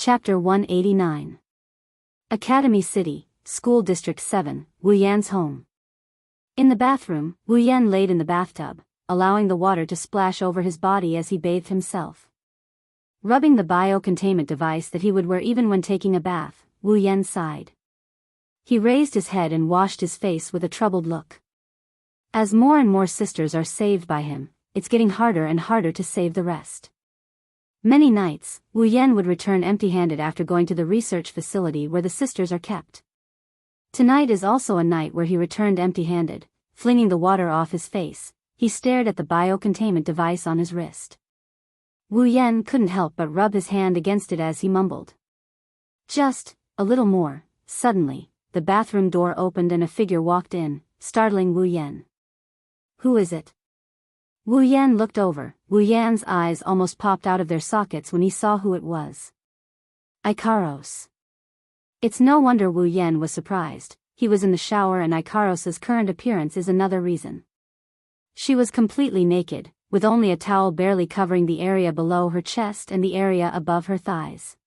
Chapter 189. Academy City, School District 7, Wu Yan's home. In the bathroom, Wu Yan laid in the bathtub, allowing the water to splash over his body as he bathed himself. Rubbing the biocontainment device that he would wear even when taking a bath, Wu Yan sighed. He raised his head and washed his face with a troubled look. As more and more sisters are saved by him, it's getting harder and harder to save the rest. Many nights, Wu Yan would return empty-handed after going to the research facility where the sisters are kept. Tonight is also a night where he returned empty-handed, flinging the water off his face. He stared at the biocontainment device on his wrist. Wu Yan couldn't help but rub his hand against it as he mumbled. Just a little more. Suddenly, the bathroom door opened and a figure walked in, startling Wu Yan. Who is it? Wu Yan looked over. Wu Yan's eyes almost popped out of their sockets when he saw who it was. Ikaros. It's no wonder Wu Yan was surprised. He was in the shower and Ikaros's current appearance is another reason. She was completely naked, with only a towel barely covering the area below her chest and the area above her thighs.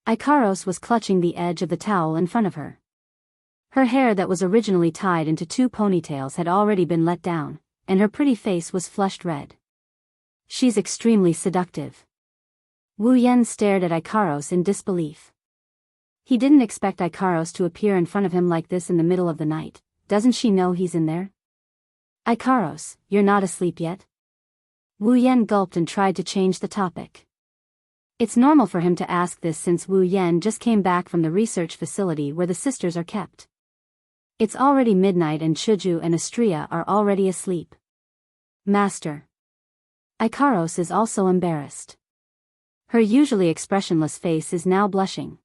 Ikaros was clutching the edge of the towel in front of her. Her hair that was originally tied into two ponytails had already been let down, and her pretty face was flushed red. She's extremely seductive. Wu Yan stared at Ikaros in disbelief. He didn't expect Ikaros to appear in front of him like this in the middle of the night. Doesn't she know he's in there? Ikaros, you're not asleep yet? Wu Yan gulped and tried to change the topic. It's normal for him to ask this since Wu Yan just came back from the research facility where the sisters are kept. It's already midnight and Chuju and Astria are already asleep. Master. Ikaros is also embarrassed. Her usually expressionless face is now blushing.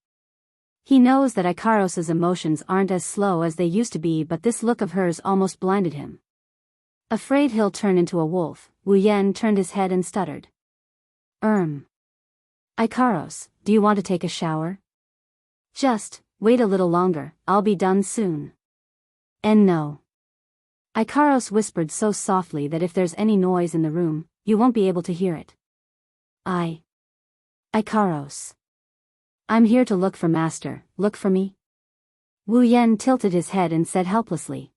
He knows that Ikaros's emotions aren't as slow as they used to be, but this look of hers almost blinded him. Afraid he'll turn into a wolf, Wu Yan turned his head and stuttered. Ikaros, do you want to take a shower? Just wait a little longer, I'll be done soon. And no. Ikaros whispered so softly that if there's any noise in the room, you won't be able to hear it. Ikaros. I'm here to look for Master. Look for me? Wu Yan tilted his head and said helplessly.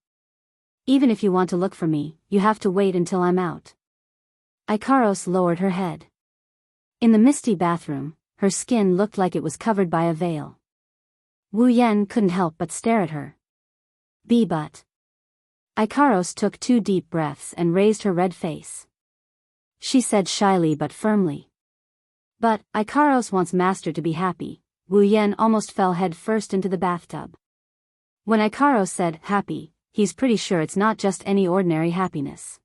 Even if you want to look for me, you have to wait until I'm out. Ikaros lowered her head. In the misty bathroom, her skin looked like it was covered by a veil. Wu Yan couldn't help but stare at her. But. Ikaros took 2 deep breaths and raised her red face. She said shyly but firmly. But Ikaros wants Master to be happy. Wu Yan almost fell head first into the bathtub. When Ikaros said happy, he's pretty sure it's not just any ordinary happiness.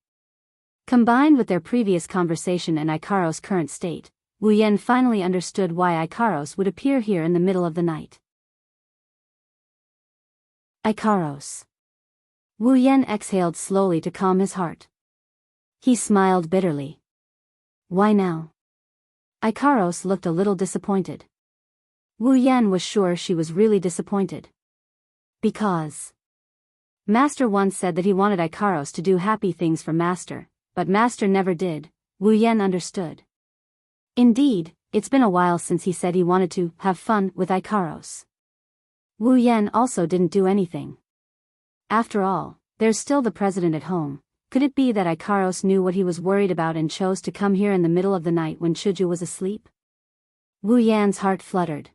Combined with their previous conversation and Ikaros' current state, Wu Yan finally understood why Ikaros would appear here in the middle of the night. Ikaros. Wu Yan exhaled slowly to calm his heart. He smiled bitterly. Why now? Ikaros looked a little disappointed. Wu Yan was sure she was really disappointed. Because Master once said that he wanted Ikaros to do happy things for Master, but Master never did. Wu Yan understood. Indeed, it's been a while since he said he wanted to have fun with Ikaros. Wu Yan also didn't do anything. After all, there's still the president at home. Could it be that Ikaros knew what he was worried about and chose to come here in the middle of the night when Chuju was asleep? Wu Yan's heart fluttered.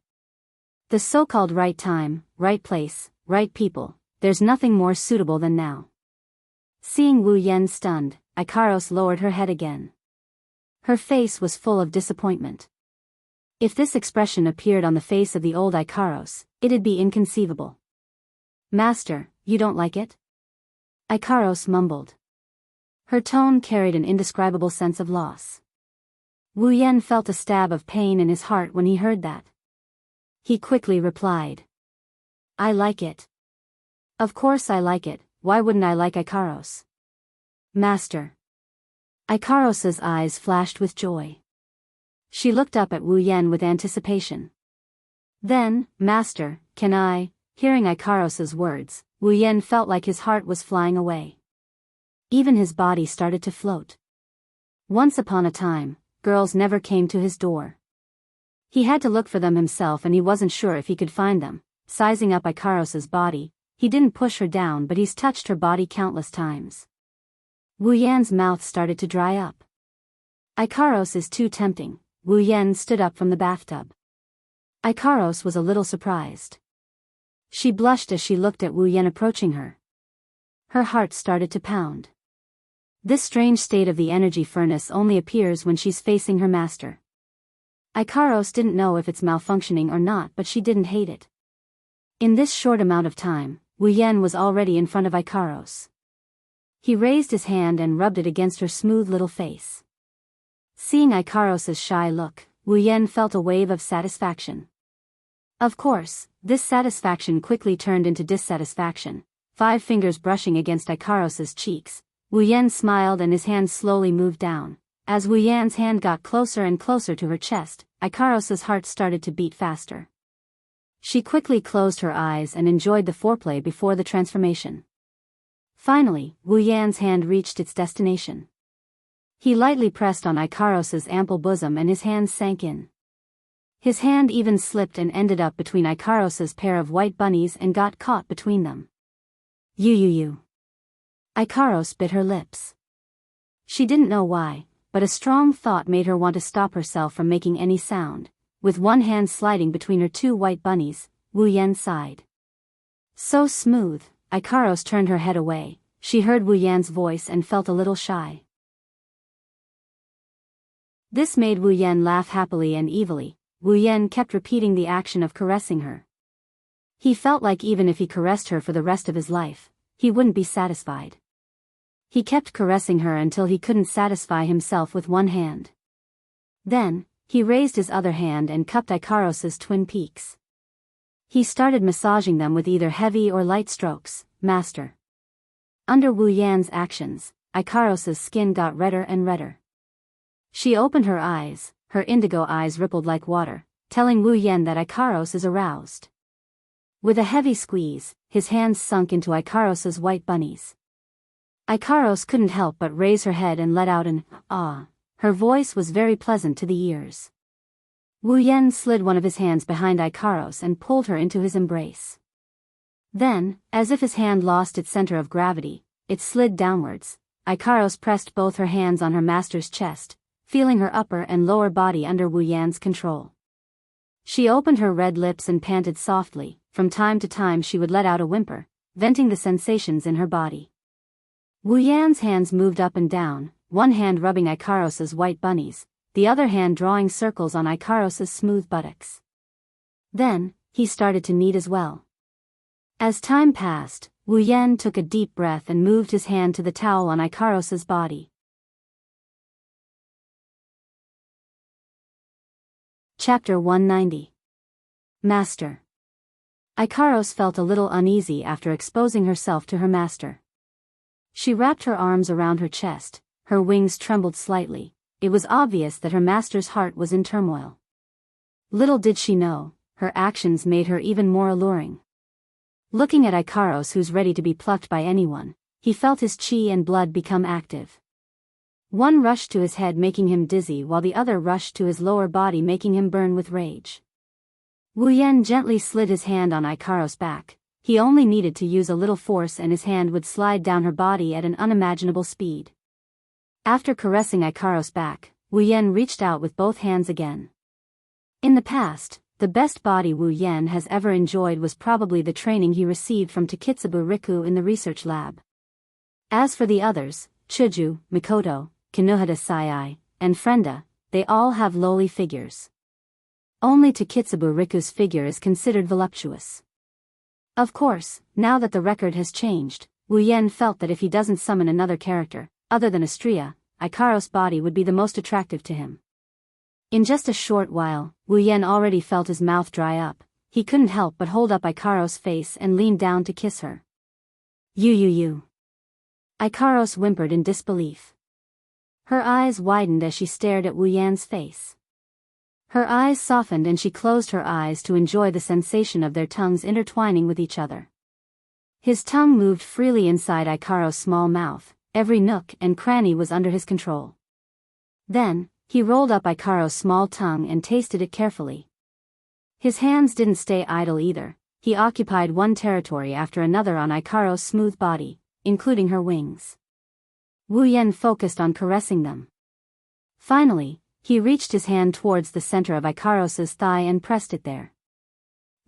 The so-called right time, right place, right people, there's nothing more suitable than now. Seeing Wu Yan stunned, Ikaros lowered her head again. Her face was full of disappointment. If this expression appeared on the face of the old Ikaros, it'd be inconceivable. Master, you don't like it? Ikaros mumbled. Her tone carried an indescribable sense of loss. Wu Yan felt a stab of pain in his heart when he heard that. He quickly replied. I like it. Of course I like it, why wouldn't I like Ikaros? Master. Ikaros's eyes flashed with joy. She looked up at Wu Yan with anticipation. Then, Master, can I? Hearing Ikaros's words, Wu Yan felt like his heart was flying away. Even his body started to float. Once upon a time, girls never came to his door. He had to look for them himself and he wasn't sure if he could find them. Sizing up Ikaros's body, he didn't push her down but he's touched her body countless times. Wu Yan's mouth started to dry up. Ikaros is too tempting. Wu Yan stood up from the bathtub. Ikaros was a little surprised. She blushed as she looked at Wu Yan approaching her. Her heart started to pound. This strange state of the energy furnace only appears when she's facing her master. Ikaros didn't know if it's malfunctioning or not but she didn't hate it. In this short amount of time, Wu Yan was already in front of Ikaros. He raised his hand and rubbed it against her smooth little face. Seeing Ikaros's shy look, Wu Yan felt a wave of satisfaction. Of course, this satisfaction quickly turned into dissatisfaction. 5 fingers brushing against Ikaros's cheeks, Wu Yan smiled and his hand slowly moved down. As Wu Yan's hand got closer and closer to her chest, Ikaros's heart started to beat faster. She quickly closed her eyes and enjoyed the foreplay before the transformation. Finally, Wu Yan's hand reached its destination. He lightly pressed on Ikaros's ample bosom and his hand sank in. His hand even slipped and ended up between Ikaros's pair of white bunnies and got caught between them. You. Ikaros bit her lips. She didn't know why, but a strong thought made her want to stop herself from making any sound. With one hand sliding between her 2 white bunnies, Wu Yan sighed. So smooth. Ikaros turned her head away. She heard Wu Yan's voice and felt a little shy. This made Wu Yan laugh happily and evilly. Wu Yan kept repeating the action of caressing her. He felt like even if he caressed her for the rest of his life, he wouldn't be satisfied. He kept caressing her until he couldn't satisfy himself with one hand. Then, he raised his other hand and cupped Ikaros's twin peaks. He started massaging them with either heavy or light strokes. Master. Under Wu Yan's actions, Ikaros's skin got redder and redder. She opened her eyes, her indigo eyes rippled like water, telling Wu Yan that Ikaros is aroused. With a heavy squeeze, his hands sunk into Ikaros's white bunnies. Ikaros couldn't help but raise her head and let out an ah. Her voice was very pleasant to the ears. Wu Yan slid one of his hands behind Ikaros and pulled her into his embrace. Then, as if his hand lost its center of gravity, it slid downwards. Ikaros pressed both her hands on her master's chest, feeling her upper and lower body under Wu Yan's control. She opened her red lips and panted softly. From time to time she would let out a whimper, venting the sensations in her body. Wu Yan's hands moved up and down, one hand rubbing Ikaros's white bunnies, the other hand drawing circles on Ikaros's smooth buttocks. Then, he started to knead as well. As time passed, Wu Yan took a deep breath and moved his hand to the towel on Ikaros's body. Chapter 190. Master. Ikaros felt a little uneasy after exposing herself to her master. She wrapped her arms around her chest, her wings trembled slightly. It was obvious that her master's heart was in turmoil. Little did she know, her actions made her even more alluring. Looking at Ikaros, who's ready to be plucked by anyone, he felt his chi and blood become active. One rushed to his head making him dizzy while the other rushed to his lower body making him burn with rage. Wu Yan gently slid his hand on Ikaros' back. He only needed to use a little force and his hand would slide down her body at an unimaginable speed. After caressing Ikaros' back, Wu Yan reached out with both hands again. In the past, the best body Wu Yan has ever enjoyed was probably the training he received from Takitsubu Riku in the research lab. As for the others, Chuju, Mikoto, Kinohada Sai, and Frenda, they all have lowly figures. Only Takitsubu Riku's figure is considered voluptuous. Of course, now that the record has changed, Wu Yan felt that if he doesn't summon another character, other than Astria, Ikaros' body would be the most attractive to him. In just a short while, Wu Yan already felt his mouth dry up. He couldn't help but hold up Ikaros' face and lean down to kiss her. You. Ikaros whimpered in disbelief. Her eyes widened as she stared at Wu Yan's face. Her eyes softened and she closed her eyes to enjoy the sensation of their tongues intertwining with each other. His tongue moved freely inside Ikaros' small mouth, every nook and cranny was under his control. Then, He rolled up Ikaro's small tongue and tasted it carefully. His hands didn't stay idle either. He occupied one territory after another on Ikaro's smooth body, including her wings. Wu Yan focused on caressing them. Finally, he reached his hand towards the center of Ikaros's thigh and pressed it there.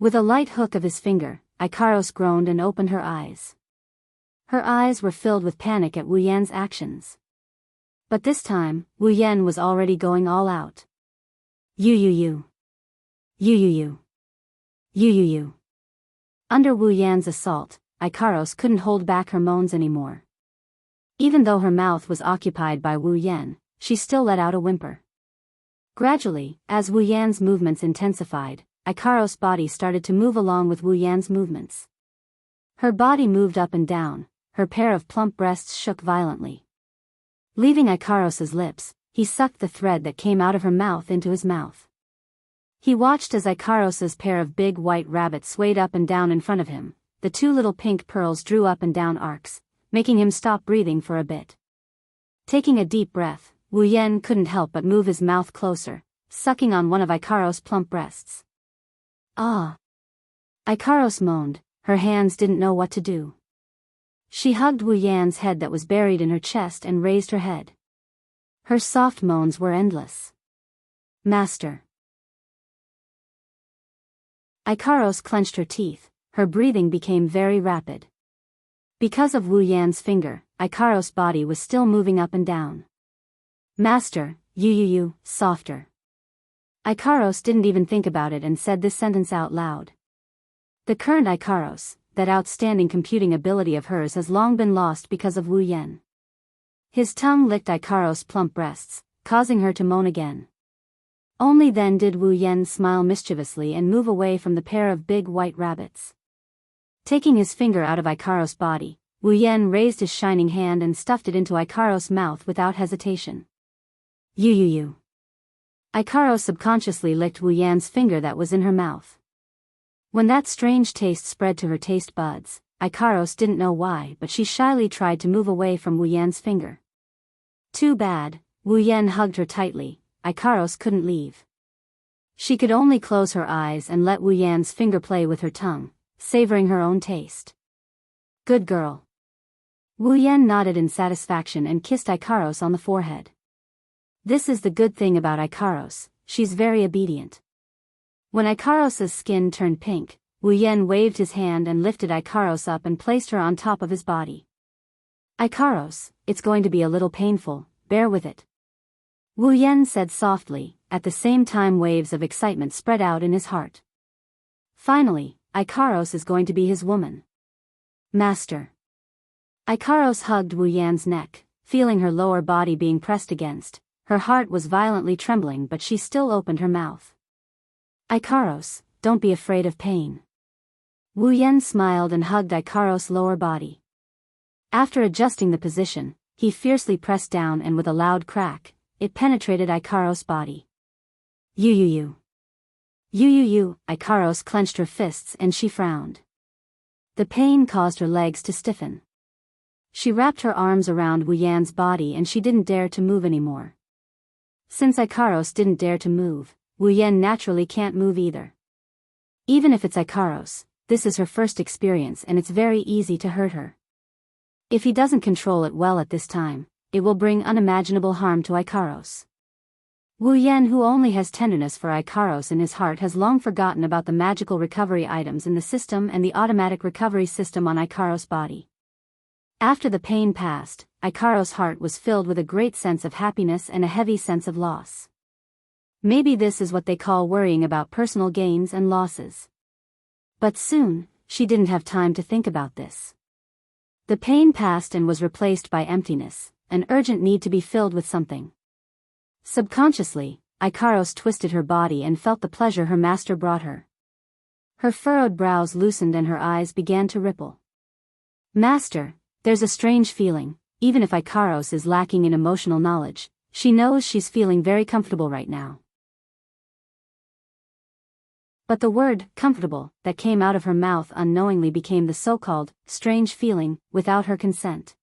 With a light hook of his finger, Ikaros groaned and opened her eyes. Her eyes were filled with panic at Wu Yan's actions. But this time, Wu Yan was already going all out. You. You. Under Wu Yan's assault, Ikaros couldn't hold back her moans anymore. Even though her mouth was occupied by Wu Yan, she still let out a whimper. Gradually, as Wu Yan's movements intensified, Ikaros' body started to move along with Wu Yan's movements. Her body moved up and down, her pair of plump breasts shook violently. Leaving Ikaros's lips, he sucked the thread that came out of her mouth into his mouth. He watched as Ikaros's pair of big white rabbits swayed up and down in front of him. The two little pink pearls drew up and down arcs, making him stop breathing for a bit. Taking a deep breath, Wu Yan couldn't help but move his mouth closer, sucking on one of Ikaros' plump breasts. Ah! Ikaros moaned, her hands didn't know what to do. She hugged Wu Yan's head that was buried in her chest and raised her head. Her soft moans were endless. Master. Ikaros clenched her teeth, her breathing became very rapid. Because of Wu Yan's finger, Ikaros' body was still moving up and down. Master, you, softer. Ikaros didn't even think about it and said this sentence out loud. The current Ikaros, that outstanding computing ability of hers, has long been lost because of Wu Yan. His tongue licked Ikaros' plump breasts, causing her to moan again. Only then did Wu Yan smile mischievously and move away from the pair of big white rabbits. Taking his finger out of Ikaros' body, Wu Yan raised his shining hand and stuffed it into Ikaros' mouth without hesitation. You. Ikaros subconsciously licked Wu Yan's finger that was in her mouth. When that strange taste spread to her taste buds, Ikaros didn't know why, but she shyly tried to move away from Wu Yan's finger. Too bad, Wu Yan hugged her tightly. Ikaros couldn't leave. She could only close her eyes and let Wu Yan's finger play with her tongue, savoring her own taste. Good girl. Wu Yan nodded in satisfaction and kissed Ikaros on the forehead. This is the good thing about Ikaros, she's very obedient. When Ikaros' skin turned pink, Wu Yan waved his hand and lifted Ikaros up and placed her on top of his body. Ikaros, it's going to be a little painful, bear with it. Wu Yan said softly, at the same time waves of excitement spread out in his heart. Finally, Ikaros is going to be his woman. Master. Ikaros hugged Wu Yan's neck, feeling her lower body being pressed against. Her heart was violently trembling, but she still opened her mouth. Ikaros, don't be afraid of pain. Wu Yan smiled and hugged Ikaros' lower body. After adjusting the position, he fiercely pressed down and with a loud crack, it penetrated Ikaros' body. You. Ikaros clenched her fists and she frowned. The pain caused her legs to stiffen. She wrapped her arms around Wu Yan's body and she didn't dare to move anymore. Since Ikaros didn't dare to move, Wu Yan naturally can't move either. Even if it's Ikaros, this is her first experience and it's very easy to hurt her. If he doesn't control it well at this time, it will bring unimaginable harm to Ikaros. Wu Yan, who only has tenderness for Ikaros in his heart, has long forgotten about the magical recovery items in the system and the automatic recovery system on Ikaros' body. After the pain passed, Ikaros' heart was filled with a great sense of happiness and a heavy sense of loss. Maybe this is what they call worrying about personal gains and losses. But soon, she didn't have time to think about this. The pain passed and was replaced by emptiness, an urgent need to be filled with something. Subconsciously, Ikaros twisted her body and felt the pleasure her master brought her. Her furrowed brows loosened and her eyes began to ripple. Master, there's a strange feeling, even if Ikaros is lacking in emotional knowledge, she knows she's feeling very comfortable right now. But the word, comfortable, that came out of her mouth unknowingly became the so-called, strange feeling, without her consent.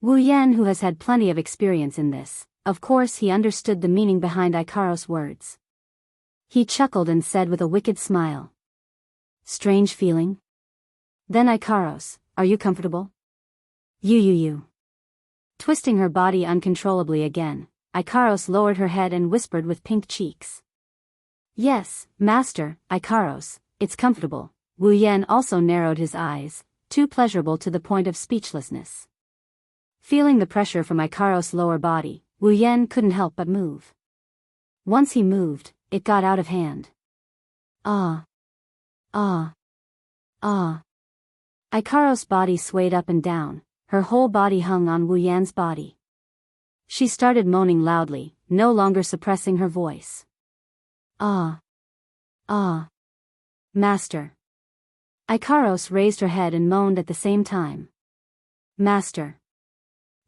Wu Yan, who has had plenty of experience in this, of course he understood the meaning behind Ikaros' words. He chuckled and said with a wicked smile. Strange feeling? Then Ikaros, are you comfortable? You. Twisting her body uncontrollably again, Ikaros lowered her head and whispered with pink cheeks. Yes, Master, Ikaros, it's comfortable. Wu Yan also narrowed his eyes, too pleasurable to the point of speechlessness. Feeling the pressure from Ikaros' lower body, Wu Yan couldn't help but move. Once he moved, it got out of hand. Ah. Ikaros' body swayed up and down, her whole body hung on Wu Yan's body. She started moaning loudly, no longer suppressing her voice. Ah. Master. Ikaros raised her head and moaned at the same time. Master.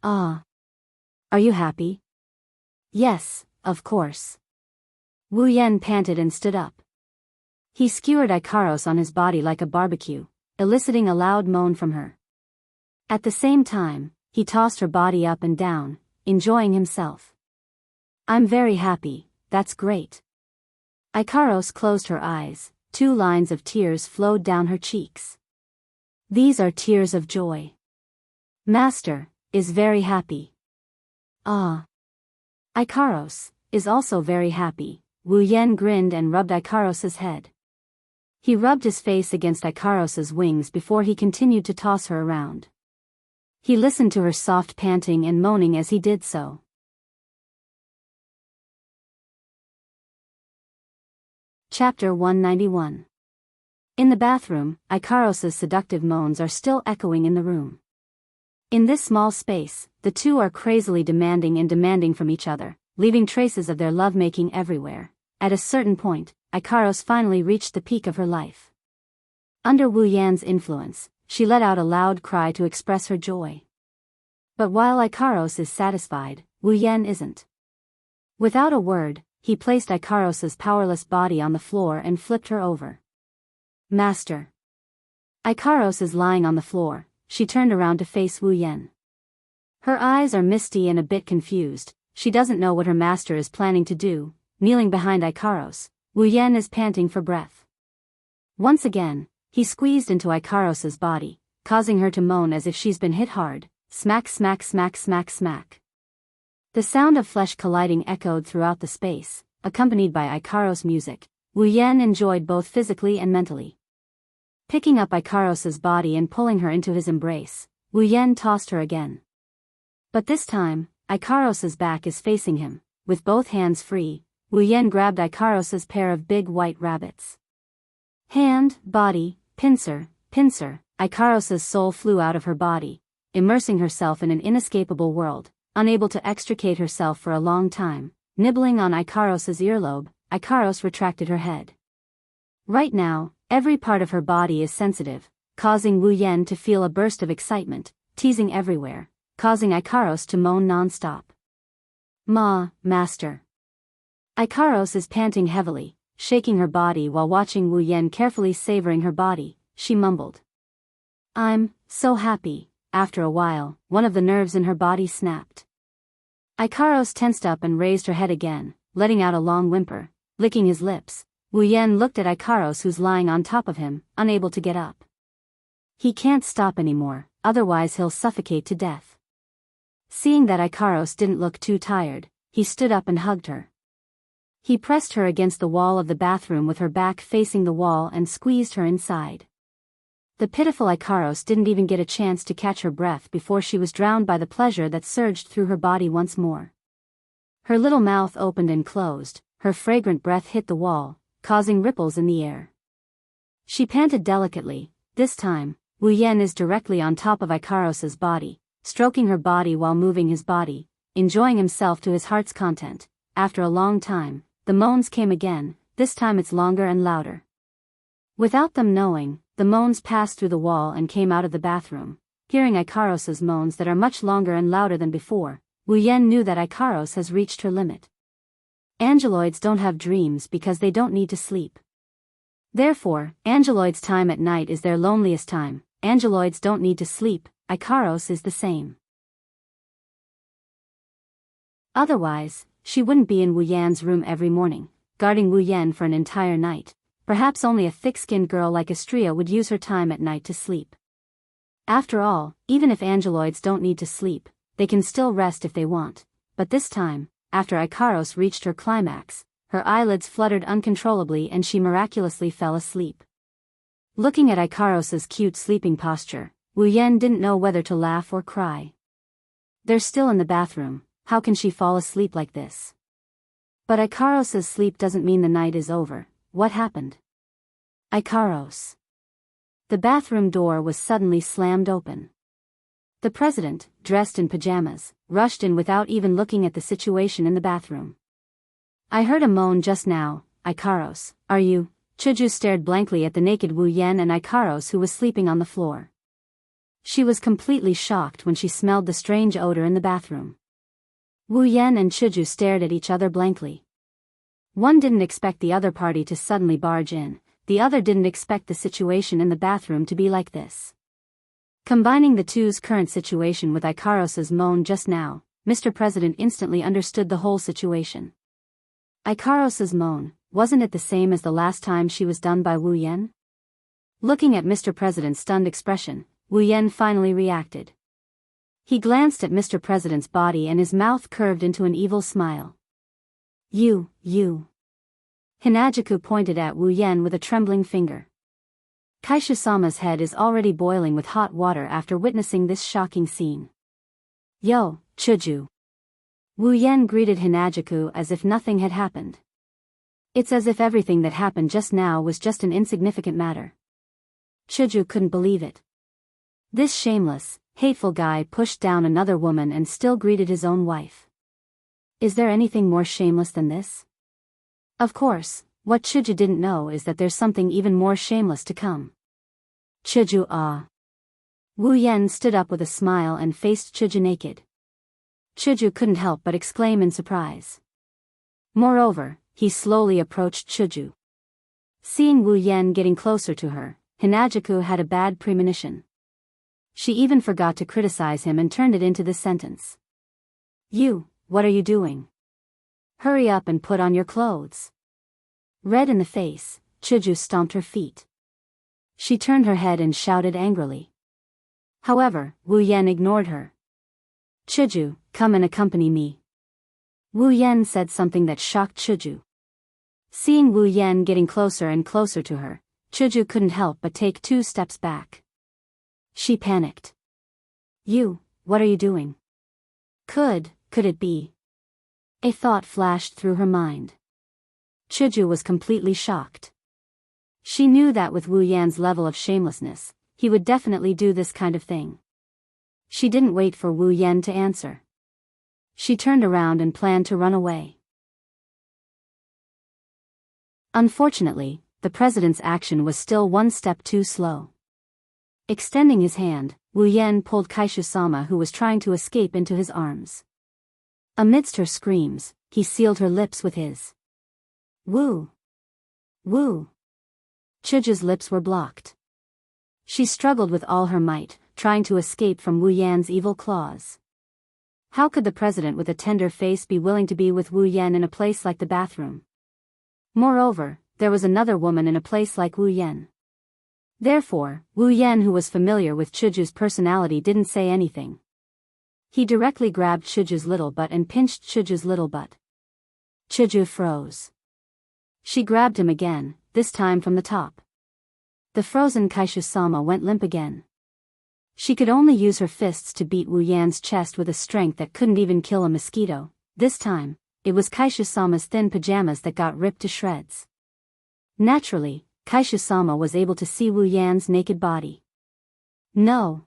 Ah. Are you happy? Yes, of course. Wu Yan panted and stood up. He skewered Ikaros on his body like a barbecue, eliciting a loud moan from her. At the same time, he tossed her body up and down, enjoying himself. I'm very happy, that's great. Ikaros closed her eyes, 2 lines of tears flowed down her cheeks. These are tears of joy. Master is very happy. Ah. Ikaros is also very happy. Wu Yan grinned and rubbed Ikaros' head. He rubbed his face against Ikaros' wings before he continued to toss her around. He listened to her soft panting and moaning as he did so. Chapter 191. In the bathroom, Ikaros' seductive moans are still echoing in the room. In this small space, the two are crazily demanding from each other, leaving traces of their lovemaking everywhere. At a certain point, Ikaros finally reached the peak of her life. Under Wu Yan's influence, she let out a loud cry to express her joy. But while Ikaros is satisfied, Wu Yan isn't. Without a word, he placed Ikaros' powerless body on the floor and flipped her over. Master. Ikaros is lying on the floor. She turned around to face Wu Yan. Her eyes are misty and a bit confused. She doesn't know what her master is planning to do. Kneeling behind Ikaros, Wu Yan is panting for breath. Once again, he squeezed into Ikaros' body, causing her to moan as if she's been hit hard. Smack smack smack smack smack. The sound of flesh colliding echoed throughout the space, accompanied by Ikaros' music. Wu Yan enjoyed both physically and mentally. Picking up Ikaros' body and pulling her into his embrace, Wu Yan tossed her again. But this time, Ikaros' back is facing him. With both hands free, Wu Yan grabbed Ikaros' pair of big white rabbits. Hand, body, pincer. Ikaros' soul flew out of her body, immersing herself in an inescapable world, unable to extricate herself for a long time. Nibbling on Ikaros' earlobe, Ikaros retracted her head. Right now, every part of her body is sensitive, causing Wu Yan to feel a burst of excitement, teasing everywhere, causing Ikaros to moan non-stop. Master. Ikaros is panting heavily, shaking her body while watching Wu Yan carefully savoring her body. She mumbled. I'm so happy. After a while, one of the nerves in her body snapped. Ikaros tensed up and raised her head again, letting out a long whimper. Licking his lips, Wu Yan looked at Ikaros, who's lying on top of him, unable to get up. He can't stop anymore, otherwise he'll suffocate to death. Seeing that Ikaros didn't look too tired, he stood up and hugged her. He pressed her against the wall of the bathroom with her back facing the wall and squeezed her inside. The pitiful Ikaros didn't even get a chance to catch her breath before she was drowned by the pleasure that surged through her body once more. Her little mouth opened and closed, her fragrant breath hit the wall, causing ripples in the air. She panted delicately. This time, Wu Yan is directly on top of Ikaros' body, stroking her body while moving his body, enjoying himself to his heart's content. After a long time, the moans came again, this time it's longer and louder. Without them knowing, the moans passed through the wall and came out of the bathroom. Hearing Ikaros' moans that are much longer and louder than before, Wu Yan knew that Ikaros has reached her limit. Angeloids don't have dreams because they don't need to sleep. Therefore, Angeloids' time at night is their loneliest time. Angeloids don't need to sleep. Ikaros is the same. Otherwise, she wouldn't be in Wu Yan's room every morning, guarding Wu Yan for an entire night. Perhaps only a thick-skinned girl like Astrea would use her time at night to sleep. After all, even if angeloids don't need to sleep, they can still rest if they want. But this time, after Ikaros reached her climax, her eyelids fluttered uncontrollably and she miraculously fell asleep. Looking at Ikaros's cute sleeping posture, Wu Yan didn't know whether to laugh or cry. They're still in the bathroom, how can she fall asleep like this? But Ikaros's sleep doesn't mean the night is over. What happened? Ikaros. The bathroom door was suddenly slammed open. The president, dressed in pajamas, rushed in without even looking at the situation in the bathroom. I heard a moan just now, Ikaros, are you? Chuju stared blankly at the naked Wu Yan and Ikaros who was sleeping on the floor. She was completely shocked when she smelled the strange odor in the bathroom. Wu Yan and Chuju stared at each other blankly. One didn't expect the other party to suddenly barge in, the other didn't expect the situation in the bathroom to be like this. Combining the two's current situation with Ikaros's moan just now, Mr. President instantly understood the whole situation. Ikaros's moan, wasn't it the same as the last time she was done by Wu Yan? Looking at Mr. President's stunned expression, Wu Yan finally reacted. He glanced at Mr. President's body and his mouth curved into an evil smile. You. Hinajuku pointed at Wu Yan with a trembling finger. Kaishu-sama's head is already boiling with hot water after witnessing this shocking scene. Yo, Chuju. Wu Yan greeted Hinajuku as if nothing had happened. It's as if everything that happened just now was just an insignificant matter. Chuju couldn't believe it. This shameless, hateful guy pushed down another woman and still greeted his own wife. Is there anything more shameless than this? Of course, what Chuju didn't know is that there's something even more shameless to come. Chuju ah. Wu Yan stood up with a smile and faced Chuju naked. Chuju couldn't help but exclaim in surprise. Moreover, he slowly approached Chuju. Seeing Wu Yan getting closer to her, Hinajuku had a bad premonition. She even forgot to criticize him and turned it into this sentence. You, what are you doing? Hurry up and put on your clothes. Red in the face, Chuju stomped her feet. She turned her head and shouted angrily. However, Wu Yan ignored her. Chuju, come and accompany me. Wu Yan said something that shocked Chuju. Seeing Wu Yan getting closer and closer to her, Chuju couldn't help but take 2 steps back. She panicked. You, what are you doing? Could it be? A thought flashed through her mind. Chuju was completely shocked. She knew that with Wu Yan's level of shamelessness, he would definitely do this kind of thing. She didn't wait for Wu Yan to answer. She turned around and planned to run away. Unfortunately, the president's action was still one step too slow. Extending his hand, Wu Yan pulled Kaishu-sama who was trying to escape into his arms. Amidst her screams, he sealed her lips with his. Woo! Woo! Chuju's lips were blocked. She struggled with all her might, trying to escape from Wu Yan's evil claws. How could the president with a tender face be willing to be with Wu Yan in a place like the bathroom? Moreover, there was another woman in a place like Wu Yan. Therefore, Wu Yan, who was familiar with Chuju's personality, didn't say anything. He directly grabbed Chuju's little butt and pinched Chuju's little butt. Chuju froze. She grabbed him again, this time from the top. The frozen Kaishu-sama went limp again. She could only use her fists to beat Wu Yan's chest with a strength that couldn't even kill a mosquito. This time, it was Kaishu-sama's thin pajamas that got ripped to shreds. Naturally, Kaishu-sama was able to see Wu Yan's naked body. No.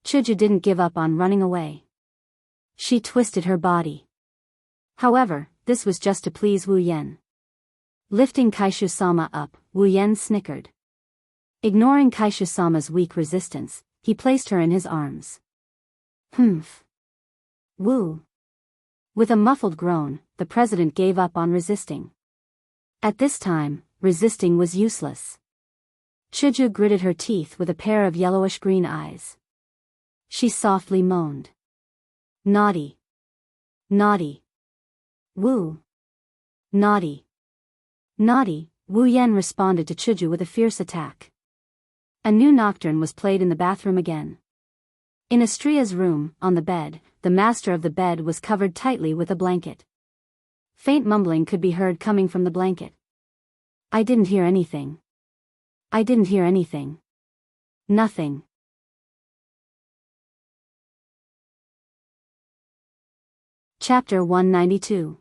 Chuju didn't give up on running away. She twisted her body. However, this was just to please Wu Yan. Lifting Kaishu-sama up, Wu Yan snickered. Ignoring Kaishu-sama's weak resistance, he placed her in his arms. Humph. Woo. With a muffled groan, the president gave up on resisting. At this time, resisting was useless. Chuju gritted her teeth with a pair of yellowish-green eyes. She softly moaned. Naughty. Naughty. Woo. Naughty. Naughty, Wu Yan responded to Chuju with a fierce attack. A new nocturne was played in the bathroom again. In Astria's room, on the bed, the master of the bed was covered tightly with a blanket. Faint mumbling could be heard coming from the blanket. I didn't hear anything. I didn't hear anything. Nothing. Chapter 192.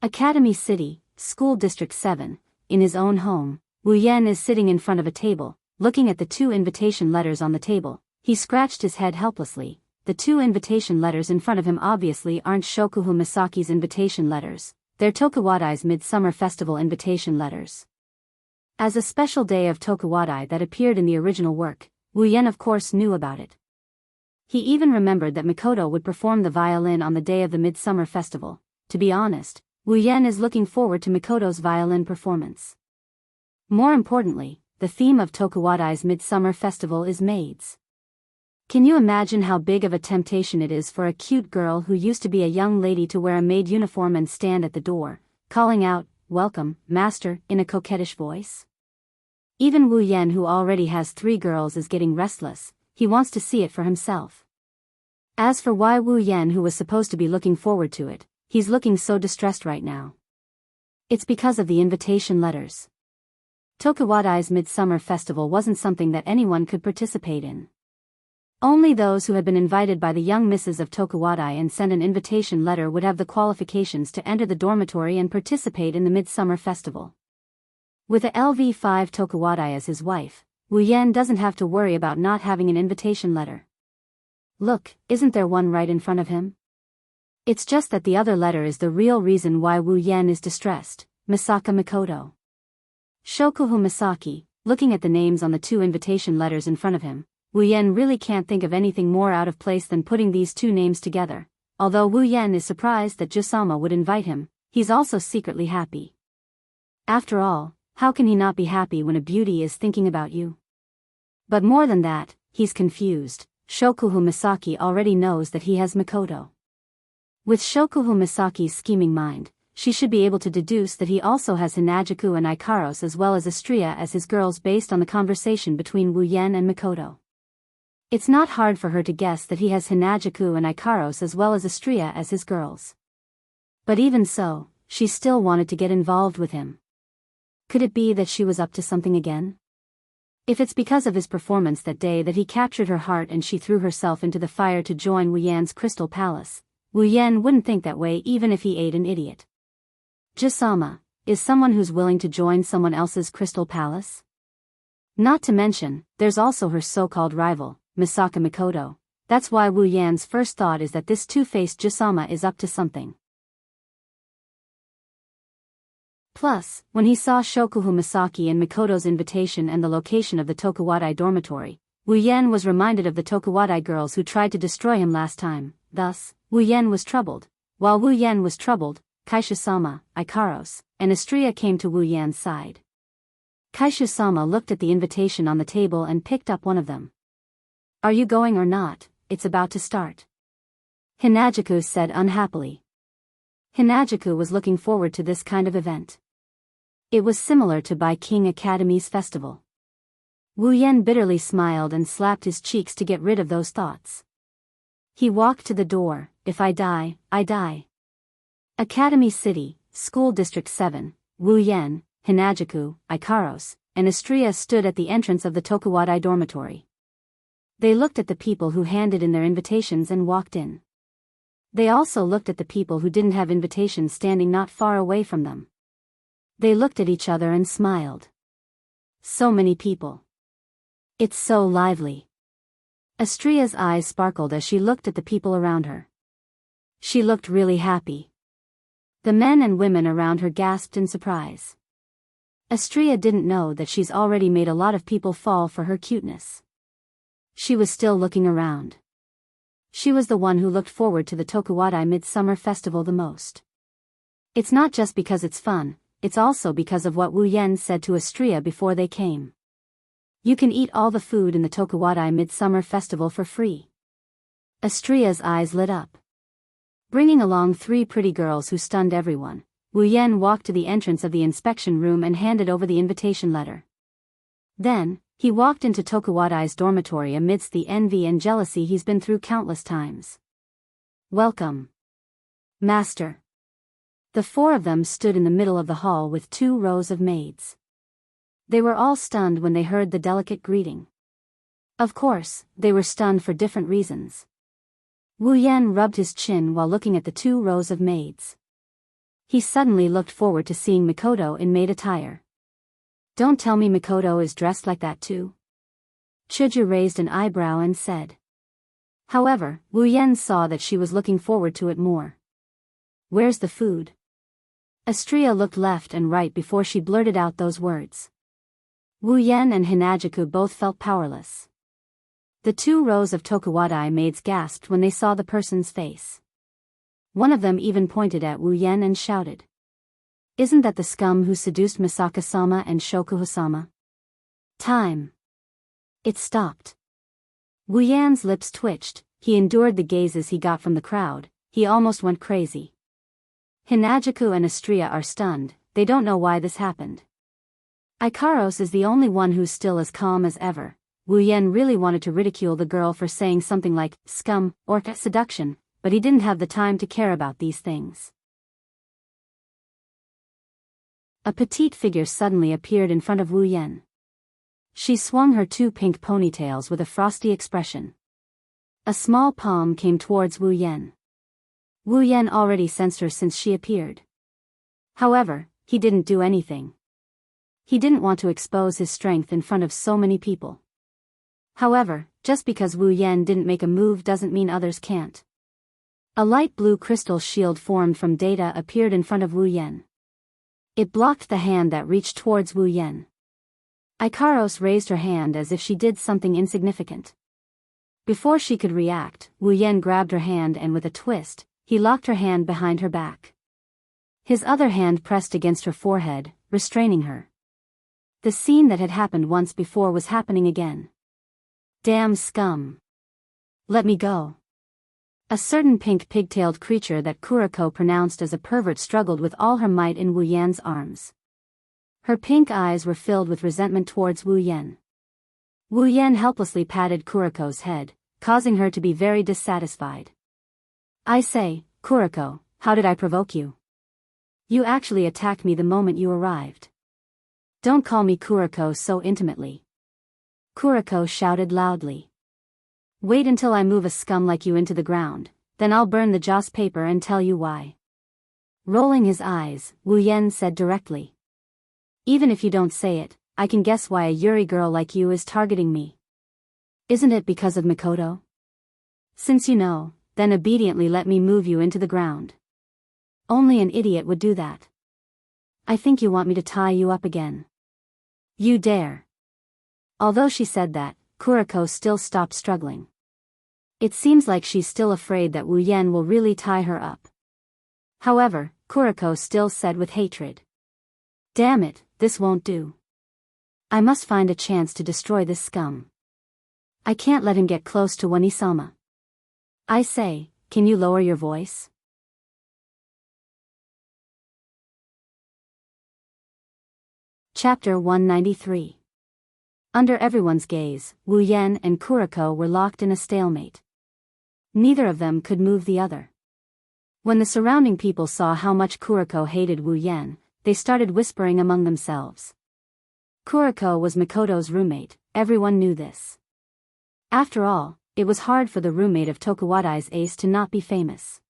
Academy City, School District 7, in his own home, Wu Yan is sitting in front of a table, looking at the 2 invitation letters on the table. He scratched his head helplessly. The 2 invitation letters in front of him obviously aren't Shokuhu Misaki's invitation letters, they're Tokuwadai's Midsummer Festival invitation letters. As a special day of Tokuwadai that appeared in the original work, Wu Yan of course knew about it. He even remembered that Mikoto would perform the violin on the day of the Midsummer Festival. To be honest, Wu Yan is looking forward to Mikoto's violin performance. More importantly, the theme of Tokuwadai's Midsummer Festival is maids. Can you imagine how big of a temptation it is for a cute girl who used to be a young lady to wear a maid uniform and stand at the door, calling out, "Welcome, master," in a coquettish voice? Even Wu Yan, who already has 3 girls, is getting restless. He wants to see it for himself. As for why Wu Yan, who was supposed to be looking forward to it, he's looking so distressed right now. It's because of the invitation letters. Tokuwadai's Midsummer Festival wasn't something that anyone could participate in. Only those who had been invited by the young misses of Tokuwadai and sent an invitation letter would have the qualifications to enter the dormitory and participate in the Midsummer Festival. With a LV5 Tokuwadai as his wife, Wu Yan doesn't have to worry about not having an invitation letter. Look, isn't there one right in front of him? It's just that the other letter is the real reason why Wu Yan is distressed, Misaka Mikoto. Shokuhu Misaki, looking at the names on the 2 invitation letters in front of him, Wu Yan really can't think of anything more out of place than putting these 2 names together. Although Wu Yan is surprised that Jusama would invite him, he's also secretly happy. After all, how can he not be happy when a beauty is thinking about you? But more than that, he's confused. Shokuhu Misaki already knows that he has Mikoto. With Shokuhu Misaki's scheming mind, she should be able to deduce that he also has Hinajuku and Ikaros as well as Astria as his girls based on the conversation between Wu Yan and Mikoto. It's not hard for her to guess that he has Hinajuku and Ikaros as well as Astria as his girls. But even so, she still wanted to get involved with him. Could it be that she was up to something again? If it's because of his performance that day that he captured her heart and she threw herself into the fire to join Wu Yan's Crystal Palace, Wu Yan wouldn't think that way even if he ate an idiot. Jusama is someone who's willing to join someone else's Crystal Palace? Not to mention, there's also her so-called rival, Misaka Mikoto. That's why Wu Yan's first thought is that this two-faced Jusama is up to something. Plus, when he saw Shokuhu Misaki and Mikoto's invitation and the location of the Tokuwadai dormitory, Wu Yan was reminded of the Tokuwadai girls who tried to destroy him last time. Thus, Wu Yan was troubled. While Wu Yan was troubled, Kaishu-sama, Ikaros, and Astria came to Wu Yan's side. Kaishu-sama looked at the invitation on the table and picked up one of them. "Are you going or not? It's about to start," Hinajuku said unhappily. Hinajuku was looking forward to this kind of event. It was similar to Bai King Academy's festival. Wu Yan bitterly smiled and slapped his cheeks to get rid of those thoughts. He walked to the door. "If I die, I die." Academy City, School District 7, Wu Yan, Hinajuku, Ikaros, and Astria stood at the entrance of the Tokuwadai dormitory. They looked at the people who handed in their invitations and walked in. They also looked at the people who didn't have invitations standing not far away from them. They looked at each other and smiled. So many people. It's so lively. Astria's eyes sparkled as she looked at the people around her. She looked really happy. The men and women around her gasped in surprise. Astria didn't know that she's already made a lot of people fall for her cuteness. She was still looking around. She was the one who looked forward to the Tokuwadai Midsummer Festival the most. It's not just because it's fun, it's also because of what Wu Yan said to Astria before they came. You can eat all the food in the Tokuwadai Midsummer Festival for free. Astria's eyes lit up. Bringing along 3 pretty girls who stunned everyone, Wu Yan walked to the entrance of the inspection room and handed over the invitation letter. Then, he walked into Tokuwadai's dormitory amidst the envy and jealousy he's been through countless times. "Welcome, Master." The 4 of them stood in the middle of the hall with 2 rows of maids. They were all stunned when they heard the delicate greeting. Of course, they were stunned for different reasons. Wu Yan rubbed his chin while looking at the 2 rows of maids. He suddenly looked forward to seeing Mikoto in maid attire. "Don't tell me Mikoto is dressed like that too?" Chuju raised an eyebrow and said. However, Wu Yan saw that she was looking forward to it more. "Where's the food?" Astria looked left and right before she blurted out those words. Wu Yan and Hinajuku both felt powerless. The 2 rows of Tokuwadai maids gasped when they saw the person's face. One of them even pointed at Wu Yan and shouted, "Isn't that the scum who seduced Misaka-sama and Shokuho-sama?" Time. It stopped. Wu Yan's lips twitched. He endured the gazes he got from the crowd. He almost went crazy. Hinajuku and Astria are stunned. They don't know why this happened. Ikaros is the only one who's still as calm as ever. Wu Yan really wanted to ridicule the girl for saying something like scum or seduction, but he didn't have the time to care about these things. A petite figure suddenly appeared in front of Wu Yan. She swung her 2 pink ponytails with a frosty expression. A small palm came towards Wu Yan. Wu Yan already sensed her since she appeared. However, he didn't do anything. He didn't want to expose his strength in front of so many people. However, just because Wu Yan didn't make a move doesn't mean others can't. A light blue crystal shield formed from data appeared in front of Wu Yan. It blocked the hand that reached towards Wu Yan. Ikaros raised her hand as if she did something insignificant. Before she could react, Wu Yan grabbed her hand and with a twist, he locked her hand behind her back. His other hand pressed against her forehead, restraining her. The scene that had happened once before was happening again. "Damn scum. Let me go." A certain pink pigtailed creature that Kuriko pronounced as a pervert struggled with all her might in Wu Yan's arms. Her pink eyes were filled with resentment towards Wu Yan. Wu Yan helplessly patted Kuriko's head, causing her to be very dissatisfied. "I say, Kuriko, how did I provoke you? You actually attacked me the moment you arrived. Don't call me Kuriko so intimately." Kuriko shouted loudly. "Wait until I move a scum like you into the ground, then I'll burn the joss paper and tell you why." Rolling his eyes, Wu Yan said directly. "Even if you don't say it, I can guess why a Yuri girl like you is targeting me. Isn't it because of Mikoto? Since you know, then obediently let me move you into the ground. Only an idiot would do that. I think you want me to tie you up again. You dare." Although she said that, Kuriko still stopped struggling. It seems like she's still afraid that Wu Yan will really tie her up. However, Kuriko still said with hatred, "Damn it, this won't do. I must find a chance to destroy this scum. I can't let him get close to Wanisama. I say, can you lower your voice?" Chapter 193. Under everyone's gaze, Wu Yan and Kuriko were locked in a stalemate. Neither of them could move the other. When the surrounding people saw how much Kuriko hated Wu Yan, they started whispering among themselves. Kuriko was Mikoto's roommate, everyone knew this. After all, it was hard for the roommate of Tokuwadai's ace to not be famous.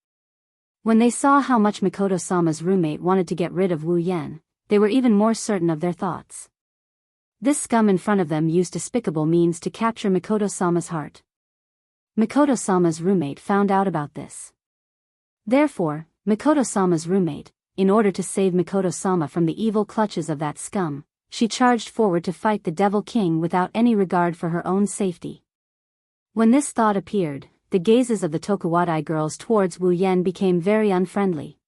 When they saw how much Mikoto-sama's roommate wanted to get rid of Wu Yan, they were even more certain of their thoughts. This scum in front of them used despicable means to capture Mikoto-sama's heart. Mikoto-sama's roommate found out about this. Therefore, Mikoto-sama's roommate, in order to save Mikoto-sama from the evil clutches of that scum, she charged forward to fight the Devil King without any regard for her own safety. When this thought appeared, the gazes of the Tokuwadai girls towards Wu Yan became very unfriendly.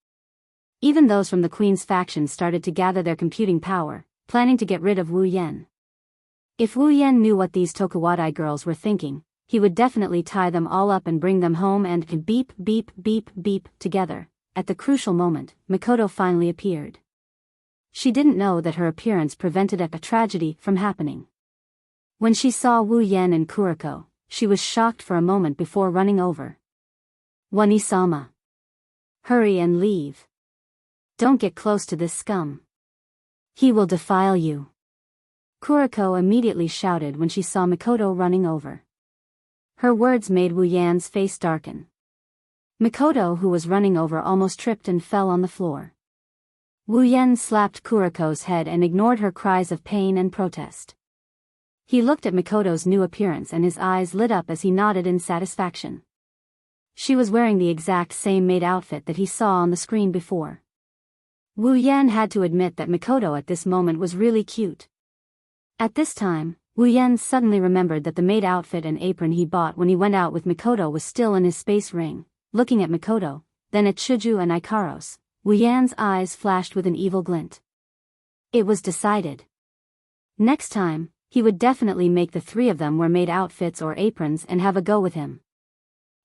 Even those from the Queen's faction started to gather their computing power, planning to get rid of Wu Yan. If Wu Yan knew what these Tokuwadai girls were thinking, he would definitely tie them all up and bring them home and beep beep beep beep together. At the crucial moment, Mikoto finally appeared. She didn't know that her appearance prevented a tragedy from happening. When she saw Wu Yan and Kuriko, she was shocked for a moment before running over. "Wani-sama. Hurry and leave. Don't get close to this scum. He will defile you." Kuriko immediately shouted when she saw Mikoto running over. Her words made Wu Yan's face darken. Mikoto, who was running over, almost tripped and fell on the floor. Wu Yan slapped Kuriko's head and ignored her cries of pain and protest. He looked at Mikoto's new appearance and his eyes lit up as he nodded in satisfaction. She was wearing the exact same maid outfit that he saw on the screen before. Wu Yan had to admit that Mikoto at this moment was really cute. At this time, Wu Yan suddenly remembered that the maid outfit and apron he bought when he went out with Mikoto was still in his space ring. Looking at Mikoto, then at Chuju and Ikaros, Wu Yan's eyes flashed with an evil glint. It was decided. Next time, he would definitely make the three of them wear maid outfits or aprons and have a go with him.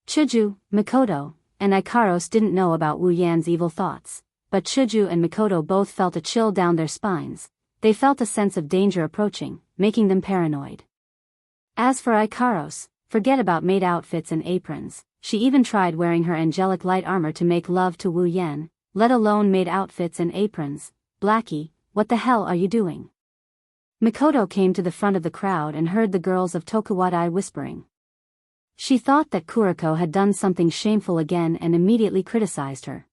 Chuju, Mikoto, and Ikaros didn't know about Wu Yan's evil thoughts, but Chuju and Mikoto both felt a chill down their spines. They felt a sense of danger approaching, making them paranoid. As for Ikaros, forget about maid outfits and aprons. She even tried wearing her angelic light armor to make love to Wu Yan, let alone maid outfits and aprons. "Blackie, what the hell are you doing?" Mikoto came to the front of the crowd and heard the girls of Tokuwadai whispering. She thought that Kuriko had done something shameful again and immediately criticized her.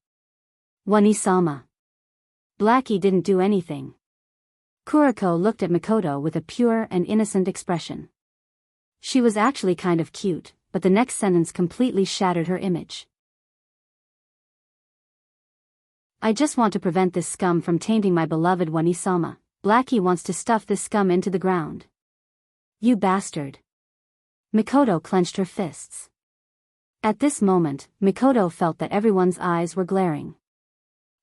"Wani-sama. Blackie didn't do anything." Kuriko looked at Mikoto with a pure and innocent expression. She was actually kind of cute, but the next sentence completely shattered her image. "I just want to prevent this scum from tainting my beloved Wani-sama. Blackie wants to stuff this scum into the ground." "You bastard." Mikoto clenched her fists. At this moment, Mikoto felt that everyone's eyes were glaring.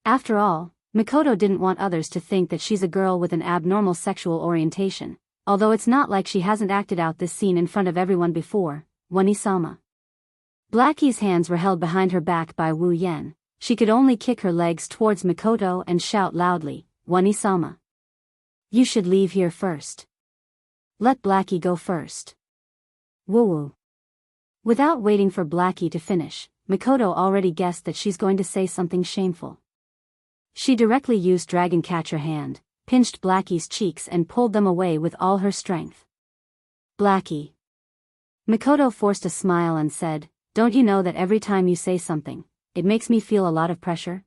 After all, Mikoto didn't want others to think that she's a girl with an abnormal sexual orientation, although it's not like she hasn't acted out this scene in front of everyone before. "Wani-sama." Blackie's hands were held behind her back by Wu Yan. She could only kick her legs towards Mikoto and shout loudly, "Wani-sama. You should leave here first. Let Blackie go first." Woo-woo. Without waiting for Blackie to finish, Mikoto already guessed that she's going to say something shameful. She directly used Dragon Catcher hand, pinched Blackie's cheeks and pulled them away with all her strength. "Blackie." Mikoto forced a smile and said, "Don't you know that every time you say something, it makes me feel a lot of pressure?"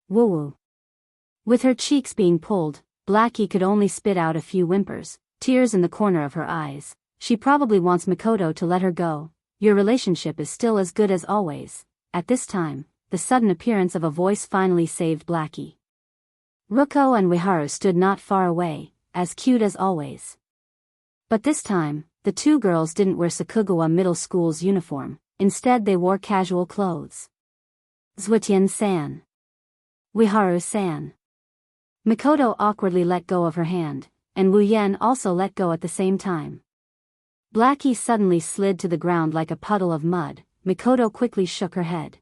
Woo-woo. With her cheeks being pulled, Blackie could only spit out a few whimpers, tears in the corner of her eyes. She probably wants Mikoto to let her go. "Your relationship is still as good as always." At this time, the sudden appearance of a voice finally saved Blackie. Ruko and Wiharu stood not far away, as cute as always. But this time, the two girls didn't wear Sakugawa Middle School's uniform, instead they wore casual clothes. "Zwitien-san. Wiharu-san." Mikoto awkwardly let go of her hand, and Wu Yan also let go at the same time. Blackie suddenly slid to the ground like a puddle of mud. Mikoto quickly shook her head.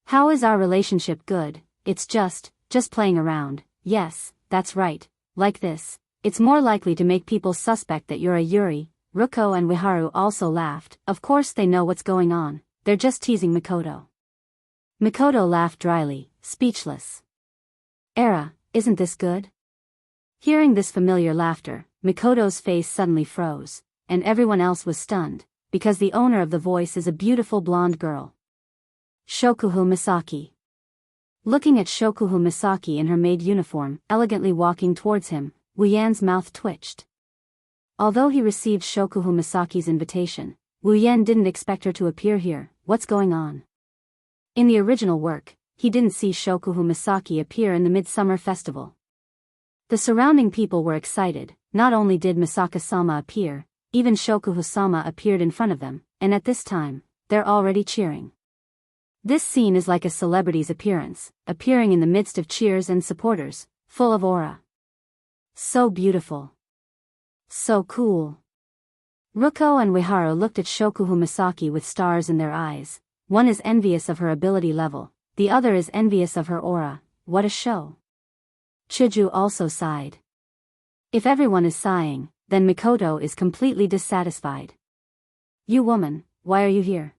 "How is our relationship good? It's just playing around." "Yes, that's right, like this. It's more likely to make people suspect that you're a Yuri." Ruko and Wiharu also laughed. Of course they know what's going on, they're just teasing Mikoto. Mikoto laughed dryly, speechless. "Era, isn't this good?" Hearing this familiar laughter, Mikoto's face suddenly froze, and everyone else was stunned, because the owner of the voice is a beautiful blonde girl. Shokuhu Misaki. Looking at Shokuhu Misaki in her maid uniform, elegantly walking towards him, Wu Yan's mouth twitched. Although he received Shokuhu Misaki's invitation, Wu Yan didn't expect her to appear here. What's going on? In the original work, he didn't see Shokuhu Misaki appear in the Midsummer Festival. The surrounding people were excited. Not only did Misaka-sama appear, even Shokuhu-sama appeared in front of them, and at this time, they're already cheering. This scene is like a celebrity's appearance, appearing in the midst of cheers and supporters, full of aura. So beautiful. So cool. Ruko and Ueharu looked at Shokuhu Misaki with stars in their eyes. One is envious of her ability level, the other is envious of her aura. What a show. Chuju also sighed. If everyone is sighing, then Mikoto is completely dissatisfied. You woman, why are you here?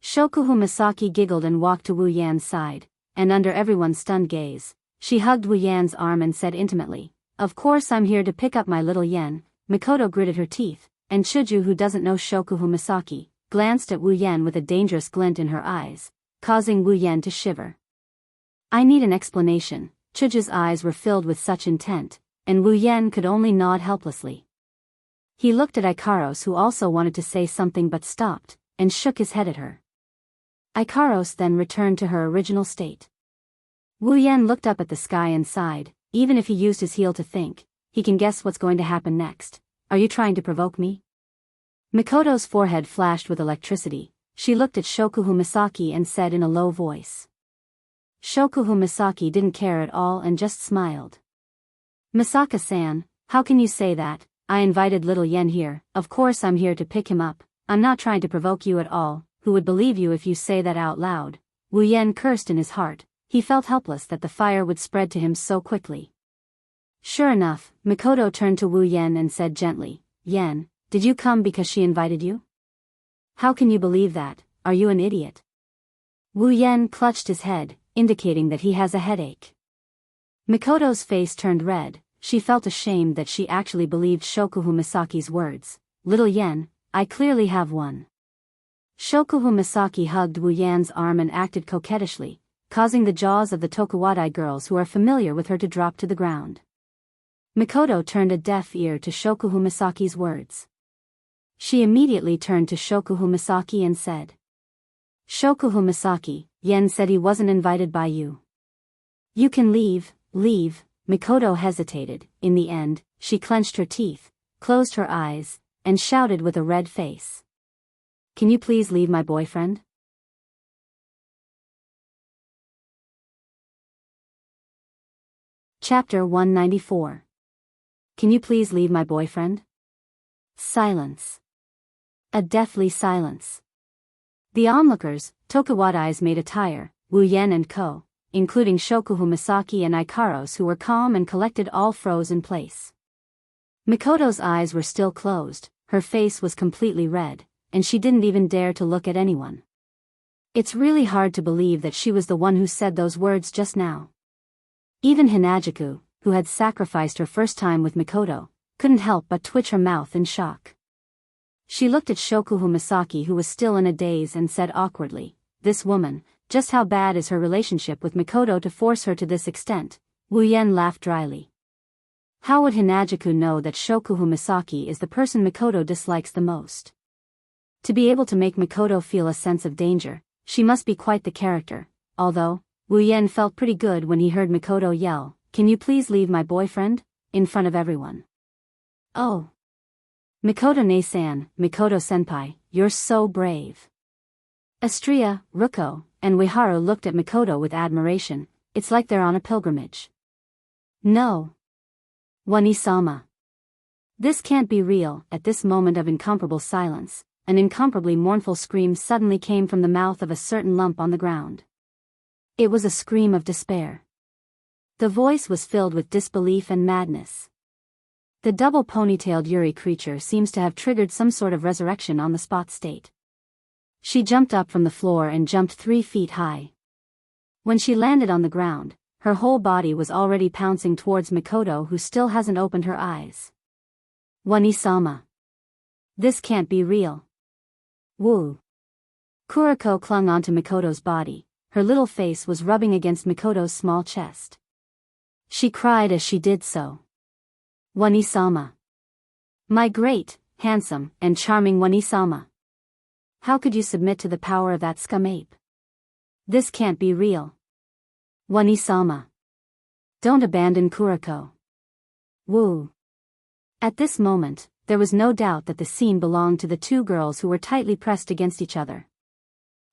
Shokuhu Misaki giggled and walked to Wu Yan's side, and under everyone's stunned gaze, she hugged Wu Yan's arm and said intimately, "Of course I'm here to pick up my little Yen." Mikoto gritted her teeth, and Chuju, who doesn't know Shokuhu Misaki, glanced at Wu Yan with a dangerous glint in her eyes, causing Wu Yan to shiver. I need an explanation. Chuju's eyes were filled with such intent, and Wu Yan could only nod helplessly. He looked at Ikaros, who also wanted to say something but stopped, and shook his head at her. Ikaros then returned to her original state. Wu Yan looked up at the sky and sighed. Even if he used his heel to think, he can guess what's going to happen next. Are you trying to provoke me? Mikoto's forehead flashed with electricity. She looked at Shokuhu Misaki and said in a low voice. Shokuhu Misaki didn't care at all and just smiled. Misaka-san, how can you say that? I invited little Yen here. Of course I'm here to pick him up. I'm not trying to provoke you at all. Who would believe you if you say that out loud? Wu Yan cursed in his heart. He felt helpless that the fire would spread to him so quickly. Sure enough, Mikoto turned to Wu Yan and said gently, Yen, did you come because she invited you? How can you believe that? Are you an idiot? Wu Yan clutched his head, indicating that he has a headache. Mikoto's face turned red. She felt ashamed that she actually believed Shokuhu Misaki's words. Little Yen, I clearly have one. Shokuhu Misaki hugged Wu Yan's arm and acted coquettishly, causing the jaws of the Tokuwadai girls who are familiar with her to drop to the ground. Mikoto turned a deaf ear to Shokuhu Misaki's words. She immediately turned to Shokuhu Misaki and said, Shokuhu Misaki, Yen said he wasn't invited by you. You can leave. Mikoto hesitated. In the end, she clenched her teeth, closed her eyes, and shouted with a red face. Can you please leave my boyfriend? Chapter 194. Can you please leave my boyfriend? Silence. A deathly silence. The onlookers, Tokuwadais made attire, Wu Yen and Co., including Shokuhu Misaki and Ikaros, who were calm and collected, all froze in place. Mikoto's eyes were still closed, her face was completely red, and she didn't even dare to look at anyone. It's really hard to believe that she was the one who said those words just now. Even Hinajuku, who had sacrificed her first time with Mikoto, couldn't help but twitch her mouth in shock. She looked at Shokuhu Misaki, who was still in a daze, and said awkwardly, This woman, just how bad is her relationship with Mikoto to force her to this extent? Wu Yen laughed dryly. How would Hinajuku know that Shokuhu Misaki is the person Mikoto dislikes the most? To be able to make Mikoto feel a sense of danger, she must be quite the character, although, Wu Yen felt pretty good when he heard Mikoto yell, Can you please leave my boyfriend? In front of everyone. Oh. Mikoto-ne-san, Mikoto-senpai, you're so brave. Astria, Ruko, and Ueharu looked at Mikoto with admiration. It's like they're on a pilgrimage. No. Wani-sama. This can't be real. At this moment of incomparable silence, an incomparably mournful scream suddenly came from the mouth of a certain lump on the ground. It was a scream of despair. The voice was filled with disbelief and madness. The double ponytailed Yuri creature seems to have triggered some sort of resurrection on the spot state. She jumped up from the floor and jumped 3 feet high. When she landed on the ground, her whole body was already pouncing towards Mikoto, who still hasn't opened her eyes. Wani-sama. This can't be real. Woo. Kuriko clung onto Mikoto's body. Her little face was rubbing against Mikoto's small chest. She cried as she did so. Wani-sama. My great, handsome, and charming Wani-sama. How could you submit to the power of that scum ape? This can't be real. Wani-sama. Don't abandon Kuriko. Woo. At this moment, there was no doubt that the scene belonged to the two girls who were tightly pressed against each other.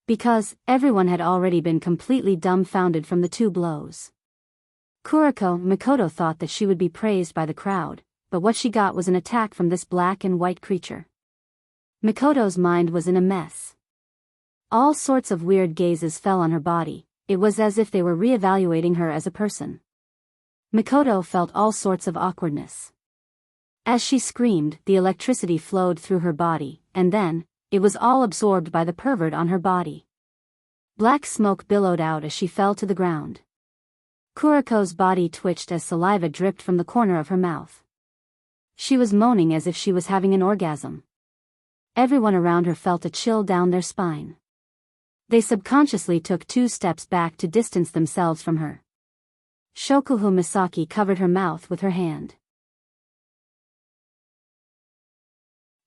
Because everyone had already been completely dumbfounded from the 2 blows. Kuriko, Mikoto thought that she would be praised by the crowd, but what she got was an attack from this black and white creature. Mikoto's mind was in a mess. All sorts of weird gazes fell on her body. It was as if they were re-evaluating her as a person. Mikoto felt all sorts of awkwardness. As she screamed, the electricity flowed through her body, and then, it was all absorbed by the pervert on her body. Black smoke billowed out as she fell to the ground. Kuriko's body twitched as saliva dripped from the corner of her mouth. She was moaning as if she was having an orgasm. Everyone around her felt a chill down their spine. They subconsciously took 2 steps back to distance themselves from her. Shokuhu Misaki covered her mouth with her hand.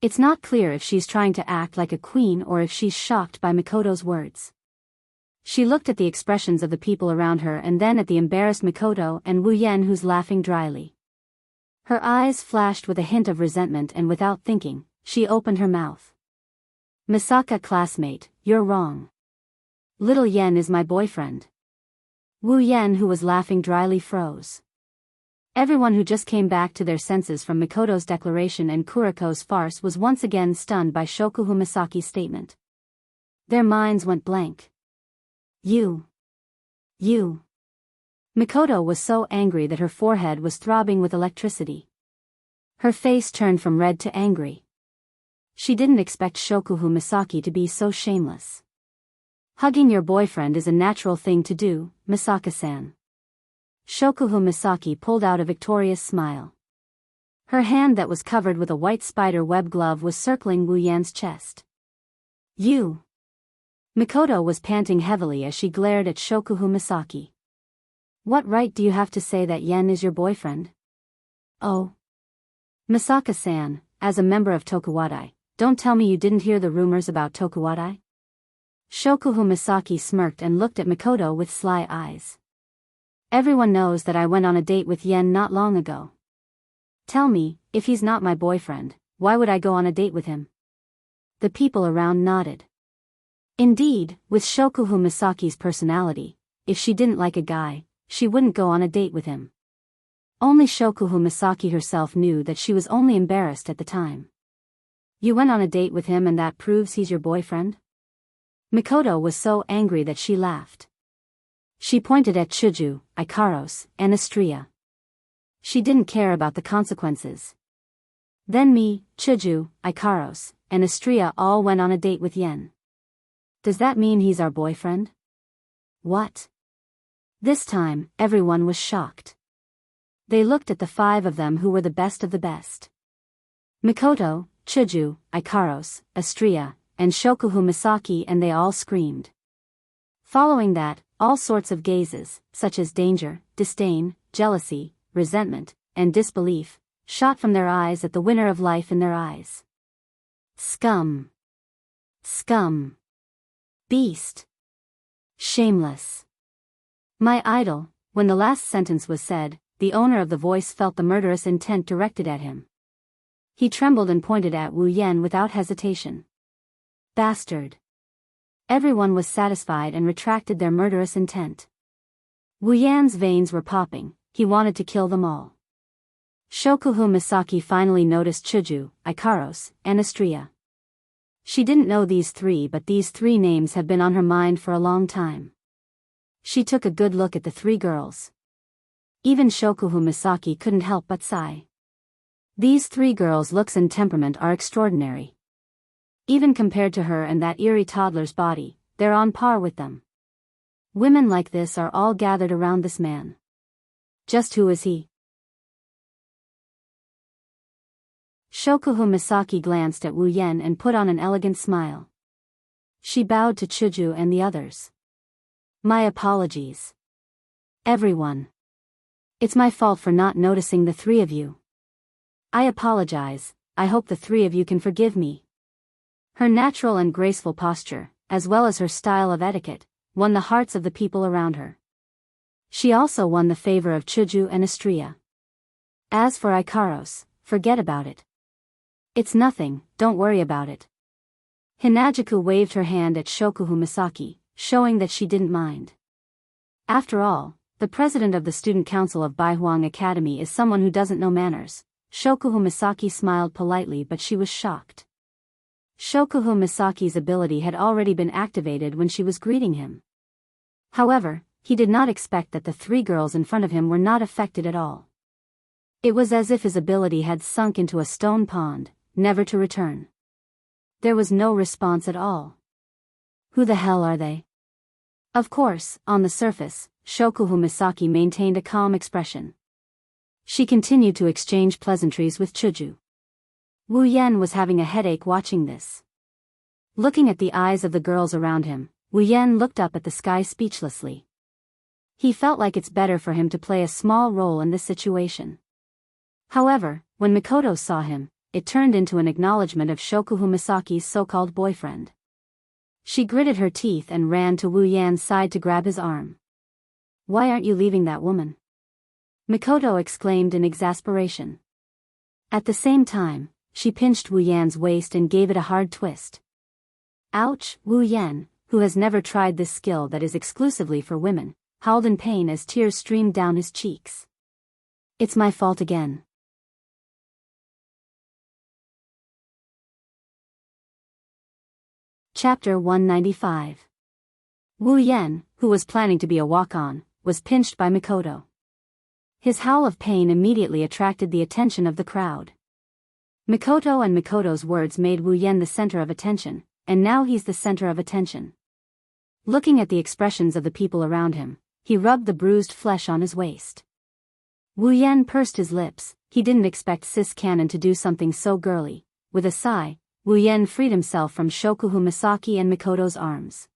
It's not clear if she's trying to act like a queen or if she's shocked by Mikoto's words. She looked at the expressions of the people around her and then at the embarrassed Mikoto and Wu Yen, who's laughing dryly. Her eyes flashed with a hint of resentment, and without thinking, she opened her mouth. Misaka classmate, you're wrong. Little Yen is my boyfriend. Wu Yen, who was laughing dryly, froze. Everyone who just came back to their senses from Mikoto's declaration and Kuriko's farce was once again stunned by Shokuhu Misaki's statement. Their minds went blank. You. Mikoto was so angry that her forehead was throbbing with electricity. Her face turned from red to angry. She didn't expect Shokuhu Misaki to be so shameless. Hugging your boyfriend is a natural thing to do, Misaka-san. Shokuhu Misaki pulled out a victorious smile. Her hand that was covered with a white spider web glove was circling Wu Yan's chest. You. Mikoto was panting heavily as she glared at Shokuhu Misaki. What right do you have to say that Yen is your boyfriend? Oh. Misaka-san, as a member of Tokuwadai, don't tell me you didn't hear the rumors about Tokuwadai? Shokuhu Misaki smirked and looked at Mikoto with sly eyes. Everyone knows that I went on a date with Yen not long ago. Tell me, if he's not my boyfriend, why would I go on a date with him? The people around nodded. Indeed, with Shokuhu Misaki's personality, if she didn't like a guy, she wouldn't go on a date with him. Only Shokuhu Misaki herself knew that she was only embarrassed at the time. You went on a date with him and that proves he's your boyfriend? Mikoto was so angry that she laughed. She pointed at Chuju, Ikaros, and Astria. She didn't care about the consequences. Then me, Chuju, Ikaros, and Astria all went on a date with Yen. Does that mean he's our boyfriend? What? This time, everyone was shocked. They looked at the 5 of them who were the best of the best. Mikoto, Chuju, Ikaros, Astria, and Shokuhu Misaki, and they all screamed. Following that, all sorts of gazes, such as danger, disdain, jealousy, resentment, and disbelief, shot from their eyes at the winner of life in their eyes. Scum. Scum. Beast. Shameless. My idol. When the last sentence was said, the owner of the voice felt the murderous intent directed at him. He trembled and pointed at Wu Yen without hesitation. Bastard. Everyone was satisfied and retracted their murderous intent. Wu Yan's veins were popping, he wanted to kill them all. Shokuhu Misaki finally noticed Chuju, Ikaros, and Astria. She didn't know these 3, but these 3 names had been on her mind for a long time. She took a good look at the 3 girls. Even Shokuhu Misaki couldn't help but sigh. These 3 girls' looks and temperament are extraordinary. Even compared to her and that eerie toddler's body, they're on par with them. Women like this are all gathered around this man. Just who is he? Shokuhu Misaki glanced at Wu Yen and put on an elegant smile. She bowed to Chuju and the others. My apologies. Everyone. It's my fault for not noticing the 3 of you. I apologize, I hope the 3 of you can forgive me. Her natural and graceful posture, as well as her style of etiquette, won the hearts of the people around her. She also won the favor of Chuju and Astria. As for Ikaros, forget about it. It's nothing, don't worry about it. Hinajuku waved her hand at Shokuhu Misaki, showing that she didn't mind. After all, the president of the student council of Baihuang Academy is someone who doesn't know manners. Shokuhu Misaki smiled politely, but she was shocked. Shokuhu Misaki's ability had already been activated when she was greeting him. However, he did not expect that the three girls in front of him were not affected at all. It was as if his ability had sunk into a stone pond, never to return. There was no response at all. Who the hell are they? Of course, on the surface, Shokuhu Misaki maintained a calm expression. She continued to exchange pleasantries with Chuju. Wu Yan was having a headache watching this. Looking at the eyes of the girls around him, Wu Yan looked up at the sky speechlessly. He felt like it's better for him to play a small role in this situation. However, when Mikoto saw him, it turned into an acknowledgement of Shokuhu Misaki's so-called boyfriend. She gritted her teeth and ran to Wu Yan's side to grab his arm. "Why aren't you leaving that woman?" Mikoto exclaimed in exasperation. At the same time, she pinched Wu Yan's waist and gave it a hard twist. Ouch! Wu Yan, who has never tried this skill that is exclusively for women, howled in pain as tears streamed down his cheeks. "It's my fault again." Chapter 195. Wu Yan, who was planning to be a walk-on, was pinched by Mikoto. His howl of pain immediately attracted the attention of the crowd. Mikoto and Mikoto's words made Wu Yan the center of attention, and now he's the center of attention. Looking at the expressions of the people around him, he rubbed the bruised flesh on his waist. Wu Yan pursed his lips. He didn't expect Sis Cannon to do something so girly. With a sigh, Wu Yan freed himself from Shokuhu Misaki and Mikoto's arms.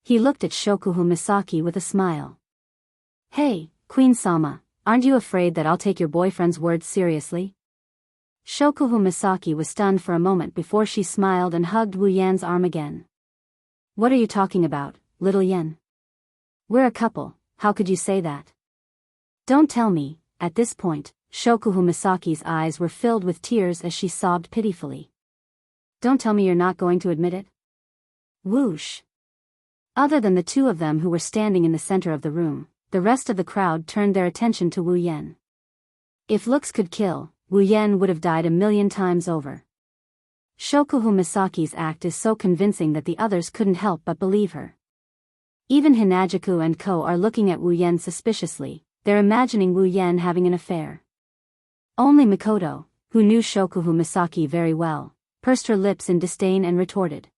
He looked at Shokuhu Misaki with a smile. "Hey, Queen-sama, aren't you afraid that I'll take your boyfriend's words seriously?" Shokuhu Misaki was stunned for a moment before she smiled and hugged Wu Yan's arm again. "What are you talking about, little Yan? We're a couple, how could you say that?" "Don't tell me." At this point, Shokuhu Misaki's eyes were filled with tears as she sobbed pitifully. "Don't tell me you're not going to admit it?" Whoosh! Other than the two of them who were standing in the center of the room, the rest of the crowd turned their attention to Wu Yan. If looks could kill, Wu Yan would have died 1,000,000 times over. Shokuhu Misaki's act is so convincing that the others couldn't help but believe her. Even Hinajuku and Ko are looking at Wu Yan suspiciously. They're imagining Wu Yan having an affair. Only Mikoto, who knew Shokuhu Misaki very well, pursed her lips in disdain and retorted.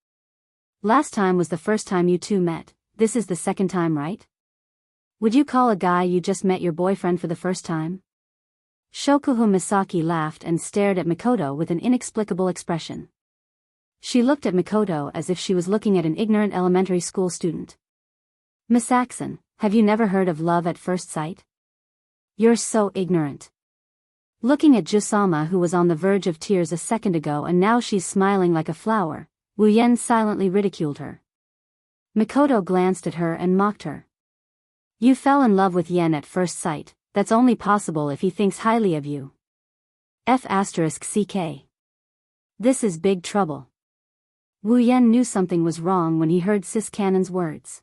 "Last time was the first time you two met, this is the second time, right? Would you call a guy you just met your boyfriend for the first time?" Shokuhu Misaki laughed and stared at Mikoto with an inexplicable expression. She looked at Mikoto as if she was looking at an ignorant elementary school student. "Miss Axon, have you never heard of love at first sight? You're so ignorant." Looking at Jusama, who was on the verge of tears a second ago and now she's smiling like a flower, Wu Yan silently ridiculed her. Mikoto glanced at her and mocked her. "You fell in love with Yen at first sight, that's only possible if he thinks highly of you. F***CK. This is big trouble." Wu Yan knew something was wrong when he heard Sis Cannon's words.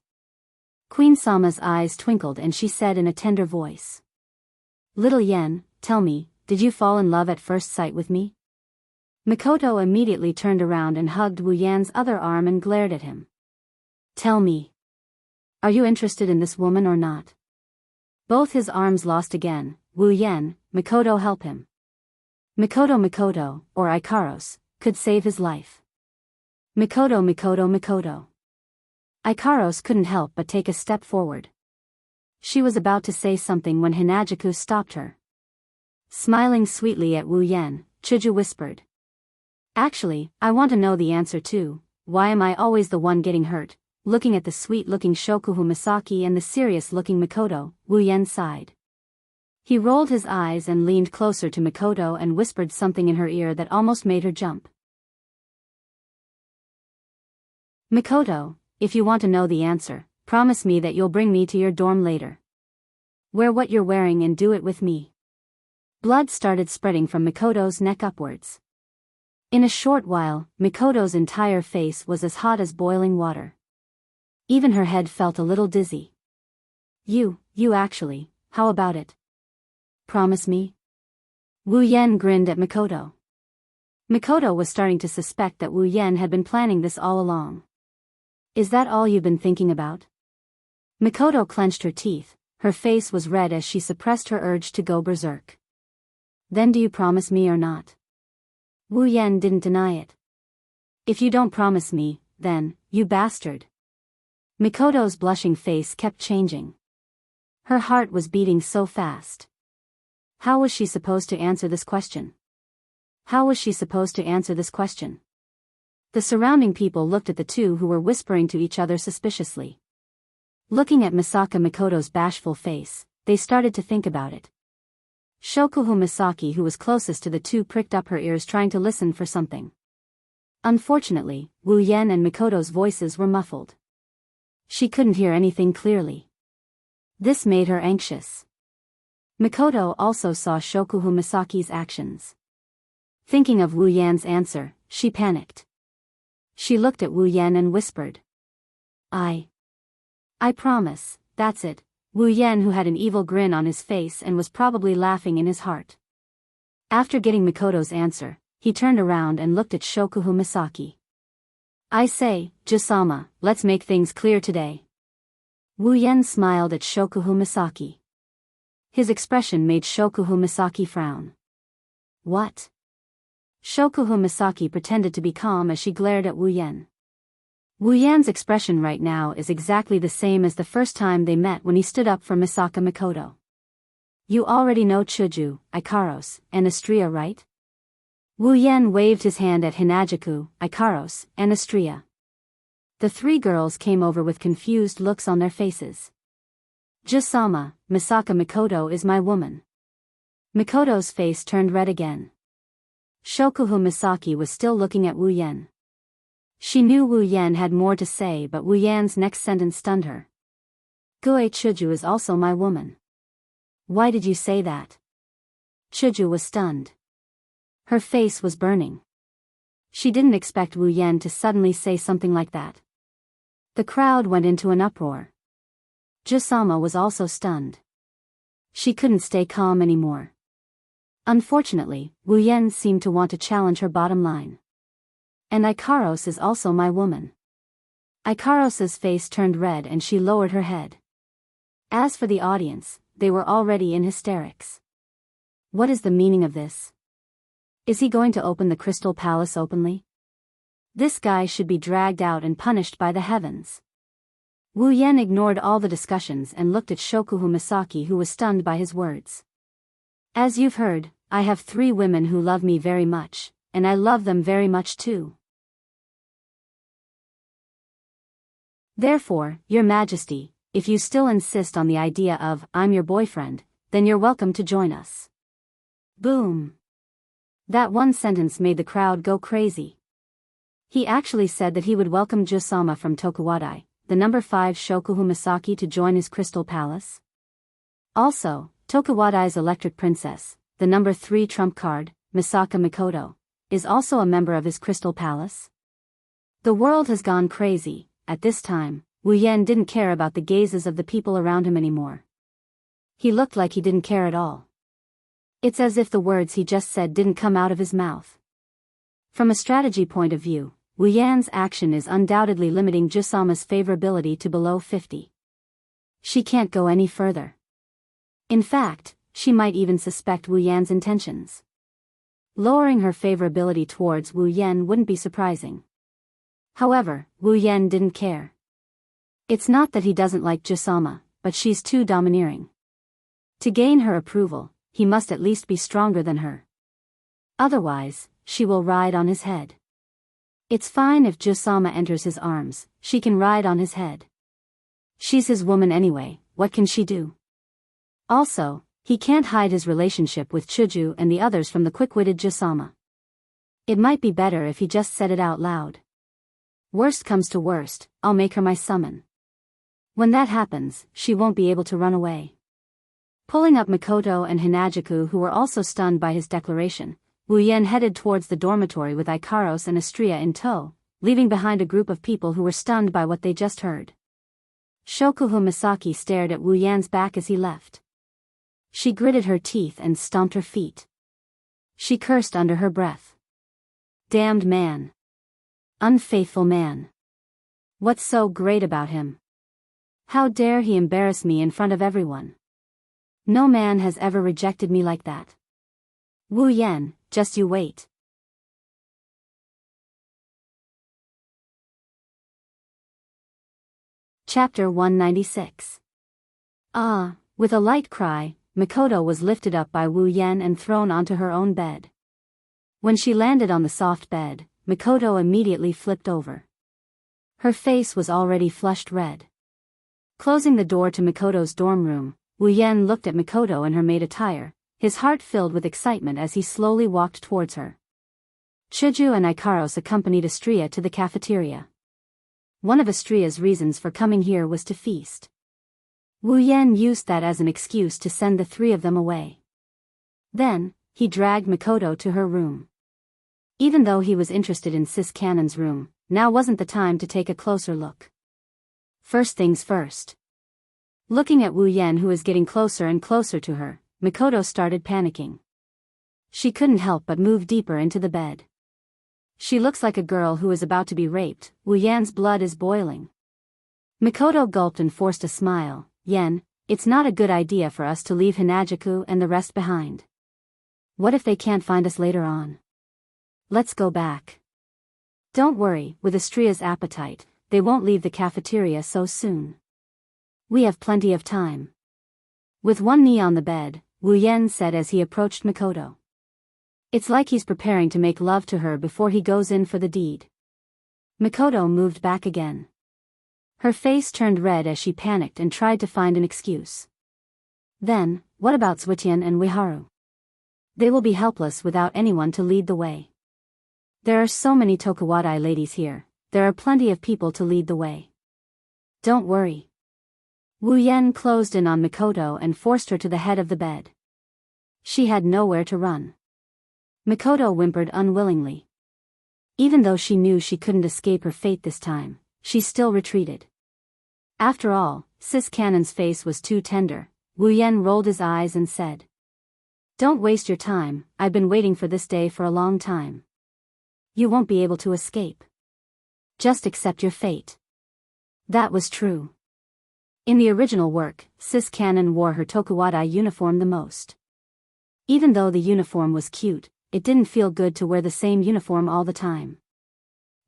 Queen Sama's eyes twinkled and she said in a tender voice. "Little Yen, tell me, did you fall in love at first sight with me?" Mikoto immediately turned around and hugged Wu Yan's other arm and glared at him. "Tell me. Are you interested in this woman or not?" Both his arms lost again. "Wu Yan, Mikoto help him." Mikoto, or Ikaros, could save his life. Mikoto. Ikaros couldn't help but take a step forward. She was about to say something when Hinajuku stopped her. Smiling sweetly at Wu Yan, Chuju whispered. "Actually, I want to know the answer too. Why am I always the one getting hurt?" Looking at the sweet-looking Shokuhu Misaki and the serious-looking Mikoto, Wu Yan sighed. He rolled his eyes and leaned closer to Mikoto and whispered something in her ear that almost made her jump. "Mikoto, if you want to know the answer, promise me that you'll bring me to your dorm later. Wear what you're wearing and do it with me." Blood started spreading from Mikoto's neck upwards. In a short while, Mikoto's entire face was as hot as boiling water. Even her head felt a little dizzy. You actually, how about it? Promise me?" Wu Yan grinned at Mikoto. Mikoto was starting to suspect that Wu Yan had been planning this all along. Is that all you've been thinking about? Mikoto clenched her teeth, her face was red as she suppressed her urge to go berserk. Then do you promise me or not? Wu Yan didn't deny it. If you don't promise me, then, you bastard. Mikoto's blushing face kept changing. Her heart was beating so fast. How was she supposed to answer this question? How was she supposed to answer this question? The surrounding people looked at the two who were whispering to each other suspiciously. Looking at Misaka Mikoto's bashful face, they started to think about it. Shokuhu Misaki, who was closest to the two, pricked up her ears trying to listen for something. Unfortunately, Wu Yan and Mikoto's voices were muffled. She couldn't hear anything clearly. This made her anxious. Mikoto also saw Shokuhu Misaki's actions. Thinking of Wu Yan's answer, she panicked. She looked at Wu Yan and whispered. I promise, that's it. Wu Yan, who had an evil grin on his face and was probably laughing in his heart. After getting Mikoto's answer, he turned around and looked at Shokuhu Misaki. I say, Jusama, let's make things clear today. Wu Yan smiled at Shokuhu Misaki. His expression made Shokuhu Misaki frown. What? Shokuhu Misaki pretended to be calm as she glared at Wu Yan. Wu Yan's expression right now is exactly the same as the first time they met when he stood up for Misaka Mikoto. You already know Chuju, Ikaros, and Astria, right? Wu Yan waved his hand at Hinajaku, Ikaros, and Astria. The three girls came over with confused looks on their faces. Jusama, Misaka Mikoto is my woman. Mikoto's face turned red again. Shokuhu Misaki was still looking at Wu Yan. She knew Wu Yan had more to say, but Wu Yan's next sentence stunned her. Gue Chuju is also my woman. Why did you say that? Chuju was stunned. Her face was burning. She didn't expect Wu Yan to suddenly say something like that. The crowd went into an uproar. Jusama was also stunned. She couldn't stay calm anymore. Unfortunately, Wu Yan seemed to want to challenge her bottom line. And Ikaros is also my woman. Ikaros's face turned red and she lowered her head. As for the audience, they were already in hysterics. What is the meaning of this? Is he going to open the Crystal Palace openly? This guy should be dragged out and punished by the heavens. Wu Yan ignored all the discussions and looked at Shokuhu Misaki, who was stunned by his words. As you've heard, I have 3 women who love me very much, and I love them very much too. Therefore, Your Majesty, if you still insist on the idea of, I'm your boyfriend, then you're welcome to join us. Boom. That one sentence made the crowd go crazy. He actually said that he would welcome Jusama from Tokuwadai, the number 5 Shokuhu Misaki, to join his Crystal Palace. Also, Tokuwadai's Electric Princess, the number 3 trump card, Misaka Mikoto, is also a member of his Crystal Palace. The world has gone crazy. At this time, Wu Yan didn't care about the gazes of the people around him anymore. He looked like he didn't care at all. It's as if the words he just said didn't come out of his mouth. From a strategy point of view, Wu Yan's action is undoubtedly limiting Jusama's favorability to below 50. She can't go any further. In fact, she might even suspect Wu Yan's intentions. Lowering her favorability towards Wu Yan wouldn't be surprising. However, Wu Yan didn't care. It's not that he doesn't like Jusama, but she's too domineering. To gain her approval, he must at least be stronger than her. Otherwise, she will ride on his head. It's fine if Jusama enters his arms, she can ride on his head. She's his woman anyway, what can she do? Also, he can't hide his relationship with Chuju and the others from the quick-witted Jusama. It might be better if he just said it out loud. Worst comes to worst, I'll make her my summon. When that happens, she won't be able to run away. Pulling up Mikoto and Hinajaku, who were also stunned by his declaration, Wu Yan headed towards the dormitory with Ikaros and Astria in tow, leaving behind a group of people who were stunned by what they just heard. Shokuhu Misaki stared at Wu Yan's back as he left. She gritted her teeth and stomped her feet. She cursed under her breath. Damned man. Unfaithful man. What's so great about him? How dare he embarrass me in front of everyone? No man has ever rejected me like that. Wu Yan, just you wait. Chapter 196. With a light cry, Mikoto was lifted up by Wu Yan and thrown onto her own bed. When she landed on the soft bed, Mikoto immediately flipped over. Her face was already flushed red. Closing the door to Mikoto's dorm room, Wu Yan looked at Mikoto in her maid attire, his heart filled with excitement as he slowly walked towards her. Chuju and Ikaros accompanied Estrella to the cafeteria. One of Estrella's reasons for coming here was to feast. Wu Yan used that as an excuse to send the three of them away. Then, he dragged Mikoto to her room. Even though he was interested in Sis Cannon's room, now wasn't the time to take a closer look. First things first. Looking at Wu Yan, who was getting closer and closer to her, Mikoto started panicking. She couldn't help but move deeper into the bed. She looks like a girl who is about to be raped. Wu Yan's blood is boiling. Mikoto gulped and forced a smile. Yen, it's not a good idea for us to leave Hinajuku and the rest behind. What if they can't find us later on? Let's go back. Don't worry, with Estrella's appetite, they won't leave the cafeteria so soon. We have plenty of time. With one knee on the bed, Wu Yan said as he approached Mikoto. It's like he's preparing to make love to her before he goes in for the deed. Mikoto moved back again. Her face turned red as she panicked and tried to find an excuse. Then, what about Suitian and Wiharu? They will be helpless without anyone to lead the way. There are so many Tokuwadai ladies here, there are plenty of people to lead the way. Don't worry. Wu Yan closed in on Mikoto and forced her to the head of the bed. She had nowhere to run. Mikoto whimpered unwillingly. Even though she knew she couldn't escape her fate this time, she still retreated. After all, Sis Cannon's face was too tender. Wu Yan rolled his eyes and said, "Don't waste your time, I've been waiting for this day for a long time. You won't be able to escape. Just accept your fate." That was true. In the original work, Sis Cannon wore her Tokuwadai uniform the most. Even though the uniform was cute, it didn't feel good to wear the same uniform all the time.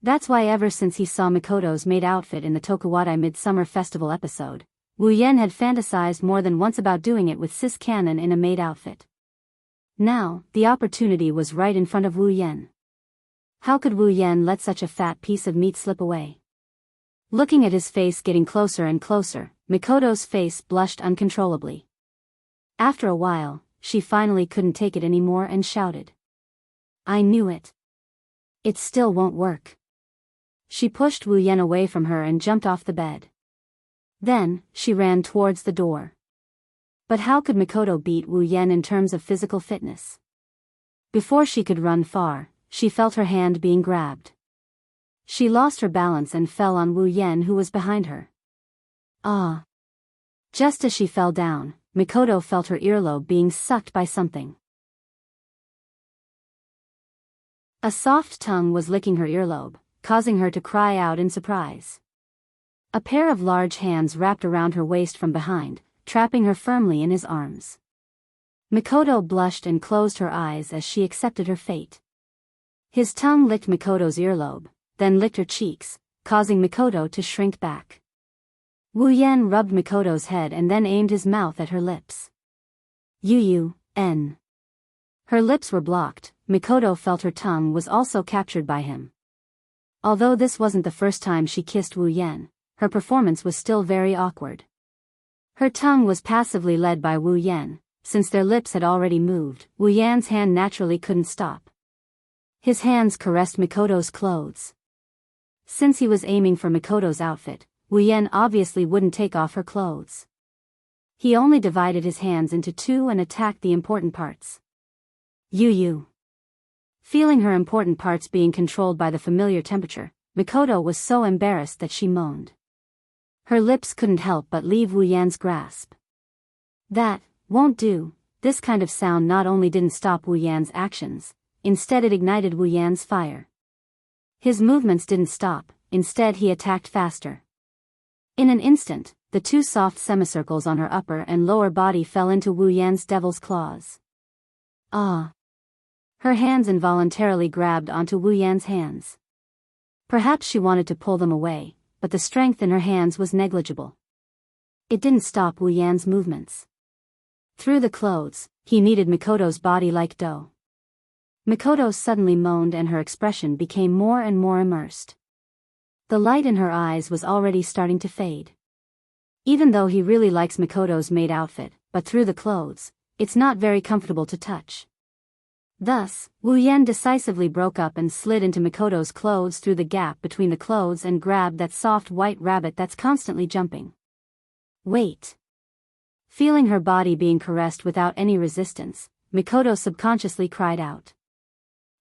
That's why ever since he saw Mikoto's maid outfit in the Tokuwadai Midsummer Festival episode, Wu Yan had fantasized more than once about doing it with Sis Cannon in a maid outfit. Now, the opportunity was right in front of Wu Yan. How could Wu Yan let such a fat piece of meat slip away? Looking at his face getting closer and closer, Mikoto's face blushed uncontrollably. After a while, she finally couldn't take it anymore and shouted. "I knew it. It still won't work." She pushed Wu Yan away from her and jumped off the bed. Then, she ran towards the door. But how could Mikoto beat Wu Yan in terms of physical fitness? Before she could run far, she felt her hand being grabbed. She lost her balance and fell on Wu Yan, who was behind her. Ah! Just as she fell down, Mikoto felt her earlobe being sucked by something. A soft tongue was licking her earlobe, causing her to cry out in surprise. A pair of large hands wrapped around her waist from behind, trapping her firmly in his arms. Mikoto blushed and closed her eyes as she accepted her fate. His tongue licked Mikoto's earlobe, then licked her cheeks, causing Mikoto to shrink back. Wu Yan rubbed Mikoto's head and then aimed his mouth at her lips. N. Her lips were blocked. Mikoto felt her tongue was also captured by him. Although this wasn't the first time she kissed Wu Yan, her performance was still very awkward. Her tongue was passively led by Wu Yan. Since their lips had already moved, Wu Yan's hand naturally couldn't stop. His hands caressed Mikoto's clothes. Since he was aiming for Mikoto's outfit, Wu Yan obviously wouldn't take off her clothes. He only divided his hands into two and attacked the important parts. Feeling her important parts being controlled by the familiar temperature, Mikoto was so embarrassed that she moaned. Her lips couldn't help but leave Wu Yan's grasp. "That won't do," this kind of sound not only didn't stop Wu Yan's actions, instead it ignited Wu Yan's fire. His movements didn't stop, instead he attacked faster. In an instant, the two soft semicircles on her upper and lower body fell into Wu Yan's devil's claws. Ah! Her hands involuntarily grabbed onto Wu Yan's hands. Perhaps she wanted to pull them away, but the strength in her hands was negligible. It didn't stop Wu Yan's movements. Through the clothes, he kneaded Mikoto's body like dough. Mikoto suddenly moaned and her expression became more and more immersed. The light in her eyes was already starting to fade. Even though he really likes Mikoto's maid outfit, but through the clothes, it's not very comfortable to touch. Thus, Wu Yan decisively broke up and slid into Mikoto's clothes through the gap between the clothes and grabbed that soft white rabbit that's constantly jumping. Wait! Feeling her body being caressed without any resistance, Mikoto subconsciously cried out.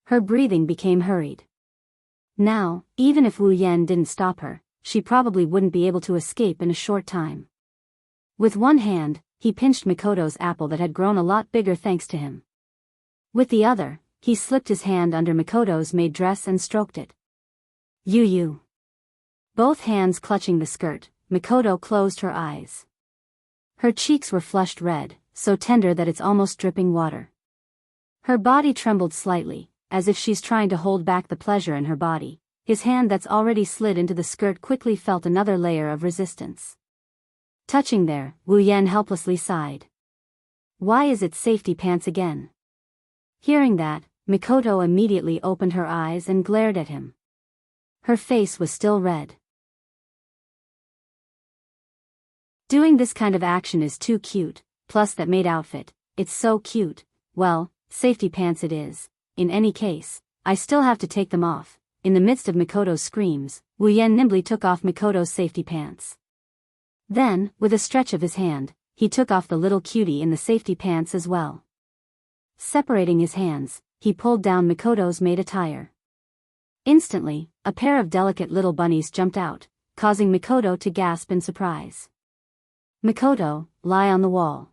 Her breathing became hurried. Now, even if Wu Yan didn't stop her, she probably wouldn't be able to escape in a short time. With one hand, he pinched Mikoto's apple that had grown a lot bigger thanks to him. With the other, he slipped his hand under Mikoto's maid dress and stroked it. You. Both hands clutching the skirt, Mikoto closed her eyes. Her cheeks were flushed red, so tender that it's almost dripping water. Her body trembled slightly, as if she's trying to hold back the pleasure in her body. His hand that's already slid into the skirt quickly felt another layer of resistance. Touching there, Wu Yan helplessly sighed. Why is it safety pants again? Hearing that, Mikoto immediately opened her eyes and glared at him. Her face was still red. Doing this kind of action is too cute, plus that maid outfit, it's so cute. Well, safety pants it is. In any case, I still have to take them off. In the midst of Mikoto's screams, Wu Yan nimbly took off Mikoto's safety pants. Then, with a stretch of his hand, he took off the little cutie in the safety pants as well. Separating his hands, he pulled down Mikoto's maid attire. Instantly, a pair of delicate little bunnies jumped out, causing Mikoto to gasp in surprise. Mikoto, lie on the wall.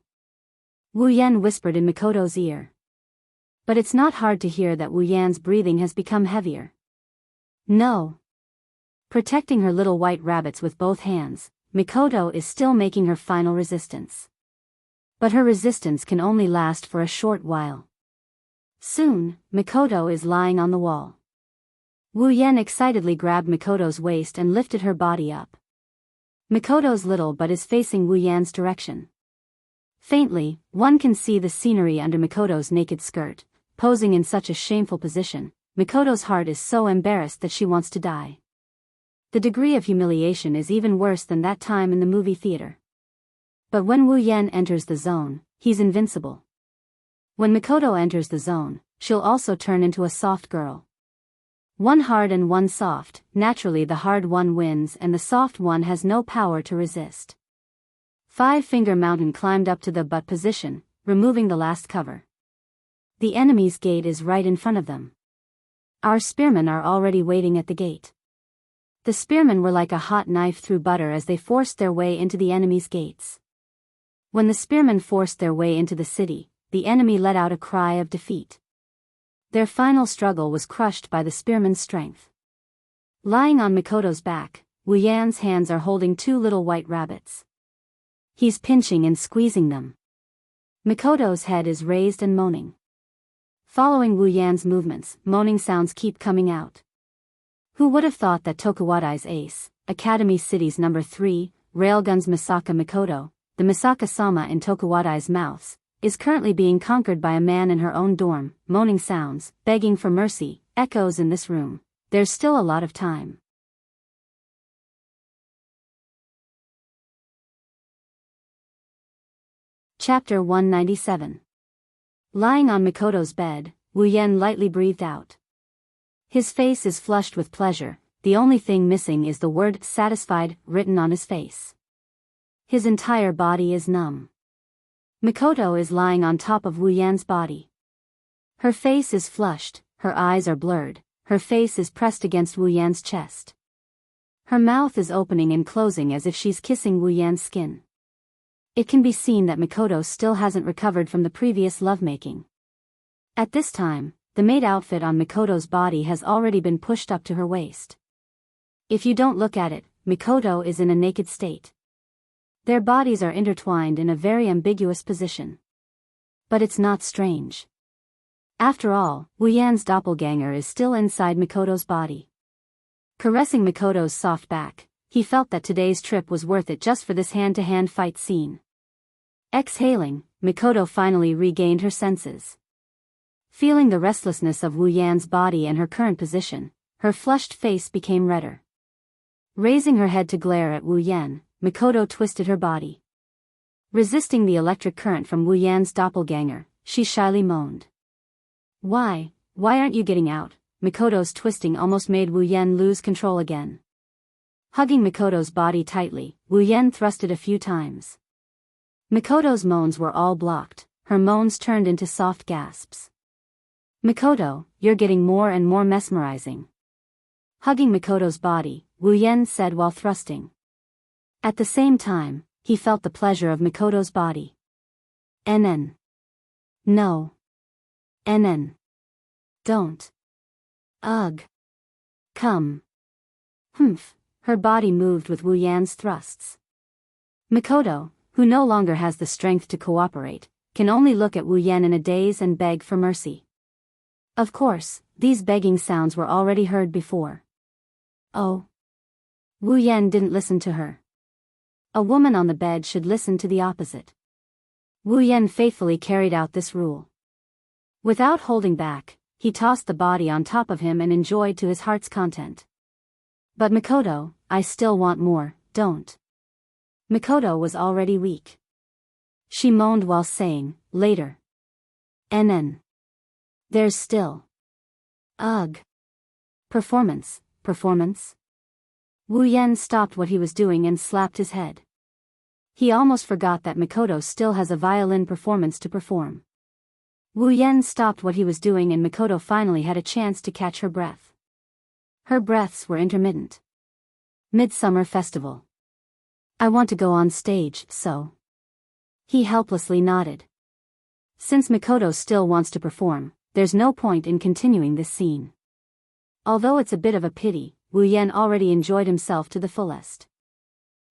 Wu Yan whispered in Mikoto's ear. But it's not hard to hear that Wu Yan's breathing has become heavier. No. Protecting her little white rabbits with both hands, Mikoto is still making her final resistance. But her resistance can only last for a short while. Soon, Mikoto is lying on the wall. Wu Yan excitedly grabbed Mikoto's waist and lifted her body up. Mikoto's little butt is facing Wu Yan's direction. Faintly, one can see the scenery under Mikoto's naked skirt. Posing in such a shameful position, Mikoto's heart is so embarrassed that she wants to die. The degree of humiliation is even worse than that time in the movie theater. But when Wu Yan enters the zone, he's invincible. When Mikoto enters the zone, she'll also turn into a soft girl. One hard and one soft, naturally the hard one wins and the soft one has no power to resist. Five-Finger Mountain climbed up to the butt position, removing the last cover. The enemy's gate is right in front of them. Our spearmen are already waiting at the gate. The spearmen were like a hot knife through butter as they forced their way into the enemy's gates. When the spearmen forced their way into the city, the enemy let out a cry of defeat. Their final struggle was crushed by the spearmen's strength. Lying on Mikoto's back, Wu Yan's hands are holding two little white rabbits. He's pinching and squeezing them. Mikoto's head is raised and moaning. Following Wu Yan's movements, moaning sounds keep coming out. Who would have thought that Tokuwadai's ace, Academy City's number 3, Railgun's Misaka Mikoto, the Misaka-sama in Tokuwadai's mouths, is currently being conquered by a man in her own dorm. Moaning sounds, begging for mercy, echoes in this room. There's still a lot of time. Chapter 197. Lying on Mikoto's bed, Wu Yan lightly breathed out. His face is flushed with pleasure, the only thing missing is the word satisfied written on his face. His entire body is numb. Mikoto is lying on top of Wu Yan's body. Her face is flushed, her eyes are blurred, her face is pressed against Wu Yan's chest. Her mouth is opening and closing as if she's kissing Wu Yan's skin. It can be seen that Mikoto still hasn't recovered from the previous lovemaking. At this time, the maid outfit on Mikoto's body has already been pushed up to her waist. If you don't look at it, Mikoto is in a naked state. Their bodies are intertwined in a very ambiguous position. But it's not strange. After all, Wuyan's doppelganger is still inside Mikoto's body. Caressing Mikoto's soft back, he felt that today's trip was worth it just for this hand-to-hand fight scene. Exhaling, Mikoto finally regained her senses. Feeling the restlessness of Wuyan's body and her current position, her flushed face became redder. Raising her head to glare at Wuyan, Mikoto twisted her body. Resisting the electric current from Wuyan's doppelganger, she shyly moaned. Why aren't you getting out?" Mikoto's twisting almost made Wuyan lose control again. Hugging Mikoto's body tightly, Wuyan thrusted a few times. Mikoto's moans were all blocked, her moans turned into soft gasps. "Mikoto, you're getting more and more mesmerizing." Hugging Mikoto's body, Wuyan said while thrusting. At the same time, he felt the pleasure of Mikoto's body. "NN. No. NN. Don't. Ugh. Come." Humph. Her body moved with Wuyan's thrusts. Mikoto, who no longer has the strength to cooperate, can only look at Wuyan in a daze and beg for mercy. Of course, these begging sounds were already heard before. Oh. Wuyan didn't listen to her. A woman on the bed should listen to the opposite. Wuyan faithfully carried out this rule. Without holding back, he tossed the body on top of him and enjoyed to his heart's content. "But Mikoto, I still want more, don't." Mikoto was already weak. She moaned while saying, "Later. NN. There's still. Ugh. Performance. Wuyan stopped what he was doing and slapped his head. He almost forgot that Mikoto still has a violin performance to perform. Wuyan stopped what he was doing and Mikoto finally had a chance to catch her breath. Her breaths were intermittent. Midsummer Festival. "I want to go on stage, so." He helplessly nodded. Since Mikoto still wants to perform, there's no point in continuing this scene. Although it's a bit of a pity, Wuyan already enjoyed himself to the fullest.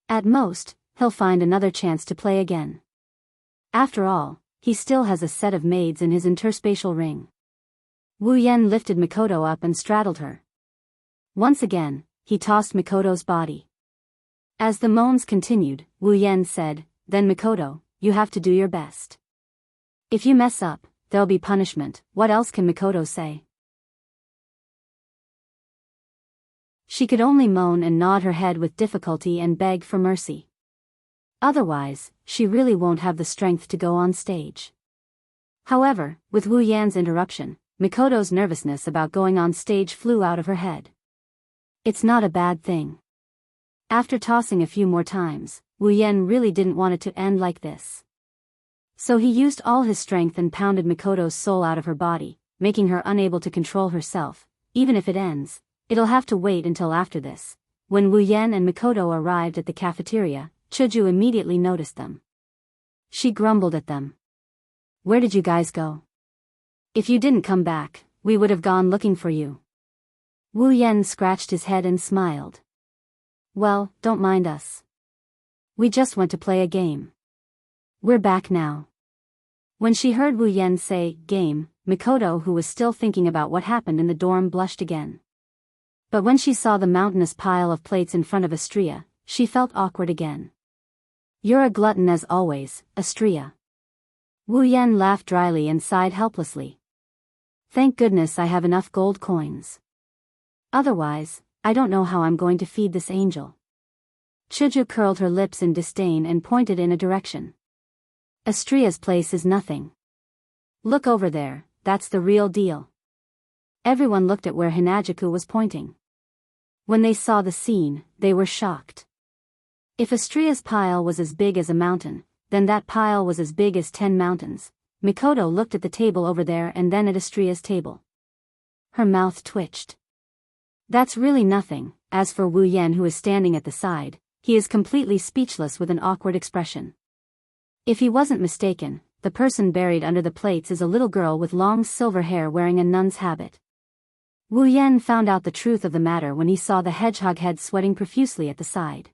At most, he'll find another chance to play again. After all, he still has a set of maids in his interspatial ring. Wuyan lifted Mikoto up and straddled her. Once again, he tossed Mikoto's body. As the moans continued, Wuyan said, "Then Mikoto, you have to do your best. If you mess up, there'll be punishment." What else can Mikoto say? She could only moan and nod her head with difficulty and beg for mercy. Otherwise, she really won't have the strength to go on stage. However, with Wuyan's interruption, Mikoto's nervousness about going on stage flew out of her head. It's not a bad thing. After tossing a few more times, Wuyan really didn't want it to end like this. So he used all his strength and pounded Mikoto's soul out of her body, making her unable to control herself. Even if it ends, it'll have to wait until after this. When Wuyan and Mikoto arrived at the cafeteria, Chuju immediately noticed them. She grumbled at them. "Where did you guys go? If you didn't come back, we would have gone looking for you." Wuyan scratched his head and smiled. "Well, don't mind us. We just went to play a game. We're back now." When she heard Wuyan say, "game," Mikoto, who was still thinking about what happened in the dorm, blushed again. But when she saw the mountainous pile of plates in front of Astria, she felt awkward again. "You're a glutton as always, Astria." Wuyan laughed dryly and sighed helplessly. "Thank goodness I have enough gold coins. Otherwise, I don't know how I'm going to feed this angel." Chuju curled her lips in disdain and pointed in a direction. "Astria's place is nothing. Look over there, that's the real deal." Everyone looked at where Hinajuku was pointing. When they saw the scene, they were shocked. If Astria's pile was as big as a mountain, then that pile was as big as 10 mountains. Mikoto looked at the table over there and then at Astria's table. Her mouth twitched. "That's really nothing." As for Wuyan, who is standing at the side, he is completely speechless with an awkward expression. If he wasn't mistaken, the person buried under the plates is a little girl with long silver hair wearing a nun's habit. Wu Yan found out the truth of the matter when he saw the hedgehog head sweating profusely at the side.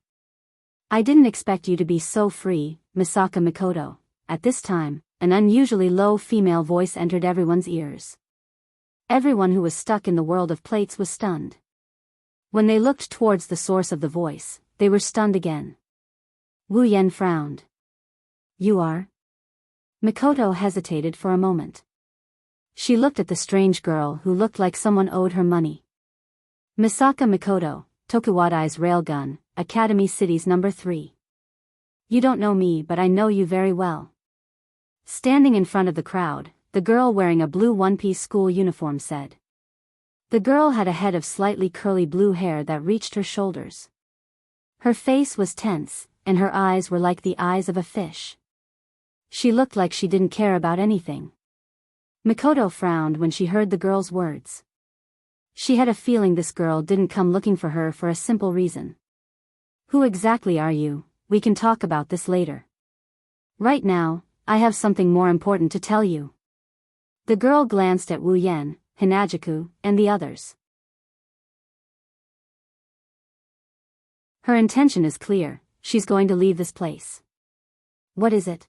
I didn't expect you to be so free, Misaka Mikoto. At this time, an unusually low female voice entered everyone's ears. Everyone who was stuck in the world of plates was stunned. When they looked towards the source of the voice, they were stunned again. Wu Yan frowned. You are? Mikoto hesitated for a moment. She looked at the strange girl who looked like someone owed her money. Misaka Mikoto, Tokuwadai's Railgun, Academy Cities No. 3. You don't know me, but I know you very well. Standing in front of the crowd, the girl wearing a blue one-piece school uniform said. The girl had a head of slightly curly blue hair that reached her shoulders. Her face was tense, and her eyes were like the eyes of a fish. She looked like she didn't care about anything. Mikoto frowned when she heard the girl's words. She had a feeling this girl didn't come looking for her for a simple reason. Who exactly are you? We can talk about this later. Right now, I have something more important to tell you. The girl glanced at Wu Yan, Hinajuku, and the others. Her intention is clear, she's going to leave this place. What is it?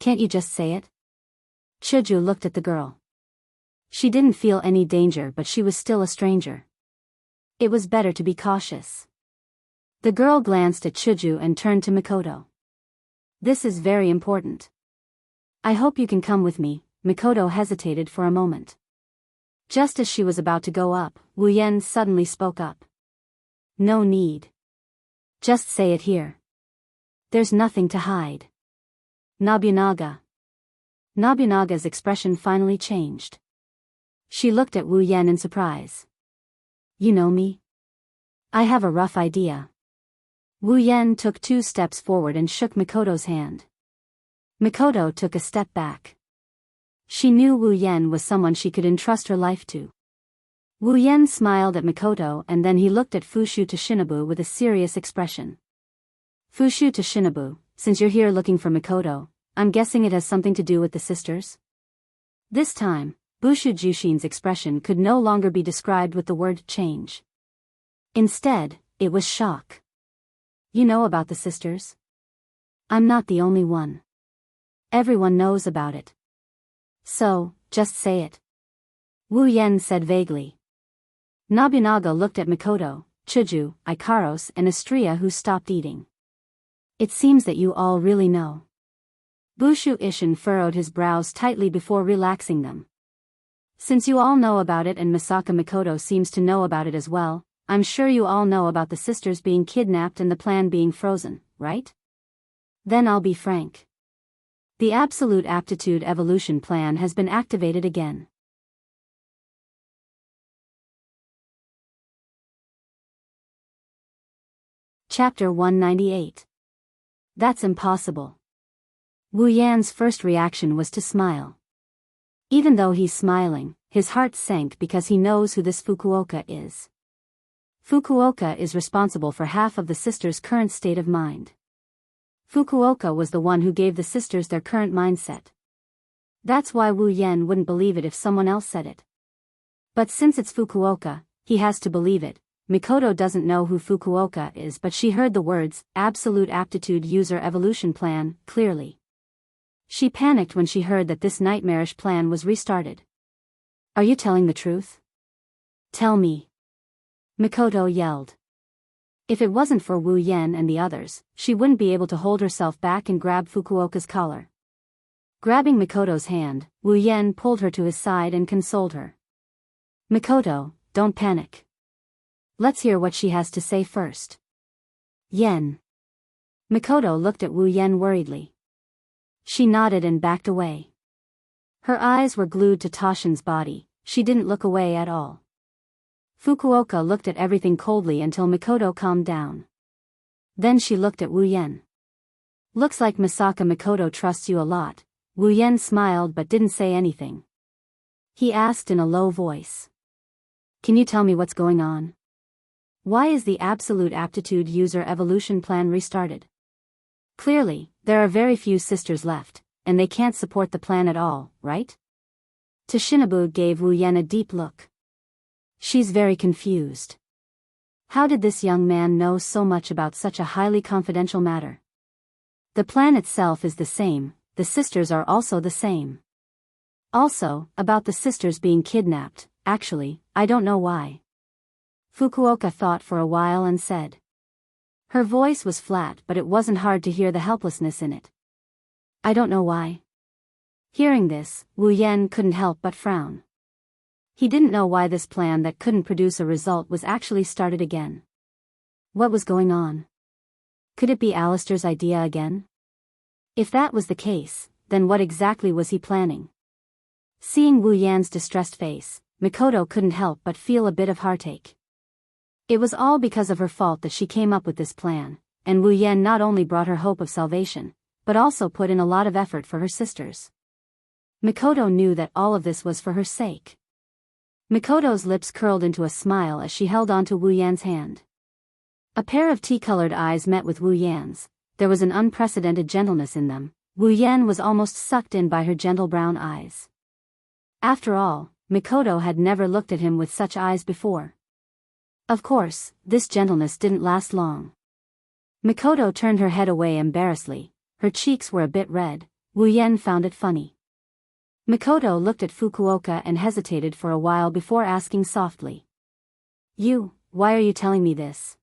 Can't you just say it? Chuju looked at the girl. She didn't feel any danger, but she was still a stranger. It was better to be cautious. The girl glanced at Chuju and turned to Mikoto. This is very important. I hope you can come with me. Mikoto hesitated for a moment. Just as she was about to go up, Wu Yan suddenly spoke up. No need. Just say it here. There's nothing to hide. Nobunaga. Nobunaga's expression finally changed. She looked at Wu Yan in surprise. You know me? I have a rough idea. Wu Yan took 2 steps forward and shook Mikoto's hand. Mikoto took a step back. She knew Wu Yan was someone she could entrust her life to. Wu Yan smiled at Mikoto and then he looked at Fushu Toshinobu with a serious expression. Fushu Toshinobu, since you're here looking for Mikoto, I'm guessing it has something to do with the sisters? This time, Bushu Jushin's expression could no longer be described with the word change. Instead, it was shock. You know about the sisters? I'm not the only one. Everyone knows about it. So, just say it. Wu Yan said vaguely. Nobunaga looked at Mikoto, Chuju, Ikaros and Astria who stopped eating. It seems that you all really know. Bushu Ishin furrowed his brows tightly before relaxing them. Since you all know about it and Misaka Mikoto seems to know about it as well, I'm sure you all know about the sisters being kidnapped and the plan being frozen, right? Then I'll be frank. The Absolute Aptitude Evolution Plan has been activated again. Chapter 198. That's impossible. Wu Yan's first reaction was to smile. Even though he's smiling, his heart sank because he knows who this Fukuoka is. Fukuoka is responsible for half of the sisters' current state of mind. Fukuoka was the one who gave the sisters their current mindset. That's why Wu Yan wouldn't believe it if someone else said it. But since it's Fukuoka, he has to believe it. Mikoto doesn't know who Fukuoka is, but she heard the words, Absolute Aptitude User Evolution Plan, clearly. She panicked when she heard that this nightmarish plan was restarted. Are you telling the truth? Tell me. Mikoto yelled. If it wasn't for Wu Yan and the others, she wouldn't be able to hold herself back and grab Fukuoka's collar. Grabbing Mikoto's hand, Wu Yan pulled her to his side and consoled her. Mikoto, don't panic. Let's hear what she has to say first. Yen. Mikoto looked at Wu Yan worriedly. She nodded and backed away. Her eyes were glued to Toshin's body, she didn't look away at all. Fukuoka looked at everything coldly until Mikoto calmed down. Then she looked at Wu Yan. Looks like Misaka Mikoto trusts you a lot. Wu Yan smiled but didn't say anything. He asked in a low voice. Can you tell me what's going on? Why is the Absolute Aptitude User Evolution Plan restarted? Clearly, there are very few sisters left, and they can't support the plan at all, right? Shinobu gave Wu Yan a deep look. She's very confused. How did this young man know so much about such a highly confidential matter? The plan itself is the same, the sisters are also the same. Also, about the sisters being kidnapped, actually, I don't know why. Fukuoka thought for a while and said. Her voice was flat, but it wasn't hard to hear the helplessness in it. I don't know why. Hearing this, Wu Yan couldn't help but frown. He didn't know why this plan that couldn't produce a result was actually started again. What was going on? Could it be Alistair's idea again? If that was the case, then what exactly was he planning? Seeing Wu Yan's distressed face, Mikoto couldn't help but feel a bit of heartache. It was all because of her fault that she came up with this plan, and Wu Yan not only brought her hope of salvation, but also put in a lot of effort for her sisters. Mikoto knew that all of this was for her sake. Mikoto's lips curled into a smile as she held onto Wu Yan's hand. A pair of tea-colored eyes met with Wu Yan's. There was an unprecedented gentleness in them. Wu Yan was almost sucked in by her gentle brown eyes. After all, Mikoto had never looked at him with such eyes before. Of course, this gentleness didn't last long. Mikoto turned her head away embarrassedly. Her cheeks were a bit red. Wu Yan found it funny. Mikoto looked at Fukuoka and hesitated for a while before asking softly. Why are you telling me this?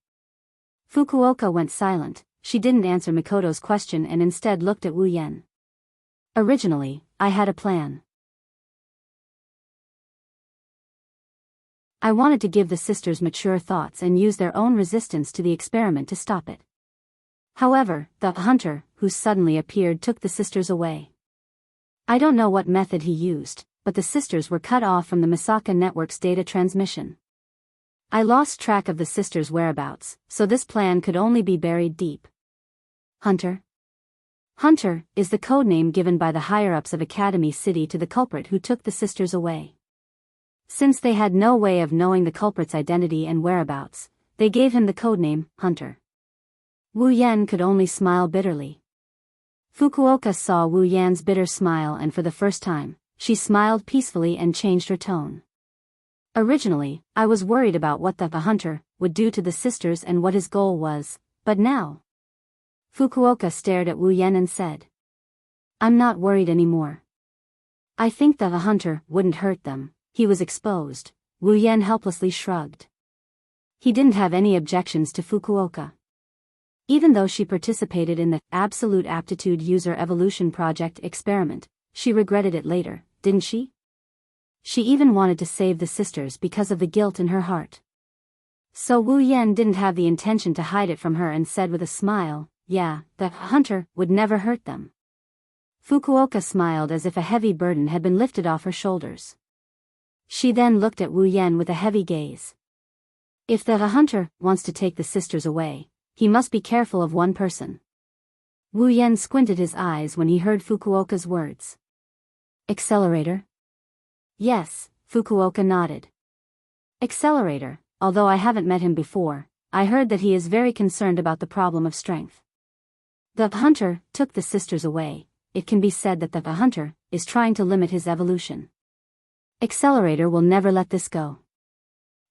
Fukuoka went silent. She didn't answer Mikoto's question and instead looked at Wu Yan. Originally, I had a plan. I wanted to give the sisters mature thoughts and use their own resistance to the experiment to stop it. However, the hunter, who suddenly appeared, took the sisters away. I don't know what method he used, but the sisters were cut off from the Misaka network's data transmission. I lost track of the sisters' whereabouts, so this plan could only be buried deep. Hunter? Hunter is the codename given by the higher-ups of Academy City to the culprit who took the sisters away. Since they had no way of knowing the culprit's identity and whereabouts, they gave him the codename Hunter. Wu Yan could only smile bitterly. Fukuoka saw Wu Yan's bitter smile and for the first time, she smiled peacefully and changed her tone. Originally, I was worried about what the hunter would do to the sisters and what his goal was, but now... Fukuoka stared at Wu Yan and said. I'm not worried anymore. I think the hunter wouldn't hurt them. He was exposed. Wu Yan helplessly shrugged. He didn't have any objections to Fukuoka. Even though she participated in the Absolute Aptitude User Evolution Project experiment, she regretted it later, didn't she? She even wanted to save the sisters because of the guilt in her heart. So Wu Yan didn't have the intention to hide it from her and said with a smile, yeah, the hunter would never hurt them. Fukuoka smiled as if a heavy burden had been lifted off her shoulders. She then looked at Wu Yan with a heavy gaze. If the hunter wants to take the sisters away, he must be careful of one person. Wu Yan squinted his eyes when he heard Fukuoka's words. Accelerator? Yes, Fukuoka nodded. Accelerator, although I haven't met him before, I heard that he is very concerned about the problem of strength. The hunter took the sisters away. It can be said that the hunter is trying to limit his evolution. Accelerator will never let this go.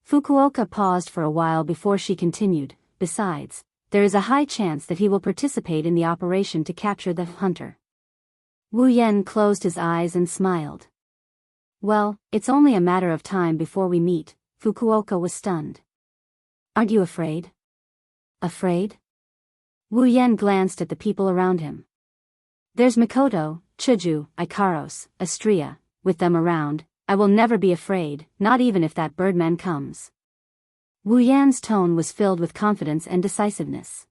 Fukuoka paused for a while before she continued. Besides, there is a high chance that he will participate in the operation to capture the hunter. Wu Yan closed his eyes and smiled. Well, it's only a matter of time before we meet. Fukuoka was stunned. Aren't you afraid? Afraid? Wu Yan glanced at the people around him. There's Mikoto, Chuju, Ikaros, Astria. With them around, I will never be afraid, not even if that birdman comes. Wu Yan's tone was filled with confidence and decisiveness.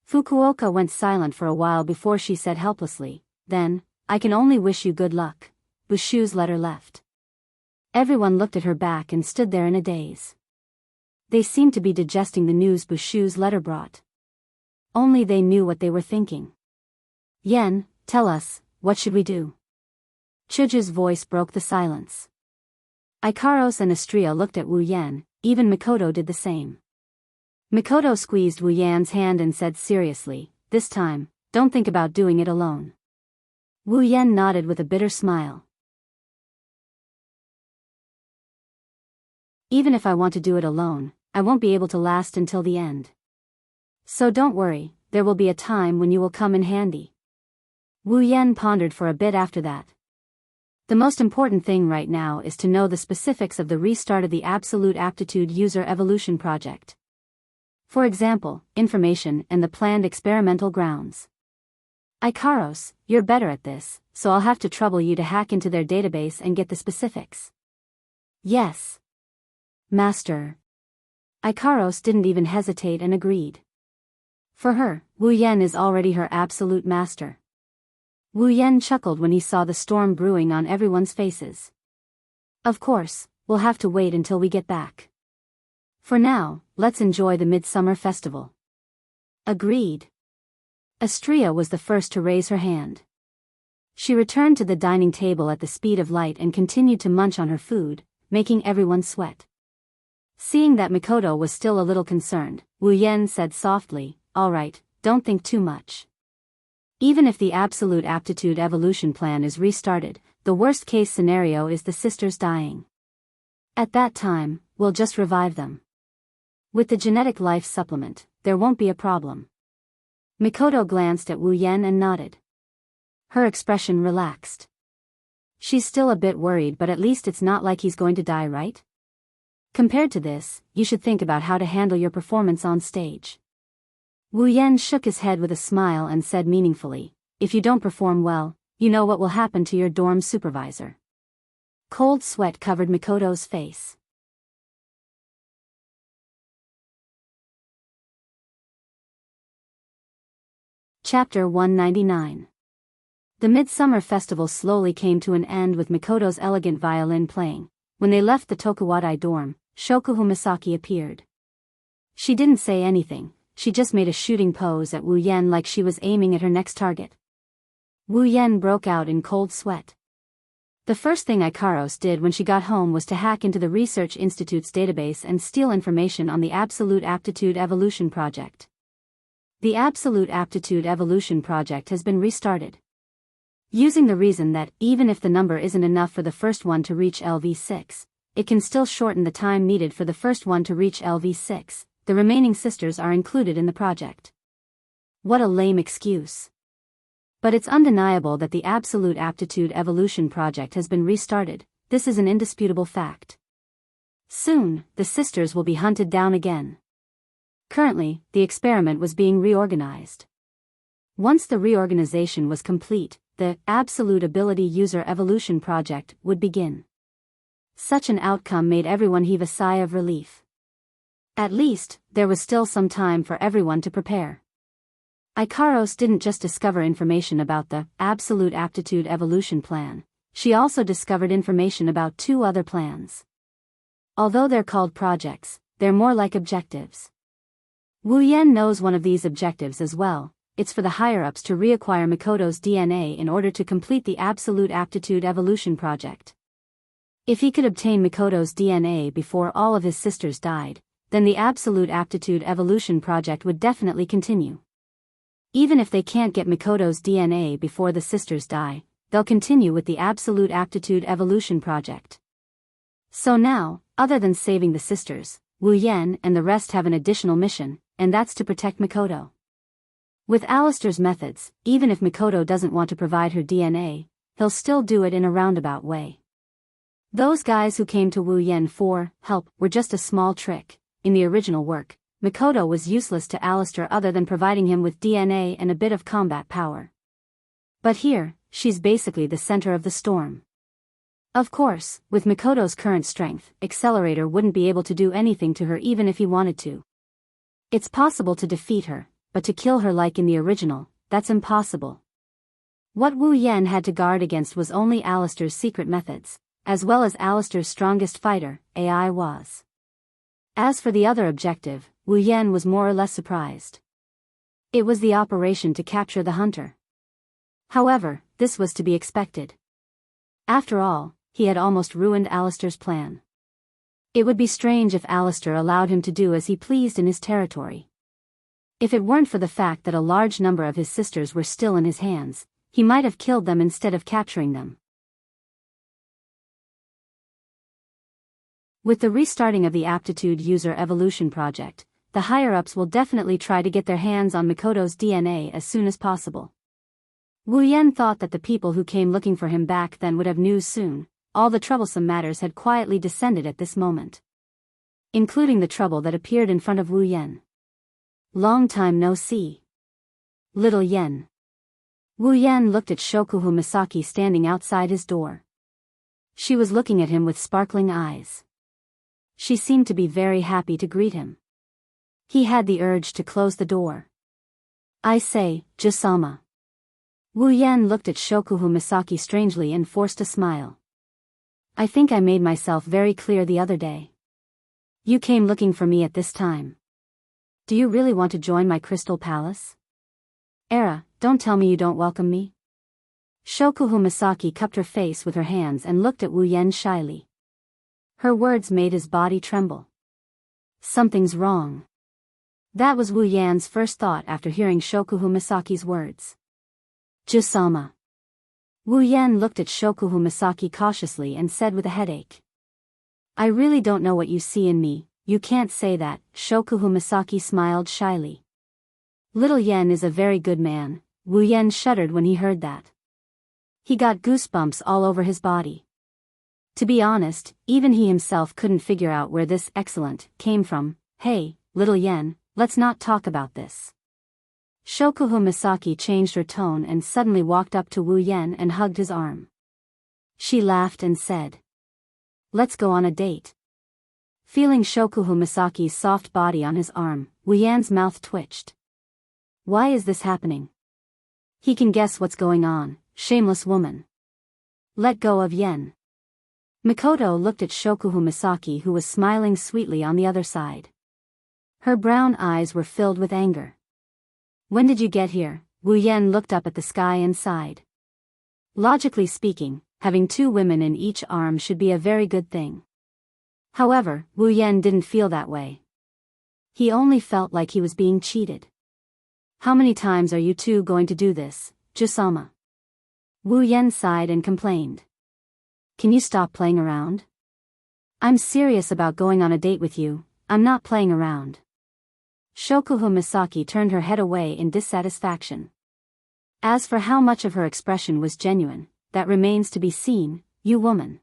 Fukuoka went silent for a while before she said helplessly, then, I can only wish you good luck. Bushu's letter left. Everyone looked at her back and stood there in a daze. They seemed to be digesting the news Bushu's letter brought. Only they knew what they were thinking. Yen, tell us, what should we do? Chuju's voice broke the silence. Ikaros and Astria looked at Wu Yan, even Mikoto did the same. Mikoto squeezed Wu Yan's hand and said seriously, this time, don't think about doing it alone. Wu Yan nodded with a bitter smile. Even if I want to do it alone, I won't be able to last until the end. So don't worry, there will be a time when you will come in handy. Wu Yan pondered for a bit after that. The most important thing right now is to know the specifics of the restart of the Absolute Aptitude User Evolution Project. For example, information and the planned experimental grounds. Ikaros, you're better at this, so I'll have to trouble you to hack into their database and get the specifics. Yes. Master. Ikaros didn't even hesitate and agreed. For her, Wu Yan is already her absolute master. Wu Yan chuckled when he saw the storm brewing on everyone's faces. Of course, we'll have to wait until we get back. For now, let's enjoy the Midsummer Festival. Agreed. Astria was the first to raise her hand. She returned to the dining table at the speed of light and continued to munch on her food, making everyone sweat. Seeing that Mikoto was still a little concerned, Wu Yan said softly, "All right, don't think too much. Even if the Absolute Aptitude Evolution Plan is restarted, the worst-case scenario is the sisters dying. At that time, we'll just revive them. With the genetic life supplement, there won't be a problem." Mikoto glanced at Wu Yan and nodded. Her expression relaxed. She's still a bit worried, but at least it's not like he's going to die, right? Compared to this, you should think about how to handle your performance on stage. Wu Yan shook his head with a smile and said meaningfully, "If you don't perform well, you know what will happen to your dorm supervisor." Cold sweat covered Mikoto's face. Chapter 199. The Midsummer Festival slowly came to an end with Mikoto's elegant violin playing. When they left the Tokuwadai dorm, Shokuhu Misaki appeared. She didn't say anything. She just made a shooting pose at Wu Yan like she was aiming at her next target. Wu Yan broke out in cold sweat. The first thing Ikaros did when she got home was to hack into the Research Institute's database and steal information on the Absolute Aptitude Evolution Project. The Absolute Aptitude Evolution Project has been restarted. Using the reason that, even if the number isn't enough for the first one to reach LV6, it can still shorten the time needed for the first one to reach LV6. The remaining sisters are included in the project. What a lame excuse. But it's undeniable that the Absolute Aptitude Evolution Project has been restarted. This is an indisputable fact. Soon, the sisters will be hunted down again. Currently, the experiment was being reorganized. Once the reorganization was complete, the Absolute Ability User Evolution Project would begin. Such an outcome made everyone heave a sigh of relief. At least, there was still some time for everyone to prepare. Ikaros didn't just discover information about the Absolute Aptitude Evolution Plan, she also discovered information about two other plans. Although they're called projects, they're more like objectives. Wu Yan knows one of these objectives as well. It's for the higher-ups to reacquire Mikoto's DNA in order to complete the Absolute Aptitude Evolution Project. If he could obtain Mikoto's DNA before all of his sisters died, then the Absolute Aptitude Evolution Project would definitely continue. Even if they can't get Mikoto's DNA before the sisters die, they'll continue with the Absolute Aptitude Evolution Project. So now, other than saving the sisters, Wu Yan and the rest have an additional mission, and that's to protect Mikoto. With Alistair's methods, even if Mikoto doesn't want to provide her DNA, he'll still do it in a roundabout way. Those guys who came to Wu Yan for help were just a small trick. In the original work, Mikoto was useless to Alistair other than providing him with DNA and a bit of combat power. But here, she's basically the center of the storm. Of course, with Mikoto's current strength, Accelerator wouldn't be able to do anything to her even if he wanted to. It's possible to defeat her, but to kill her like in the original, that's impossible. What Wu Yan had to guard against was only Alistair's secret methods, as well as Alistair's strongest fighter, AI was. As for the other objective, Wu Yan was more or less surprised. It was the operation to capture the hunter. However, this was to be expected. After all, he had almost ruined Alistair's plan. It would be strange if Alistair allowed him to do as he pleased in his territory. If it weren't for the fact that a large number of his sisters were still in his hands, he might have killed them instead of capturing them. With the restarting of the Aptitude User Evolution Project, the higher-ups will definitely try to get their hands on Mikoto's DNA as soon as possible. Wu Yan thought that the people who came looking for him back then would have news soon. All the troublesome matters had quietly descended at this moment, including the trouble that appeared in front of Wu Yan. Long time no see. Little Yen. Wu Yan looked at Shokuhu Misaki standing outside his door. She was looking at him with sparkling eyes. She seemed to be very happy to greet him. He had the urge to close the door. I say, Jusama. Wu Yan looked at Shokuhu Misaki strangely and forced a smile. I think I made myself very clear the other day. You came looking for me at this time. Do you really want to join my crystal palace? Era, don't tell me you don't welcome me. Shokuhu Misaki cupped her face with her hands and looked at Wu Yan shyly. Her words made his body tremble. Something's wrong. That was Wu Yan's first thought after hearing Shokuhu Misaki's words. Jusama. Wu Yan looked at Shokuhu Misaki cautiously and said with a headache. I really don't know what you see in me. You can't say that. Shokuhu Misaki smiled shyly. Little Yen is a very good man. Wu Yan shuddered when he heard that. He got goosebumps all over his body. To be honest, even he himself couldn't figure out where this excellent came from. Hey, little Yen, let's not talk about this. Shokuhu Misaki changed her tone and suddenly walked up to Wu Yan and hugged his arm. She laughed and said, let's go on a date. Feeling Shokuhu Misaki's soft body on his arm, Wu Yan's mouth twitched. Why is this happening? He can guess what's going on, shameless woman. Let go of Yen. Mikoto looked at Shokuhu Misaki, who was smiling sweetly on the other side. Her brown eyes were filled with anger. When did you get here? Wu Yan looked up at the sky and sighed. Logically speaking, having two women in each arm should be a very good thing. However, Wu Yan didn't feel that way. He only felt like he was being cheated. How many times are you two going to do this, Jusama? Wu Yan sighed and complained. Can you stop playing around? I'm serious about going on a date with you. I'm not playing around. Shokuhu Misaki turned her head away in dissatisfaction. As for how much of her expression was genuine, that remains to be seen, you woman.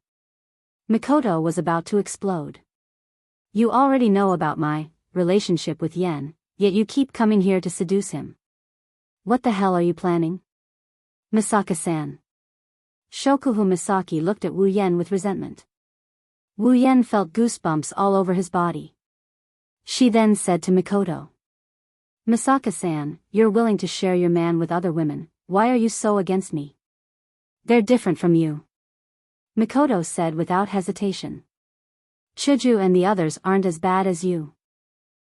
Mikoto was about to explode. You already know about my relationship with Yen, yet you keep coming here to seduce him. What the hell are you planning? Misaka-san. Shokuhu Misaki looked at Wu Yan with resentment. Wu Yan felt goosebumps all over his body. She then said to Mikoto. Misaka-san, you're willing to share your man with other women, why are you so against me? They're different from you. Mikoto said without hesitation. Chuju and the others aren't as bad as you.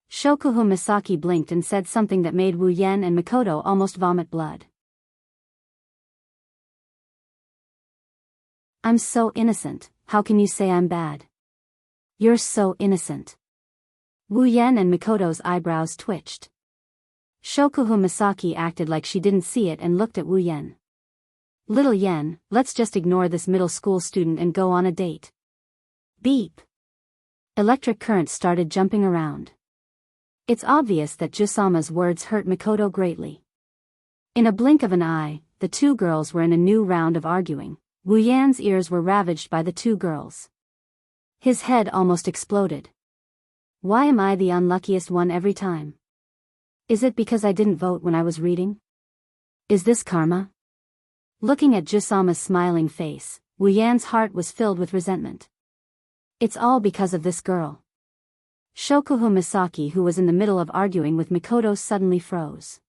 Shokuhu Misaki blinked and said something that made Wu Yan and Mikoto almost vomit blood. I'm so innocent, how can you say I'm bad? You're so innocent. Wu Yan and Mikoto's eyebrows twitched. Shokuhu Misaki acted like she didn't see it and looked at Wu Yan. Little Yen, let's just ignore this middle school student and go on a date. Beep. Electric current started jumping around. It's obvious that Jusama's words hurt Mikoto greatly. In a blink of an eye, the two girls were in a new round of arguing. Wu Yan's ears were ravaged by the two girls. His head almost exploded. Why am I the unluckiest one every time? Is it because I didn't vote when I was reading? Is this karma? Looking at Jusama's smiling face, Wu Yan's heart was filled with resentment. It's all because of this girl. Shokuhu Misaki, who was in the middle of arguing with Mikoto, suddenly froze.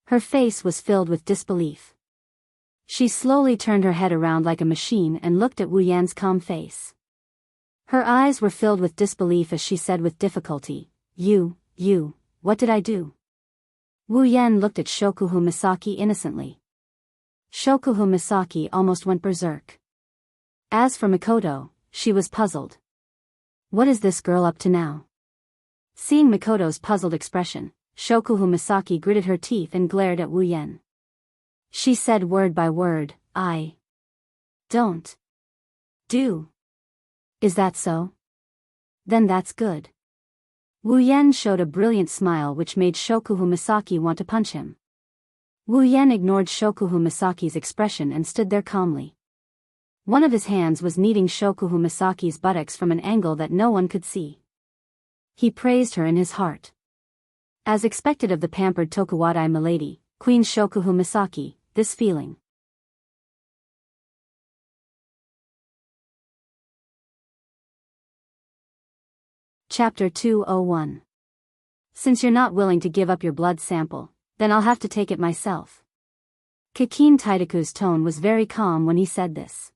Her face was filled with disbelief. She slowly turned her head around like a machine and looked at Wu Yan's calm face. Her eyes were filled with disbelief as she said with difficulty, You, what did I do? Wu Yan looked at Shokuhu Misaki innocently. Shokuhu Misaki almost went berserk. As for Mikoto, she was puzzled. What is this girl up to now? Seeing Mikoto's puzzled expression, Shokuhu Misaki gritted her teeth and glared at Wu Yan. She said word by word, "I don't do." "Is that so? Then that's good." Wu Yan showed a brilliant smile which made Shokuhu Misaki want to punch him. Wu Yan ignored Shokuhu Misaki's expression and stood there calmly. One of his hands was kneading Shokuhu Misaki's buttocks from an angle that no one could see. He praised her in his heart. As expected of the pampered Tokuwadai milady, Queen Shokuhu Misaki, this feeling. Chapter 201. Since you're not willing to give up your blood sample, then I'll have to take it myself. Kikin Taidaku's tone was very calm when he said this.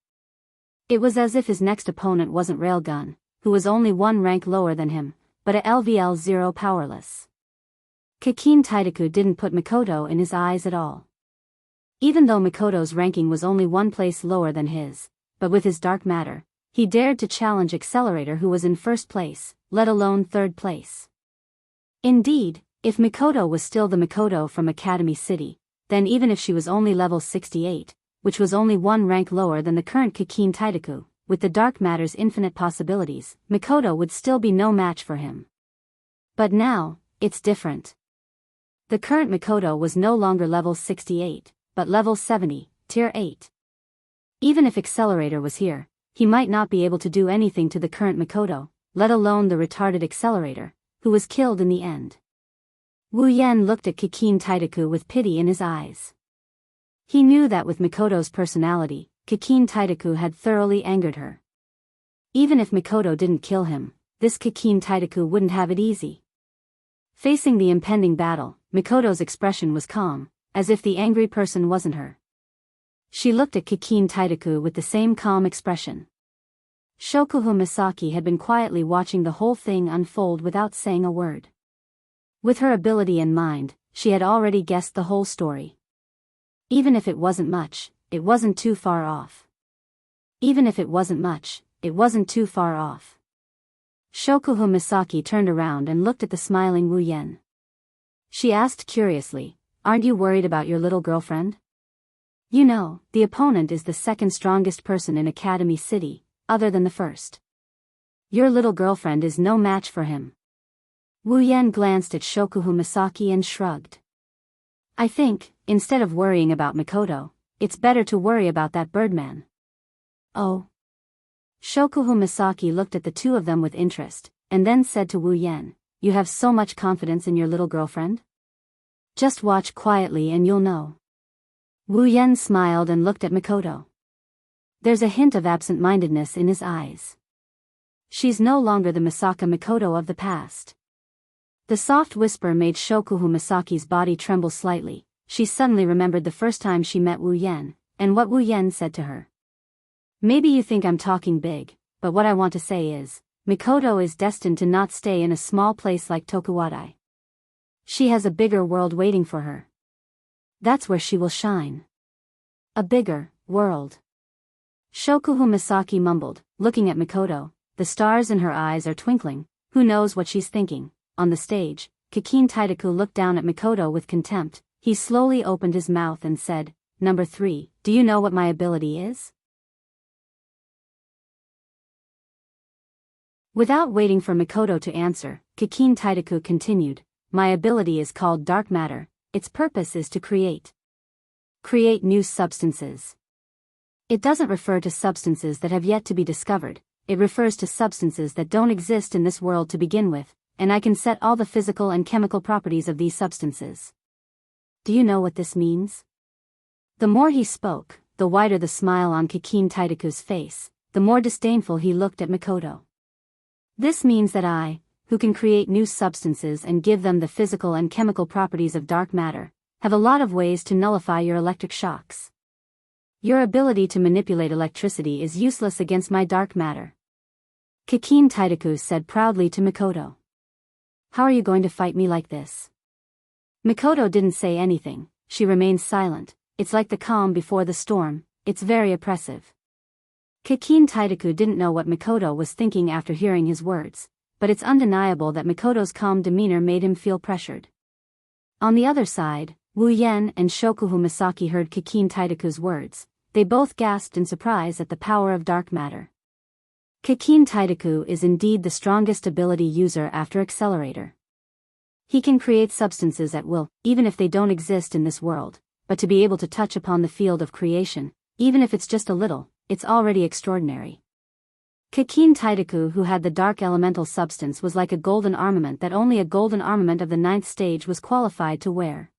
It was as if his next opponent wasn't Railgun, who was only one rank lower than him, but a LVL-0 powerless. Kikin Taidaku didn't put Mikoto in his eyes at all. Even though Mikoto's ranking was only one place lower than his, but with his dark matter, he dared to challenge Accelerator who was in first place, let alone third place. Indeed, if Mikoto was still the Mikoto from Academy City, then even if she was only level 68, which was only one rank lower than the current Kikin Taidaku, with the dark matter's infinite possibilities, Mikoto would still be no match for him. But now, it's different. The current Mikoto was no longer level 68, but level 70, tier 8. Even if Accelerator was here, he might not be able to do anything to the current Mikoto, let alone the retarded Accelerator, who was killed in the end. Wu Yan looked at Kikin Taidaku with pity in his eyes. He knew that with Mikoto's personality, Kikin Taidaku had thoroughly angered her. Even if Mikoto didn't kill him, this Kikin Taidaku wouldn't have it easy. Facing the impending battle, Mikoto's expression was calm, as if the angry person wasn't her. She looked at Kikin Taidaku with the same calm expression. Shokuhu Misaki had been quietly watching the whole thing unfold without saying a word. With her ability and mind, she had already guessed the whole story. Even if it wasn't much, it wasn't too far off. Even if it wasn't much, it wasn't too far off. Shokuhu Misaki turned around and looked at the smiling Wu Yan. She asked curiously, "Aren't you worried about your little girlfriend? You know, the opponent is the second strongest person in Academy City, other than the first. Your little girlfriend is no match for him." Wu Yan glanced at Shokuhu Misaki and shrugged. "I think, instead of worrying about Mikoto, it's better to worry about that Birdman." "Oh?" Shokuhu Misaki looked at the two of them with interest, and then said to Wu Yan, "You have so much confidence in your little girlfriend? Just watch quietly and you'll know." Wu Yan smiled and looked at Mikoto. There's a hint of absent-mindedness in his eyes. She's no longer the Misaka Mikoto of the past. The soft whisper made Shokuhu Misaki's body tremble slightly. She suddenly remembered the first time she met Wu Yan, and what Wu Yan said to her. "Maybe you think I'm talking big, but what I want to say is, Mikoto is destined to not stay in a small place like Tokuwadai. She has a bigger world waiting for her. That's where she will shine. A bigger world." Shokuhu Misaki mumbled, looking at Mikoto. The stars in her eyes are twinkling, who knows what she's thinking. On the stage, Kikin Taidaku looked down at Mikoto with contempt. He slowly opened his mouth and said, "Number 3, do you know what my ability is?" Without waiting for Mikoto to answer, Kikin Taidaku continued, "My ability is called Dark Matter. Its purpose is to create new substances. It doesn't refer to substances that have yet to be discovered, it refers to substances that don't exist in this world to begin with, and I can set all the physical and chemical properties of these substances. Do you know what this means?" The more he spoke, the wider the smile on Kikin Taidaku's face, the more disdainful he looked at Mikoto. "This means that I, who can create new substances and give them the physical and chemical properties of dark matter, have a lot of ways to nullify your electric shocks. Your ability to manipulate electricity is useless against my dark matter," Kikin Taidaku said proudly to Mikoto. "How are you going to fight me like this?" Mikoto didn't say anything. She remained silent. It's like the calm before the storm, it's very oppressive. Kikin Taidaku didn't know what Mikoto was thinking after hearing his words, but it's undeniable that Mikoto's calm demeanor made him feel pressured. On the other side, Wu Yan and Shokuhu Misaki heard Kikin Taitaku's words. They both gasped in surprise at the power of dark matter. Kikin Taitaku is indeed the strongest ability user after Accelerator. He can create substances at will, even if they don't exist in this world, but to be able to touch upon the field of creation, even if it's just a little, it's already extraordinary. Kikin Taitaku, who had the dark elemental substance, was like a golden armament that only a golden armament of the 9th stage was qualified to wear.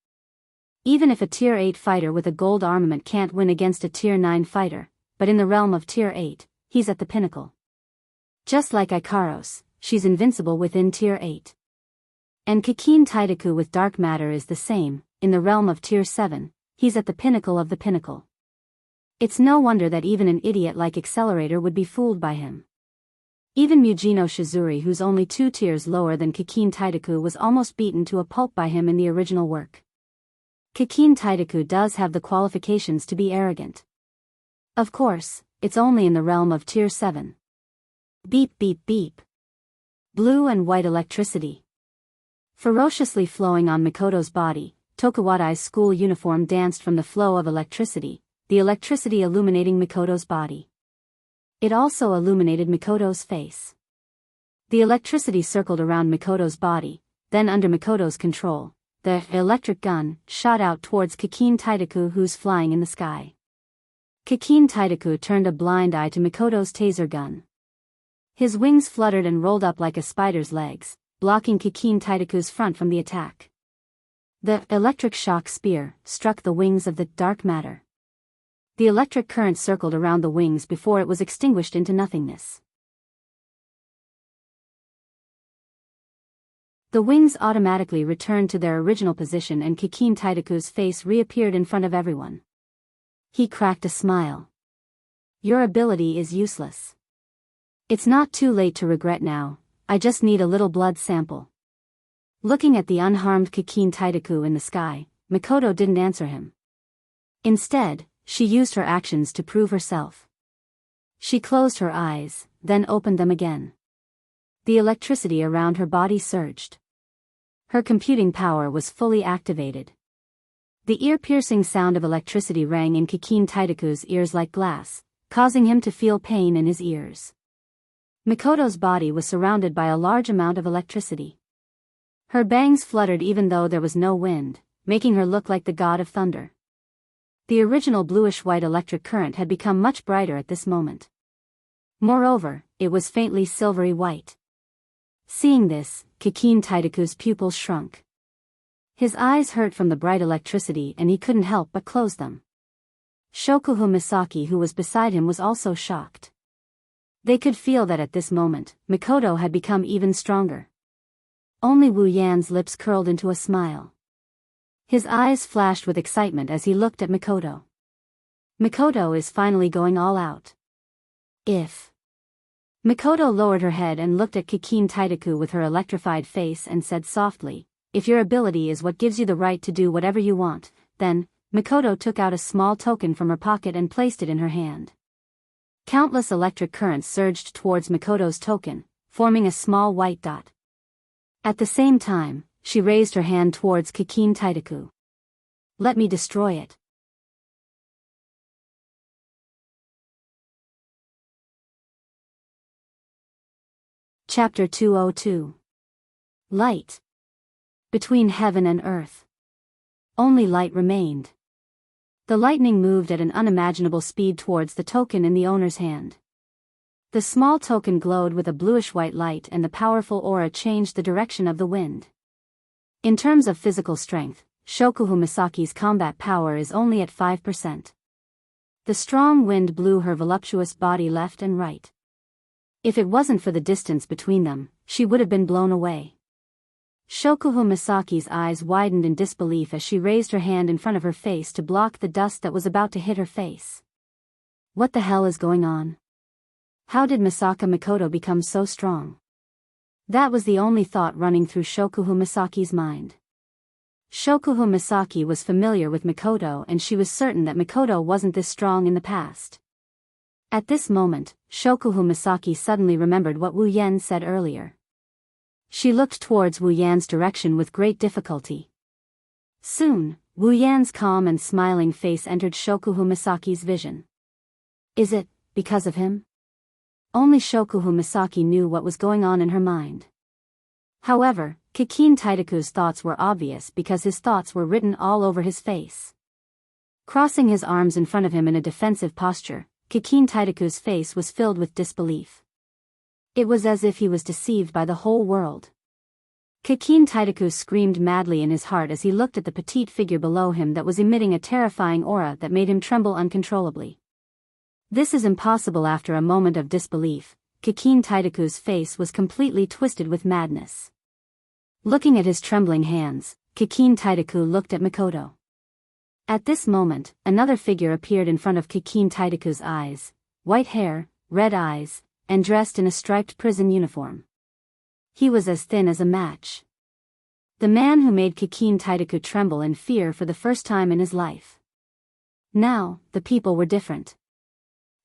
Even if a Tier 8 fighter with a gold armament can't win against a Tier 9 fighter, but in the realm of Tier 8, he's at the pinnacle. Just like Ikaros, she's invincible within Tier 8. And Kikin Taitaku with dark matter is the same, in the realm of Tier 7, he's at the pinnacle of the pinnacle. It's no wonder that even an idiot like Accelerator would be fooled by him. Even Mujino Shizuri, who's only 2 tiers lower than Kikin Taitaku, was almost beaten to a pulp by him in the original work. Kikin Taitaku does have the qualifications to be arrogant. Of course, it's only in the realm of Tier 7. Beep beep beep. Blue and white electricity. Ferociously flowing on Mikoto's body, Tokuwadai's school uniform danced from the flow of electricity, the electricity illuminating Mikoto's body. It also illuminated Mikoto's face. The electricity circled around Mikoto's body, then under Mikoto's control, the electric gun shot out towards Kikin Taitaku, who's flying in the sky. Kikin Taitaku turned a blind eye to Mikoto's taser gun. His wings fluttered and rolled up like a spider's legs, blocking Kikin Taitaku's front from the attack. The electric shock spear struck the wings of the dark matter. The electric current circled around the wings before it was extinguished into nothingness. The wings automatically returned to their original position and Kikin Taitaku's face reappeared in front of everyone. He cracked a smile. Your ability is useless. It's not too late to regret now, I just need a little blood sample. Looking at the unharmed Kikin Taitaku in the sky, Mikoto didn't answer him. Instead, she used her actions to prove herself. She closed her eyes, then opened them again. The electricity around her body surged. Her computing power was fully activated. The ear-piercing sound of electricity rang in Kikin Taitaku's ears like glass, causing him to feel pain in his ears. Mikoto's body was surrounded by a large amount of electricity. Her bangs fluttered even though there was no wind, making her look like the god of thunder. The original bluish-white electric current had become much brighter at this moment. Moreover, it was faintly silvery white. Seeing this, Kikin Taitaku's pupils shrunk. His eyes hurt from the bright electricity and he couldn't help but close them. Shokuhu Misaki, who was beside him, was also shocked. They could feel that at this moment, Mikoto had become even stronger. Only Wu Yan's lips curled into a smile. His eyes flashed with excitement as he looked at Mikoto. Mikoto is finally going all out. Mikoto lowered her head and looked at Kikin Taitaku with her electrified face and said softly, if your ability is what gives you the right to do whatever you want, then, Mikoto took out a small token from her pocket and placed it in her hand. Countless electric currents surged towards Mikoto's token, forming a small white dot. At the same time, she raised her hand towards Kikin Taitaku. Let me destroy it. Chapter 202. Light. Between heaven and earth. Only light remained. The lightning moved at an unimaginable speed towards the token in the owner's hand. The small token glowed with a bluish-white light and the powerful aura changed the direction of the wind. In terms of physical strength, Shokuhu Misaki's combat power is only at 5%. The strong wind blew her voluptuous body left and right. If it wasn't for the distance between them, she would have been blown away. Shokuhu Misaki's eyes widened in disbelief as she raised her hand in front of her face to block the dust that was about to hit her face. What the hell is going on? How did Misaka Mikoto become so strong? That was the only thought running through Shokuhu Misaki's mind. Shokuhu Misaki was familiar with Mikoto and she was certain that Mikoto wasn't this strong in the past. At this moment, Shokuhu Misaki suddenly remembered what Wu Yan said earlier. She looked towards Wu Yan's direction with great difficulty. Soon, Wu Yan's calm and smiling face entered Shokuhu Misaki's vision. Is it because of him? Only Shokuhu Misaki knew what was going on in her mind. However, Kikin Taitaku's thoughts were obvious because his thoughts were written all over his face. Crossing his arms in front of him in a defensive posture, Kikin Taitaku's face was filled with disbelief. It was as if he was deceived by the whole world. Kikin Taitaku screamed madly in his heart as he looked at the petite figure below him that was emitting a terrifying aura that made him tremble uncontrollably. This is impossible. After a moment of disbelief, Kikin Taitaku's face was completely twisted with madness. Looking at his trembling hands, Kikin Taitaku looked at Mikoto. At this moment, another figure appeared in front of Kikin Taitaku's eyes, white hair, red eyes, and dressed in a striped prison uniform. He was as thin as a match. The man who made Kikin Taitaku tremble in fear for the first time in his life. Now, the people were different.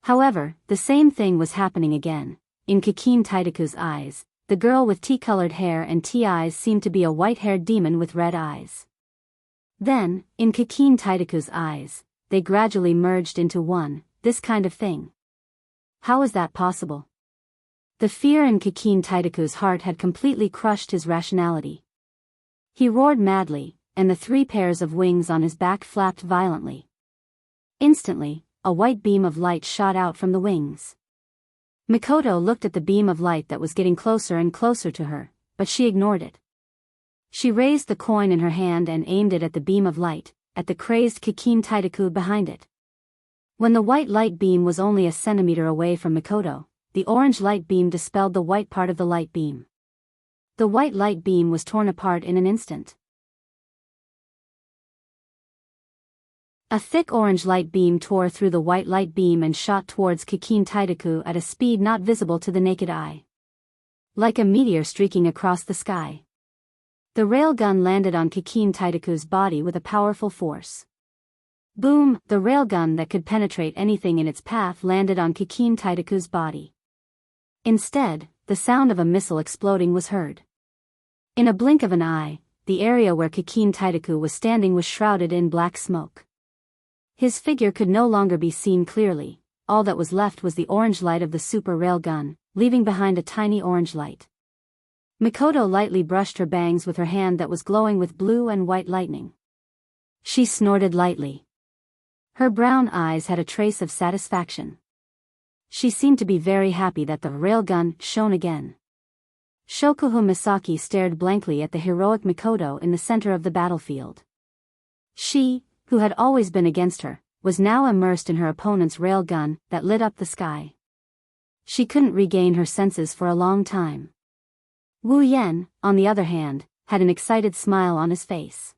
However, the same thing was happening again. In Kikin Taitaku's eyes, the girl with tea-colored hair and tea eyes seemed to be a white-haired demon with red eyes. Then, in Kikin Taitaku's eyes, they gradually merged into one, this kind of thing. How is that possible? The fear in Kikin Taitaku's heart had completely crushed his rationality. He roared madly, and the 3 pairs of wings on his back flapped violently. Instantly, a white beam of light shot out from the wings. Mikoto looked at the beam of light that was getting closer and closer to her, but she ignored it. She raised the coin in her hand and aimed it at the beam of light, at the crazed Kikin Taitaku behind it. When the white light beam was only a centimeter away from Mikoto, the orange light beam dispelled the white part of the light beam. The white light beam was torn apart in an instant. A thick orange light beam tore through the white light beam and shot towards Kikin Taitaku at a speed not visible to the naked eye. Like a meteor streaking across the sky. The railgun landed on Kikin Taitaku's body with a powerful force. Boom! The railgun that could penetrate anything in its path landed on Kikin Taitaku's body. Instead, the sound of a missile exploding was heard. In a blink of an eye, the area where Kikin Taitaku was standing was shrouded in black smoke. His figure could no longer be seen clearly. All that was left was the orange light of the super railgun, leaving behind a tiny orange light. Mikoto lightly brushed her bangs with her hand that was glowing with blue and white lightning. She snorted lightly. Her brown eyes had a trace of satisfaction. She seemed to be very happy that the railgun shone again. Shokuhu Misaki stared blankly at the heroic Mikoto in the center of the battlefield. She, who had always been against her, was now immersed in her opponent's railgun that lit up the sky. She couldn't regain her senses for a long time. Wu Yan, on the other hand, had an excited smile on his face.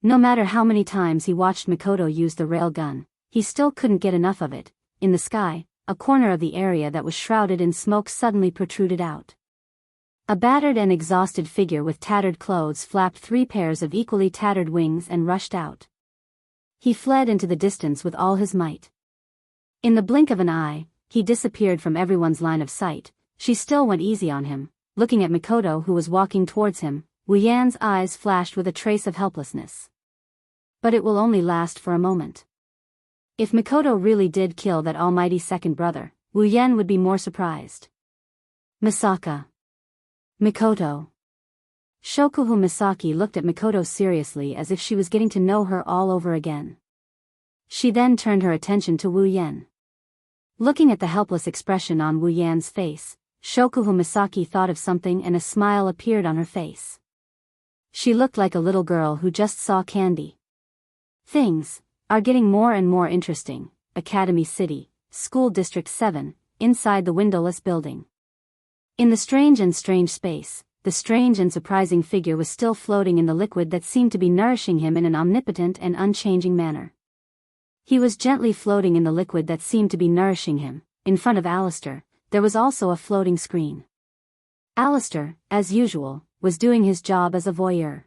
No matter how many times he watched Mikoto use the railgun, he still couldn't get enough of it. In the sky, a corner of the area that was shrouded in smoke suddenly protruded out. A battered and exhausted figure with tattered clothes flapped 3 pairs of equally tattered wings and rushed out. He fled into the distance with all his might. In the blink of an eye, he disappeared from everyone's line of sight. She still went easy on him, looking at Mikoto who was walking towards him. Wu Yan's eyes flashed with a trace of helplessness. But it will only last for a moment. If Mikoto really did kill that almighty second brother, Wu Yan would be more surprised. Misaka. Mikoto. Shokuhu Misaki looked at Mikoto seriously as if she was getting to know her all over again. She then turned her attention to Wu Yan. Looking at the helpless expression on Wu Yan's face, Shokuhu Misaki thought of something and a smile appeared on her face. She looked like a little girl who just saw candy. Things are getting more and more interesting. Academy City, School District 7, inside the windowless building. In the strange space, the strange and surprising figure was still floating in the liquid that seemed to be nourishing him in an omnipotent and unchanging manner. He was gently floating in the liquid that seemed to be nourishing him. In front of Alistair, there was also a floating screen. Alistair, as usual, was doing his job as a voyeur.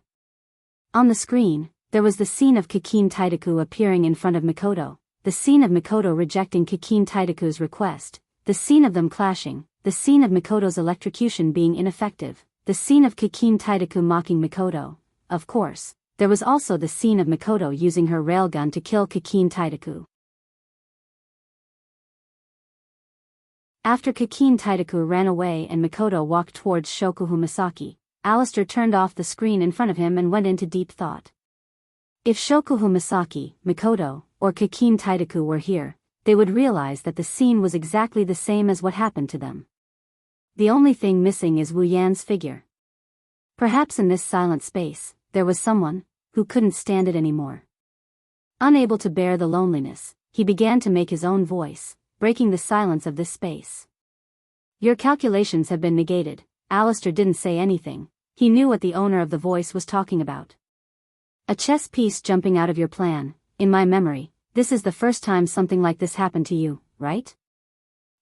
On the screen, there was the scene of Kikin Taitaku appearing in front of Mikoto, the scene of Mikoto rejecting Kikin Taitaku's request, the scene of them clashing, the scene of Mikoto's electrocution being ineffective, the scene of Kikin Taitaku mocking Mikoto, of course, there was also the scene of Mikoto using her railgun to kill Kakin Taidaku. After Kakin Taidaku ran away and Mikoto walked towards Shokuhu Misaki, Alistair turned off the screen in front of him and went into deep thought. If Shokuhu Misaki, Mikoto, or Kakin Taidaku were here, they would realize that the scene was exactly the same as what happened to them. The only thing missing is Wu Yan's figure. Perhaps in this silent space, there was someone who couldn't stand it anymore. Unable to bear the loneliness, he began to make his own voice, breaking the silence of this space. Your calculations have been negated. Alistair didn't say anything. He knew what the owner of the voice was talking about. A chess piece jumping out of your plan. In my memory, this is the first time something like this happened to you, right?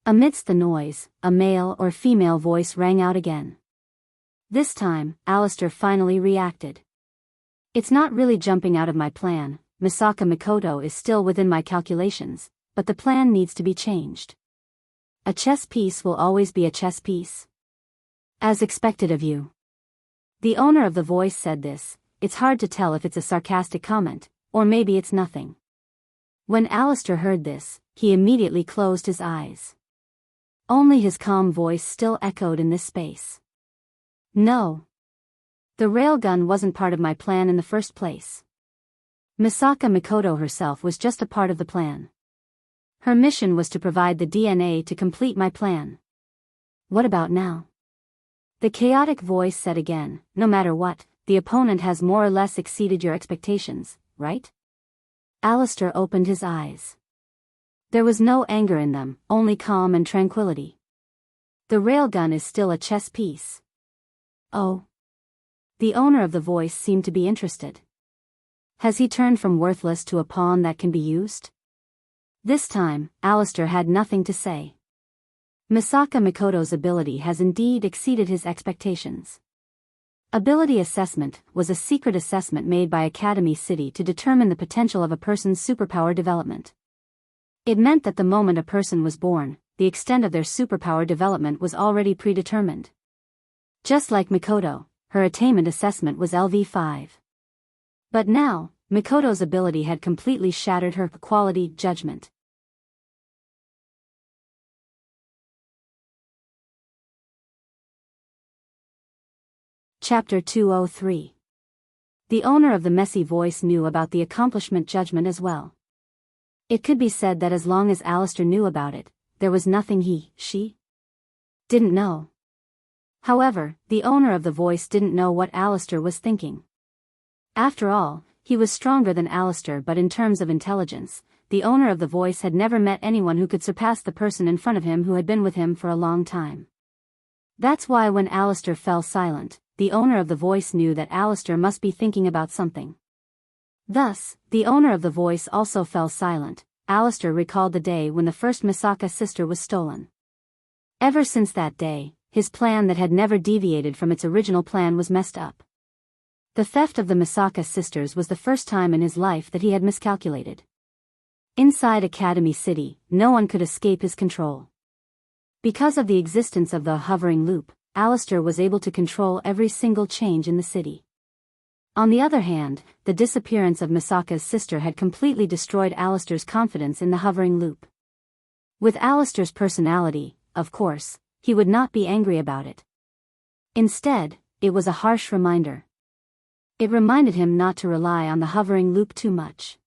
Amidst the noise, a male or female voice rang out again. This time, Alistair finally reacted. It's not really jumping out of my plan. Misaka Mikoto is still within my calculations, but the plan needs to be changed. A chess piece will always be a chess piece. As expected of you. The owner of the voice said this. It's hard to tell if it's a sarcastic comment, or maybe it's nothing. When Alistair heard this, he immediately closed his eyes. Only his calm voice still echoed in this space. No. The railgun wasn't part of my plan in the first place. Misaka Mikoto herself was just a part of the plan. Her mission was to provide the DNA to complete my plan. What about now? The chaotic voice said again, no matter what, the opponent has more or less exceeded your expectations, right? Alistair opened his eyes. There was no anger in them, only calm and tranquility. The railgun is still a chess piece. Oh. The owner of the voice seemed to be interested. Has he turned from worthless to a pawn that can be used? This time, Alistair had nothing to say. Misaka Mikoto's ability has indeed exceeded his expectations. Ability assessment was a secret assessment made by Academy City to determine the potential of a person's superpower development. It meant that the moment a person was born, the extent of their superpower development was already predetermined. Just like Mikoto, her attainment assessment was LV5. But now, Mikoto's ability had completely shattered her quality judgment. Chapter 203. The owner of the messy voice knew about the accomplishment judgment as well. It could be said that as long as Alistair knew about it, there was nothing she didn't know. However, the owner of the voice didn't know what Alistair was thinking. After all, he was stronger than Alistair, but in terms of intelligence, the owner of the voice had never met anyone who could surpass the person in front of him who had been with him for a long time. That's why when Alistair fell silent, the owner of the voice knew that Alistair must be thinking about something. Thus, the owner of the voice also fell silent. Alistair recalled the day when the first Misaka sister was stolen. Ever since that day, his plan that had never deviated from its original plan was messed up. The theft of the Misaka sisters was the first time in his life that he had miscalculated. Inside Academy City, no one could escape his control. Because of the existence of the hovering loop, Alistair was able to control every single change in the city. On the other hand, the disappearance of Misaka's sister had completely destroyed Alistair's confidence in the hovering loop. With Alistair's personality, of course, he would not be angry about it. Instead, it was a harsh reminder. It reminded him not to rely on the hovering loop too much.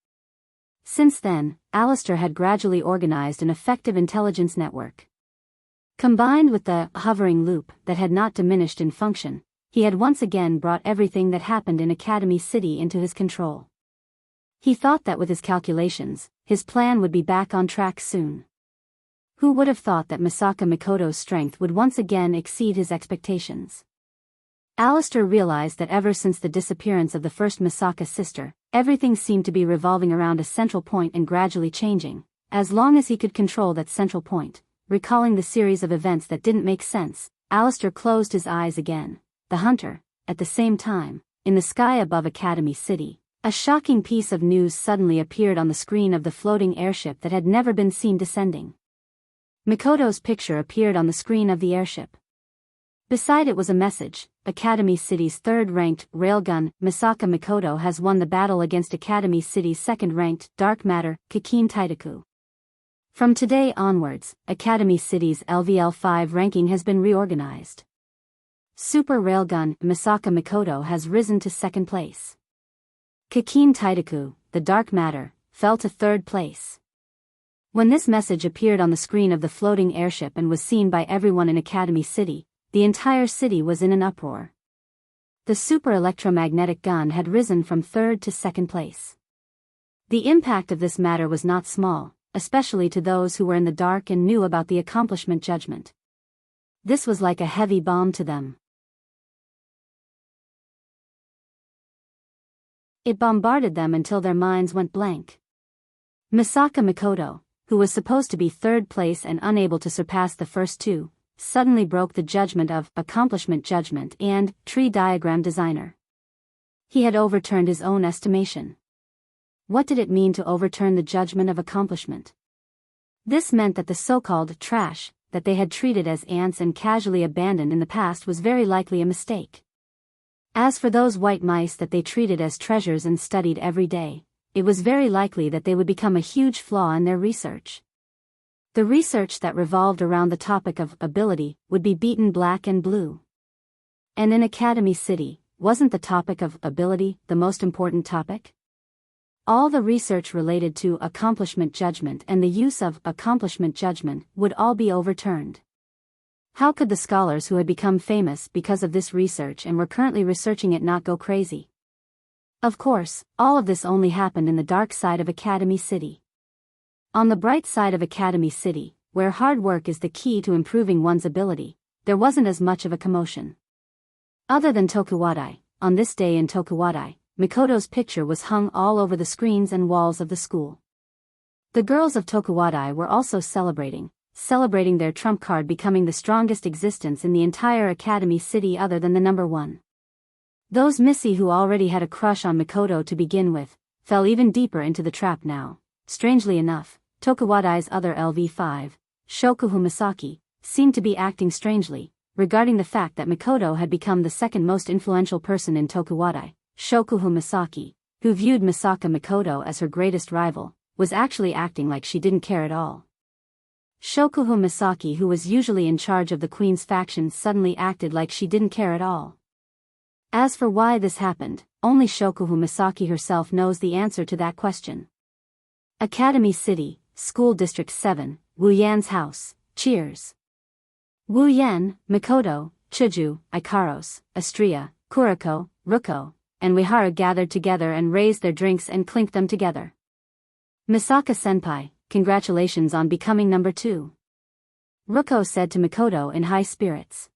Since then, Alistair had gradually organized an effective intelligence network. Combined with the hovering loop that had not diminished in function, he had once again brought everything that happened in Academy City into his control. He thought that with his calculations, his plan would be back on track soon. Who would have thought that Misaka Mikoto's strength would once again exceed his expectations? Alistair realized that ever since the disappearance of the first Misaka sister, everything seemed to be revolving around a central point and gradually changing, as long as he could control that central point. Recalling the series of events that didn't make sense, Alistair closed his eyes again. The hunter, at the same time, in the sky above Academy City, a shocking piece of news suddenly appeared on the screen of the floating airship that had never been seen descending. Mikoto's picture appeared on the screen of the airship. Beside it was a message: Academy City's third-ranked railgun, Misaka Mikoto, has won the battle against Academy City's second-ranked dark matter, Kikin Taitaku. From today onwards, Academy City's LVL5 ranking has been reorganized. Super Railgun Misaka Mikoto has risen to second place. Kikin Taitaku, the dark matter, fell to third place. When this message appeared on the screen of the floating airship and was seen by everyone in Academy City, the entire city was in an uproar. The super electromagnetic gun had risen from third to second place. The impact of this matter was not small, especially to those who were in the dark and knew about the accomplishment judgment. This was like a heavy bomb to them. It bombarded them until their minds went blank. Misaka Mikoto, who was supposed to be third place and unable to surpass the first two, suddenly broke the judgment of accomplishment judgment and tree diagram designer. He had overturned his own estimation. What did it mean to overturn the judgment of accomplishment? This meant that the so-called trash that they had treated as ants and casually abandoned in the past was very likely a mistake. As for those white mice that they treated as treasures and studied every day, it was very likely that they would become a huge flaw in their research. The research that revolved around the topic of ability would be beaten black and blue. And in Academy City, wasn't the topic of ability the most important topic? All the research related to accomplishment judgment and the use of accomplishment judgment would all be overturned. How could the scholars who had become famous because of this research and were currently researching it not go crazy? Of course, all of this only happened in the dark side of Academy City. On the bright side of Academy City, where hard work is the key to improving one's ability, there wasn't as much of a commotion. Other than Tokuwadai, on this day in Tokuwadai, Mikoto's picture was hung all over the screens and walls of the school. The girls of Tokuwadai were also celebrating their trump card becoming the strongest existence in the entire Academy City other than the number one. Those Missy who already had a crush on Mikoto to begin with, fell even deeper into the trap now. Strangely enough, Tokuwadai's other LV5, Shokuhu Misaki, seemed to be acting strangely, regarding the fact that Mikoto had become the second most influential person in Tokuwadai. Shokuhu Misaki, who viewed Misaka Mikoto as her greatest rival, was actually acting like she didn't care at all. Shokuhu Misaki, who was usually in charge of the Queen's faction, suddenly acted like she didn't care at all. As for why this happened, only Shokuhu Misaki herself knows the answer to that question. Academy City, School District 7, Wuyan's house, cheers. Wuyan, Mikoto, Chuju, Ikaros, Astria, Kuriko, Ruko, and Wihara gathered together and raised their drinks and clinked them together. Misaka-senpai, congratulations on becoming number 2. Ruko said to Mikoto in high spirits.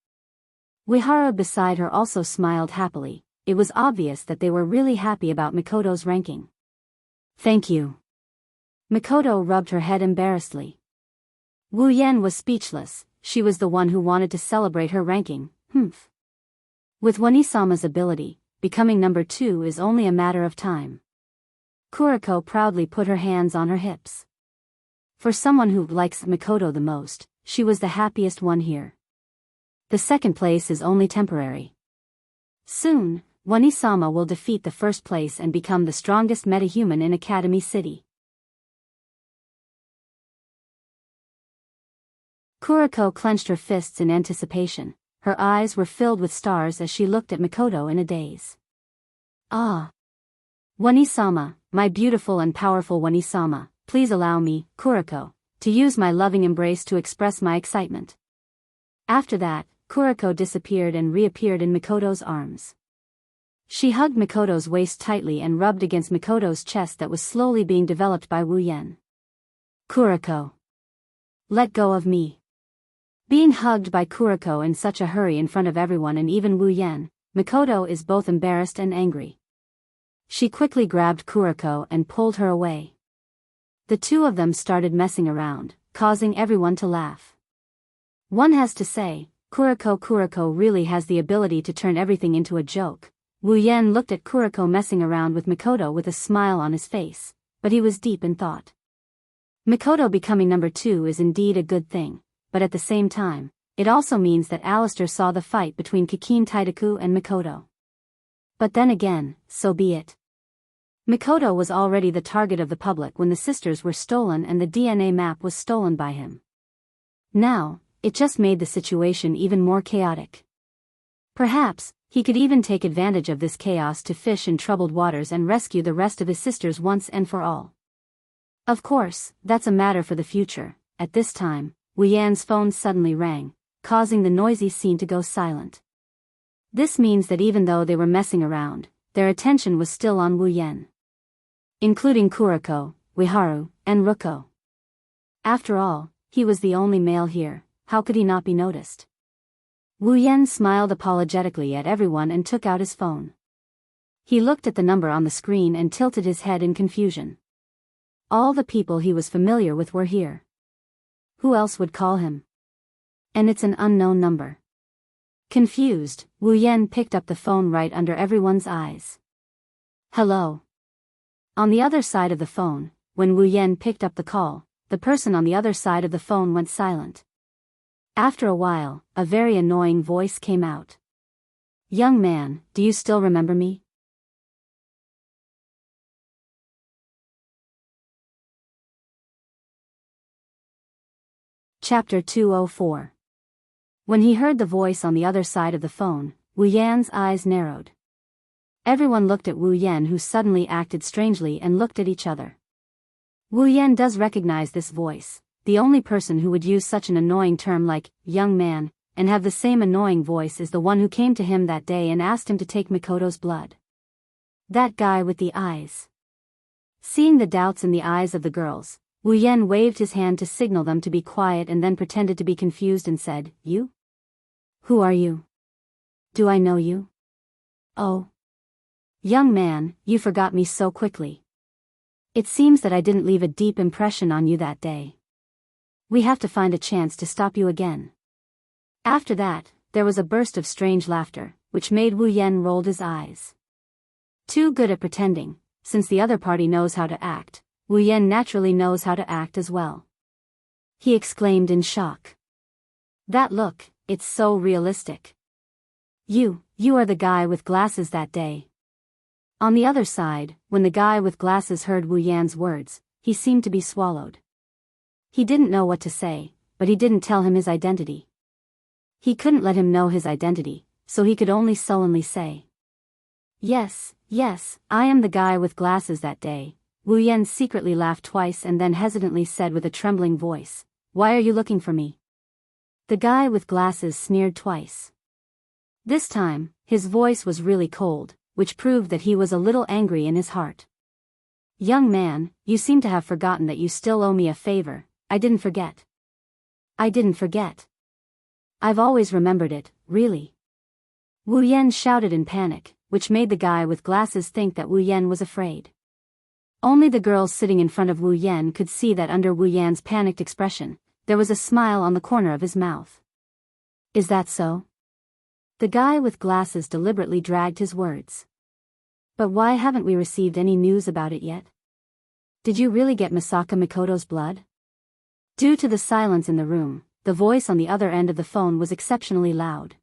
Wihara beside her also smiled happily. It was obvious that they were really happy about Mikoto's ranking. Thank you. Mikoto rubbed her head embarrassedly. Wu Yan was speechless. She was the one who wanted to celebrate her ranking. With Wanisama's ability, becoming number 2 is only a matter of time. Kuriko proudly put her hands on her hips. For someone who likes Mikoto the most, she was the happiest one here. The second place is only temporary. Soon, Wanisama will defeat the first place and become the strongest metahuman in Academy City. Kuriko clenched her fists in anticipation. Her eyes were filled with stars as she looked at Mikoto in a daze. Ah! Wanisama, my beautiful and powerful Wanisama, please allow me, Kuriko, to use my loving embrace to express my excitement. After that, Kuriko disappeared and reappeared in Mikoto's arms. She hugged Mikoto's waist tightly and rubbed against Mikoto's chest that was slowly being developed by Wu Yan. Kuriko! Let go of me. Being hugged by Kuriko in such a hurry in front of everyone and even Wu Yan, Mikoto is both embarrassed and angry. She quickly grabbed Kuriko and pulled her away. The two of them started messing around, causing everyone to laugh. One has to say, Kuriko really has the ability to turn everything into a joke. Wu Yan looked at Kuriko messing around with Mikoto with a smile on his face, but he was deep in thought. Mikoto becoming number 2 is indeed a good thing, but at the same time, it also means that Alistair saw the fight between Kikin Taidaku and Mikoto. But then again, so be it. Mikoto was already the target of the public when the sisters were stolen and the DNA map was stolen by him. Now, it just made the situation even more chaotic. Perhaps, he could even take advantage of this chaos to fish in troubled waters and rescue the rest of his sisters once and for all. Of course, that's a matter for the future. At this time, Wu Yan's phone suddenly rang, causing the noisy scene to go silent. This means that even though they were messing around, their attention was still on Wu Yan. Including Kuriko, Ueharu, and Ruko. After all, he was the only male here, how could he not be noticed? Wu Yan smiled apologetically at everyone and took out his phone. He looked at the number on the screen and tilted his head in confusion. All the people he was familiar with were here. Who else would call him? And it's an unknown number. Confused, Wu Yan picked up the phone right under everyone's eyes. Hello. On the other side of the phone, when Wu Yan picked up the call, the person on the other side of the phone went silent. After a while, a very annoying voice came out. Young man, do you still remember me? Chapter 204. When he heard the voice on the other side of the phone, Wu Yan's eyes narrowed. Everyone looked at Wu Yan, who suddenly acted strangely, and looked at each other. Wu Yan does recognize this voice. The only person who would use such an annoying term like, young man, and have the same annoying voice is the one who came to him that day and asked him to take Mikoto's blood. That guy with the eyes. Seeing the doubts in the eyes of the girls, Wu Yan waved his hand to signal them to be quiet and then pretended to be confused and said, You? Who are you? Do I know you? Oh. Young man, you forgot me so quickly. It seems that I didn't leave a deep impression on you that day. We have to find a chance to stop you again. After that, there was a burst of strange laughter, which made Wu Yan roll his eyes. Too good at pretending, since the other party knows how to act, Wu Yan naturally knows how to act as well. He exclaimed in shock. That look, it's so realistic. You are the guy with glasses that day. On the other side, when the guy with glasses heard Wu Yan's words, he seemed to be swallowed. He didn't know what to say, but he didn't tell him his identity. He couldn't let him know his identity, so he could only sullenly say. Yes, I am the guy with glasses that day. Wu Yan secretly laughed twice and then hesitantly said with a trembling voice, Why are you looking for me? The guy with glasses sneered twice. This time, his voice was really cold, which proved that he was a little angry in his heart. Young man, you seem to have forgotten that you still owe me a favor. I didn't forget. I've always remembered it, really. Wu Yan shouted in panic, which made the guy with glasses think that Wu Yan was afraid. Only the girls sitting in front of Wu Yan could see that under Wu Yan's panicked expression, there was a smile on the corner of his mouth. Is that so? The guy with glasses deliberately dragged his words. But why haven't we received any news about it yet? Did you really get Misaka Mikoto's blood? Due to the silence in the room, the voice on the other end of the phone was exceptionally loud.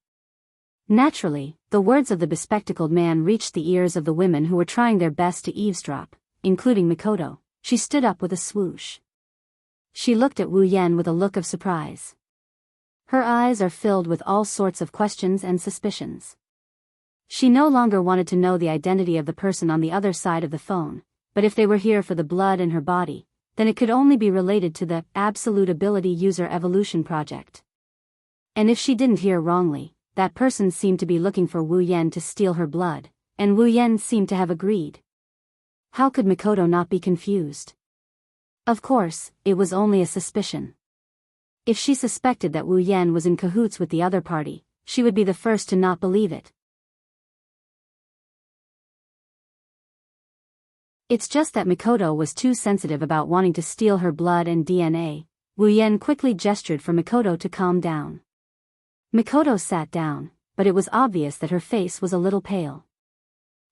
Naturally, the words of the bespectacled man reached the ears of the women who were trying their best to eavesdrop, including Mikoto. She stood up with a swoosh. She looked at Wu Yan with a look of surprise. Her eyes are filled with all sorts of questions and suspicions. She no longer wanted to know the identity of the person on the other side of the phone, but if they were here for the blood in her body, then it could only be related to the Absolute Ability User Evolution Project. And if she didn't hear wrongly, that person seemed to be looking for Wu Yan to steal her blood, and Wu Yan seemed to have agreed. How could Mikoto not be confused? Of course, it was only a suspicion. If she suspected that Wu Yan was in cahoots with the other party, she would be the first to not believe it. It's just that Mikoto was too sensitive about wanting to steal her blood and DNA. Wu Yan quickly gestured for Mikoto to calm down. Mikoto sat down, but it was obvious that her face was a little pale.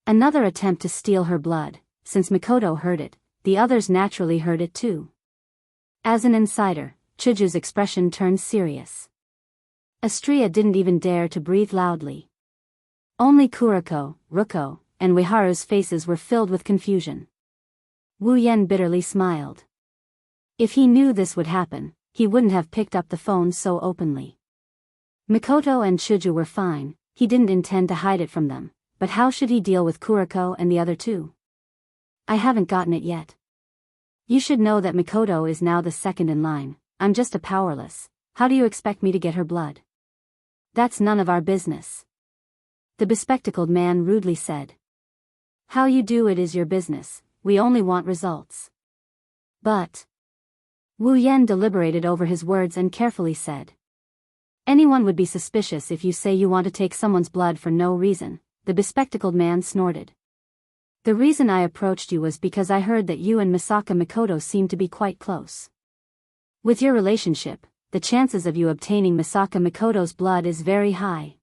Another attempt to steal her blood. Since Mikoto heard it, the others naturally heard it too. As an insider, Chiju's expression turned serious. Astria didn't even dare to breathe loudly. Only Kuriko, Ruko, and Ueharu's faces were filled with confusion. Wu Yan bitterly smiled. If he knew this would happen, he wouldn't have picked up the phone so openly. Mikoto and Shuju were fine, he didn't intend to hide it from them, but how should he deal with Kuriko and the other two? I haven't gotten it yet. You should know that Mikoto is now the second in line. I'm just a powerless. How do you expect me to get her blood? That's none of our business. The bespectacled man rudely said. How you do it is your business, we only want results. But... Wu Yan deliberated over his words and carefully said. Anyone would be suspicious if you say you want to take someone's blood for no reason, the bespectacled man snorted. The reason I approached you was because I heard that you and Misaka Mikoto seem to be quite close. With your relationship, the chances of you obtaining Misaka Mikoto's blood is very high.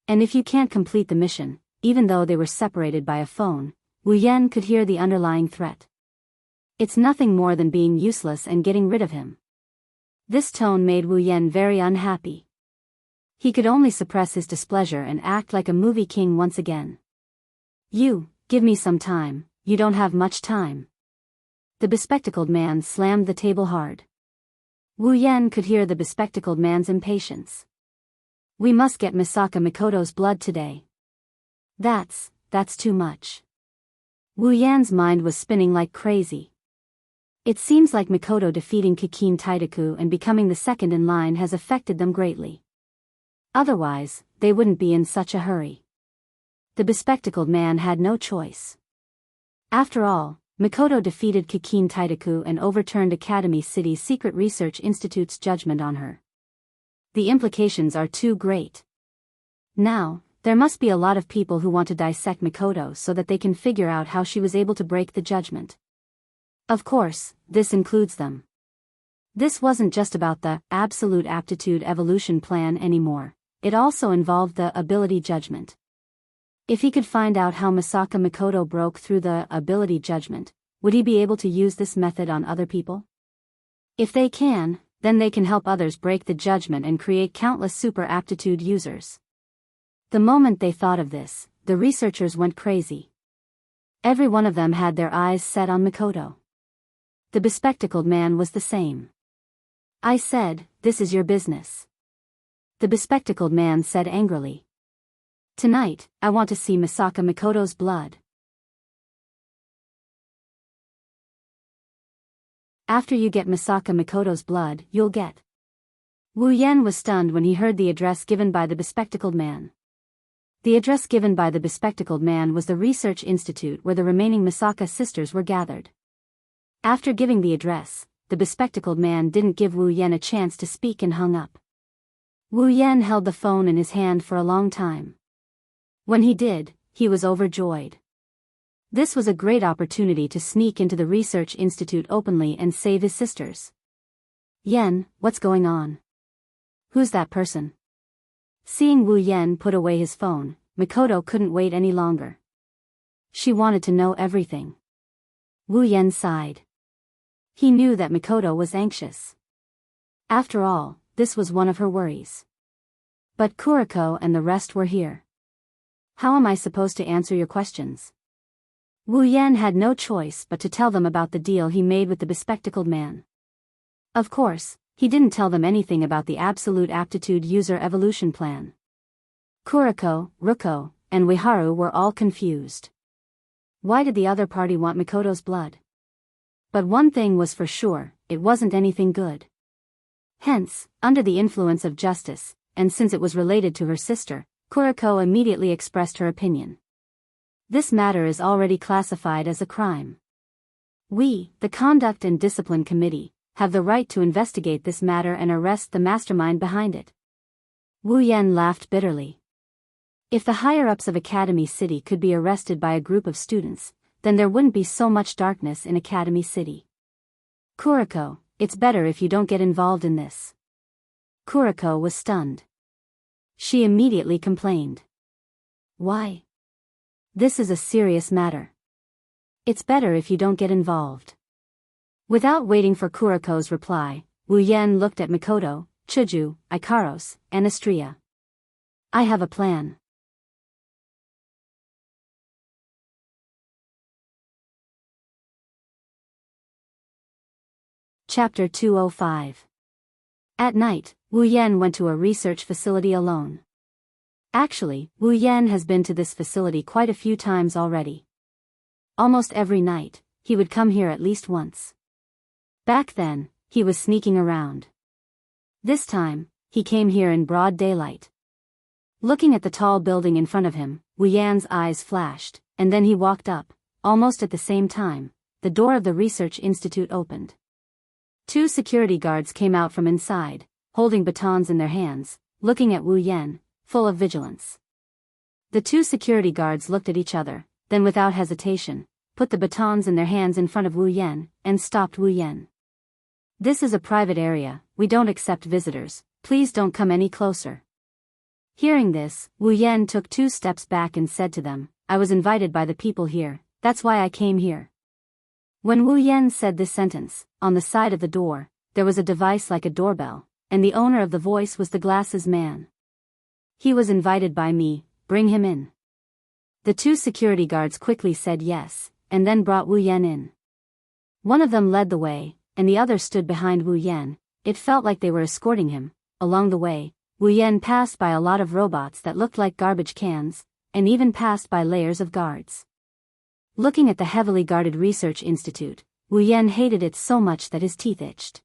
And if you can't complete the mission, even though they were separated by a phone, Wu Yan could hear the underlying threat. It's nothing more than being useless and getting rid of him. This tone made Wu Yan very unhappy. He could only suppress his displeasure and act like a movie king once again. You, give me some time, you don't have much time. The bespectacled man slammed the table hard. Wu Yan could hear the bespectacled man's impatience. We must get Misaka Mikoto's blood today. That's too much. Wu Yan's mind was spinning like crazy. It seems like Mikoto defeating Kikin Taidaku and becoming the second in line has affected them greatly. Otherwise, they wouldn't be in such a hurry. The bespectacled man had no choice. After all, Mikoto defeated Kikin Taidaku and overturned Academy City's Secret Research Institute's judgment on her. The implications are too great. Now, there must be a lot of people who want to dissect Mikoto so that they can figure out how she was able to break the judgment. Of course, this includes them. This wasn't just about the absolute aptitude evolution plan anymore, it also involved the ability judgment. If he could find out how Misaka Mikoto broke through the ability judgment, would he be able to use this method on other people? If they can, then they can help others break the judgment and create countless super aptitude users. The moment they thought of this, the researchers went crazy. Every one of them had their eyes set on Mikoto. The bespectacled man was the same. I said, this is your business. The bespectacled man said angrily. Tonight, I want to see Misaka Mikoto's blood. After you get Misaka Mikoto's blood, you'll get. Wu Yan was stunned when he heard the address given by the bespectacled man. The address given by the bespectacled man was the research institute where the remaining Misaka sisters were gathered. After giving the address, the bespectacled man didn't give Wu Yan a chance to speak and hung up. Wu Yan held the phone in his hand for a long time. When he did, he was overjoyed. This was a great opportunity to sneak into the research institute openly and save his sisters. Yan, what's going on? Who's that person? Seeing Wu Yan put away his phone, Mikoto couldn't wait any longer. She wanted to know everything. Wu Yan sighed. He knew that Mikoto was anxious. After all, this was one of her worries. But Kuriko and the rest were here. How am I supposed to answer your questions? Wu Yan had no choice but to tell them about the deal he made with the bespectacled man. Of course, he didn't tell them anything about the absolute aptitude user evolution plan. Kuriko, Ruko, and Ueharu were all confused. Why did the other party want Mikoto's blood? But one thing was for sure, it wasn't anything good. Hence, under the influence of justice, and since it was related to her sister, Kuriko immediately expressed her opinion. This matter is already classified as a crime. We, the Conduct and Discipline Committee, have the right to investigate this matter and arrest the mastermind behind it. Wu Yan laughed bitterly. If the higher-ups of Academy City could be arrested by a group of students, then there wouldn't be so much darkness in Academy City. Kuriko, it's better if you don't get involved in this. Kuriko was stunned. She immediately complained. Why? This is a serious matter. It's better if you don't get involved. Without waiting for Kuriko's reply, Wu Yan looked at Mikoto, Chuju, Ikaros, and Astria. I have a plan. Chapter 205. At night, Wu Yan went to a research facility alone. Actually, Wu Yan has been to this facility quite a few times already. Almost every night, he would come here at least once. Back then, he was sneaking around. This time, he came here in broad daylight. Looking at the tall building in front of him, Wu Yan's eyes flashed, and then he walked up. Almost at the same time, the door of the research institute opened. 2 security guards came out from inside, holding batons in their hands, looking at Wu Yan, full of vigilance. The 2 security guards looked at each other, then without hesitation, put the batons in their hands in front of Wu Yan, and stopped Wu Yan. This is a private area, we don't accept visitors, please don't come any closer. Hearing this, Wu Yan took 2 steps back and said to them, I was invited by the people here, that's why I came here. When Wu Yan said this sentence, on the side of the door, there was a device like a doorbell, and the owner of the voice was the glasses man. He was invited by me, bring him in. The 2 security guards quickly said yes, and then brought Wu Yan in. One of them led the way, and the other stood behind Wu Yan. It felt like they were escorting him. Along the way, Wu Yan passed by a lot of robots that looked like garbage cans, and even passed by layers of guards. Looking at the heavily guarded research institute, Wu Yan hated it so much that his teeth itched.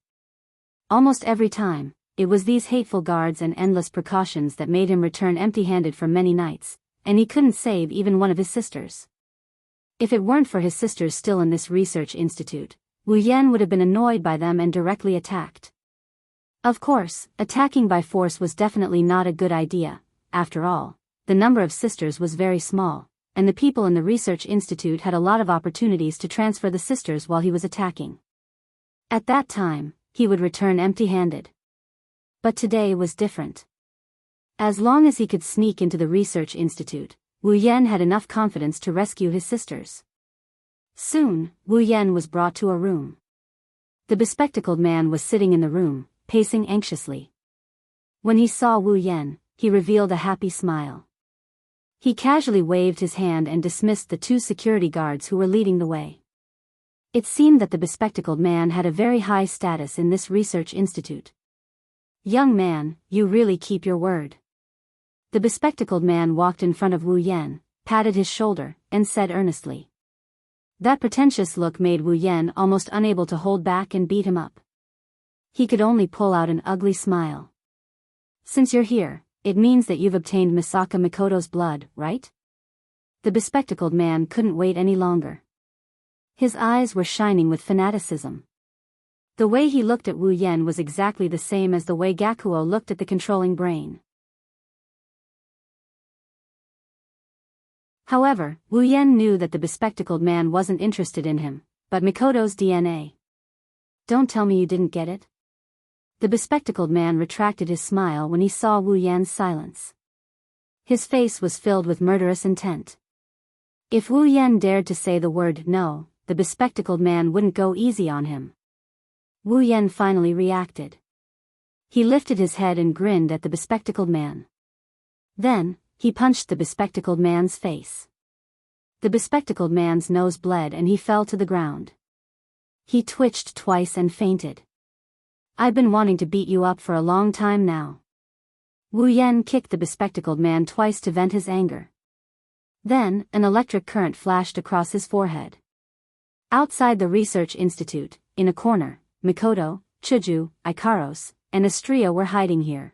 Almost every time, it was these hateful guards and endless precautions that made him return empty-handed for many nights, and he couldn't save even one of his sisters. If it weren't for his sisters still in this research institute, Wu Yan would have been annoyed by them and directly attacked. Of course, attacking by force was definitely not a good idea. After all, the number of sisters was very small, and the people in the research institute had a lot of opportunities to transfer the sisters while he was attacking. At that time, he would return empty-handed. But today was different. As long as he could sneak into the research institute, Wu Yan had enough confidence to rescue his sisters. Soon, Wu Yan was brought to a room. The bespectacled man was sitting in the room, pacing anxiously. When he saw Wu Yan, he revealed a happy smile. He casually waved his hand and dismissed the 2 security guards who were leading the way. It seemed that the bespectacled man had a very high status in this research institute. Young man, you really keep your word. The bespectacled man walked in front of Wu Yan, patted his shoulder, and said earnestly. That pretentious look made Wu Yan almost unable to hold back and beat him up. He could only pull out an ugly smile. Since you're here, it means that you've obtained Misaka Mikoto's blood, right? The bespectacled man couldn't wait any longer. His eyes were shining with fanaticism. The way he looked at Wu Yan was exactly the same as the way Gakuo looked at the controlling brain. However, Wu Yan knew that the bespectacled man wasn't interested in him, but Mikoto's DNA. Don't tell me you didn't get it? The bespectacled man retracted his smile when he saw Wu Yan's silence. His face was filled with murderous intent. If Wu Yan dared to say the word no, the bespectacled man wouldn't go easy on him. Wu Yan finally reacted. He lifted his head and grinned at the bespectacled man. Then, he punched the bespectacled man's face. The bespectacled man's nose bled and he fell to the ground. He twitched twice and fainted. I've been wanting to beat you up for a long time now. Wu Yan kicked the bespectacled man twice to vent his anger. Then, an electric current flashed across his forehead. Outside the research institute, in a corner, Mikoto, Chuju, Ikaros, and Astria were hiding here.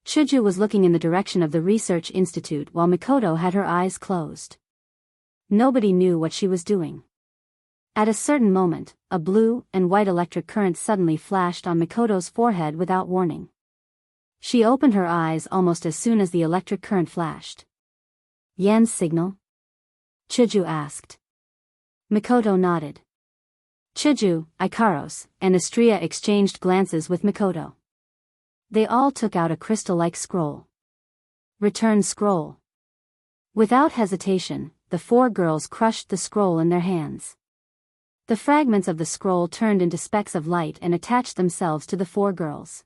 Chuju was looking in the direction of the research institute while Mikoto had her eyes closed. Nobody knew what she was doing. At a certain moment, a blue and white electric current suddenly flashed on Mikoto's forehead without warning. She opened her eyes almost as soon as the electric current flashed. Yan's signal? Chuju asked. Mikoto nodded. Chuju, Ikaros, and Astria exchanged glances with Mikoto. They all took out a crystal-like scroll. Return scroll. Without hesitation, the 4 girls crushed the scroll in their hands. The fragments of the scroll turned into specks of light and attached themselves to the 4 girls.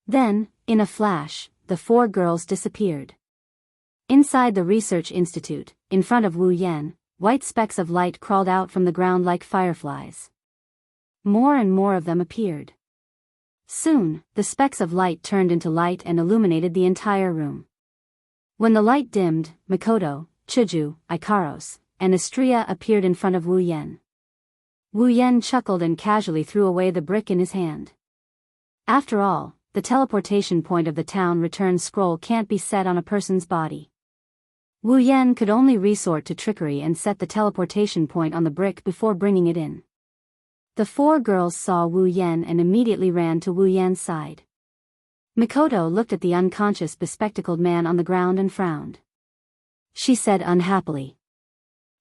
Then, in a flash, the four girls disappeared. Inside the research institute, in front of Wu Yan, white specks of light crawled out from the ground like fireflies. More and more of them appeared. Soon, the specks of light turned into light and illuminated the entire room. When the light dimmed, Makoto, Chuju, Ikaros, and Astria appeared in front of Wu Yan. Wu Yan chuckled and casually threw away the brick in his hand. After all, the teleportation point of the town return scroll can't be set on a person's body. Wu Yan could only resort to trickery and set the teleportation point on the brick before bringing it in. The four girls saw Wu Yan and immediately ran to Wu Yan's side. Makoto looked at the unconscious bespectacled man on the ground and frowned. She said unhappily,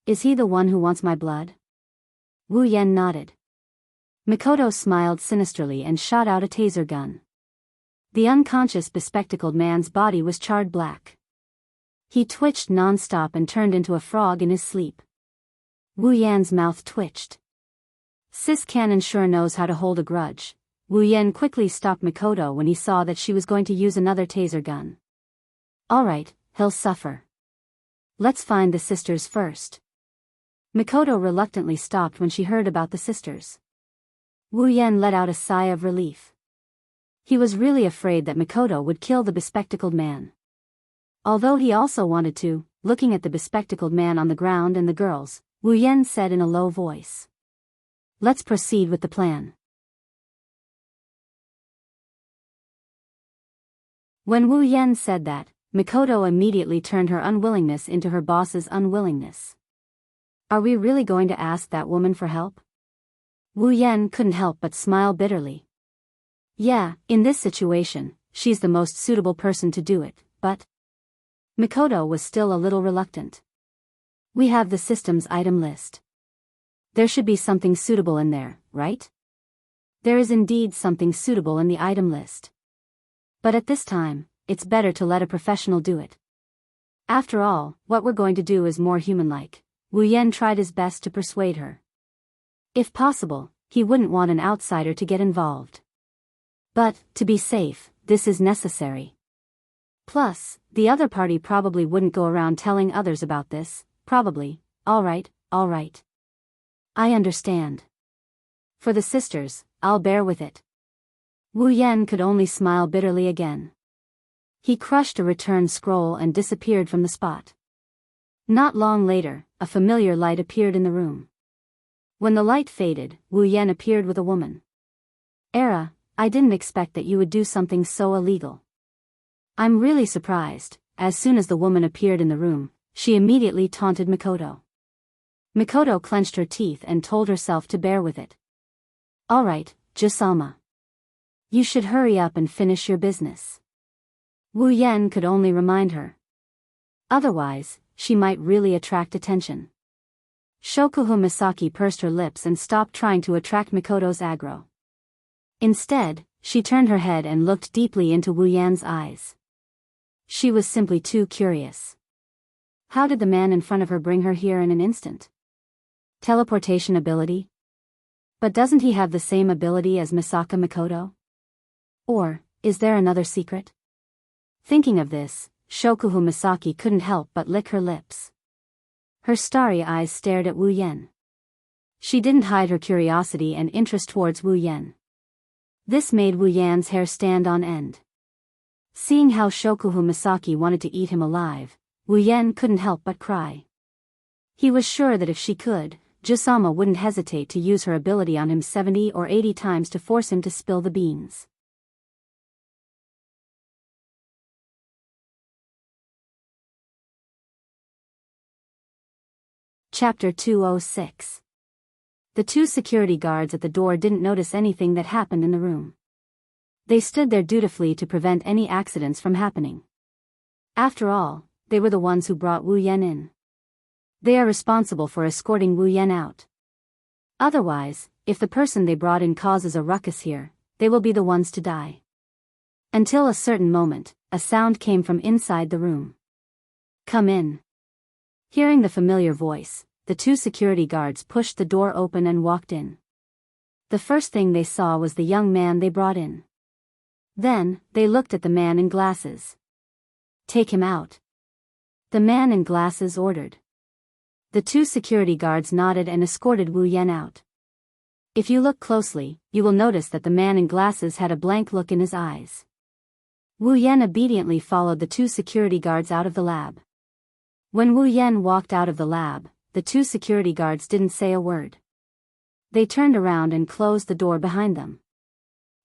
"Is he the one who wants my blood?" Wu Yan nodded. Makoto smiled sinisterly and shot out a taser gun. The unconscious bespectacled man's body was charred black. He twitched non-stop and turned into a frog in his sleep. Wu Yan's mouth twitched. Sis Cannon sure knows how to hold a grudge. Wu Yan quickly stopped Makoto when he saw that she was going to use another taser gun. "Alright, he'll suffer. Let's find the sisters first." Makoto reluctantly stopped when she heard about the sisters. Wu Yan let out a sigh of relief. He was really afraid that Makoto would kill the bespectacled man. Although he also wanted to, looking at the bespectacled man on the ground and the girls, Wu Yan said in a low voice, "Let's proceed with the plan." When Wu Yan said that, Makoto immediately turned her unwillingness into her boss's unwillingness. "Are we really going to ask that woman for help?" Wu Yan couldn't help but smile bitterly. "Yeah, in this situation, she's the most suitable person to do it, but..." Makoto was still a little reluctant. "We have the system's item list. There should be something suitable in there, right?" There is indeed something suitable in the item list. But at this time, it's better to let a professional do it. After all, what we're going to do is more human-like. Wu Yan tried his best to persuade her. If possible, he wouldn't want an outsider to get involved. But, to be safe, this is necessary. Plus, the other party probably wouldn't go around telling others about this, probably. Alright. I understand. For the sisters, I'll bear with it." Wu Yan could only smile bitterly again. He crushed a return scroll and disappeared from the spot. Not long later, a familiar light appeared in the room. When the light faded, Wu Yan appeared with a woman. "Era, I didn't expect that you would do something so illegal." "I'm really surprised." As soon as the woman appeared in the room, she immediately taunted Makoto. Makoto clenched her teeth and told herself to bear with it. "Alright, Jusama. You should hurry up and finish your business." Wu Yan could only remind her. Otherwise, she might really attract attention. Shokuho Misaki pursed her lips and stopped trying to attract Makoto's aggro. Instead, she turned her head and looked deeply into Wu Yan's eyes. She was simply too curious. How did the man in front of her bring her here in an instant? Teleportation ability? But doesn't he have the same ability as Misaka Makoto? Or, is there another secret? Thinking of this, Shokuho Misaki couldn't help but lick her lips. Her starry eyes stared at Wu Yan. She didn't hide her curiosity and interest towards Wu Yan. This made Wu Yan's hair stand on end. Seeing how Shokuho Misaki wanted to eat him alive, Wu Yan couldn't help but cry. He was sure that if she could, Jusama wouldn't hesitate to use her ability on him 70 or 80 times to force him to spill the beans. Chapter 206. The two security guards at the door didn't notice anything that happened in the room. They stood there dutifully to prevent any accidents from happening. After all, they were the ones who brought Wu Yan in. They are responsible for escorting Wu Yan out. Otherwise, if the person they brought in causes a ruckus here, they will be the ones to die. Until a certain moment, a sound came from inside the room. "Come in." Hearing the familiar voice, the two security guards pushed the door open and walked in. The first thing they saw was the young man they brought in. Then, they looked at the man in glasses. "Take him out," the man in glasses ordered. The two security guards nodded and escorted Wu Yan out. If you look closely, you will notice that the man in glasses had a blank look in his eyes. Wu Yan obediently followed the two security guards out of the lab. When Wu Yan walked out of the lab, the two security guards didn't say a word. They turned around and closed the door behind them.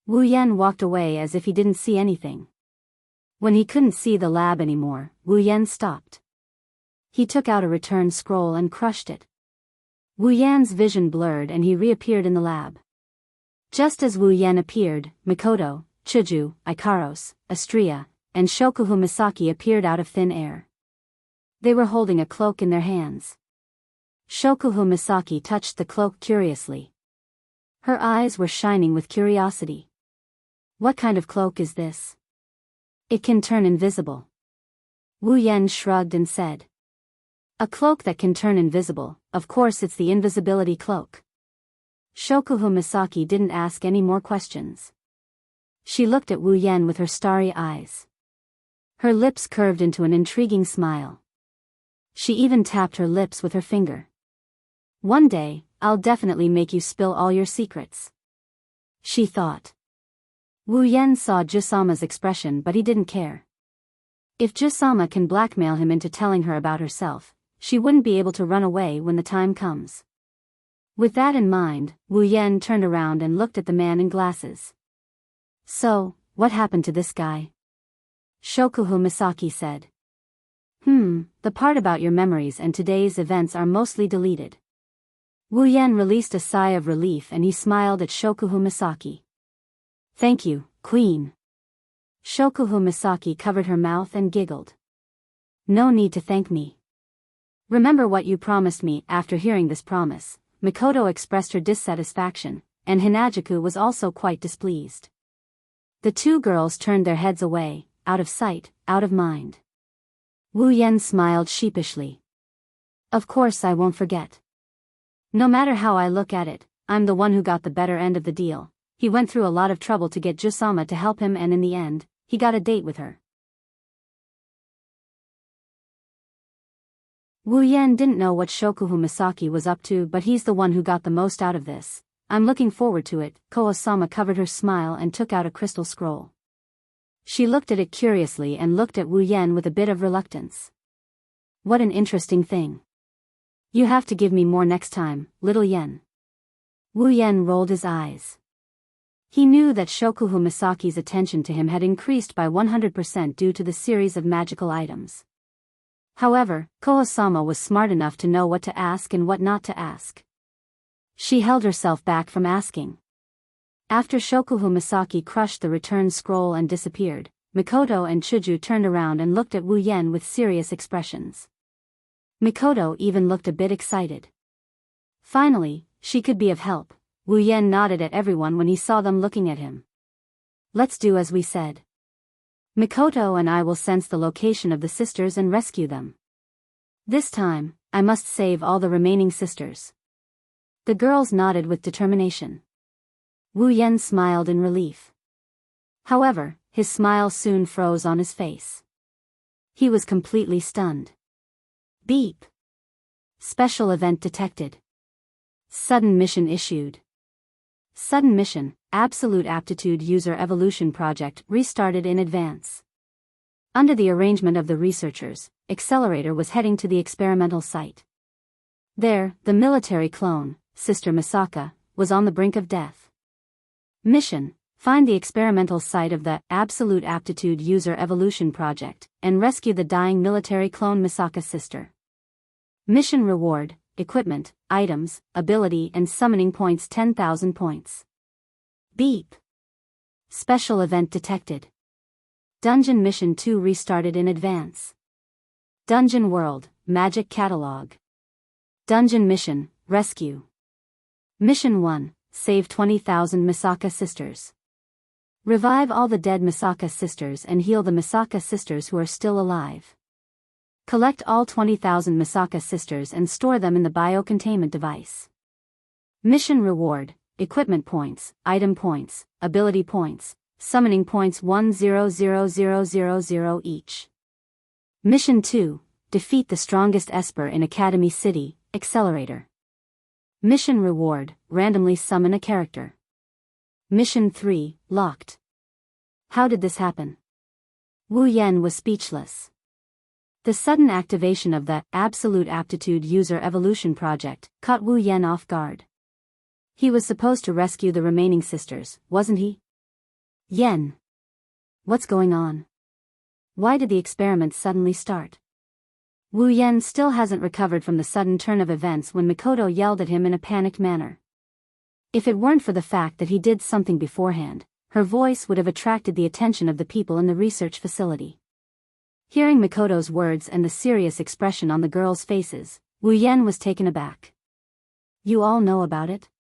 Wu Yan walked away as if he didn't see anything. When he couldn't see the lab anymore, Wu Yan stopped. He took out a return scroll and crushed it. Wu Yan's vision blurred and he reappeared in the lab. Just as Wu Yan appeared, Mikoto, Chuju, Ikaros, Astria, and Shokuhu Misaki appeared out of thin air. They were holding a cloak in their hands. Shokuhu Misaki touched the cloak curiously. Her eyes were shining with curiosity. "What kind of cloak is this? It can turn invisible." Wu Yan shrugged and said. "A cloak that can turn invisible, of course it's the invisibility cloak." Shokuhu Misaki didn't ask any more questions. She looked at Wu Yan with her starry eyes. Her lips curved into an intriguing smile. She even tapped her lips with her finger. "One day, I'll definitely make you spill all your secrets," she thought. Wu Yan saw Jusama's expression but he didn't care. If Jusama can blackmail him into telling her about herself, she wouldn't be able to run away when the time comes. With that in mind, Wu Yan turned around and looked at the man in glasses. "So, what happened to this guy?" Shokuhu Misaki said. The part about your memories and today's events are mostly deleted." Wu Yan released a sigh of relief and he smiled at Shokuhu Misaki. "Thank you, Queen." Shokuhu Misaki covered her mouth and giggled. "No need to thank me. Remember what you promised me." After hearing this promise, Mikoto expressed her dissatisfaction, and Hinajuku was also quite displeased. The two girls turned their heads away, out of sight, out of mind. Wu Yan smiled sheepishly. "Of course I won't forget. No matter how I look at it, I'm the one who got the better end of the deal. He went through a lot of trouble to get Jusama to help him and in the end, he got a date with her." Wu Yan didn't know what Shokuhu Misaki was up to, but he's the one who got the most out of this. "I'm looking forward to it." Koho-sama covered her smile and took out a crystal scroll. She looked at it curiously and looked at Wu Yan with a bit of reluctance. "What an interesting thing. You have to give me more next time, little Yen." Wu Yan rolled his eyes. He knew that Shokuhu Misaki's attention to him had increased by 100% due to the series of magical items. However, Koho-sama was smart enough to know what to ask and what not to ask. She held herself back from asking. After Shokuhu Misaki crushed the return scroll and disappeared, Mikoto and Chuju turned around and looked at Wu Yan with serious expressions. Mikoto even looked a bit excited. Finally, she could be of help. Wu Yan nodded at everyone when he saw them looking at him. "Let's do as we said. Mikoto and I will sense the location of the sisters and rescue them. This time, I must save all the remaining sisters." The girls nodded with determination. Wu Yan smiled in relief. However, his smile soon froze on his face. He was completely stunned. Beep. Special event detected. Sudden mission issued. Sudden mission, Absolute Aptitude User Evolution Project restarted in advance. Under the arrangement of the researchers, Accelerator was heading to the experimental site. There, the military clone, Sister Misaka, was on the brink of death. Mission: find the experimental site of the Absolute Aptitude User Evolution Project, and rescue the dying military clone Misaka's sister. Mission reward: equipment, items, ability and summoning points 10,000 points. Beep. Special event detected. Dungeon Mission 2 restarted in advance. Dungeon World, Magic Catalog. Dungeon Mission, Rescue. Mission 1, save 20,000 Misaka sisters. Revive all the dead Misaka sisters and heal the Misaka sisters who are still alive. Collect all 20,000 Misaka sisters and store them in the biocontainment device. Mission reward: equipment points, item points, ability points, summoning points 100000 each. Mission 2, defeat the strongest Esper in Academy City, Accelerator. Mission reward, randomly summon a character. Mission 3, locked. How did this happen? Wu Yan was speechless. The sudden activation of the Absolute Aptitude User Evolution Project caught Wu Yan off guard. He was supposed to rescue the remaining sisters, wasn't he? Yen. What's going on? Why did the experiment suddenly start? Wu Yan still hasn't recovered from the sudden turn of events when Mikoto yelled at him in a panicked manner. If it weren't for the fact that he did something beforehand, her voice would have attracted the attention of the people in the research facility. Hearing Mikoto's words and the serious expression on the girls' faces, Wu Yan was taken aback. You all know about it?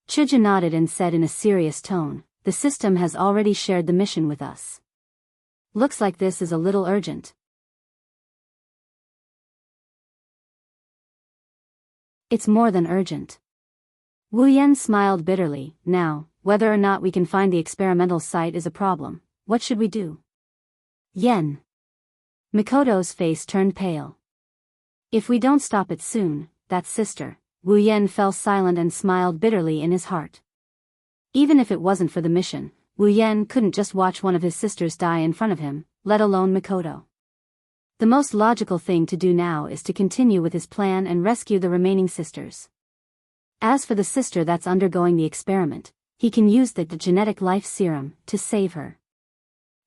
Chuju nodded and said in a serious tone, the system has already shared the mission with us. Looks like this is a little urgent. It's more than urgent. Wu Yan smiled bitterly. Now, whether or not we can find the experimental site is a problem. What should we do? Yen. Mikoto's face turned pale. If we don't stop it soon, that sister. Wu Yan fell silent and smiled bitterly in his heart. Even if it wasn't for the mission, Wu Yan couldn't just watch one of his sisters die in front of him, let alone Mikoto. The most logical thing to do now is to continue with his plan and rescue the remaining sisters. As for the sister that's undergoing the experiment, he can use the genetic life serum to save her.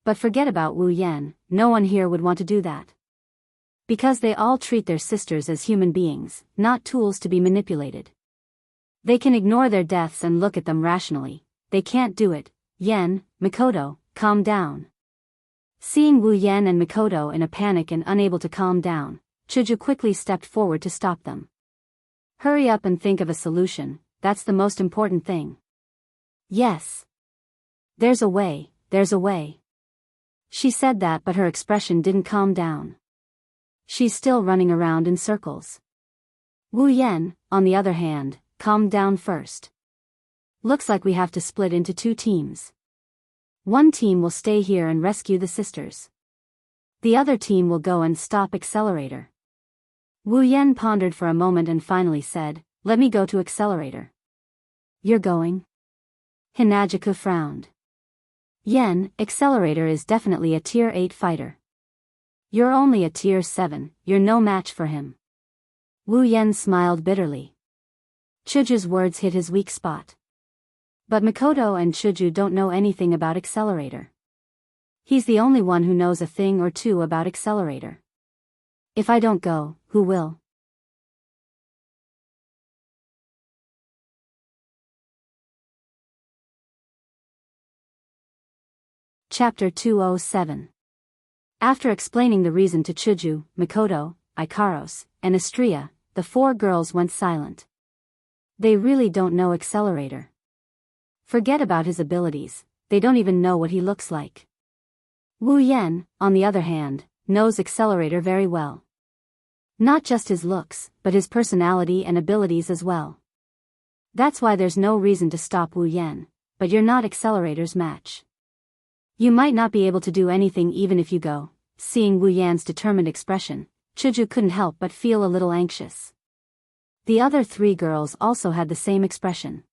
But forget about Wu Yan, no one here would want to do that. Because they all treat their sisters as human beings, not tools to be manipulated. They can ignore their deaths and look at them rationally. They can't do it. Yen, Mikoto, calm down. Seeing Wu Yan and Mikoto in a panic and unable to calm down, Chuju quickly stepped forward to stop them. Hurry up and think of a solution, that's the most important thing. Yes. There's a way, there's a way. She said that, but her expression didn't calm down. She's still running around in circles. Wu Yan, on the other hand, calmed down first. Looks like we have to split into 2 teams. One team will stay here and rescue the sisters. The other team will go and stop Accelerator. Wu Yan pondered for a moment and finally said, let me go to Accelerator. You're going? Hinajuku frowned. Yen, Accelerator is definitely a tier 8 fighter. You're only a tier 7, you're no match for him. Wu Yan smiled bitterly. Chuju's words hit his weak spot. But Mikoto and Chuju don't know anything about Accelerator. He's the only one who knows a thing or two about Accelerator. If I don't go, who will? Chapter 207. After explaining the reason to Chuju, Mikoto, Ikaros, and Astria, the 4 girls went silent. They really don't know Accelerator. Forget about his abilities, they don't even know what he looks like. Wu Yan, on the other hand, knows Accelerator very well. Not just his looks, but his personality and abilities as well. That's why there's no reason to stop Wu Yan, but you're not Accelerator's match. You might not be able to do anything even if you go. Seeing Wu Yan's determined expression, Chuju couldn't help but feel a little anxious. The other 3 girls also had the same expression.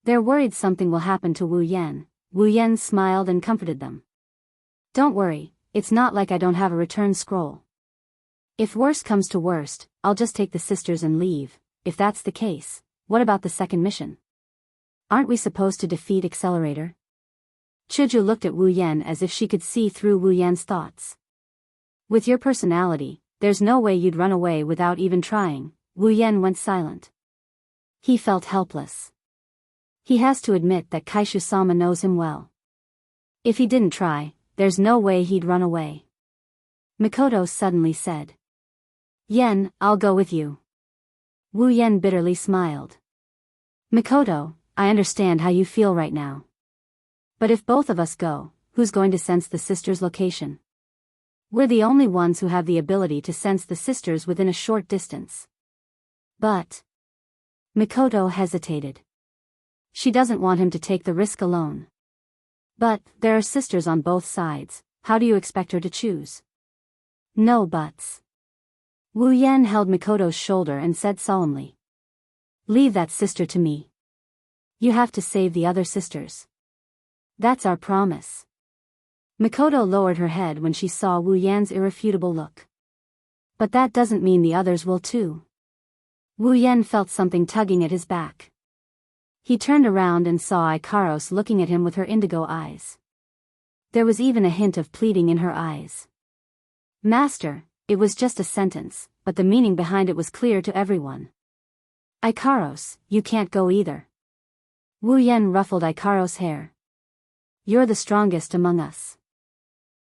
They're worried something will happen to Wu Yan. Wu Yan smiled and comforted them. Don't worry, it's not like I don't have a return scroll. If worst comes to worst, I'll just take the sisters and leave. If that's the case, what about the second mission? Aren't we supposed to defeat Accelerator? Chuju looked at Wu Yan as if she could see through Wu Yan's thoughts. With your personality, there's no way you'd run away without even trying. Wu Yan went silent. He felt helpless. He has to admit that Kaishu-sama knows him well. If he didn't try, there's no way he'd run away. Mikoto suddenly said. Yen, I'll go with you. Wu Yan bitterly smiled. Mikoto, I understand how you feel right now. But if both of us go, who's going to sense the sisters' location? We're the only ones who have the ability to sense the sisters within a short distance. But... Mikoto hesitated. She doesn't want him to take the risk alone. But, there are sisters on both sides, how do you expect her to choose? No buts. Wu Yan held Mikoto's shoulder and said solemnly. Leave that sister to me. You have to save the other sisters. That's our promise. Mikoto lowered her head when she saw Wu Yan's irrefutable look. But that doesn't mean the others will too. Wu Yan felt something tugging at his back. He turned around and saw Ikaros looking at him with her indigo eyes. There was even a hint of pleading in her eyes. Master, it was just a sentence, but the meaning behind it was clear to everyone. Ikaros, you can't go either. Wu Yan ruffled Ikaros' hair. You're the strongest among us.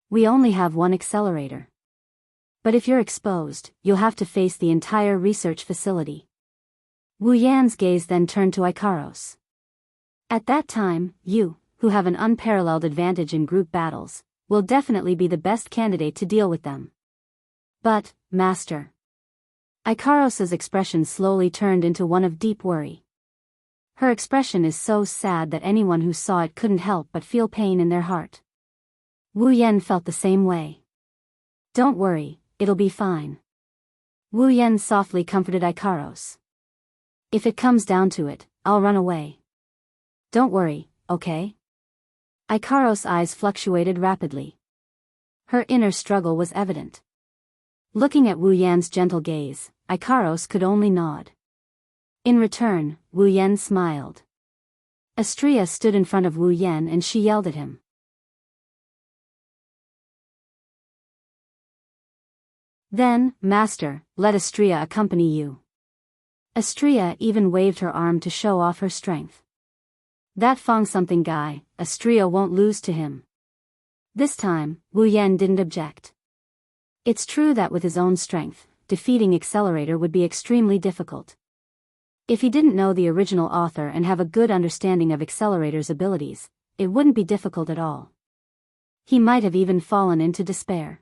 We only have one accelerator. But if you're exposed, you'll have to face the entire research facility. Wu Yan's gaze then turned to Ikaros. At that time, you, who have an unparalleled advantage in group battles, will definitely be the best candidate to deal with them. But, Master. Ikaros's expression slowly turned into one of deep worry. Her expression is so sad that anyone who saw it couldn't help but feel pain in their heart. Wu Yan felt the same way. Don't worry, it'll be fine. Wu Yan softly comforted Ikaros. If it comes down to it, I'll run away. Don't worry, okay? Ikaros' eyes fluctuated rapidly. Her inner struggle was evident. Looking at Wu Yan's gentle gaze, Ikaros could only nod. In return, Wu Yan smiled. Astria stood in front of Wu Yan and she yelled at him. Then, Master, let Astria accompany you. Astria even waved her arm to show off her strength. That Fong-something guy, Astria won't lose to him. This time, Wu Yan didn't object. It's true that with his own strength, defeating Accelerator would be extremely difficult. If he didn't know the original author and have a good understanding of Accelerator's abilities, it wouldn't be difficult at all. He might have even fallen into despair.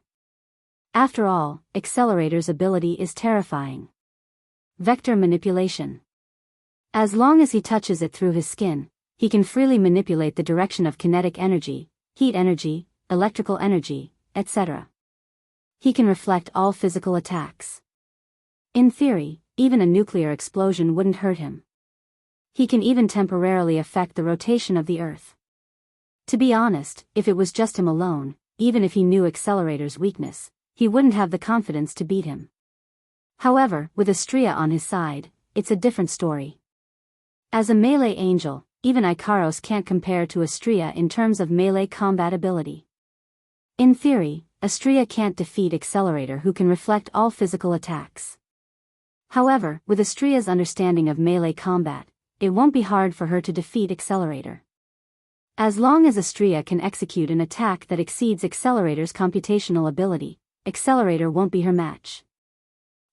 After all, Accelerator's ability is terrifying. Vector manipulation. As long as he touches it through his skin, he can freely manipulate the direction of kinetic energy, heat energy, electrical energy, etc. He can reflect all physical attacks. In theory, even a nuclear explosion wouldn't hurt him. He can even temporarily affect the rotation of the Earth. To be honest, if it was just him alone, even if he knew Accelerator's weakness, he wouldn't have the confidence to beat him. However, with Astria on his side, it's a different story. As a melee angel, even Ikaros can't compare to Astria in terms of melee combat ability. In theory, Astria can't defeat Accelerator, who can reflect all physical attacks. However, with Astria's understanding of melee combat, it won't be hard for her to defeat Accelerator. As long as Astria can execute an attack that exceeds Accelerator's computational ability, Accelerator won't be her match.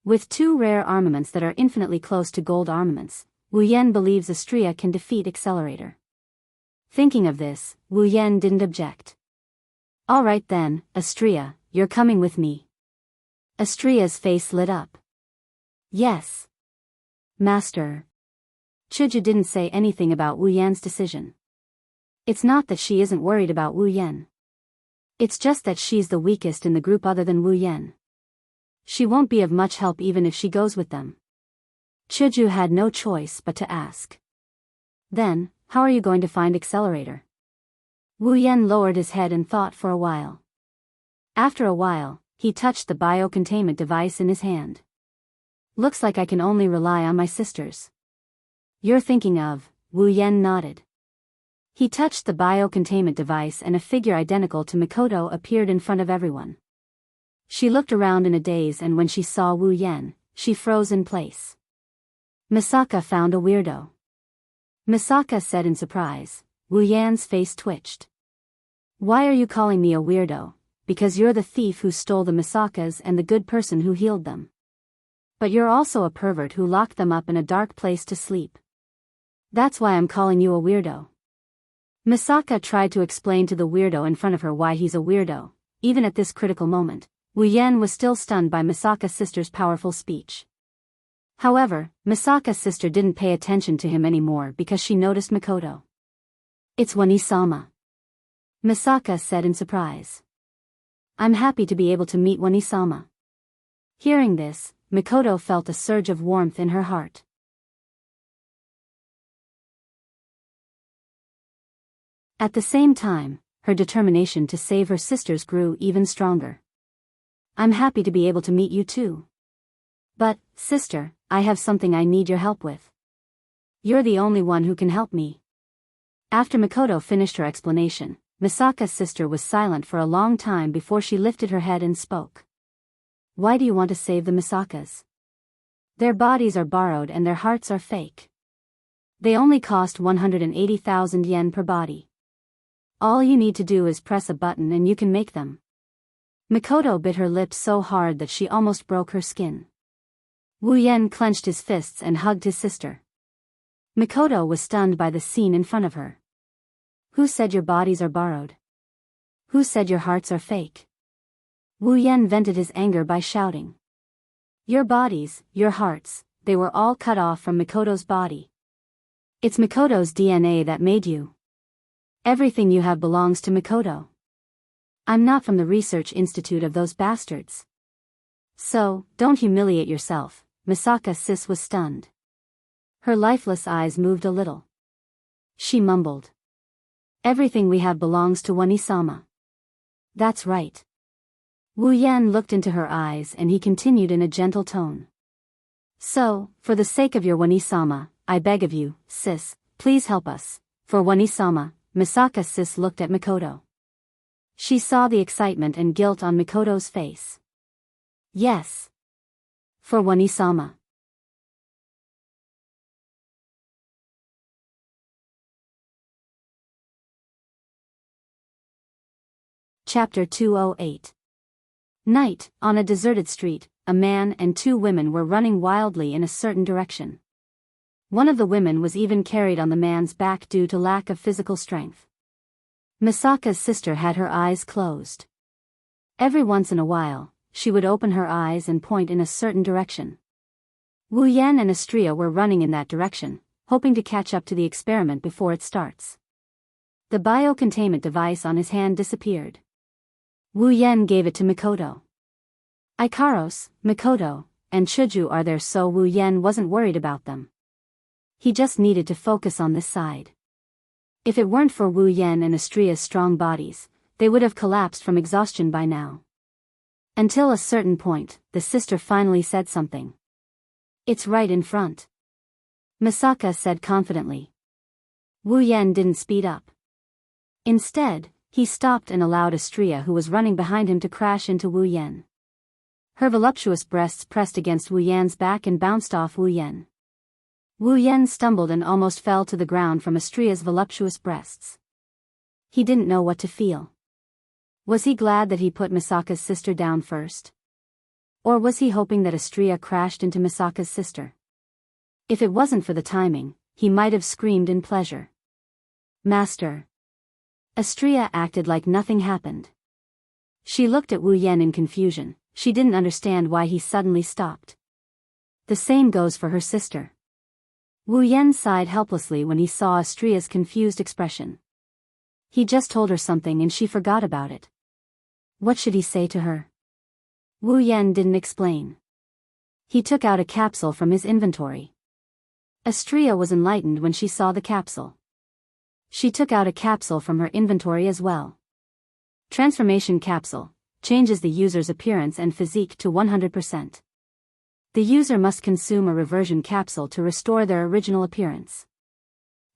With two rare armaments that are infinitely close to gold armaments, Wu Yan believes Astria can defeat Accelerator. Thinking of this, Wu Yan didn't object. Alright then, Astria, you're coming with me. Astria's face lit up. Yes. Master. Chuju didn't say anything about Wu Yan's decision. It's not that she isn't worried about Wu Yan. It's just that she's the weakest in the group other than Wu Yan. She won't be of much help even if she goes with them. Chuju had no choice but to ask. Then, how are you going to find Accelerator? Wu Yan lowered his head and thought for a while. After a while, he touched the biocontainment device in his hand. Looks like I can only rely on my sisters. You're thinking of, Wu Yan nodded. He touched the biocontainment device and a figure identical to Mikoto appeared in front of everyone. She looked around in a daze and when she saw Wu Yan, she froze in place. Misaka found a weirdo. Misaka said in surprise. Wu Yan's face twitched. Why are you calling me a weirdo? Because you're the thief who stole the Misakas and the good person who healed them. But you're also a pervert who locked them up in a dark place to sleep. That's why I'm calling you a weirdo. Misaka tried to explain to the weirdo in front of her why he's a weirdo. Even at this critical moment, Wu Yan was still stunned by Misaka's sister's powerful speech. However, Misaka's sister didn't pay attention to him anymore because she noticed Mikoto. It's Wani-sama. Misaka said in surprise. I'm happy to be able to meet Wani-sama. Hearing this, Mikoto felt a surge of warmth in her heart. At the same time, her determination to save her sisters grew even stronger. I'm happy to be able to meet you too. But, sister, I have something I need your help with. You're the only one who can help me. After Mikoto finished her explanation, Misaka's sister was silent for a long time before she lifted her head and spoke. Why do you want to save the Misakas? Their bodies are borrowed and their hearts are fake. They only cost 180,000 yen per body. All you need to do is press a button and you can make them. Mikoto bit her lips so hard that she almost broke her skin. Wu Yen clenched his fists and hugged his sister. Mikoto was stunned by the scene in front of her. Who said your bodies are borrowed? Who said your hearts are fake? Wu Yen vented his anger by shouting. Your bodies, your hearts, they were all cut off from Mikoto's body. It's Mikoto's DNA that made you. Everything you have belongs to Mikoto. I'm not from the research institute of those bastards. So, don't humiliate yourself. Misaka sis was stunned. Her lifeless eyes moved a little. She mumbled. Everything we have belongs to Wani-sama. That's right. Wu Yen looked into her eyes and he continued in a gentle tone. So, for the sake of your Wani-sama, I beg of you, sis, please help us. For Wani-sama, Misaka sis looked at Mikoto. She saw the excitement and guilt on Mikoto's face. Yes. For Wani-sama. Chapter 208. Night, on a deserted street, a man and two women were running wildly in a certain direction. One of the women was even carried on the man's back due to lack of physical strength. Misaka's sister had her eyes closed. Every once in a while, she would open her eyes and point in a certain direction. Wu Yan and Astria were running in that direction, hoping to catch up to the experiment before it starts. The biocontainment device on his hand disappeared. Wu Yan gave it to Mikoto. Ikaros, Mikoto, and Chuju are there, so Wu Yan wasn't worried about them. He just needed to focus on this side. If it weren't for Wu Yan and Astria's strong bodies, they would have collapsed from exhaustion by now. Until a certain point, the sister finally said something. It's right in front. Misaka said confidently. Wu Yan didn't speed up. Instead, he stopped and allowed Astria, who was running behind him, to crash into Wu Yan. Her voluptuous breasts pressed against Wu Yan's back and bounced off Wu Yan. Wu Yan stumbled and almost fell to the ground from Astria's voluptuous breasts. He didn't know what to feel. Was he glad that he put Misaka's sister down first? Or was he hoping that Astria crashed into Misaka's sister? If it wasn't for the timing, he might have screamed in pleasure. Master. Astria acted like nothing happened. She looked at Wu Yan in confusion. She didn't understand why he suddenly stopped. The same goes for her sister. Wu Yan sighed helplessly when he saw Astria's confused expression. He just told her something and she forgot about it. What should he say to her? Wu Yan didn't explain. He took out a capsule from his inventory. Astria was enlightened when she saw the capsule. She took out a capsule from her inventory as well. Transformation capsule changes the user's appearance and physique to 100%. The user must consume a reversion capsule to restore their original appearance.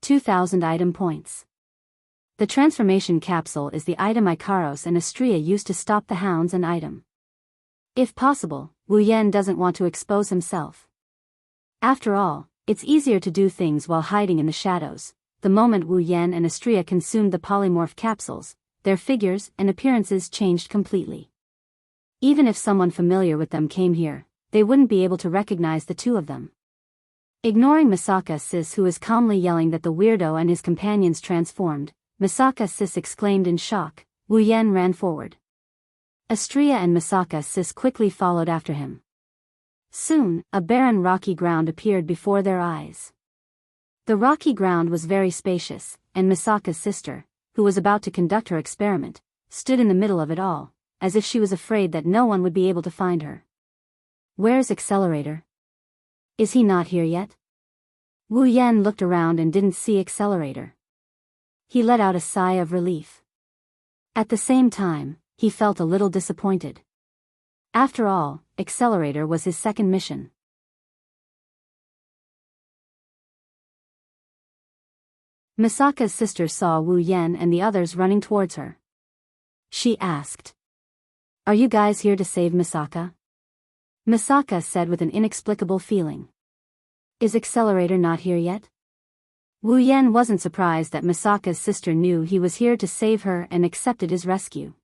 2,000 item points. The transformation capsule is the item Ikaros and Astria used to stop the hounds and item. If possible, Wu Yan doesn't want to expose himself. After all, it's easier to do things while hiding in the shadows. The moment Wu Yan and Astria consumed the polymorph capsules, their figures and appearances changed completely. Even if someone familiar with them came here, they wouldn't be able to recognize the two of them. Ignoring Misaka sis, who is calmly yelling that the weirdo and his companions transformed, Misaka sis exclaimed in shock. Wu Yan ran forward. Astria and Misaka sis quickly followed after him. Soon, a barren rocky ground appeared before their eyes. The rocky ground was very spacious, and Misaka's sister, who was about to conduct her experiment, stood in the middle of it all, as if she was afraid that no one would be able to find her. Where's Accelerator? Is he not here yet? Wu Yan looked around and didn't see Accelerator. He let out a sigh of relief. At the same time, he felt a little disappointed. After all, Accelerator was his second mission. Misaka's sister saw Wu Yan and the others running towards her. She asked, "Are you guys here to save Misaka?" Misaka said with an inexplicable feeling. "Is Accelerator not here yet?" Wu Yan wasn't surprised that Misaka's sister knew he was here to save her and accepted his rescue.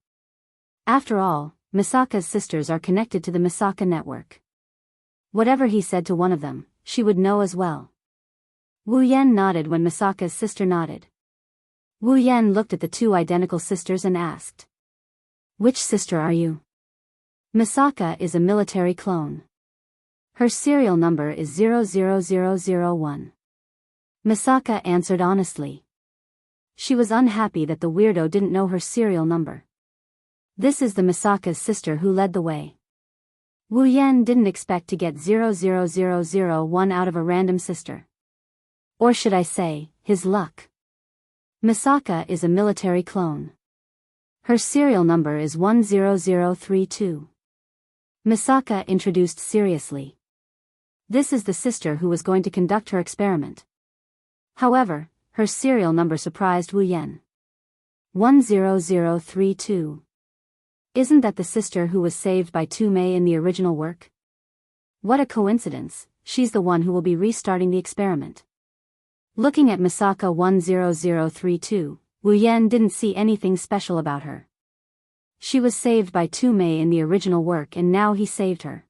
After all, Misaka's sisters are connected to the Misaka network. Whatever he said to one of them, she would know as well. Wu Yan nodded when Misaka's sister nodded. Wu Yan looked at the two identical sisters and asked, "Which sister are you?" Misaka is a military clone. Her serial number is 00001. Misaka answered honestly. She was unhappy that the weirdo didn't know her serial number. This is the Misaka's sister who led the way. Wu Yan didn't expect to get 00001 out of a random sister. Or should I say, his luck. Misaka is a military clone. Her serial number is 10032. Misaka introduced seriously. This is the sister who was going to conduct her experiment. However, her serial number surprised Wu Yan. 10032. Isn't that the sister who was saved by Tu Mei in the original work? What a coincidence, she's the one who will be restarting the experiment. Looking at Misaka 10032, Wu Yan didn't see anything special about her. She was saved by Tu Mei in the original work and now he saved her.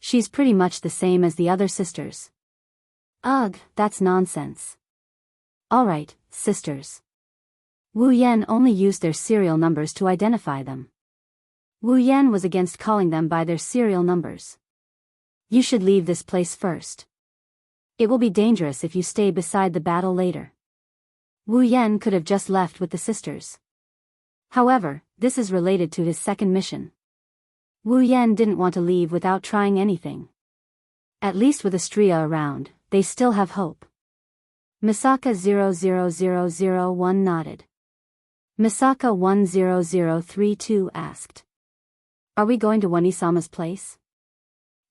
She's pretty much the same as the other sisters. Ugh, that's nonsense. Alright, sisters. Wu Yan only used their serial numbers to identify them. Wu Yan was against calling them by their serial numbers. You should leave this place first. It will be dangerous if you stay beside the battle later. Wu Yan could have just left with the sisters. However, this is related to his second mission. Wu Yan didn't want to leave without trying anything. At least with Astria around, they still have hope. Misaka 00001 nodded. Misaka 10032 asked, "Are we going to Wanisama's place?"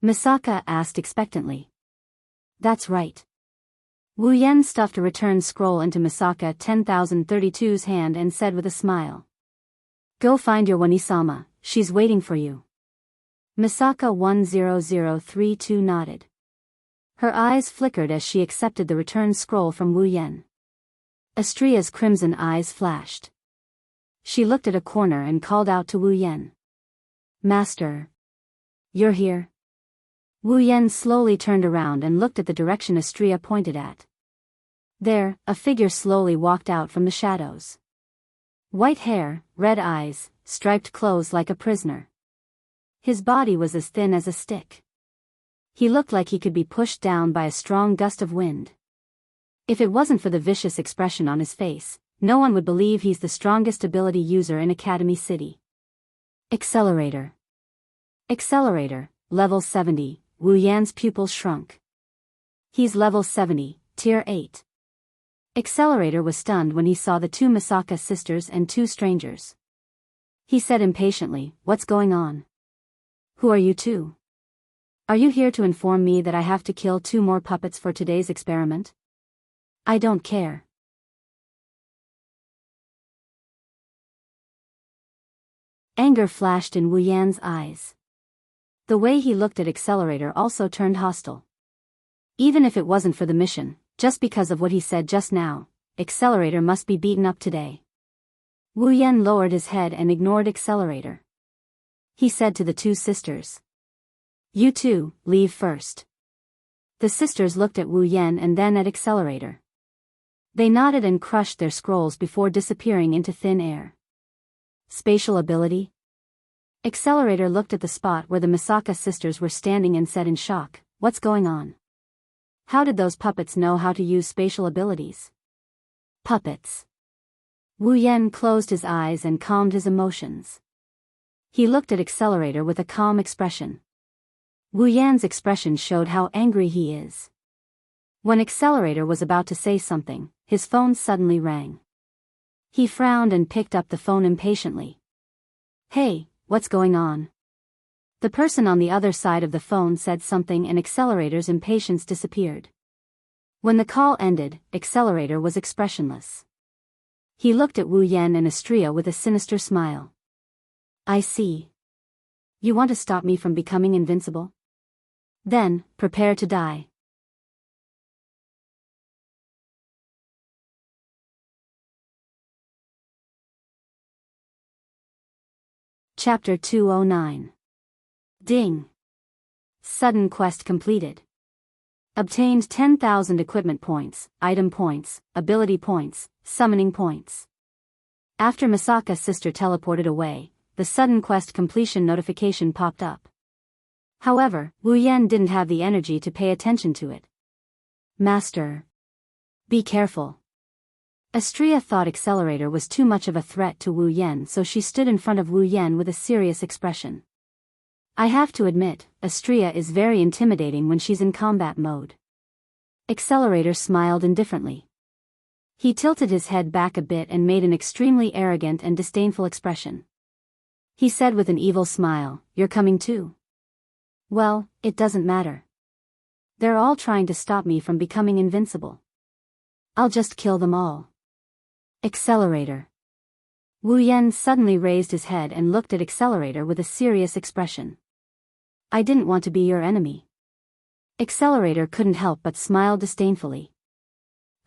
Misaka asked expectantly. That's right. Wu Yan stuffed a return scroll into Misaka 10032's hand and said with a smile. "Go find your Wanisama, she's waiting for you." Misaka 10032 nodded. Her eyes flickered as she accepted the return scroll from Wu Yan. Astria's crimson eyes flashed. She looked at a corner and called out to Wu Yan. "Master. You're here?" Wu Yan slowly turned around and looked at the direction Astria pointed at. There, a figure slowly walked out from the shadows. White hair, red eyes, striped clothes like a prisoner. His body was as thin as a stick. He looked like he could be pushed down by a strong gust of wind. If it wasn't for the vicious expression on his face, no one would believe he's the strongest ability user in Academy City. Accelerator. Accelerator, level 70. Wu Yan's pupils shrunk. He's level 70, tier 8. Accelerator was stunned when he saw the two Misaka sisters and two strangers. He said impatiently, "What's going on? Who are you two? Are you here to inform me that I have to kill 2 more puppets for today's experiment? I don't care." Anger flashed in Wu Yan's eyes. The way he looked at Accelerator also turned hostile. Even if it wasn't for the mission, just because of what he said just now, Accelerator must be beaten up today. Wu Yan lowered his head and ignored Accelerator. He said to the two sisters, "You two, leave first." The sisters looked at Wu Yan and then at Accelerator. They nodded and crushed their scrolls before disappearing into thin air. Spatial ability? Accelerator looked at the spot where the Misaka sisters were standing and said in shock, "What's going on? How did those puppets know how to use spatial abilities?" Puppets. Wu Yan closed his eyes and calmed his emotions. He looked at Accelerator with a calm expression. Wu Yan's expression showed how angry he is. When Accelerator was about to say something, his phone suddenly rang. He frowned and picked up the phone impatiently. "Hey, what's going on?" The person on the other side of the phone said something and Accelerator's impatience disappeared. When the call ended, Accelerator was expressionless. He looked at Wu Yan and Astria with a sinister smile. "I see. You want to stop me from becoming invincible? Then, prepare to die." Chapter 209. Ding. Sudden quest completed. Obtained 10,000 equipment points, item points, ability points, summoning points. After Misaka's sister teleported away, the sudden quest completion notification popped up. However, Wu Yan didn't have the energy to pay attention to it. "Master. Be careful." Astria thought Accelerator was too much of a threat to Wu Yan, so she stood in front of Wu Yan with a serious expression. I have to admit, Astria is very intimidating when she's in combat mode. Accelerator smiled indifferently. He tilted his head back a bit and made an extremely arrogant and disdainful expression. He said with an evil smile, "You're coming too? Well, it doesn't matter. They're all trying to stop me from becoming invincible. I'll just kill them all." Accelerator. Wu Yan suddenly raised his head and looked at Accelerator with a serious expression. "I didn't want to be your enemy." Accelerator couldn't help but smile disdainfully.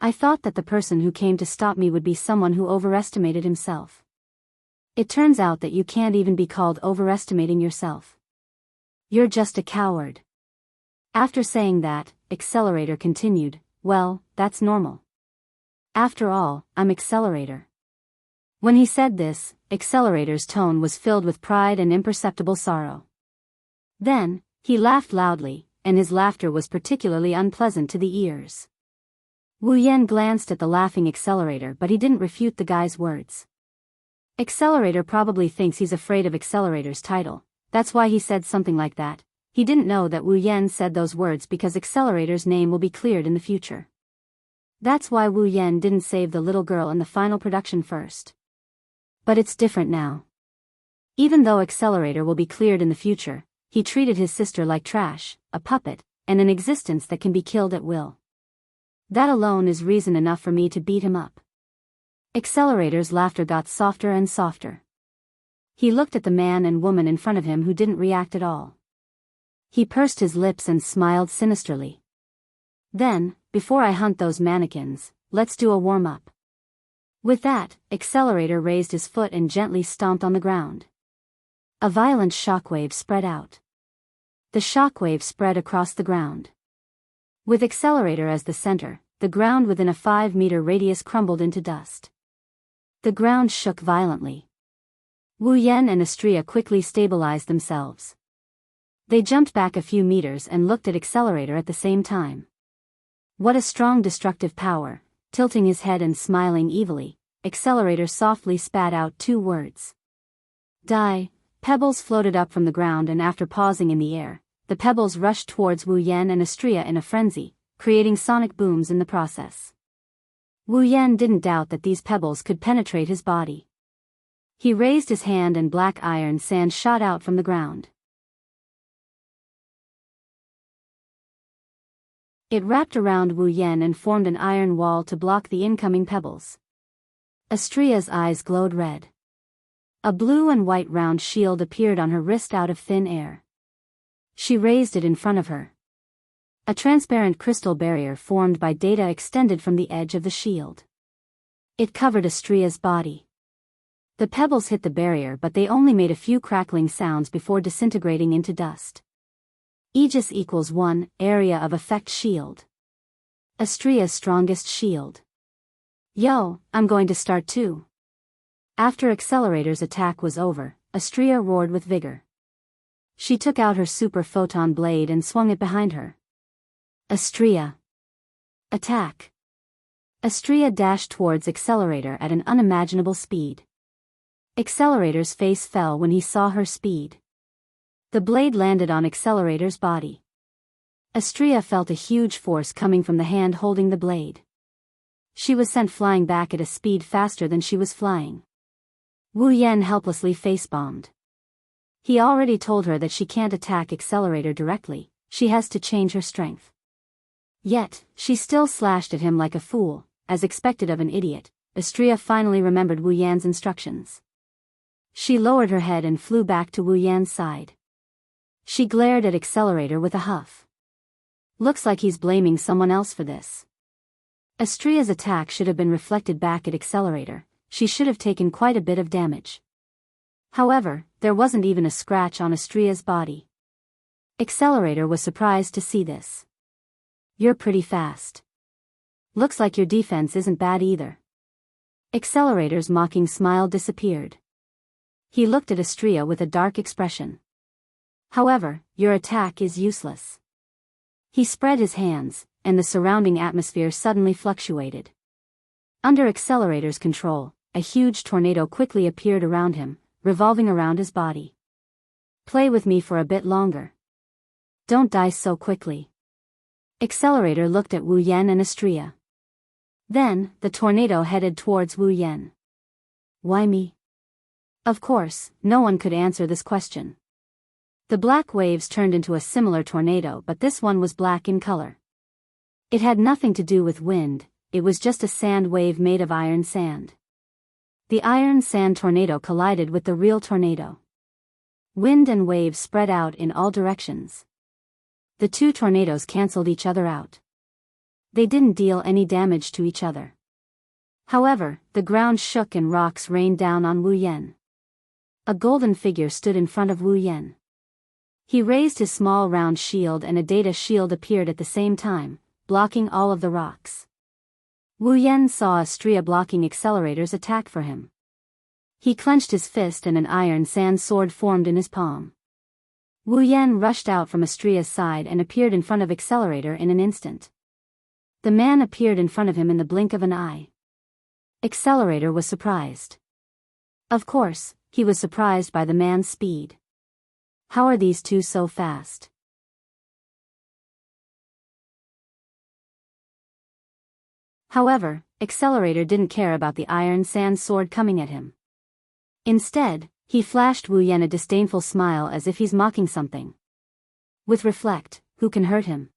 "I thought that the person who came to stop me would be someone who overestimated himself. It turns out that you can't even be called overestimating yourself. You're just a coward." After saying that, Accelerator continued, "Well, that's normal. After all, I'm Accelerator." When he said this, Accelerator's tone was filled with pride and imperceptible sorrow. Then, he laughed loudly, and his laughter was particularly unpleasant to the ears. Wu Yan glanced at the laughing Accelerator, but he didn't refute the guy's words. Accelerator probably thinks he's afraid of Accelerator's title, that's why he said something like that. He didn't know that Wu Yan said those words because Accelerator's name will be cleared in the future. That's why Wu Yan didn't save the little girl in the final production first. But it's different now. Even though Accelerator will be cleared in the future, he treated his sister like trash, a puppet, and an existence that can be killed at will. That alone is reason enough for me to beat him up. Accelerator's laughter got softer and softer. He looked at the man and woman in front of him who didn't react at all. He pursed his lips and smiled sinisterly. "Then, before I hunt those mannequins, let's do a warm-up." With that, Accelerator raised his foot and gently stomped on the ground. A violent shockwave spread out. The shockwave spread across the ground. With Accelerator as the center, the ground within a 5-meter radius crumbled into dust. The ground shook violently. Wu Yan and Astria quickly stabilized themselves. They jumped back a few meters and looked at Accelerator at the same time. What a strong destructive power! Tilting his head and smiling evilly, Accelerator softly spat out 2 words. Die. Pebbles floated up from the ground, and after pausing in the air, the pebbles rushed towards Wu Yan and Astria in a frenzy, creating sonic booms in the process. Wu Yan didn't doubt that these pebbles could penetrate his body. He raised his hand and black iron sand shot out from the ground. It wrapped around Wu Yan and formed an iron wall to block the incoming pebbles. Astria's eyes glowed red. A blue and white round shield appeared on her wrist out of thin air. She raised it in front of her. A transparent crystal barrier formed by data extended from the edge of the shield. It covered Astria's body. The pebbles hit the barrier, but they only made a few crackling sounds before disintegrating into dust. Aegis equals 1, area of effect shield. Astria's strongest shield. Yo, I'm going to start too. After Accelerator's attack was over, Astria roared with vigor. She took out her super photon blade and swung it behind her. Astria. Attack. Astria dashed towards Accelerator at an unimaginable speed. Accelerator's face fell when he saw her speed. The blade landed on Accelerator's body. Astria felt a huge force coming from the hand holding the blade. She was sent flying back at a speed faster than she was flying. Wu Yan helplessly face-bombed. He already told her that she can't attack Accelerator directly, she has to change her strength. Yet, she still slashed at him like a fool, as expected of an idiot. Astria finally remembered Wu Yan's instructions. She lowered her head and flew back to Wu Yan's side. She glared at Accelerator with a huff. Looks like he's blaming someone else for this. Astria's attack should have been reflected back at Accelerator, she should have taken quite a bit of damage. However, there wasn't even a scratch on Astria's body. Accelerator was surprised to see this. You're pretty fast. Looks like your defense isn't bad either. Accelerator's mocking smile disappeared. He looked at Astria with a dark expression. However, your attack is useless. He spread his hands, and the surrounding atmosphere suddenly fluctuated. Under Accelerator's control, a huge tornado quickly appeared around him, revolving around his body. Play with me for a bit longer. Don't die so quickly. Accelerator looked at Wu Yan and Astria. Then, the tornado headed towards Wu Yan. Why me? Of course, no one could answer this question. The black waves turned into a similar tornado, but this one was black in color. It had nothing to do with wind, it was just a sand wave made of iron sand. The iron sand tornado collided with the real tornado. Wind and waves spread out in all directions. The two tornadoes cancelled each other out. They didn't deal any damage to each other. However, the ground shook and rocks rained down on Wu Yan. A golden figure stood in front of Wu Yan. He raised his small round shield and a data shield appeared at the same time, blocking all of the rocks. Wu Yan saw Astria blocking Accelerator's attack for him. He clenched his fist and an iron sand sword formed in his palm. Wu Yan rushed out from Astria's side and appeared in front of Accelerator in an instant. The man appeared in front of him in the blink of an eye. Accelerator was surprised. Of course, he was surprised by the man's speed. How are these two so fast? However, Accelerator didn't care about the iron sand sword coming at him. Instead, he flashed Wu Yan a disdainful smile as if he's mocking something. With Reflect, who can hurt him?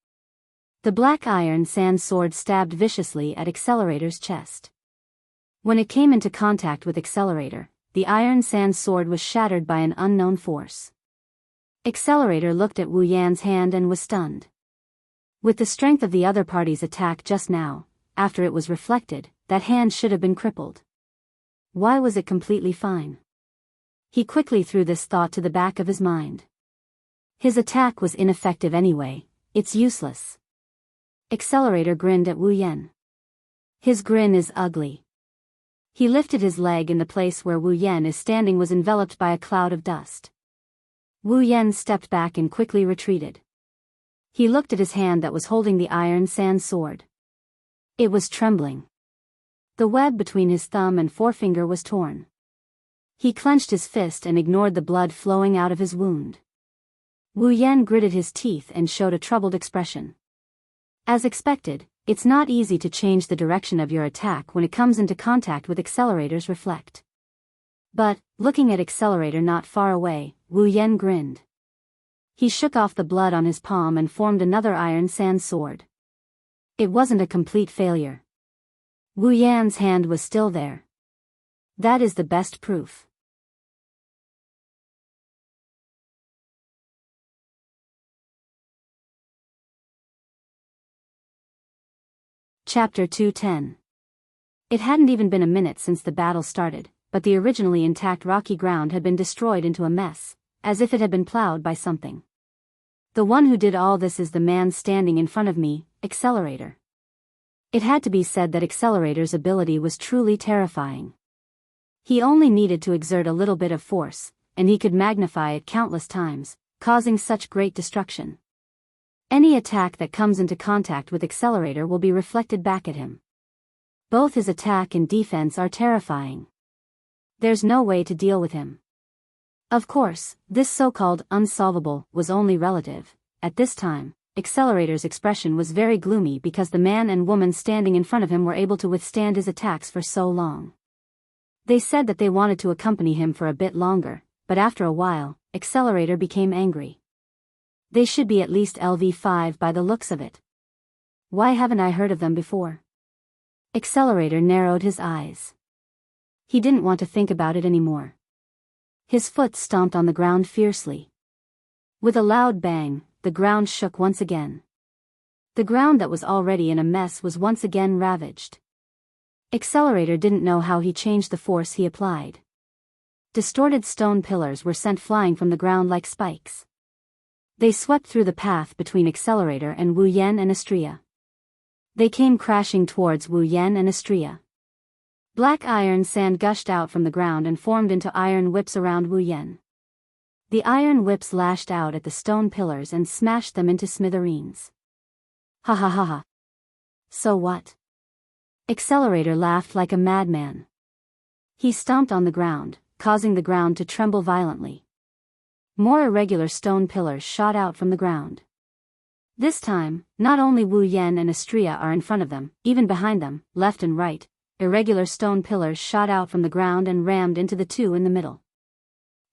The black iron sand sword stabbed viciously at Accelerator's chest. When it came into contact with Accelerator, the iron sand sword was shattered by an unknown force. Accelerator looked at Wu Yan's hand and was stunned. With the strength of the other party's attack just now, after it was reflected, that hand should have been crippled. Why was it completely fine? He quickly threw this thought to the back of his mind. His attack was ineffective anyway, it's useless. Accelerator grinned at Wu Yan. His grin is ugly. He lifted his leg and the place where Wu Yan is standing was enveloped by a cloud of dust. Wu Yan stepped back and quickly retreated. He looked at his hand that was holding the iron sand sword. It was trembling. The web between his thumb and forefinger was torn. He clenched his fist and ignored the blood flowing out of his wound. Wu Yan gritted his teeth and showed a troubled expression. As expected, it's not easy to change the direction of your attack when it comes into contact with Accelerator's Reflect. But, looking at Accelerator not far away, Wu Yan grinned. He shook off the blood on his palm and formed another iron sand sword. It wasn't a complete failure. Wu Yan's hand was still there. That is the best proof. Chapter 210. It hadn't even been a minute since the battle started, but the originally intact rocky ground had been destroyed into a mess, as if it had been plowed by something. The one who did all this is the man standing in front of me, Accelerator. It had to be said that Accelerator's ability was truly terrifying. He only needed to exert a little bit of force, and he could magnify it countless times, causing such great destruction. Any attack that comes into contact with Accelerator will be reflected back at him. Both his attack and defense are terrifying. There's no way to deal with him. Of course, this so-called unsolvable was only relative. At this time, Accelerator's expression was very gloomy because the man and woman standing in front of him were able to withstand his attacks for so long. They said that they wanted to accompany him for a bit longer, but after a while, Accelerator became angry. They should be at least LV5 by the looks of it. Why haven't I heard of them before? Accelerator narrowed his eyes. He didn't want to think about it anymore. His foot stomped on the ground fiercely. With a loud bang, the ground shook once again. The ground that was already in a mess was once again ravaged. Accelerator didn't know how he changed the force he applied. Distorted stone pillars were sent flying from the ground like spikes. They swept through the path between Accelerator and Wu Yan and Astrea. They came crashing towards Wu Yan and Astrea. Black iron sand gushed out from the ground and formed into iron whips around Wu Yan. The iron whips lashed out at the stone pillars and smashed them into smithereens. Ha ha ha ha. So what? Accelerator laughed like a madman. He stomped on the ground, causing the ground to tremble violently. More irregular stone pillars shot out from the ground. This time, not only Wu Yan and Astrea are in front of them, even behind them, left and right, irregular stone pillars shot out from the ground and rammed into the two in the middle.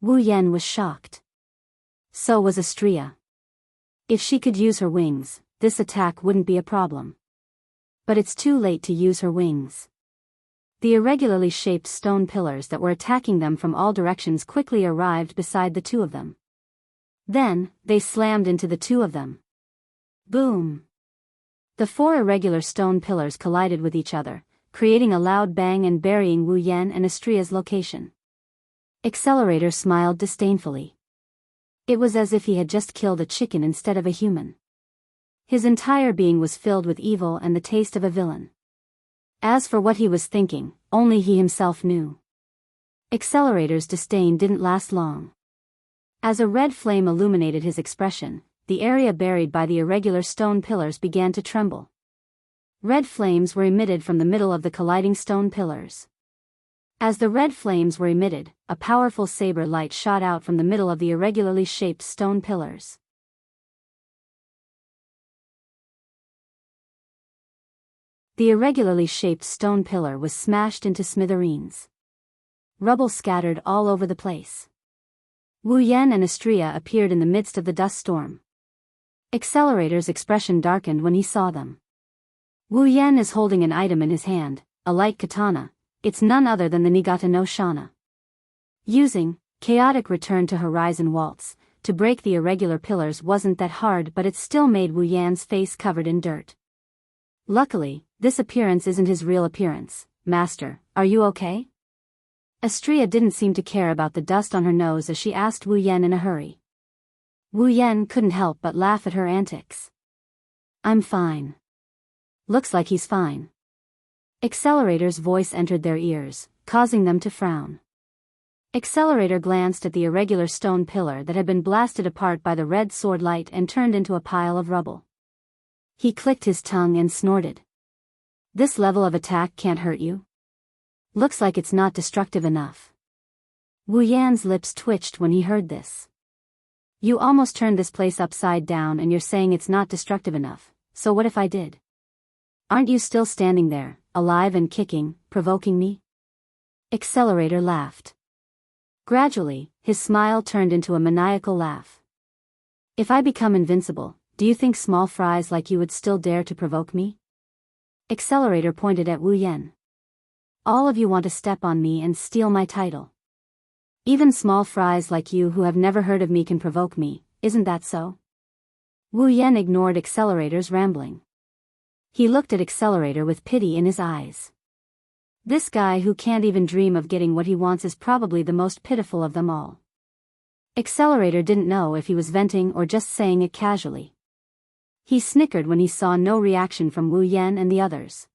Wu Yan was shocked. So was Astrea. If she could use her wings, this attack wouldn't be a problem. But it's too late to use her wings. The irregularly shaped stone pillars that were attacking them from all directions quickly arrived beside the two of them. Then, they slammed into the two of them. Boom! The four irregular stone pillars collided with each other, creating a loud bang and burying Wu Yan and Astrea's location. Accelerator smiled disdainfully. It was as if he had just killed a chicken instead of a human. His entire being was filled with evil and the taste of a villain. As for what he was thinking, only he himself knew. Accelerator's disdain didn't last long. As a red flame illuminated his expression, the area buried by the irregular stone pillars began to tremble. Red flames were emitted from the middle of the colliding stone pillars. As the red flames were emitted, a powerful saber light shot out from the middle of the irregularly shaped stone pillars. The irregularly shaped stone pillar was smashed into smithereens. Rubble scattered all over the place. Wu Yan and Astrea appeared in the midst of the dust storm. Accelerator's expression darkened when he saw them. Wu Yan is holding an item in his hand, a light katana. It's none other than the Nigata no Shana. Using chaotic return to horizon waltz to break the irregular pillars wasn't that hard, but it still made Wu Yan's face covered in dirt. Luckily, this appearance isn't his real appearance. Master, are you okay? Astrea didn't seem to care about the dust on her nose as she asked Wu Yan in a hurry. Wu Yan couldn't help but laugh at her antics. I'm fine. Looks like he's fine. Accelerator's voice entered their ears, causing them to frown. Accelerator glanced at the irregular stone pillar that had been blasted apart by the red sword light and turned into a pile of rubble. He clicked his tongue and snorted. This level of attack can't hurt you? Looks like it's not destructive enough. Wu Yan's lips twitched when he heard this. You almost turned this place upside down and you're saying it's not destructive enough, so what if I did? Aren't you still standing there, alive and kicking, provoking me? Accelerator laughed. Gradually, his smile turned into a maniacal laugh. If I become invincible, do you think small fries like you would still dare to provoke me? Accelerator pointed at Wu Yan. All of you want to step on me and steal my title. Even small fries like you who have never heard of me can provoke me, isn't that so? Wu Yan ignored Accelerator's rambling. He looked at Accelerator with pity in his eyes. This guy who can't even dream of getting what he wants is probably the most pitiful of them all. Accelerator didn't know if he was venting or just saying it casually. He snickered when he saw no reaction from Wu Yan and the others.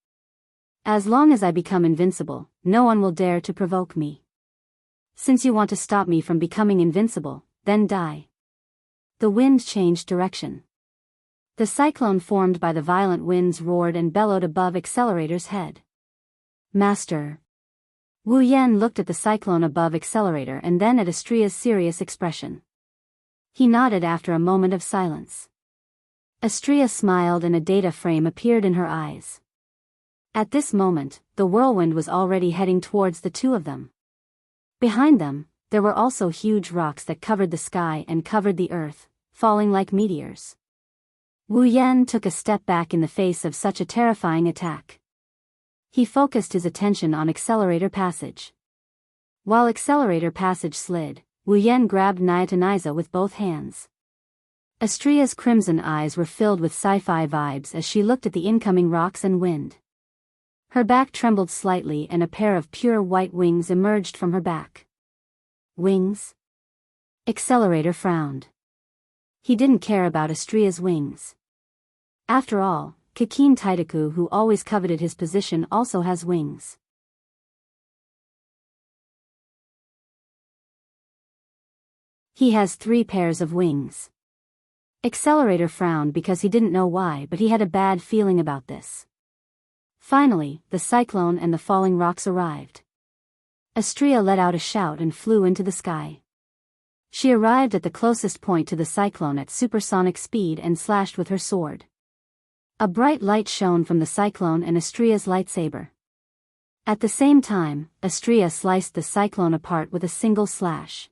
As long as I become invincible, no one will dare to provoke me. Since you want to stop me from becoming invincible, then die. The wind changed direction. The cyclone formed by the violent winds roared and bellowed above Accelerator's head. Master. Wu Yan looked at the cyclone above Accelerator and then at Astria's serious expression. He nodded after a moment of silence. Astria smiled and a data frame appeared in her eyes. At this moment, the whirlwind was already heading towards the two of them. Behind them, there were also huge rocks that covered the sky and covered the earth, falling like meteors. Wu Yan took a step back in the face of such a terrifying attack. He focused his attention on Accelerator Passage. While Accelerator Passage slid, Wu Yan grabbed Nyataniza with both hands. Astria's crimson eyes were filled with sci-fi vibes as she looked at the incoming rocks and wind. Her back trembled slightly and a pair of pure white wings emerged from her back. Wings? Accelerator frowned. He didn't care about Astria's wings. After all, Kakin Taidaku, who always coveted his position, also has wings. He has 3 pairs of wings. Accelerator frowned because he didn't know why, but he had a bad feeling about this. Finally, the cyclone and the falling rocks arrived. Astria let out a shout and flew into the sky. She arrived at the closest point to the cyclone at supersonic speed and slashed with her sword. A bright light shone from the cyclone and Astria's lightsaber. At the same time, Astria sliced the cyclone apart with a single slash.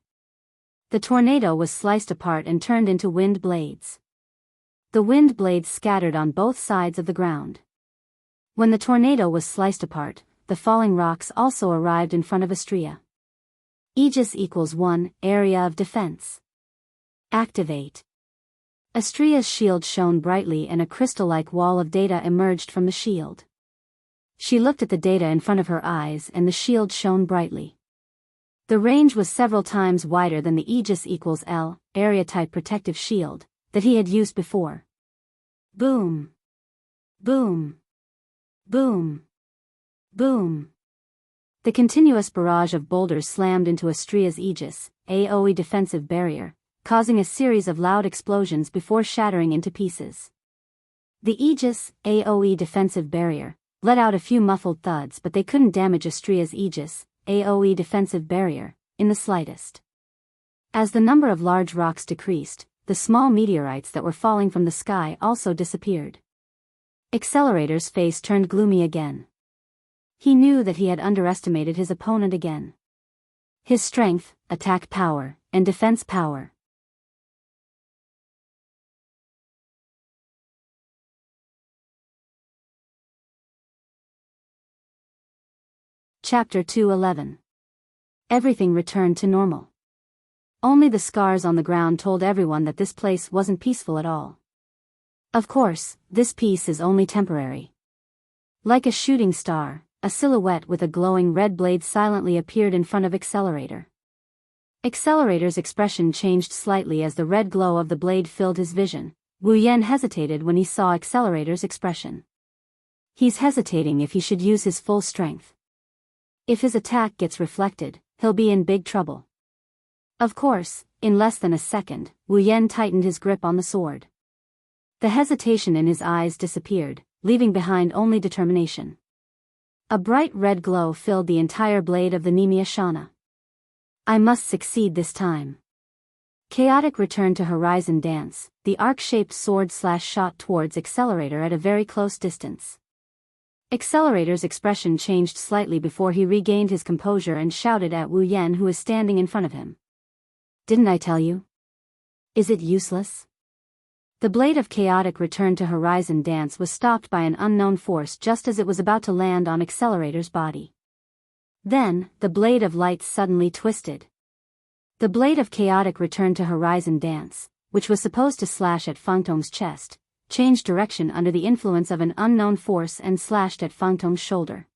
The tornado was sliced apart and turned into wind blades. The wind blades scattered on both sides of the ground. When the tornado was sliced apart, the falling rocks also arrived in front of Astria. Aegis equals 1, area of defense. Activate. Astria's shield shone brightly and a crystal-like wall of data emerged from the shield. She looked at the data in front of her eyes and the shield shone brightly. The range was several times wider than the Aegis equals L, area-type protective shield, that he had used before. Boom. Boom. Boom. Boom. The continuous barrage of boulders slammed into Astria's Aegis, AoE defensive barrier, causing a series of loud explosions before shattering into pieces. The Aegis, AoE defensive barrier, let out a few muffled thuds, but they couldn't damage Astria's Aegis, AoE defensive barrier, in the slightest. As the number of large rocks decreased, the small meteorites that were falling from the sky also disappeared. Accelerator's face turned gloomy again. He knew that he had underestimated his opponent again. His strength, attack power, and defense power. Chapter 211. Everything returned to normal. Only the scars on the ground told everyone that this place wasn't peaceful at all. Of course, this peace is only temporary. Like a shooting star, a silhouette with a glowing red blade silently appeared in front of Accelerator. Accelerator's expression changed slightly as the red glow of the blade filled his vision. Wu Yan hesitated when he saw Accelerator's expression. He's hesitating if he should use his full strength. If his attack gets reflected, he'll be in big trouble. Of course, in less than a second, Wu Yan tightened his grip on the sword. The hesitation in his eyes disappeared, leaving behind only determination. A bright red glow filled the entire blade of the Nemia Shana. I must succeed this time. Chaotic returned to Horizon Dance, the arc-shaped sword shot towards Accelerator at a very close distance. Accelerator's expression changed slightly before he regained his composure and shouted at Wu Yan, who was standing in front of him. Didn't I tell you? Is it useless? The blade of Chaotic returned to Horizon Dance was stopped by an unknown force just as it was about to land on Accelerator's body. Then, the blade of Light suddenly twisted. The blade of Chaotic returned to Horizon Dance, which was supposed to slash at Fangtong's chest, changed direction under the influence of an unknown force and slashed at Fangtong's shoulder.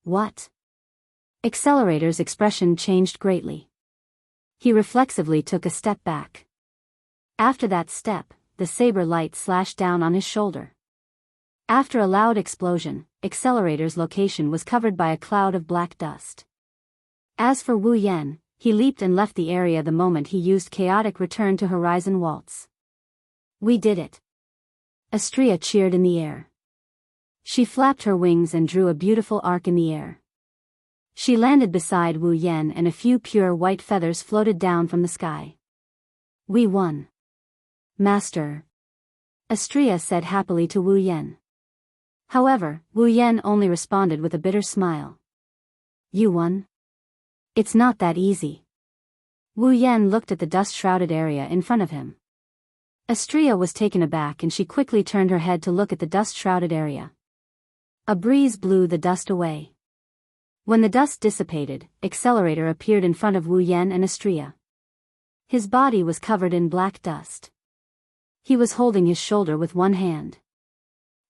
What? Accelerator's expression changed greatly. He reflexively took a step back. After that step, the saber light slashed down on his shoulder. After a loud explosion, Accelerator's location was covered by a cloud of black dust. As for Wu Yan, he leaped and left the area the moment he used Chaotic Return to Horizon Waltz. We did it. Astria cheered in the air. She flapped her wings and drew a beautiful arc in the air. She landed beside Wu Yan and a few pure white feathers floated down from the sky. We won. Master. Astrea said happily to Wu Yan. However, Wu Yan only responded with a bitter smile. You won? It's not that easy. Wu Yan looked at the dust-shrouded area in front of him. Astrea was taken aback and she quickly turned her head to look at the dust-shrouded area. A breeze blew the dust away. When the dust dissipated, Accelerator appeared in front of Wu Yan and Astrea. His body was covered in black dust. He was holding his shoulder with one hand.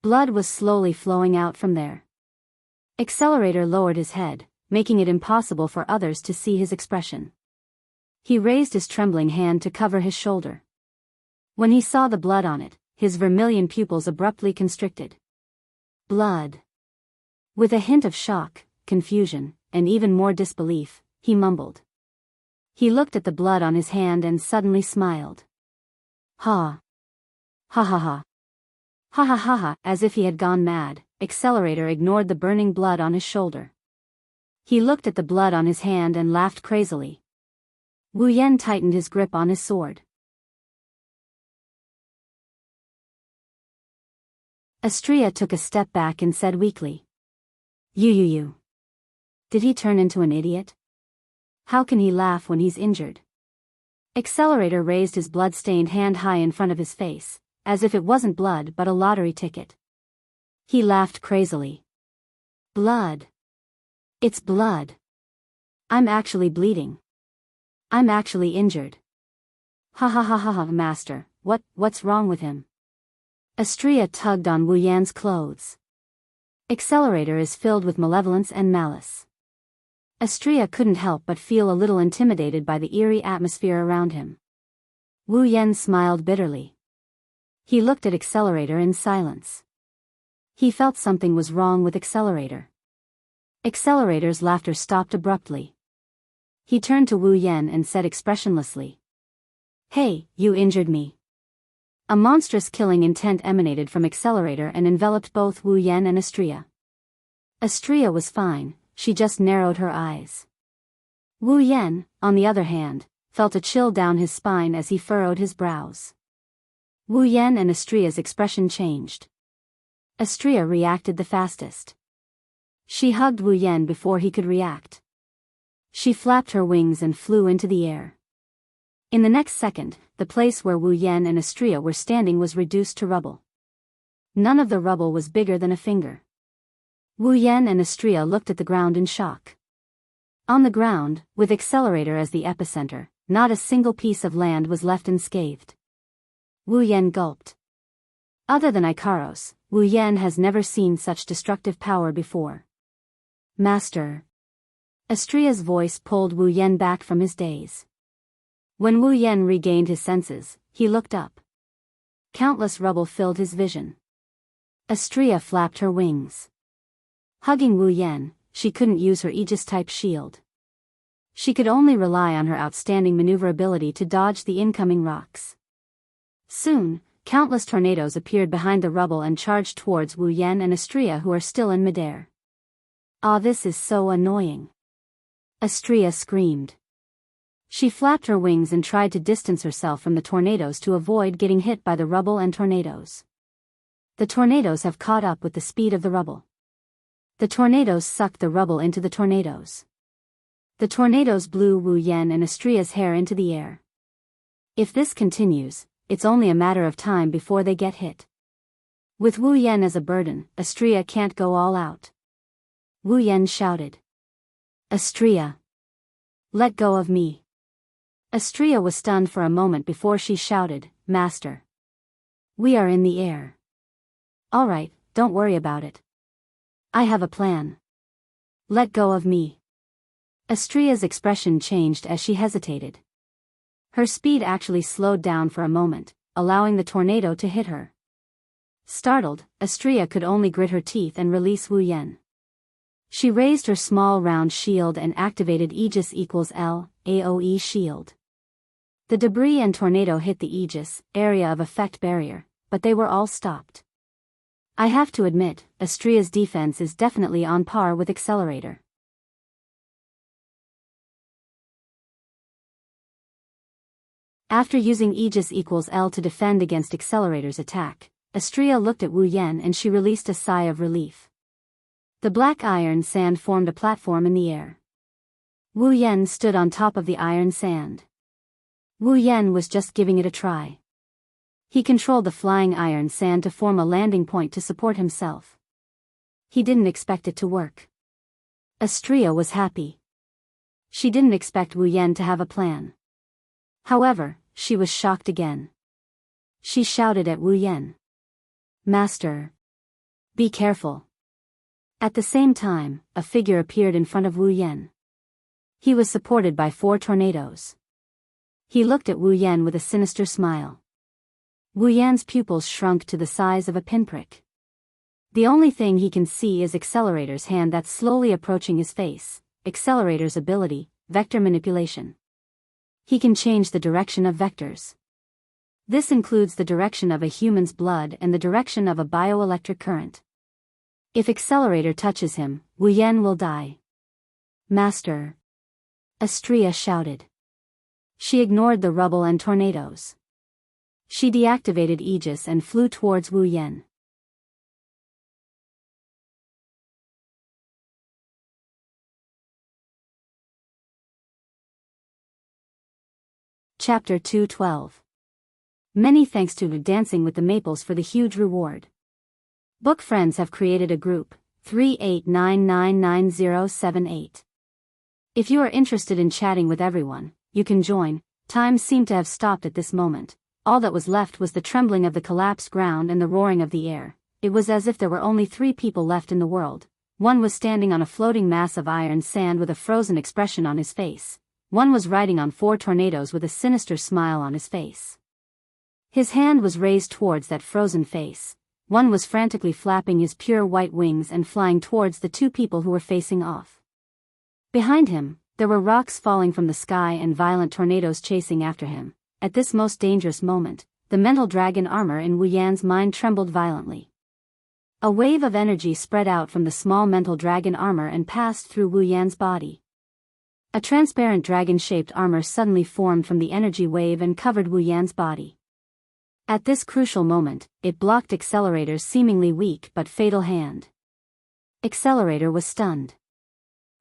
Blood was slowly flowing out from there. Accelerator lowered his head, making it impossible for others to see his expression. He raised his trembling hand to cover his shoulder. When he saw the blood on it, his vermilion pupils abruptly constricted. Blood. With a hint of shock, confusion, and even more disbelief, he mumbled. He looked at the blood on his hand and suddenly smiled. Ha. Ha ha ha. Ha ha ha ha. As if he had gone mad, Accelerator ignored the burning blood on his shoulder. He looked at the blood on his hand and laughed crazily. Wu Yan tightened his grip on his sword. Astrea took a step back and said weakly. You. Did he turn into an idiot? How can he laugh when he's injured? Accelerator raised his blood-stained hand high in front of his face, as if it wasn't blood but a lottery ticket. He laughed crazily. Blood. It's blood. I'm actually bleeding. I'm actually injured. Ha ha ha ha ha, master, what's wrong with him? Astrea tugged on Wu Yan's clothes. Accelerator is filled with malevolence and malice. Astrea couldn't help but feel a little intimidated by the eerie atmosphere around him. Wu Yan smiled bitterly. He looked at Accelerator in silence. He felt something was wrong with Accelerator. Accelerator's laughter stopped abruptly. He turned to Wu Yan and said expressionlessly. Hey, you injured me. A monstrous killing intent emanated from Accelerator and enveloped both Wu Yan and Astrea. Astrea was fine, she just narrowed her eyes. Wu Yan, on the other hand, felt a chill down his spine as he furrowed his brows. Wu Yan and Astrea's expression changed. Astrea reacted the fastest. She hugged Wu Yan before he could react. She flapped her wings and flew into the air. In the next second, the place where Wu Yan and Astrea were standing was reduced to rubble. None of the rubble was bigger than a finger. Wu Yan and Astrea looked at the ground in shock. On the ground, with Accelerator as the epicenter, not a single piece of land was left unscathed. Wu Yan gulped. Other than Ikaros, Wu Yan has never seen such destructive power before. Master. Astrea's voice pulled Wu Yan back from his daze. When Wu Yan regained his senses, he looked up. Countless rubble filled his vision. Astrea flapped her wings. Hugging Wu Yan, she couldn't use her Aegis-type shield. She could only rely on her outstanding maneuverability to dodge the incoming rocks. Soon, countless tornadoes appeared behind the rubble and charged towards Wu Yan and Astrea, who are still in midair. Ah, this is so annoying. Astrea screamed. She flapped her wings and tried to distance herself from the tornadoes to avoid getting hit by the rubble and tornadoes. The tornadoes have caught up with the speed of the rubble. The tornadoes sucked the rubble into the tornadoes. The tornadoes blew Wu Yan and Astrea's hair into the air. If this continues, it's only a matter of time before they get hit. With Wu Yan as a burden, Astrea can't go all out. Wu Yan shouted. Astrea. Let go of me. Astrea was stunned for a moment before she shouted, Master. We are in the air. All right, don't worry about it. I have a plan. Let go of me. Astrea's expression changed as she hesitated. Her speed actually slowed down for a moment, allowing the tornado to hit her. Startled, Astrea could only grit her teeth and release Wu Yan. She raised her small round shield and activated Aegis equals L, AoE shield. The debris and tornado hit the Aegis, area of effect barrier, but they were all stopped. I have to admit, Astria's defense is definitely on par with Accelerator. After using Aegis equals L to defend against Accelerator's attack, Astria looked at Wu Yan and she released a sigh of relief. The black iron sand formed a platform in the air. Wu Yan stood on top of the iron sand. Wu Yan was just giving it a try. He controlled the flying iron sand to form a landing point to support himself. He didn't expect it to work. Astria was happy. She didn't expect Wu Yan to have a plan. However, she was shocked again. She shouted at Wu Yan. "Master! Be careful!" At the same time, a figure appeared in front of Wu Yan. He was supported by 4 tornadoes. He looked at Wu Yan with a sinister smile. Wu Yan's pupils shrunk to the size of a pinprick. The only thing he can see is Accelerator's hand that's slowly approaching his face. Accelerator's ability, vector manipulation. He can change the direction of vectors. This includes the direction of a human's blood and the direction of a bioelectric current. If Accelerator touches him, Wu Yan will die. "Master!" Astria shouted. She ignored the rubble and tornadoes. She deactivated Aegis and flew towards Wu Yan. Chapter 212. Many thanks to Dancing with the Maples for the huge reward. Book friends have created a group, 38999078. If you are interested in chatting with everyone, you can join. Time seemed to have stopped at this moment. All that was left was the trembling of the collapsed ground and the roaring of the air. It was as if there were only 3 people left in the world. One was standing on a floating mass of iron sand with a frozen expression on his face. One was riding on 4 tornadoes with a sinister smile on his face. His hand was raised towards that frozen face. One was frantically flapping his pure white wings and flying towards the 2 people who were facing off. Behind him, there were rocks falling from the sky and violent tornadoes chasing after him. At this most dangerous moment, the mental dragon armor in Wu Yan's mind trembled violently. A wave of energy spread out from the small mental dragon armor and passed through Wu Yan's body. A transparent dragon-shaped armor suddenly formed from the energy wave and covered Wu Yan's body. At this crucial moment, it blocked Accelerator's seemingly weak but fatal hand. Accelerator was stunned.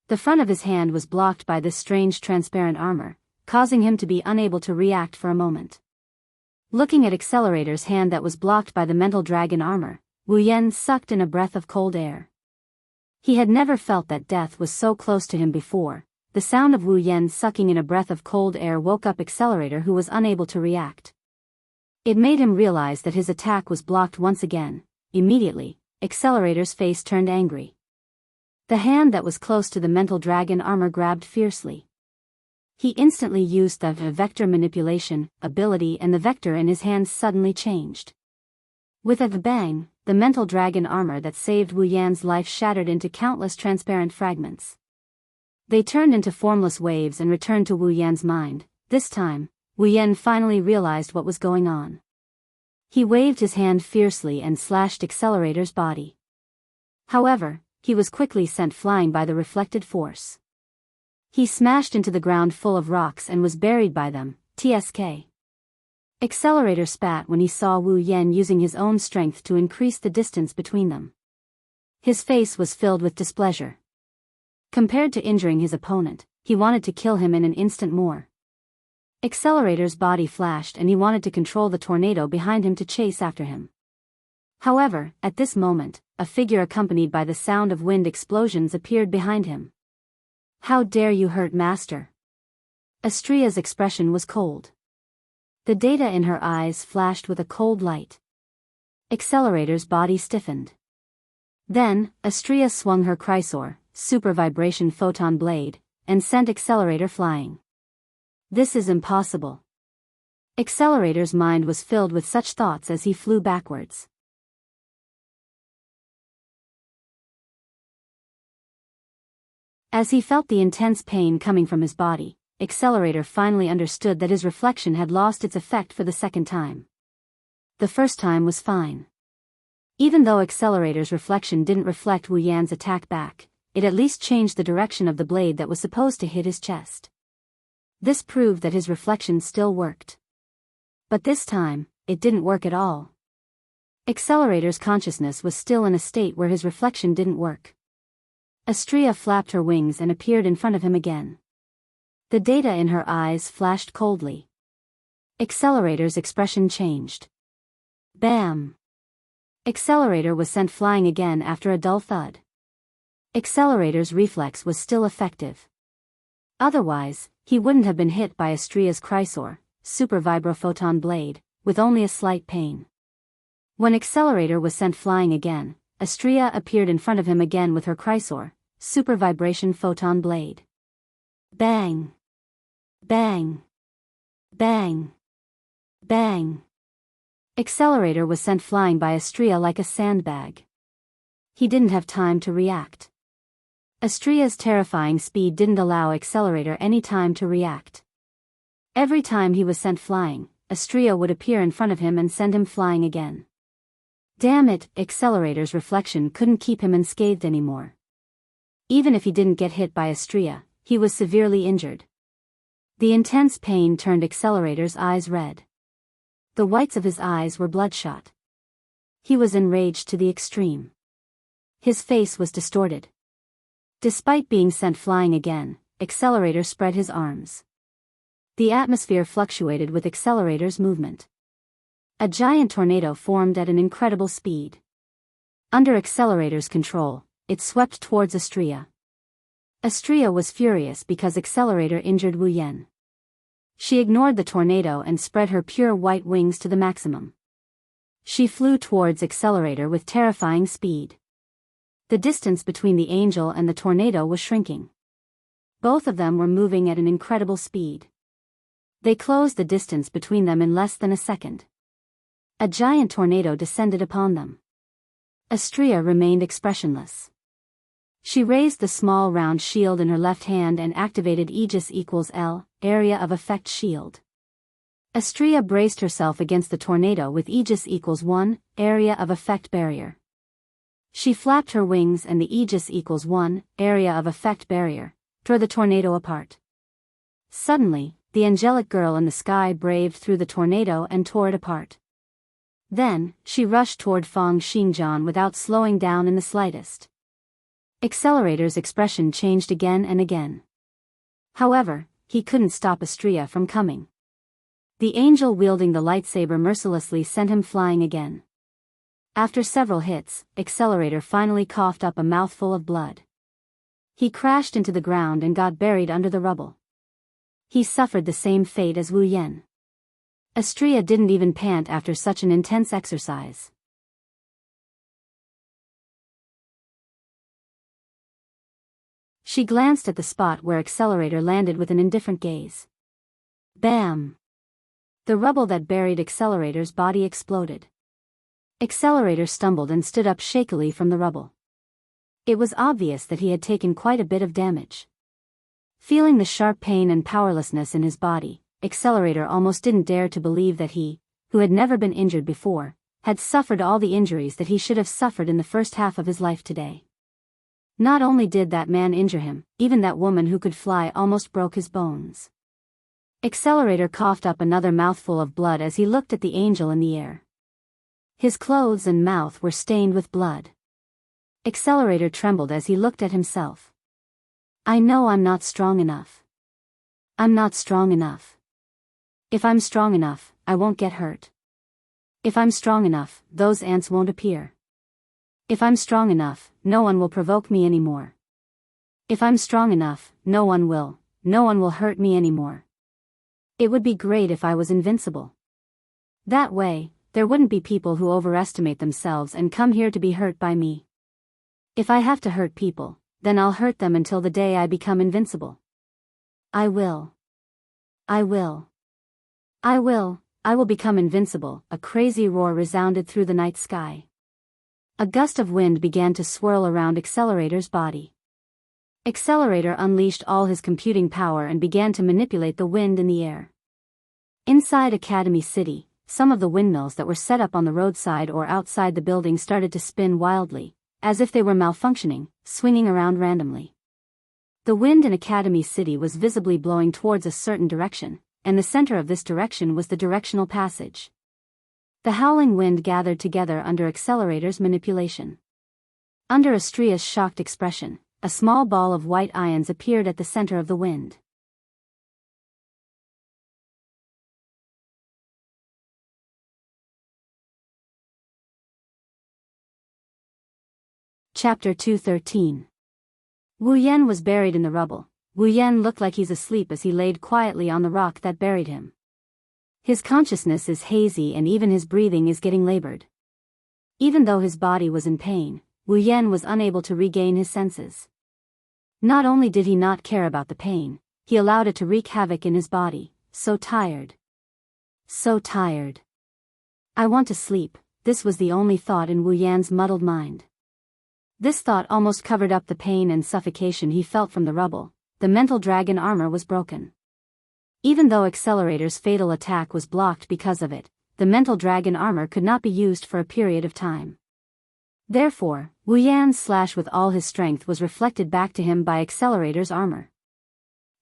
The front of his hand was blocked by this strange transparent armor, causing him to be unable to react for a moment. Looking at Accelerator's hand that was blocked by the mental dragon armor, Wu Yan sucked in a breath of cold air. He had never felt that death was so close to him before. The sound of Wu Yan sucking in a breath of cold air woke up Accelerator, who was unable to react. It made him realize that his attack was blocked once again. Immediately, Accelerator's face turned angry. The hand that was close to the mental dragon armor grabbed fiercely. He instantly used the vector manipulation ability and the vector in his hand suddenly changed. With a bang, the mental dragon armor that saved Wu Yan's life shattered into countless transparent fragments. They turned into formless waves and returned to Wu Yan's mind. This time, Wu Yan finally realized what was going on. He waved his hand fiercely and slashed Accelerator's body. However, he was quickly sent flying by the reflected force. He smashed into the ground full of rocks and was buried by them. TSK. Accelerator spat when he saw Wu Yan using his own strength to increase the distance between them. His face was filled with displeasure. Compared to injuring his opponent, he wanted to kill him in an instant more. Accelerator's body flashed and he wanted to control the tornado behind him to chase after him. However, at this moment, a figure accompanied by the sound of wind explosions appeared behind him. "How dare you hurt Master?" Astria's expression was cold. The data in her eyes flashed with a cold light. Accelerator's body stiffened. Then, Astria swung her Chrysor, super vibration photon blade, and sent Accelerator flying. This is impossible. Accelerator's mind was filled with such thoughts as he flew backwards. As he felt the intense pain coming from his body, Accelerator finally understood that his reflection had lost its effect for the second time. The first time was fine. Even though Accelerator's reflection didn't reflect Wu Yan's attack back, it at least changed the direction of the blade that was supposed to hit his chest. This proved that his reflection still worked. But this time, it didn't work at all. Accelerator's consciousness was still in a state where his reflection didn't work. Astrea flapped her wings and appeared in front of him again. The data in her eyes flashed coldly. Accelerator's expression changed. Bam! Accelerator was sent flying again after a dull thud. Accelerator's reflex was still effective. Otherwise, he wouldn't have been hit by Astrea's Chrysor, super vibrophoton blade, with only a slight pain. When Accelerator was sent flying again, Astrea appeared in front of him again with her Chrysor, super vibration photon blade. Bang! Bang! Bang! Bang! Accelerator was sent flying by Astrea like a sandbag. He didn't have time to react. Astrea's terrifying speed didn't allow Accelerator any time to react. Every time he was sent flying, Astrea would appear in front of him and send him flying again. Damn it, Accelerator's reflection couldn't keep him unscathed anymore. Even if he didn't get hit by Astrea, he was severely injured. The intense pain turned Accelerator's eyes red. The whites of his eyes were bloodshot. He was enraged to the extreme. His face was distorted. Despite being sent flying again, Accelerator spread his arms. The atmosphere fluctuated with Accelerator's movement. A giant tornado formed at an incredible speed. Under Accelerator's control, it swept towards Astrea. Astrea was furious because Accelerator injured Wu Yan. She ignored the tornado and spread her pure white wings to the maximum. She flew towards Accelerator with terrifying speed. The distance between the angel and the tornado was shrinking. Both of them were moving at an incredible speed. They closed the distance between them in less than a second. A giant tornado descended upon them. Astrea remained expressionless. She raised the small round shield in her left hand and activated Aegis equals L, area of effect shield. Astrea braced herself against the tornado with Aegis equals 1, area of effect barrier. She flapped her wings and the Aegis equals 1, area of effect barrier, tore the tornado apart. Suddenly, the angelic girl in the sky braved through the tornado and tore it apart. Then, she rushed toward Fang Xingjian without slowing down in the slightest. Accelerator's expression changed again and again. However, he couldn't stop Astrea from coming. The angel wielding the lightsaber mercilessly sent him flying again. After several hits, Accelerator finally coughed up a mouthful of blood. He crashed into the ground and got buried under the rubble. He suffered the same fate as Wu Yan. Astrea didn't even pant after such an intense exercise. She glanced at the spot where Accelerator landed with an indifferent gaze. Bam! The rubble that buried Accelerator's body exploded. Accelerator stumbled and stood up shakily from the rubble. It was obvious that he had taken quite a bit of damage. Feeling the sharp pain and powerlessness in his body, Accelerator almost didn't dare to believe that he, who had never been injured before, had suffered all the injuries that he should have suffered in the first half of his life today. Not only did that man injure him, even that woman who could fly almost broke his bones. Accelerator coughed up another mouthful of blood as he looked at the angel in the air. His clothes and mouth were stained with blood. Accelerator trembled as he looked at himself. I know I'm not strong enough. I'm not strong enough. If I'm strong enough, I won't get hurt. If I'm strong enough, those ants won't appear. If I'm strong enough, no one will provoke me anymore. If I'm strong enough, no one will hurt me anymore. It would be great if I was invincible. That way, there wouldn't be people who overestimate themselves and come here to be hurt by me. If I have to hurt people, then I'll hurt them until the day I become invincible. I will. I will. I will become invincible. A crazy roar resounded through the night sky. A gust of wind began to swirl around Accelerator's body. Accelerator unleashed all his computing power and began to manipulate the wind in the air. Inside Academy City, some of the windmills that were set up on the roadside or outside the building started to spin wildly, as if they were malfunctioning, swinging around randomly. The wind in Academy City was visibly blowing towards a certain direction, and the center of this direction was the directional passage. The howling wind gathered together under Accelerator's manipulation. Under Astria's shocked expression, a small ball of white ions appeared at the center of the wind. Chapter 213. Wu Yan was buried in the rubble. Wu Yan looked like he's asleep as he laid quietly on the rock that buried him. His consciousness is hazy and even his breathing is getting labored. Even though his body was in pain, Wu Yan was unable to regain his senses. Not only did he not care about the pain, he allowed it to wreak havoc in his body. So tired. So tired. I want to sleep, this was the only thought in Wu Yan's muddled mind. This thought almost covered up the pain and suffocation he felt from the rubble. The mental dragon armor was broken. Even though Accelerator's fatal attack was blocked because of it, the mental dragon armor could not be used for a period of time. Therefore, Wu Yan's slash with all his strength was reflected back to him by Accelerator's armor.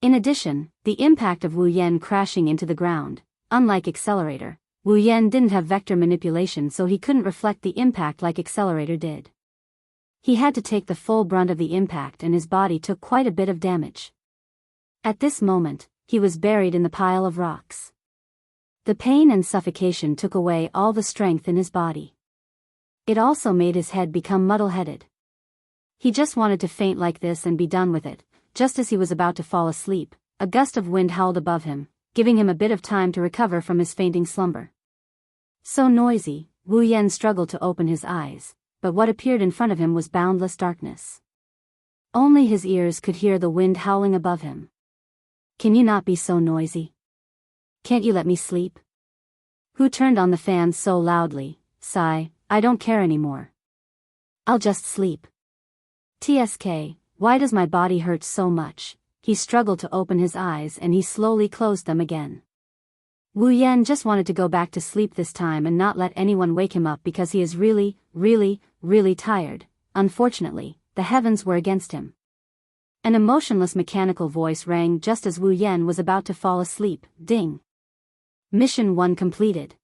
In addition, the impact of Wu Yan crashing into the ground, unlike Accelerator, Wu Yan didn't have vector manipulation, so he couldn't reflect the impact like Accelerator did. He had to take the full brunt of the impact and his body took quite a bit of damage. At this moment, he was buried in the pile of rocks. The pain and suffocation took away all the strength in his body. It also made his head become muddle-headed. He just wanted to faint like this and be done with it. Just as he was about to fall asleep, a gust of wind howled above him, giving him a bit of time to recover from his fainting slumber. So noisy, Wu Yan struggled to open his eyes, but what appeared in front of him was boundless darkness. Only his ears could hear the wind howling above him. Can you not be so noisy? Can't you let me sleep? Who turned on the fan so loudly? Sigh, I don't care anymore. I'll just sleep. TSK, why does my body hurt so much? He struggled to open his eyes and he slowly closed them again. Wu Yan just wanted to go back to sleep this time and not let anyone wake him up because he is really, really tired. Unfortunately, the heavens were against him. An emotionless mechanical voice rang just as Wu Yan was about to fall asleep. Ding. Mission 1 completed.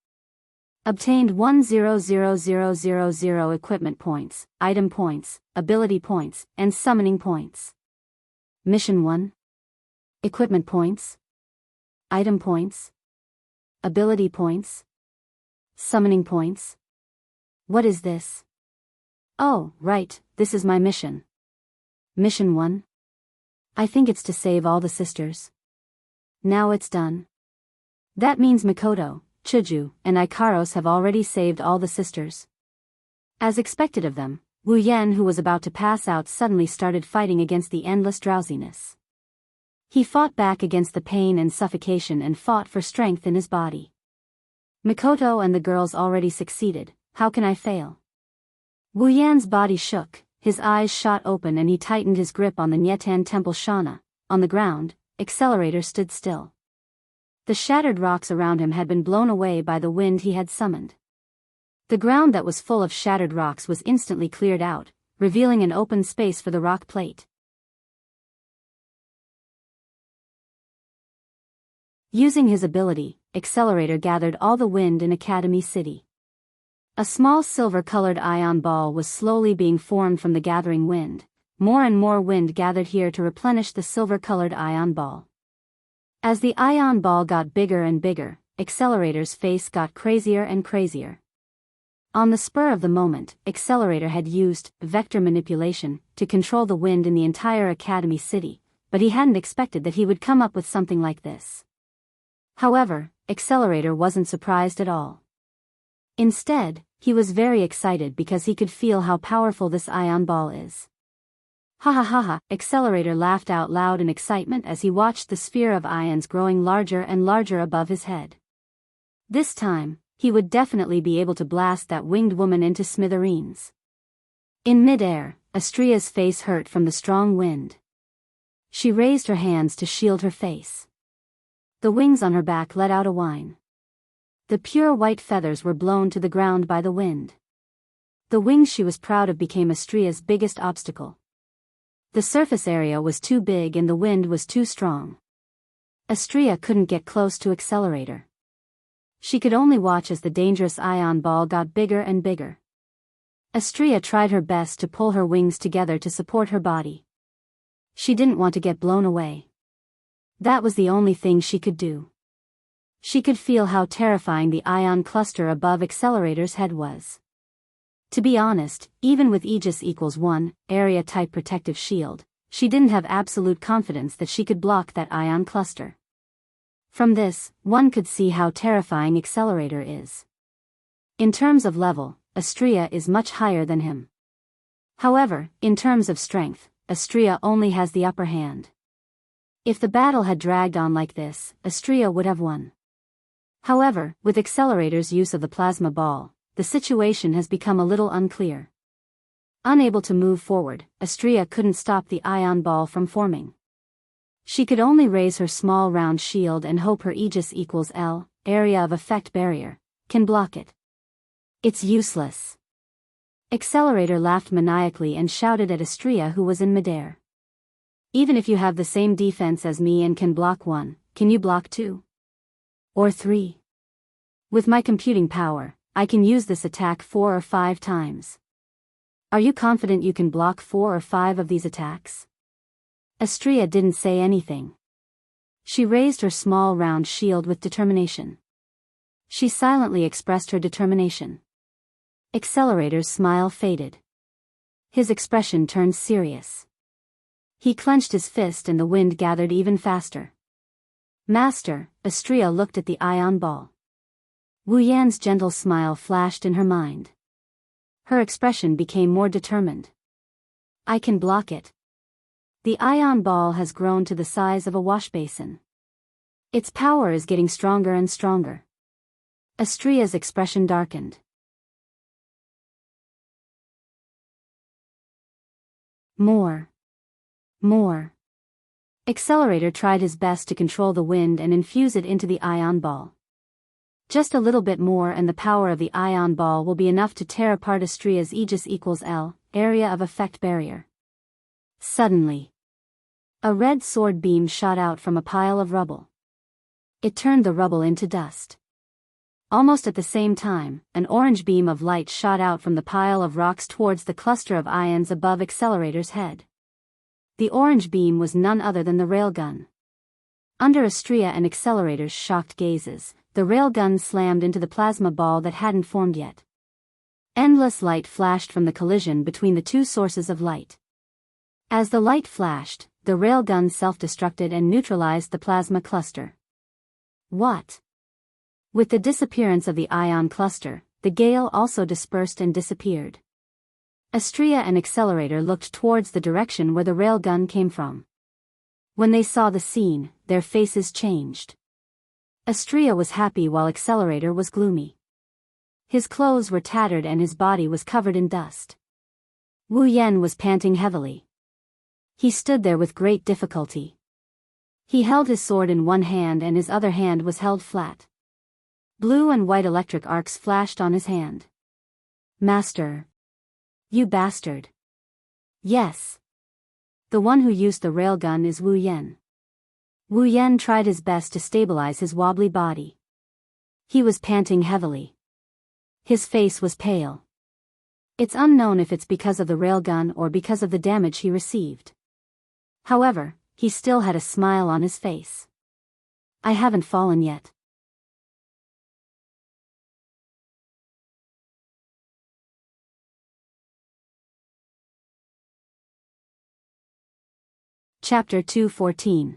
Obtained 100,000 equipment points, item points, ability points, and summoning points. Mission 1. Equipment points. Item points. Ability points. Summoning points. What is this? Oh, right, this is my mission. Mission 1. I think it's to save all the sisters. Now it's done. That means Mikoto, Chuju, and Ikaros have already saved all the sisters. As expected of them, Wu Yan, who was about to pass out, suddenly started fighting against the endless drowsiness. He fought back against the pain and suffocation and fought for strength in his body. Mikoto and the girls already succeeded, how can I fail? Wu Yan's body shook, his eyes shot open and he tightened his grip on the Nyetan Temple Shana. On the ground, Accelerator stood still. The shattered rocks around him had been blown away by the wind he had summoned. The ground that was full of shattered rocks was instantly cleared out, revealing an open space for the rock plate. Using his ability, Accelerator gathered all the wind in Academy City. A small silver-colored ion ball was slowly being formed from the gathering wind. More and more wind gathered here to replenish the silver-colored ion ball. As the ion ball got bigger and bigger, Accelerator's face got crazier and crazier. On the spur of the moment, Accelerator had used vector manipulation to control the wind in the entire Academy City, but he hadn't expected that he would come up with something like this. However, Accelerator wasn't surprised at all. Instead, he was very excited because he could feel how powerful this ion ball is. Ha ha ha ha, Accelerator laughed out loud in excitement as he watched the sphere of ions growing larger and larger above his head. This time, he would definitely be able to blast that winged woman into smithereens. In mid-air, Astria's face hurt from the strong wind. She raised her hands to shield her face. The wings on her back let out a whine. The pure white feathers were blown to the ground by the wind. The wings she was proud of became Astria's biggest obstacle. The surface area was too big and the wind was too strong. Astria couldn't get close to Accelerator. She could only watch as the dangerous ion ball got bigger and bigger. Astria tried her best to pull her wings together to support her body. She didn't want to get blown away. That was the only thing she could do. She could feel how terrifying the ion cluster above Accelerator's head was. To be honest, even with Aegis equals 1, area-type protective shield, she didn't have absolute confidence that she could block that ion cluster. From this, one could see how terrifying Accelerator is. In terms of level, Astria is much higher than him. However, in terms of strength, Astria only has the upper hand. If the battle had dragged on like this, Astria would have won. However, with Accelerator's use of the plasma ball, the situation has become a little unclear. Unable to move forward, Astria couldn't stop the ion ball from forming. She could only raise her small round shield and hope her Aegis equals L, area of effect barrier, can block it. It's useless. Accelerator laughed maniacally and shouted at Astria, who was in midair. Even if you have the same defense as me and can block 1, can you block 2? Or 3? With my computing power, I can use this attack 4 or 5 times. Are you confident you can block 4 or 5 of these attacks? Astria didn't say anything. She raised her small round shield with determination. She silently expressed her determination. Accelerator's smile faded. His expression turned serious. He clenched his fist and the wind gathered even faster. Master, Astria looked at the ion ball. Wu Yan's gentle smile flashed in her mind. Her expression became more determined. I can block it. The ion ball has grown to the size of a wash basin. Its power is getting stronger and stronger. Astria's expression darkened. More. Accelerator tried his best to control the wind and infuse it into the ion ball. Just a little bit more and the power of the ion ball will be enough to tear apart Astria's Aegis equals L, area of effect barrier. Suddenly, a red sword beam shot out from a pile of rubble. It turned the rubble into dust. Almost at the same time, an orange beam of light shot out from the pile of rocks towards the cluster of ions above Accelerator's head. The orange beam was none other than the railgun. Under Astria and Accelerator's shocked gazes, the railgun slammed into the plasma ball that hadn't formed yet. Endless light flashed from the collision between the two sources of light. As the light flashed, the railgun self-destructed and neutralized the plasma cluster. What? With the disappearance of the ion cluster, the gale also dispersed and disappeared. Astria and Accelerator looked towards the direction where the railgun came from. When they saw the scene, their faces changed. Astria was happy while Accelerator was gloomy. His clothes were tattered and his body was covered in dust. Wu Yan was panting heavily. He stood there with great difficulty. He held his sword in one hand and his other hand was held flat. Blue and white electric arcs flashed on his hand. Master. You bastard. Yes. The one who used the railgun is Wu Yan. Wu Yan tried his best to stabilize his wobbly body. He was panting heavily. His face was pale. It's unknown if it's because of the railgun or because of the damage he received. However, he still had a smile on his face. I haven't fallen yet. Chapter 214.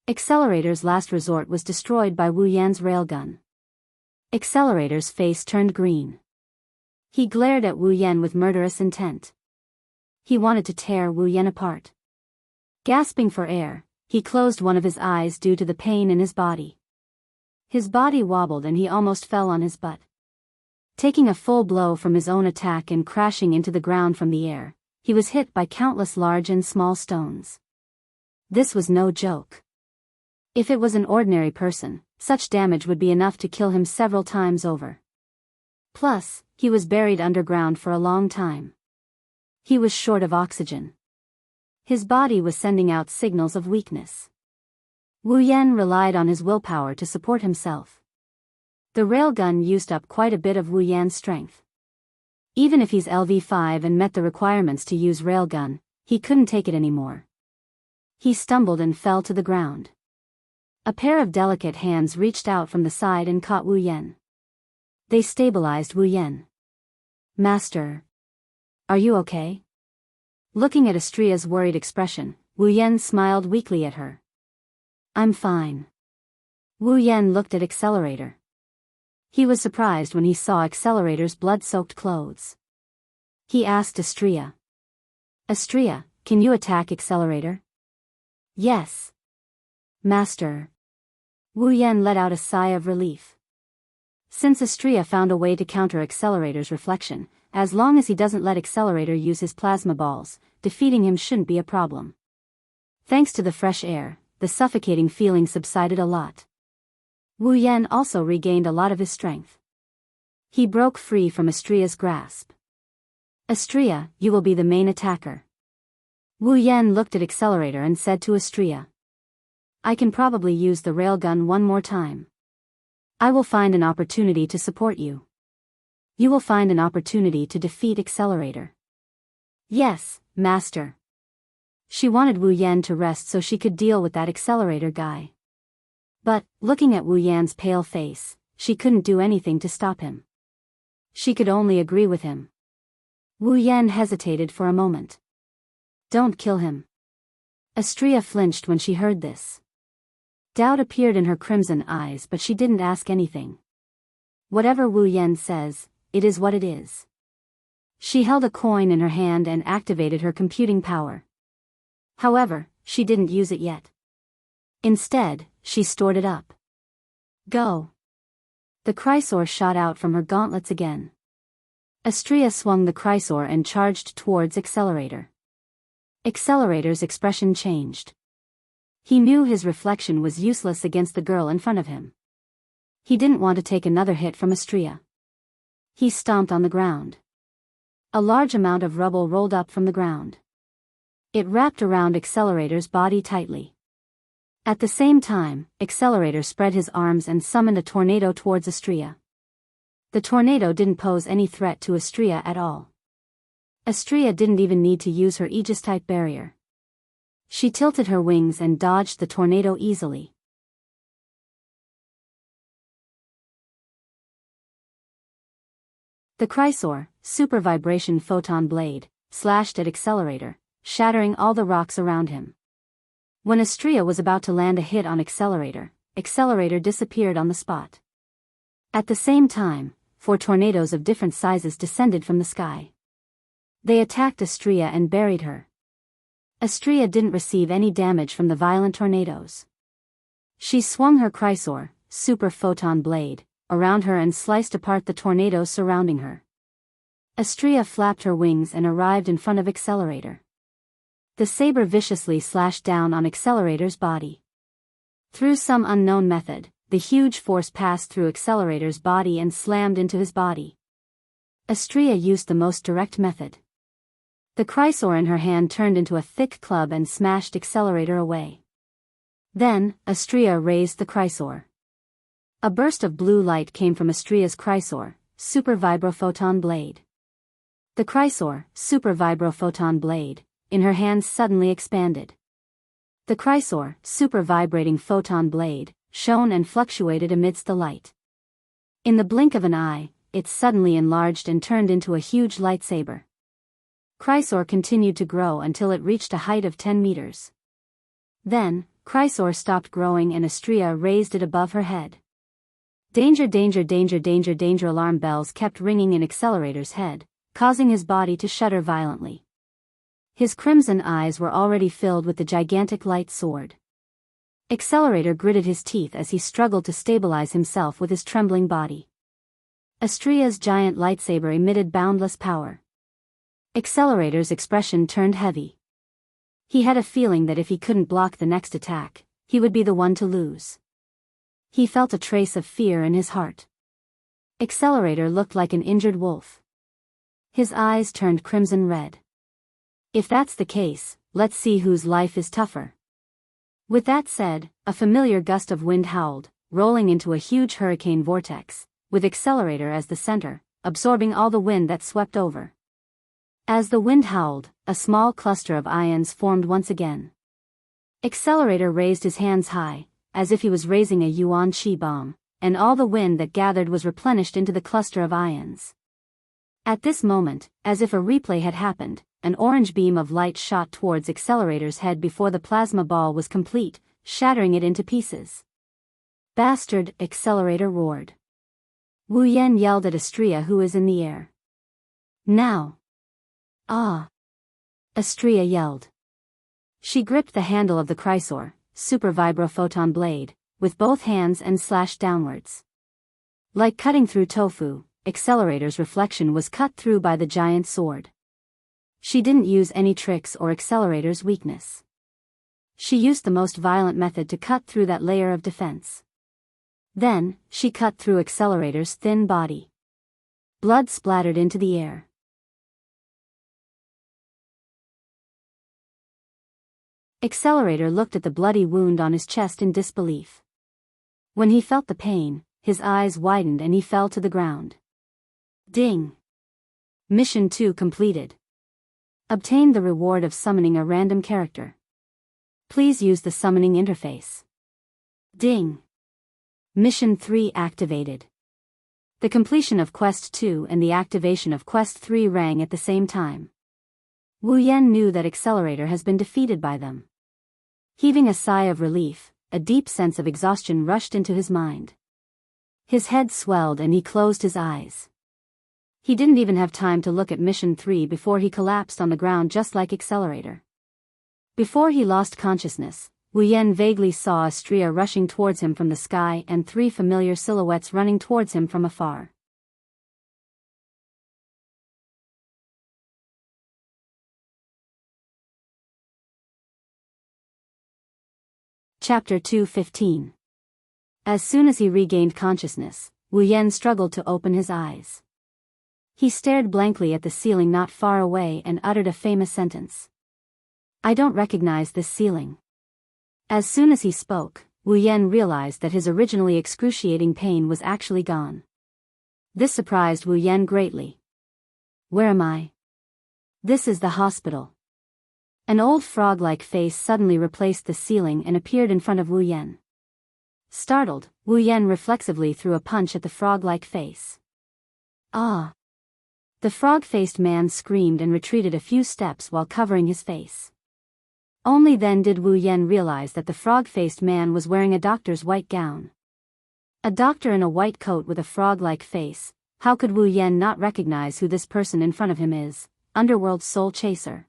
Accelerator's last resort was destroyed by Wu Yan's railgun. Accelerator's face turned green. He glared at Wu Yan with murderous intent. He wanted to tear Wu Yan apart. Gasping for air, he closed one of his eyes due to the pain in his body. His body wobbled and he almost fell on his butt. Taking a full blow from his own attack and crashing into the ground from the air, he was hit by countless large and small stones. This was no joke. If it was an ordinary person, such damage would be enough to kill him several times over. Plus, he was buried underground for a long time. He was short of oxygen. His body was sending out signals of weakness. Wu Yan relied on his willpower to support himself. The railgun used up quite a bit of Wu Yan's strength. Even if he's LV5 and met the requirements to use railgun, he couldn't take it anymore. He stumbled and fell to the ground. A pair of delicate hands reached out from the side and caught Wu Yan. They stabilized Wu Yan. "Master. Are you okay?" Looking at Astria's worried expression, Wu Yan smiled weakly at her. "I'm fine." Wu Yan looked at Accelerator. He was surprised when he saw Accelerator's blood-soaked clothes. He asked Astria. "Astria, can you attack Accelerator?" "Yes. Master." Wu Yan let out a sigh of relief. Since Astria found a way to counter Accelerator's reflection, as long as he doesn't let Accelerator use his plasma balls, defeating him shouldn't be a problem. Thanks to the fresh air, the suffocating feeling subsided a lot. Wu Yan also regained a lot of his strength. He broke free from Astria's grasp. "Astria, you will be the main attacker." Wu Yan looked at Accelerator and said to Astria. "I can probably use the railgun one more time. I will find an opportunity to support you. You will find an opportunity to defeat Accelerator." "Yes, Master." She wanted Wu Yan to rest so she could deal with that Accelerator guy. But, looking at Wu Yan's pale face, she couldn't do anything to stop him. She could only agree with him. Wu Yan hesitated for a moment. "Don't kill him." Astria flinched when she heard this. Doubt appeared in her crimson eyes, but she didn't ask anything. Whatever Wu Yan says, it is what it is. She held a coin in her hand and activated her computing power. However, she didn't use it yet. Instead, she stored it up. "Go." The Chrysor shot out from her gauntlets again. Astria swung the Chrysor and charged towards Accelerator. Accelerator's expression changed. He knew his reflection was useless against the girl in front of him. He didn't want to take another hit from Astria. He stomped on the ground. A large amount of rubble rolled up from the ground. It wrapped around Accelerator's body tightly. At the same time, Accelerator spread his arms and summoned a tornado towards Astria. The tornado didn't pose any threat to Astria at all. Astria didn't even need to use her Aegis-type barrier. She tilted her wings and dodged the tornado easily. The Chrysor, super vibration photon blade, slashed at Accelerator, shattering all the rocks around him. When Astria was about to land a hit on Accelerator, Accelerator disappeared on the spot. At the same time, 4 tornadoes of different sizes descended from the sky. They attacked Astria and buried her. Astria didn't receive any damage from the violent tornadoes. She swung her Chrysor, super photon blade, around her and sliced apart the tornadoes surrounding her. Astria flapped her wings and arrived in front of Accelerator. The saber viciously slashed down on Accelerator's body. Through some unknown method, the huge force passed through Accelerator's body and slammed into his body. Astria used the most direct method. The Chrysor in her hand turned into a thick club and smashed Accelerator away. Then, Astria raised the Chrysor. A burst of blue light came from Astria's Chrysor, super vibrophoton blade. The Chrysor, super vibrophoton blade, in her hands suddenly expanded. The Chrysor, super vibrating photon blade, shone and fluctuated amidst the light. In the blink of an eye, it suddenly enlarged and turned into a huge lightsaber. Chrysor continued to grow until it reached a height of 10 meters. Then, Chrysor stopped growing and Astria raised it above her head. Danger, danger, danger, danger, danger! Alarm bells kept ringing in Accelerator's head, causing his body to shudder violently. His crimson eyes were already filled with the gigantic light sword. Accelerator gritted his teeth as he struggled to stabilize himself with his trembling body. Astria's giant lightsaber emitted boundless power. Accelerator's expression turned heavy. He had a feeling that if he couldn't block the next attack, he would be the one to lose. He felt a trace of fear in his heart. Accelerator looked like an injured wolf. His eyes turned crimson red. If that's the case, let's see whose life is tougher. With that said, a familiar gust of wind howled, rolling into a huge hurricane vortex, with Accelerator as the center, absorbing all the wind that swept over. As the wind howled, a small cluster of ions formed once again. Accelerator raised his hands high, as if he was raising a yuan qi bomb, and all the wind that gathered was replenished into the cluster of ions. At this moment, as if a replay had happened, an orange beam of light shot towards Accelerator's head before the plasma ball was complete, shattering it into pieces. Bastard! Accelerator roared. Wu Yan yelled at Astrea, who is in the air. Now! Ah! Astrea yelled. She gripped the handle of the Chrysor, super vibrophoton blade, with both hands and slashed downwards. Like cutting through tofu, Accelerator's reflection was cut through by the giant sword. She didn't use any tricks or Accelerator's weakness. She used the most violent method to cut through that layer of defense. Then, she cut through Accelerator's thin body. Blood splattered into the air. Accelerator looked at the bloody wound on his chest in disbelief. When he felt the pain, his eyes widened and he fell to the ground. Ding! Mission 2 completed. Obtained the reward of summoning a random character. Please use the summoning interface. Ding! Mission 3 activated. The completion of Quest 2 and the activation of Quest 3 rang at the same time. Wu Yan knew that Accelerator has been defeated by them. Heaving a sigh of relief, a deep sense of exhaustion rushed into his mind. His head swelled and he closed his eyes. He didn't even have time to look at Mission 3 before he collapsed on the ground just like Accelerator. Before he lost consciousness, Wu Yan vaguely saw Astrea rushing towards him from the sky and 3 familiar silhouettes running towards him from afar. Chapter 2:15. As soon as he regained consciousness, Wu Yan struggled to open his eyes. He stared blankly at the ceiling not far away and uttered a famous sentence. I don't recognize this ceiling. As soon as he spoke, Wu Yan realized that his originally excruciating pain was actually gone. This surprised Wu Yan greatly. Where am I? This is the hospital. An old frog-like face suddenly replaced the ceiling and appeared in front of Wu Yan. Startled, Wu Yan reflexively threw a punch at the frog-like face. Ah! The frog-faced man screamed and retreated a few steps while covering his face. Only then did Wu Yan realize that the frog-faced man was wearing a doctor's white gown. A doctor in a white coat with a frog-like face. How could Wu Yan not recognize who this person in front of him is? Underworld Soul Chaser.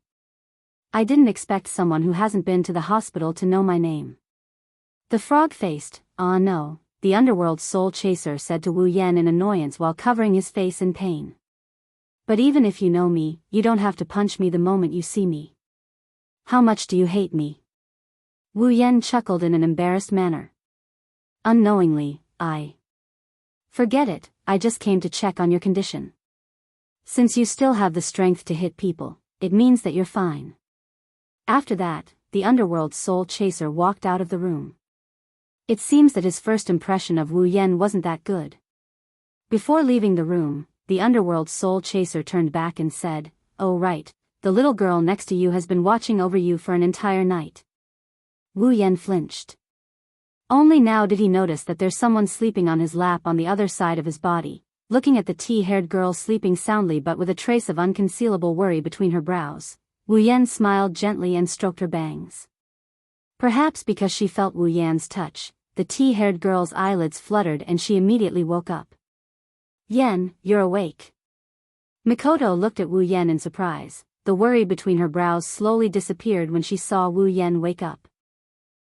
I didn't expect someone who hasn't been to the hospital to know my name. The frog-faced, no, the Underworld Soul Chaser said to Wu Yan in annoyance while covering his face in pain. But even if you know me, you don't have to punch me the moment you see me. How much do you hate me? Wu Yan chuckled in an embarrassed manner. Unknowingly, Forget it, I just came to check on your condition. Since you still have the strength to hit people, it means that you're fine. After that, the Underworld Soul Chaser walked out of the room. It seems that his first impression of Wu Yan wasn't that good. Before leaving the room, the Underworld Soul Chaser turned back and said, Oh right, the little girl next to you has been watching over you for an entire night. Wu Yan flinched. Only now did he notice that there's someone sleeping on his lap on the other side of his body, looking at the tea-haired girl sleeping soundly but with a trace of unconcealable worry between her brows. Wu Yan smiled gently and stroked her bangs. Perhaps because she felt Wu Yan's touch, the tea-haired girl's eyelids fluttered and she immediately woke up. Yan, you're awake. Mikoto looked at Wu Yan in surprise. The worry between her brows slowly disappeared when she saw Wu Yan wake up.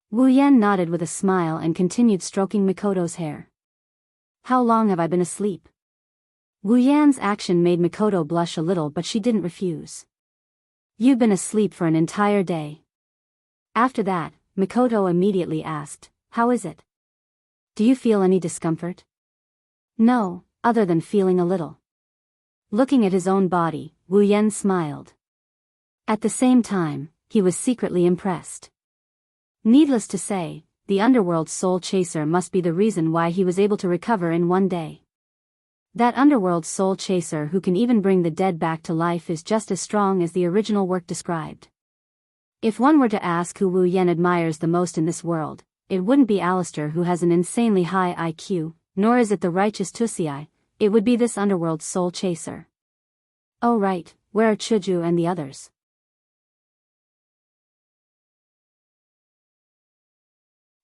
Wu Yan nodded with a smile and continued stroking Mikoto's hair. How long have I been asleep? Wu Yan's action made Mikoto blush a little but she didn't refuse. You've been asleep for an entire day. After that, Mikoto immediately asked, How is it? Do you feel any discomfort? No, other than feeling a little. Looking at his own body, Wu Yan smiled. At the same time, he was secretly impressed. Needless to say, the underworld's soul chaser must be the reason why he was able to recover in one day. That underworld soul chaser who can even bring the dead back to life is just as strong as the original work described. If one were to ask who Wu Yan admires the most in this world, it wouldn't be Alistair, who has an insanely high IQ, nor is it the righteous Tusii, it would be this underworld soul chaser. Oh right, where are Chuju and the others?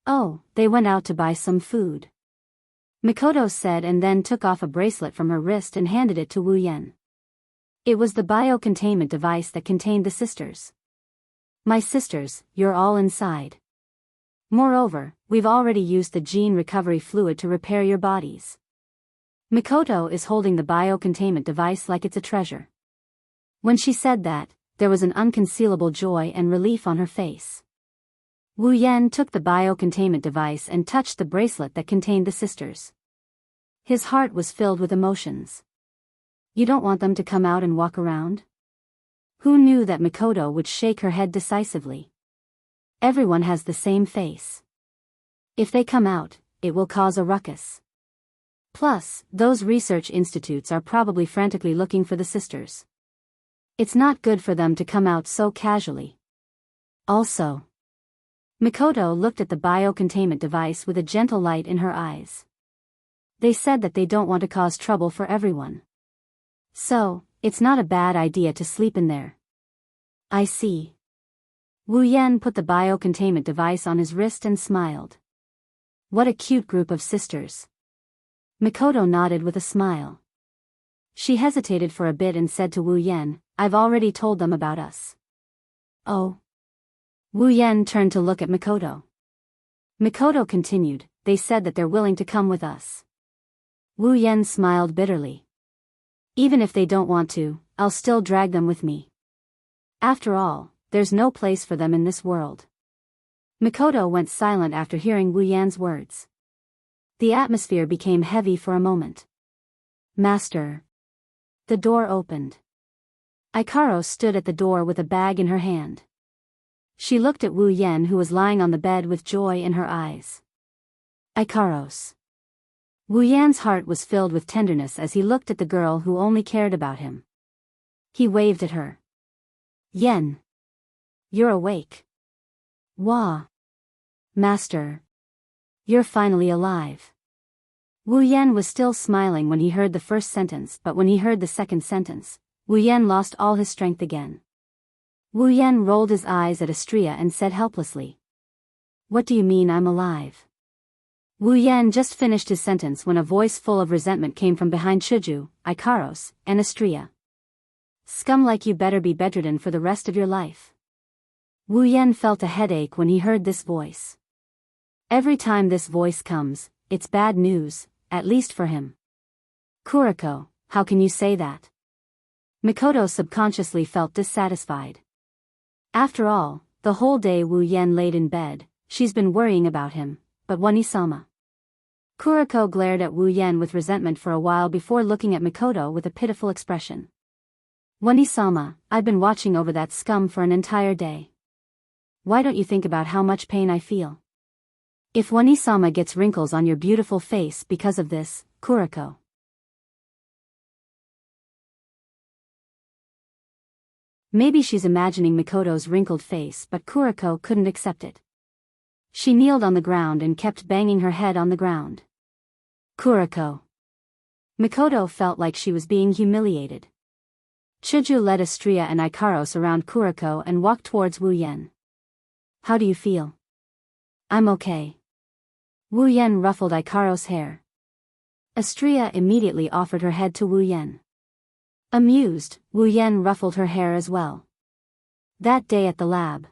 Oh, they went out to buy some food. Mikoto said, and then took off a bracelet from her wrist and handed it to Wu Yan. It was the biocontainment device that contained the sisters. My sisters, you're all inside. Moreover, we've already used the gene recovery fluid to repair your bodies. Mikoto is holding the biocontainment device like it's a treasure. When she said that, there was an unconcealable joy and relief on her face. Wu Yan took the biocontainment device and touched the bracelet that contained the sisters. His heart was filled with emotions. You don't want them to come out and walk around? Who knew that Mikoto would shake her head decisively? Everyone has the same face. If they come out, it will cause a ruckus. Plus, those research institutes are probably frantically looking for the sisters. It's not good for them to come out so casually. Also, Mikoto looked at the biocontainment device with a gentle light in her eyes. They said that they don't want to cause trouble for everyone. So, it's not a bad idea to sleep in there. I see. Wu Yan put the biocontainment device on his wrist and smiled. What a cute group of sisters. Mikoto nodded with a smile. She hesitated for a bit and said to Wu Yan, I've already told them about us. Oh. Wu Yan turned to look at Mikoto. Mikoto continued, they said that they're willing to come with us. Wu Yan smiled bitterly. Even if they don't want to, I'll still drag them with me. After all, there's no place for them in this world. Mikoto went silent after hearing Wu Yan's words. The atmosphere became heavy for a moment. Master. The door opened. Ikaro stood at the door with a bag in her hand. She looked at Wu Yan, who was lying on the bed with joy in her eyes. Ikaros. Wu Yan's heart was filled with tenderness as he looked at the girl who only cared about him. He waved at her. Yen. You're awake. Wah. Master. You're finally alive. Wu Yan was still smiling when he heard the first sentence, but when he heard the second sentence, Wu Yan lost all his strength again. Wu Yan rolled his eyes at Astria and said helplessly. What do you mean I'm alive? Wu Yan just finished his sentence when a voice full of resentment came from behind Chuju, Ikaros, and Astria. Scum like you better be bedridden for the rest of your life. Wu Yan felt a headache when he heard this voice. Every time this voice comes, it's bad news, at least for him. Kuriko, how can you say that? Mikoto subconsciously felt dissatisfied. After all, the whole day Wu Yan laid in bed, she's been worrying about him, but Wani-sama. Kuriko glared at Wu Yan with resentment for a while before looking at Mikoto with a pitiful expression. Wani-sama, I've been watching over that scum for an entire day. Why don't you think about how much pain I feel? If Wani-sama gets wrinkles on your beautiful face because of this, Kuriko. Maybe she's imagining Mikoto's wrinkled face, but Kuriko couldn't accept it. She kneeled on the ground and kept banging her head on the ground. Kuriko. Mikoto felt like she was being humiliated. Chuju led Astria and Ikaros around Kuriko and walked towards Wu Yan. How do you feel? I'm okay. Wu Yan ruffled Ikaros' hair. Astria immediately offered her head to Wu Yan. Amused, Wu Yan ruffled her hair as well. That day at the lab.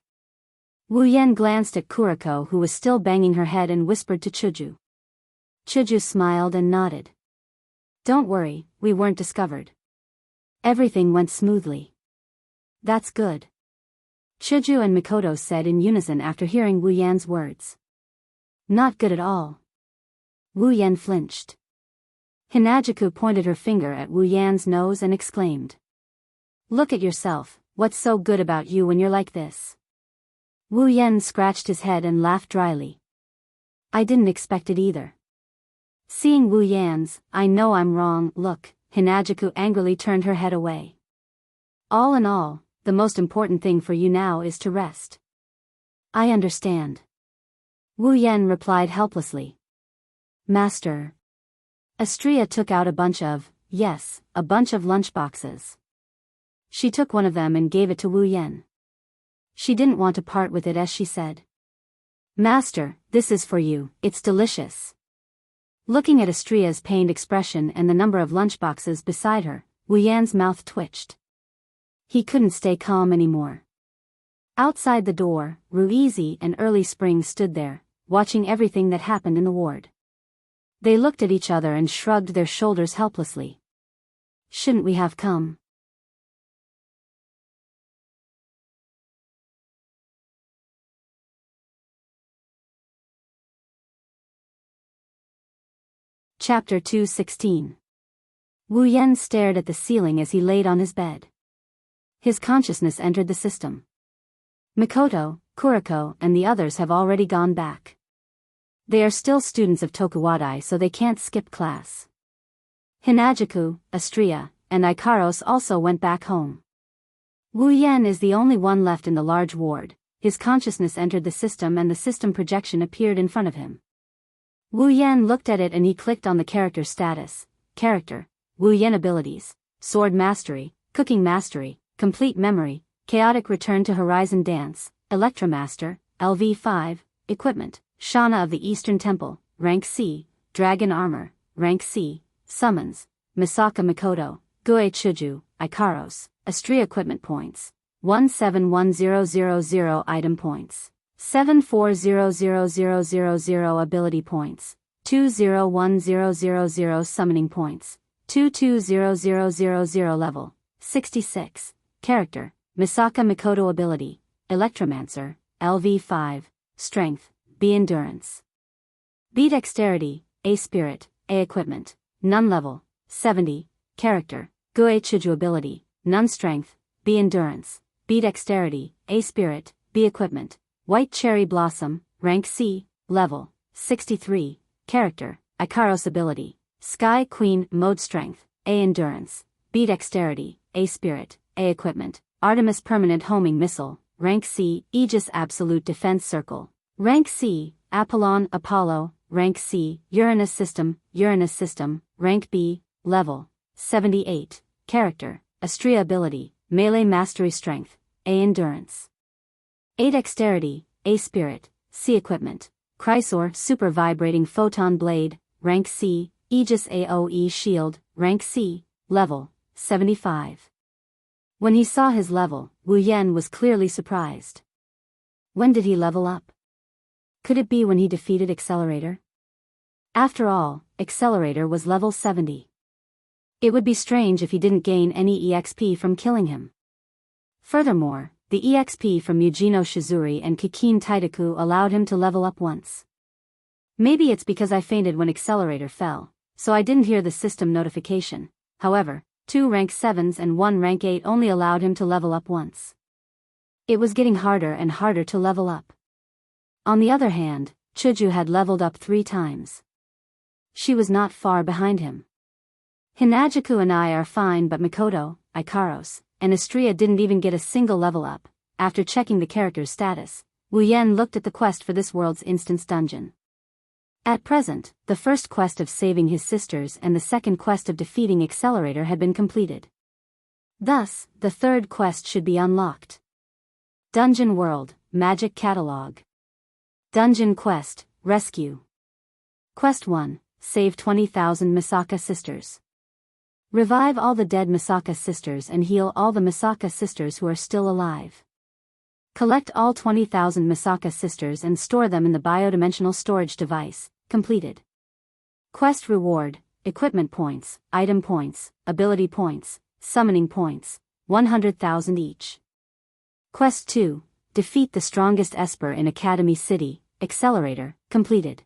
Wu Yan glanced at Kuriko, who was still banging her head, and whispered to Chuju. Chuju smiled and nodded. Don't worry, we weren't discovered. Everything went smoothly. That's good. Chuju and Mikoto said in unison after hearing Wu Yan's words. Not good at all. Wu Yan flinched. Hinajuku pointed her finger at Wu Yan's nose and exclaimed. Look at yourself, what's so good about you when you're like this? Wu Yan scratched his head and laughed dryly. I didn't expect it either. Seeing Wu Yan's, I know I'm wrong, look, Hinajuku angrily turned her head away. All in all, the most important thing for you now is to rest. I understand. Wu Yan replied helplessly. Master. Astria took out a bunch of lunchboxes. She took one of them and gave it to Wu Yan. She didn't want to part with it as she said. Master, this is for you, it's delicious. Looking at Astria's pained expression and the number of lunchboxes beside her, Wu Yan's mouth twitched. He couldn't stay calm anymore. Outside the door, Ruizi and Early Spring stood there, watching everything that happened in the ward. They looked at each other and shrugged their shoulders helplessly. Shouldn't we have come? Chapter 216. Wu Yan stared at the ceiling as he laid on his bed. His consciousness entered the system. Mikoto, Kuriko, and the others have already gone back. They are still students of Tokuwadai, so they can't skip class. Hinajuku, Astria, and Ikaros also went back home. Wu Yan is the only one left in the large ward. His consciousness entered the system and the system projection appeared in front of him. Wu Yan looked at it and he clicked on the character status. Character, Wu Yan abilities, Sword Mastery, Cooking Mastery, Complete Memory, Chaotic Return to Horizon Dance, Electromaster, LV5, Equipment, Shana of the Eastern Temple, Rank C, Dragon Armor, Rank C, Summons, Misaka Mikoto, Gue Chuju, Ikaros, Astria Equipment Points, 171000 Item Points, 740000 Ability Points, 201000 Summoning Points, 220000 Level, 66, Character, Misaka Mikoto Ability, Electromancer, LV5, Strength, B Endurance. B Dexterity, A Spirit, A Equipment, None Level, 70, Character, Gue Chuju Ability, None Strength, B Endurance, B Dexterity, A Spirit, B Equipment, White Cherry Blossom, Rank C, Level, 63, Character, Ikaros Ability, Sky Queen Mode Strength, A Endurance, B Dexterity, A Spirit, A Equipment, Artemis Permanent Homing Missile, Rank C, Aegis Absolute Defense Circle, Rank C, Apollon Apollo, Rank C, Uranus System, Rank B, Level, 78, Character, Astria Ability, Melee Mastery Strength, A Endurance. A Dexterity, A Spirit, C Equipment, Chrysor Super Vibrating Photon Blade, Rank C, Aegis AOE Shield, Rank C, Level, 75. When he saw his level, Wu Yan was clearly surprised. When did he level up? Could it be when he defeated Accelerator? After all, Accelerator was level 70. It would be strange if he didn't gain any EXP from killing him. Furthermore, the EXP from Yujino Shizuri and Kikin Taitaku allowed him to level up once. Maybe it's because I fainted when Accelerator fell, so I didn't hear the system notification. However, 2 rank 7s and 1 rank 8 only allowed him to level up once. It was getting harder and harder to level up. On the other hand, Chuju had leveled up 3 times. She was not far behind him. Hinajuku and I are fine, but Mikoto, Ikaros, and Astria didn't even get a single level up. After checking the character's status, Wu Yan looked at the quest for this world's instance dungeon. At present, the first quest of saving his sisters and the second quest of defeating Accelerator had been completed. Thus, the third quest should be unlocked. Dungeon World, Magic Catalog. Dungeon Quest, Rescue. Quest 1, Save 20,000 Misaka Sisters. Revive all the dead Misaka sisters and heal all the Misaka sisters who are still alive. Collect all 20,000 Misaka sisters and store them in the biodimensional storage device. Completed. Quest Reward, Equipment Points, Item Points, Ability Points, Summoning Points, 100,000 each. Quest 2, Defeat the strongest Esper in Academy City, Accelerator, completed.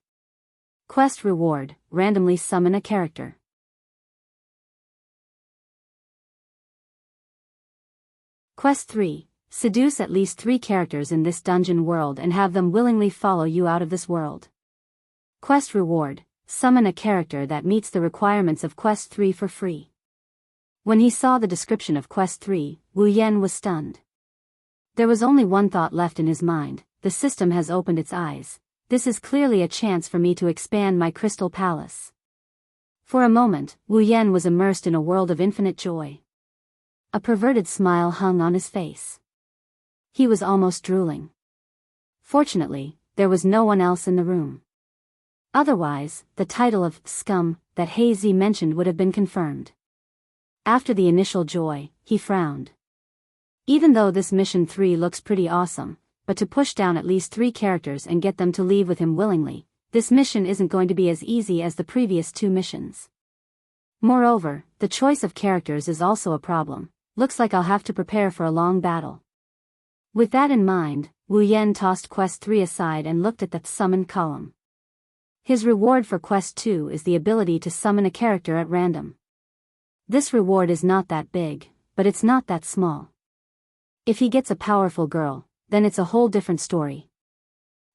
Quest Reward, randomly summon a character. Quest 3. Seduce at least 3 characters in this dungeon world and have them willingly follow you out of this world. Quest reward. Summon a character that meets the requirements of Quest 3 for free. When he saw the description of Quest 3, Wu Yan was stunned. There was only one thought left in his mind: the system has opened its eyes. This is clearly a chance for me to expand my crystal palace. For a moment, Wu Yan was immersed in a world of infinite joy. A perverted smile hung on his face. He was almost drooling. Fortunately, there was no one else in the room. Otherwise, the title of scum that Hazy mentioned would have been confirmed. After the initial joy, he frowned. Even though this mission 3 looks pretty awesome, but to push down at least 3 characters and get them to leave with him willingly, this mission isn't going to be as easy as the previous 2 missions. Moreover, the choice of characters is also a problem. Looks like I'll have to prepare for a long battle. With that in mind, Wu Yan tossed Quest 3 aside and looked at the summon column. His reward for Quest 2 is the ability to summon a character at random. This reward is not that big, but it's not that small. If he gets a powerful girl, then it's a whole different story.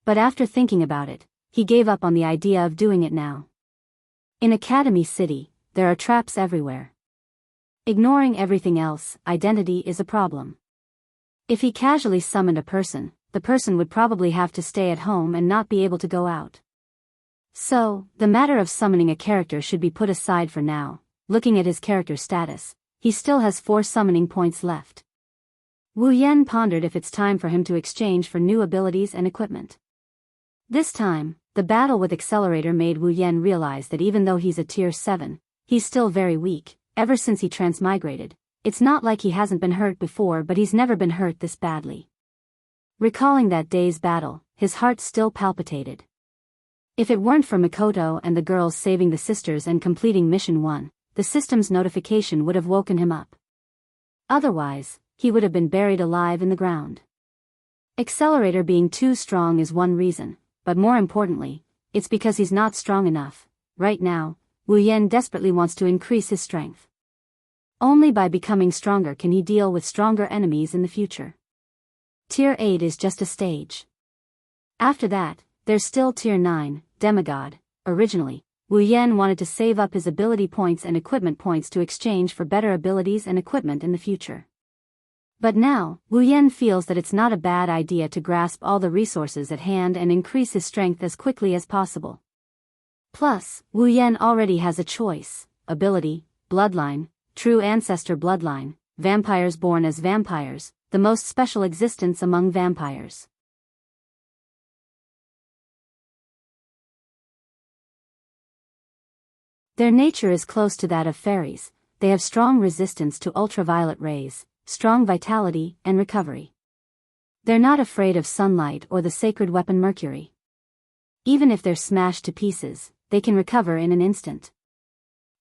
But after thinking about it, he gave up on the idea of doing it now. In Academy City, there are traps everywhere. Ignoring everything else, identity is a problem. If he casually summoned a person, the person would probably have to stay at home and not be able to go out. So, the matter of summoning a character should be put aside for now. Looking at his character status, he still has 4 summoning points left. Wu Yan pondered if it's time for him to exchange for new abilities and equipment. This time, the battle with Accelerator made Wu Yan realize that even though he's a tier 7, he's still very weak. Ever since he transmigrated, it's not like he hasn't been hurt before, but he's never been hurt this badly. Recalling that day's battle, his heart still palpitated. If it weren't for Mikoto and the girls saving the sisters and completing Mission 1, the system's notification would have woken him up. Otherwise, he would have been buried alive in the ground. Accelerator being too strong is one reason, but more importantly, it's because he's not strong enough. Right now, Wu Yan desperately wants to increase his strength. Only by becoming stronger can he deal with stronger enemies in the future. Tier 8 is just a stage. After that, there's still Tier 9, Demigod. Originally, Wu Yan wanted to save up his ability points and equipment points to exchange for better abilities and equipment in the future. But now, Wu Yan feels that it's not a bad idea to grasp all the resources at hand and increase his strength as quickly as possible. Plus, Wu Yan already has a choice: ability, bloodline, true ancestor bloodline, vampires born as vampires, the most special existence among vampires. Their nature is close to that of fairies. They have strong resistance to ultraviolet rays, strong vitality and recovery. They're not afraid of sunlight or the sacred weapon Mercury. Even if they're smashed to pieces, they can recover in an instant.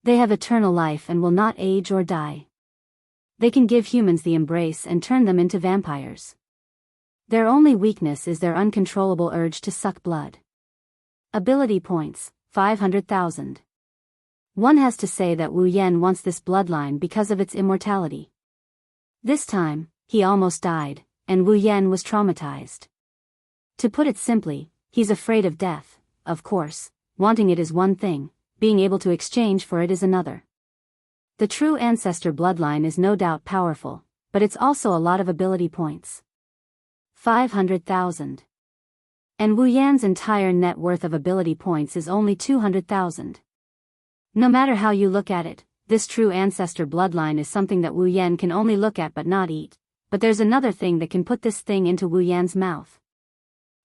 They have eternal life and will not age or die. They can give humans the embrace and turn them into vampires. Their only weakness is their uncontrollable urge to suck blood. Ability points, 500,000. One has to say that Wu Yan wants this bloodline because of its immortality. This time, he almost died, and Wu Yan was traumatized. To put it simply, he's afraid of death. Of course, wanting it is one thing, being able to exchange for it is another. The true ancestor bloodline is no doubt powerful, but it's also a lot of ability points. 500,000. And Wu Yan's entire net worth of ability points is only 200,000. No matter how you look at it, this true ancestor bloodline is something that Wu Yan can only look at but not eat. But there's another thing that can put this thing into Wu Yan's mouth.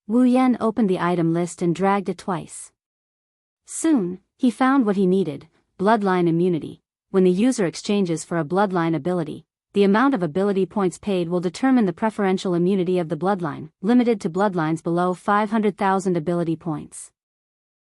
Wu Yan opened the item list and dragged it twice. Soon, he found what he needed: bloodline immunity. When the user exchanges for a bloodline ability, the amount of ability points paid will determine the preferential immunity of the bloodline, limited to bloodlines below 500,000 ability points.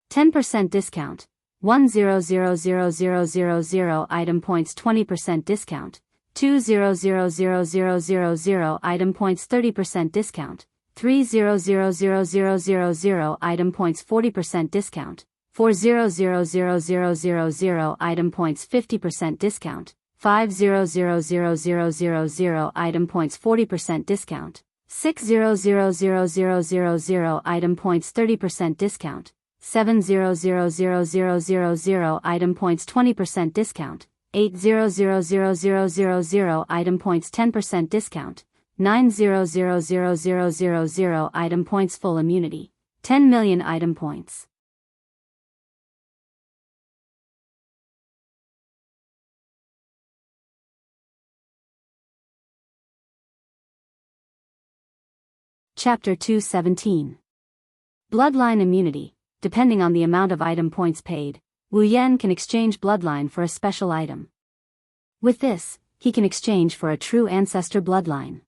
10% discount. 1000000 item points 20% discount. 2000000 item points 30% discount. 3000000 item points 40% discount. 4000000 item points 50% discount, 5000000 item points 40% discount, 6000000 item points 30% discount, 7000000 item points 20% discount, 8000000 item points 10% discount, 9000000 item points full immunity, 10 million item points. Chapter 217. Bloodline Immunity. Depending on the amount of item points paid, Wu Yan can exchange bloodline for a special item. With this, he can exchange for a true ancestor bloodline.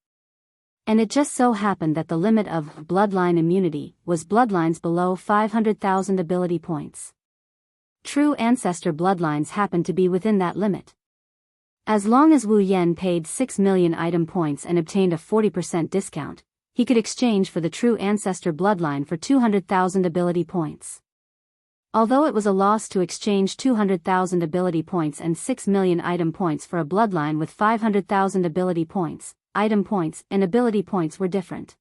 And it just so happened that the limit of bloodline immunity was bloodlines below 500,000 ability points. True ancestor bloodlines happened to be within that limit. As long as Wu Yan paid 6 million item points and obtained a 40% discount, he could exchange for the true ancestor bloodline for 200,000 ability points. Although it was a loss to exchange 200,000 ability points and 6 million item points for a bloodline with 500,000 ability points, item points and ability points were different.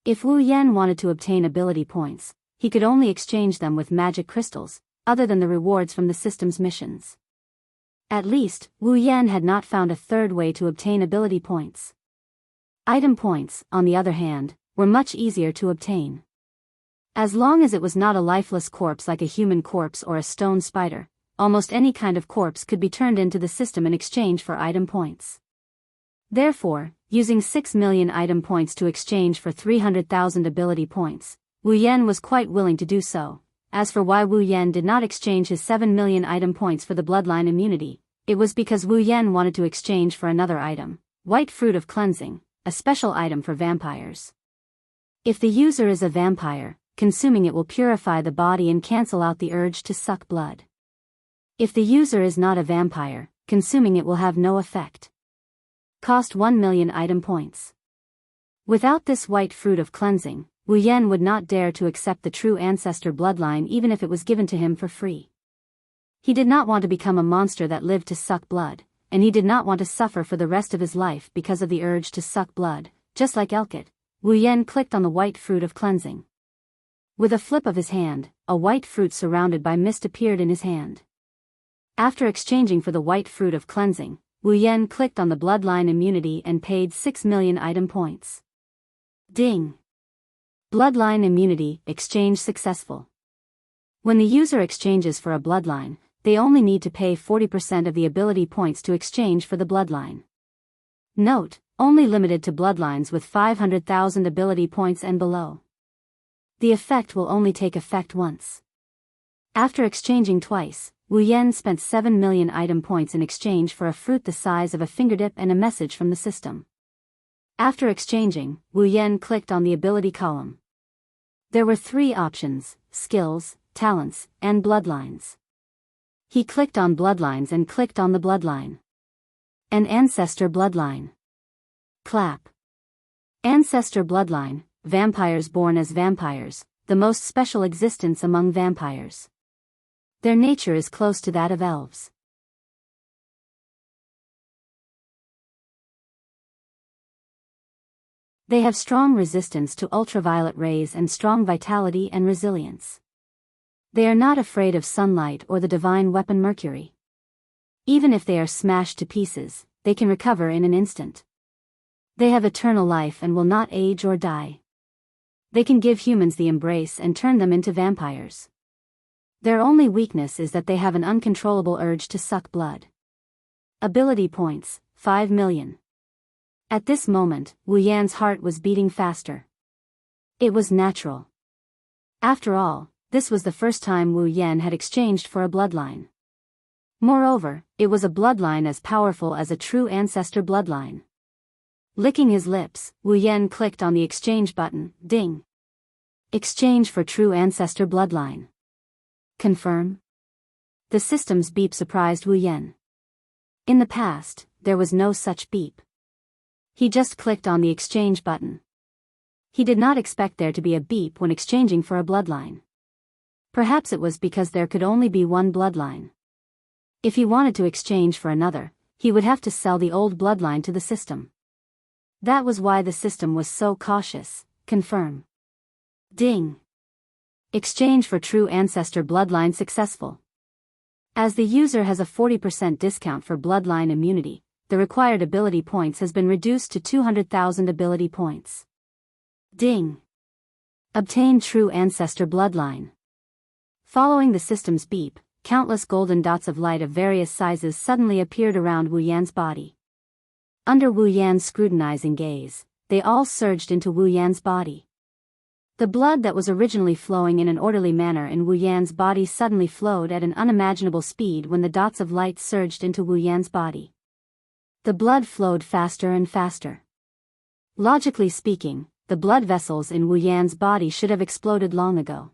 If Wu Yan wanted to obtain ability points, he could only exchange them with magic crystals, other than the rewards from the system's missions. At least, Wu Yan had not found a third way to obtain ability points. Item points, on the other hand, were much easier to obtain. As long as it was not a lifeless corpse like a human corpse or a stone spider, almost any kind of corpse could be turned into the system in exchange for item points. Therefore, using 6 million item points to exchange for 300,000 ability points, Wu Yan was quite willing to do so. As for why Wu Yan did not exchange his 7 million item points for the bloodline immunity, it was because Wu Yan wanted to exchange for another item, White Fruit of Cleansing, a special item for vampires. If the user is a vampire, consuming it will purify the body and cancel out the urge to suck blood. If the user is not a vampire, consuming it will have no effect. Cost 1 million item points. Without this White Fruit of Cleansing, Wu Yan would not dare to accept the true ancestor bloodline even if it was given to him for free. He did not want to become a monster that lived to suck blood, and he did not want to suffer for the rest of his life because of the urge to suck blood. Just like Elkit, Wu Yan clicked on the White Fruit of Cleansing. With a flip of his hand, a white fruit surrounded by mist appeared in his hand. After exchanging for the White Fruit of Cleansing, Wu Yan clicked on the bloodline immunity and paid 6 million item points. Ding! Bloodline immunity exchange successful. When the user exchanges for a bloodline, they only need to pay 40% of the ability points to exchange for the bloodline. Note, only limited to bloodlines with 500,000 ability points and below. The effect will only take effect once. After exchanging twice, Wu Yan spent 7 million item points in exchange for a fruit the size of a fingertip and a message from the system. After exchanging, Wu Yan clicked on the ability column. There were 3 options: skills, talents, and bloodlines. He clicked on bloodlines and clicked on the bloodline. An ancestor bloodline. Clap. Ancestor bloodline, vampires born as vampires, the most special existence among vampires. Their nature is close to that of elves. They have strong resistance to ultraviolet rays and strong vitality and resilience. They are not afraid of sunlight or the divine weapon Mercury. Even if they are smashed to pieces, they can recover in an instant. They have eternal life and will not age or die. They can give humans the embrace and turn them into vampires. Their only weakness is that they have an uncontrollable urge to suck blood. Ability points, 5 million. At this moment, Wu Yan's heart was beating faster. It was natural. After all, this was the first time Wu Yan had exchanged for a bloodline. Moreover, it was a bloodline as powerful as a true ancestor bloodline. Licking his lips, Wu Yan clicked on the exchange button. Ding! Exchange for true ancestor bloodline. Confirm? The system's beep surprised Wu Yan. In the past, there was no such beep. He just clicked on the exchange button. He did not expect there to be a beep when exchanging for a bloodline. Perhaps it was because there could only be one bloodline. If he wanted to exchange for another, he would have to sell the old bloodline to the system. That was why the system was so cautious. Confirm. Ding. Exchange for true ancestor bloodline successful. As the user has a 40% discount for bloodline immunity, the required ability points has been reduced to 200,000 ability points. Ding. Obtain true ancestor bloodline. Following the system's beep, countless golden dots of light of various sizes suddenly appeared around Wu Yan's body. Under Wu Yan's scrutinizing gaze, they all surged into Wu Yan's body. The blood that was originally flowing in an orderly manner in Wu Yan's body suddenly flowed at an unimaginable speed when the dots of light surged into Wu Yan's body. The blood flowed faster and faster. Logically speaking, the blood vessels in Wu Yan's body should have exploded long ago.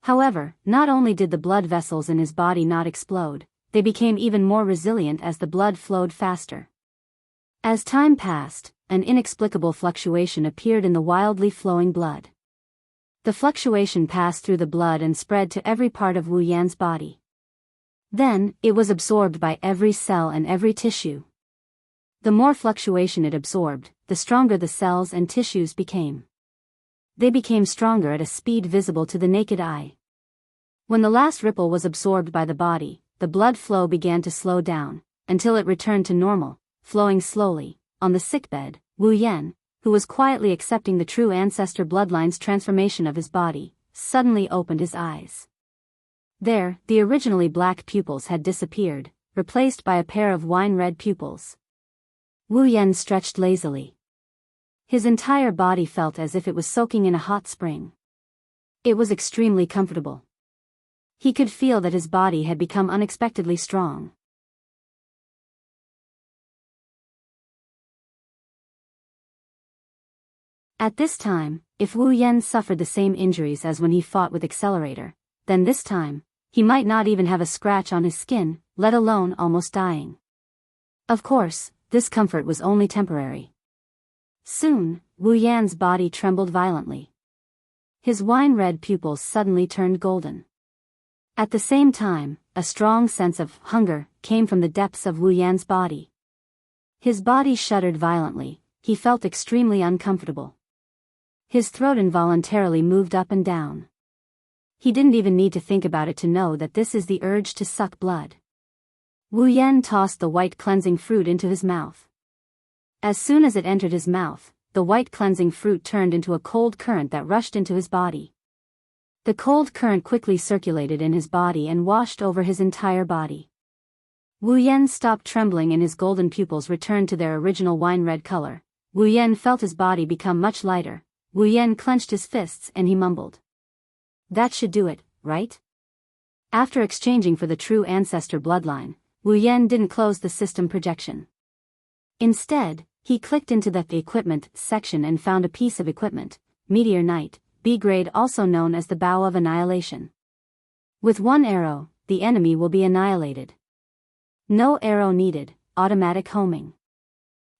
However, not only did the blood vessels in his body not explode, they became even more resilient as the blood flowed faster. As time passed, an inexplicable fluctuation appeared in the wildly flowing blood. The fluctuation passed through the blood and spread to every part of Wu Yan's body. Then, it was absorbed by every cell and every tissue. The more fluctuation it absorbed, the stronger the cells and tissues became. They became stronger at a speed visible to the naked eye. When the last ripple was absorbed by the body, the blood flow began to slow down, until it returned to normal, flowing slowly. On the sickbed, Wu Yan, who was quietly accepting the true ancestor bloodline's transformation of his body, suddenly opened his eyes. There, the originally black pupils had disappeared, replaced by a pair of wine-red pupils. Wu Yan stretched lazily. His entire body felt as if it was soaking in a hot spring. It was extremely comfortable. He could feel that his body had become unexpectedly strong. At this time, if Wu Yan suffered the same injuries as when he fought with Accelerator, then this time, he might not even have a scratch on his skin, let alone almost dying. Of course, this comfort was only temporary. Soon, Wu Yan's body trembled violently. His wine-red pupils suddenly turned golden. At the same time, a strong sense of hunger came from the depths of Wu Yan's body. His body shuddered violently, he felt extremely uncomfortable. His throat involuntarily moved up and down. He didn't even need to think about it to know that this is the urge to suck blood. Wu Yan tossed the white cleansing fruit into his mouth. As soon as it entered his mouth, the white cleansing fruit turned into a cold current that rushed into his body. The cold current quickly circulated in his body and washed over his entire body. Wu Yan stopped trembling and his golden pupils returned to their original wine-red color. Wu Yan felt his body become much lighter. Wu Yan clenched his fists and he mumbled. That should do it, right? After exchanging for the true ancestor bloodline, Wu Yan didn't close the system projection. Instead, he clicked into the equipment section and found a piece of equipment, Meteor Knight, B grade, also known as the Bow of Annihilation. With one arrow, the enemy will be annihilated. No arrow needed, automatic homing.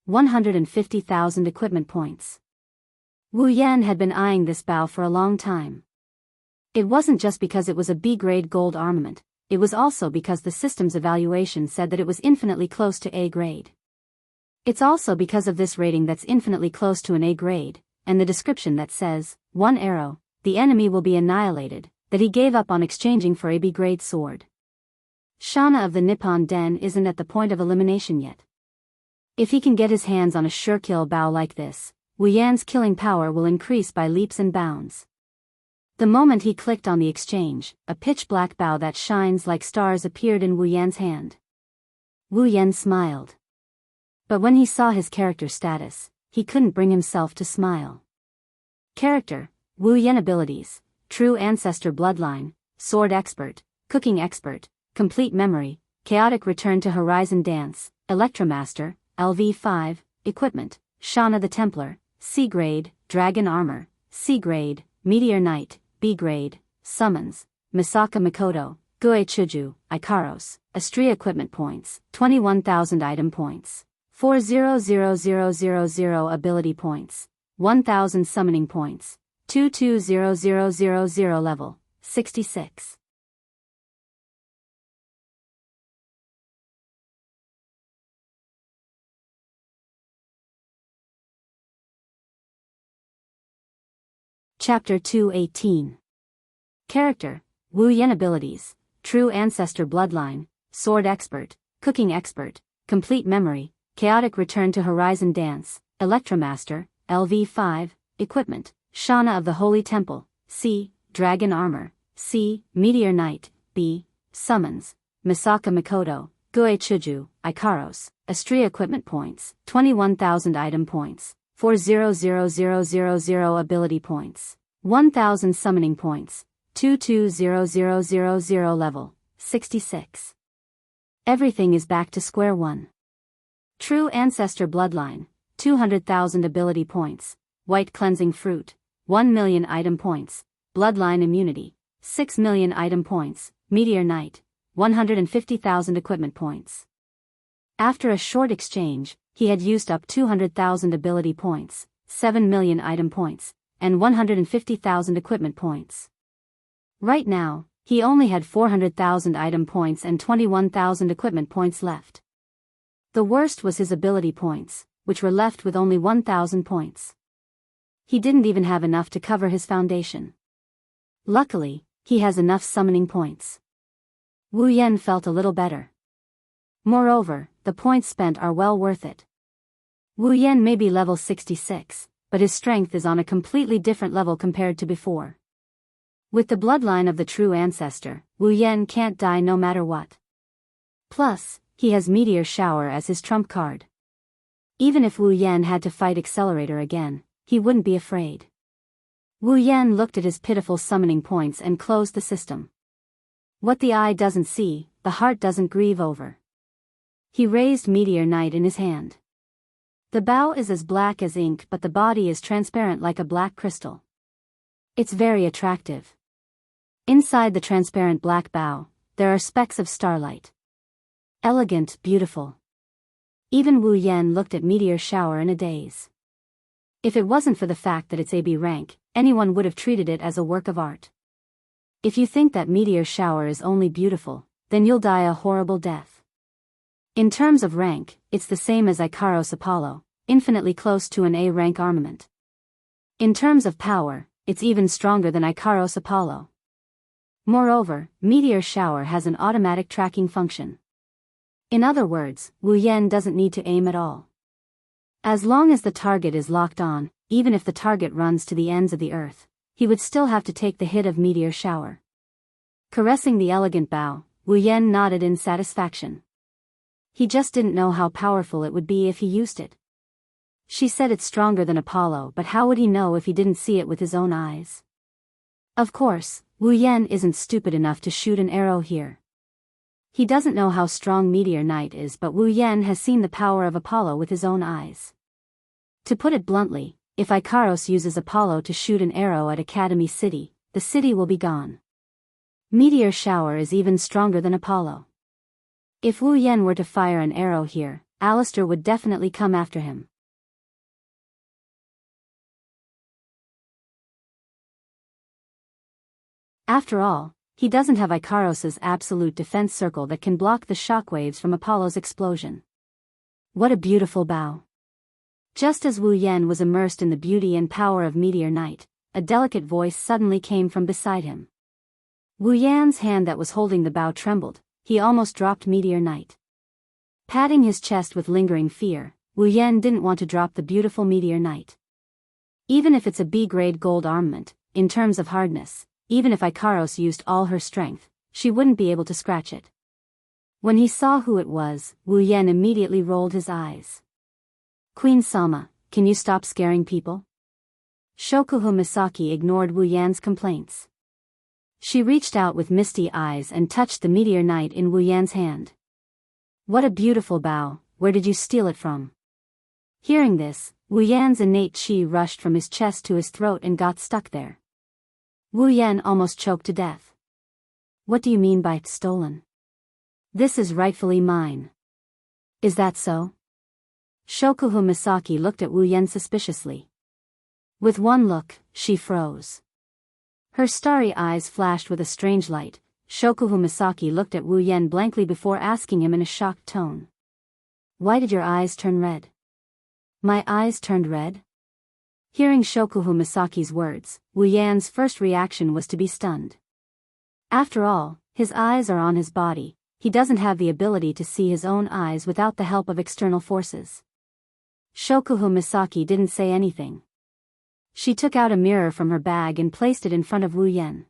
150,000 equipment points. Wu Yan had been eyeing this bow for a long time. It wasn't just because it was a B-grade gold armament, it was also because the system's evaluation said that it was infinitely close to A grade. It's also because of this rating that's infinitely close to an A grade, and the description that says, one arrow, the enemy will be annihilated, that he gave up on exchanging for a B-grade sword. Shana of the Nippon Den isn't at the point of elimination yet. If he can get his hands on a sure-kill bow like this, Wu Yan's killing power will increase by leaps and bounds. The moment he clicked on the exchange, a pitch-black bow that shines like stars appeared in Wu Yan's hand. Wu Yan smiled. But when he saw his character status, he couldn't bring himself to smile. Character, Wu Yan abilities, True Ancestor Bloodline, Sword Expert, Cooking Expert, Complete Memory, Chaotic Return to Horizon Dance, Electromaster, LV5, Equipment, Shana the Templar, C grade, Dragon Armor, C grade, Meteor Knight, B grade, Summons, Misaka Mikoto, Gue Chuju, Ikaros, Astria Equipment Points, 21,000 Item Points, 400000 Ability Points, 1,000 Summoning Points, 220000 Level, 66. Chapter 218. Character, Wu Yan abilities, True Ancestor Bloodline, Sword Expert, Cooking Expert, Complete Memory, Chaotic Return to Horizon Dance, Electromaster, LV5, Equipment, Shana of the Holy Temple, C, Dragon Armor, C, Meteor Knight, B, Summons, Misaka Mikoto, Gue Chuju, Ikaros, Astria Equipment Points, 21,000 Item Points, 400,000 Ability Points, 1,000 Summoning Points, 22,000 Level, 66. Everything is back to square one. True Ancestor Bloodline, 200,000 Ability Points, White Cleansing Fruit, 1 million Item Points, Bloodline Immunity, 6 million Item Points, Meteor Knight, 150,000 Equipment Points. After a short exchange, he had used up 200,000 Ability Points, 7 million Item Points, and 150,000 Equipment Points. Right now, he only had 400,000 Item Points and 21,000 Equipment Points left. The worst was his Ability Points, which were left with only 1,000 points. He didn't even have enough to cover his foundation. Luckily, he has enough Summoning Points. Wu Yan felt a little better. Moreover, the points spent are well worth it. Wu Yan may be level 66, but his strength is on a completely different level compared to before. With the bloodline of the true ancestor, Wu Yan can't die no matter what. Plus, he has Meteor Shower as his trump card. Even if Wu Yan had to fight Accelerator again, he wouldn't be afraid. Wu Yan looked at his pitiful summoning points and closed the system. What the eye doesn't see, the heart doesn't grieve over. He raised Meteor Knight in his hand. The bow is as black as ink, but the body is transparent like a black crystal. It's very attractive. Inside the transparent black bow, there are specks of starlight. Elegant, beautiful. Even Wu Yan looked at Meteor Shower in a daze. If it wasn't for the fact that it's AB rank, anyone would have treated it as a work of art. If you think that Meteor Shower is only beautiful, then you'll die a horrible death. In terms of rank, it's the same as Ikaros Apollo, infinitely close to an A rank armament. In terms of power, it's even stronger than Ikaros Apollo. Moreover, Meteor Shower has an automatic tracking function. In other words, Wu Yan doesn't need to aim at all. As long as the target is locked on, even if the target runs to the ends of the earth, he would still have to take the hit of Meteor Shower. Caressing the elegant bow, Wu Yan nodded in satisfaction. He just didn't know how powerful it would be if he used it. She said it's stronger than Apollo, but how would he know if he didn't see it with his own eyes? Of course, Wu Yan isn't stupid enough to shoot an arrow here. He doesn't know how strong Meteor Knight is, but Wu Yan has seen the power of Apollo with his own eyes. To put it bluntly, if Ikaros uses Apollo to shoot an arrow at Academy City, the city will be gone. Meteor Shower is even stronger than Apollo. If Wu Yan were to fire an arrow here, Alistair would definitely come after him. After all, he doesn't have Ikaros's absolute defense circle that can block the shockwaves from Apollo's explosion. What a beautiful bow. Just as Wu Yan was immersed in the beauty and power of Meteor Knight, a delicate voice suddenly came from beside him. Wu Yan's hand that was holding the bow trembled. He almost dropped Meteor Knight. Patting his chest with lingering fear, Wu Yan didn't want to drop the beautiful Meteor Knight. Even if it's a B-grade gold armament, in terms of hardness, even if Ikaros used all her strength, she wouldn't be able to scratch it. When he saw who it was, Wu Yan immediately rolled his eyes. Queen Sama, can you stop scaring people? Shokuhu Misaki ignored Wu Yan's complaints. She reached out with misty eyes and touched the Meteor Knight in Wu Yan's hand. What a beautiful bow, where did you steal it from? Hearing this, Wu Yan's innate chi rushed from his chest to his throat and got stuck there. Wu Yan almost choked to death. What do you mean by stolen? This is rightfully mine. Is that so? Shokuhu Misaki looked at Wu Yan suspiciously. With one look, she froze. Her starry eyes flashed with a strange light. Shokuhu Misaki looked at Wu Yan blankly before asking him in a shocked tone. Why did your eyes turn red? My eyes turned red? Hearing Shokuhu Misaki's words, Wu Yan's first reaction was to be stunned. After all, his eyes are on his body. He doesn't have the ability to see his own eyes without the help of external forces. Shokuhu Misaki didn't say anything. She took out a mirror from her bag and placed it in front of Wu Yan.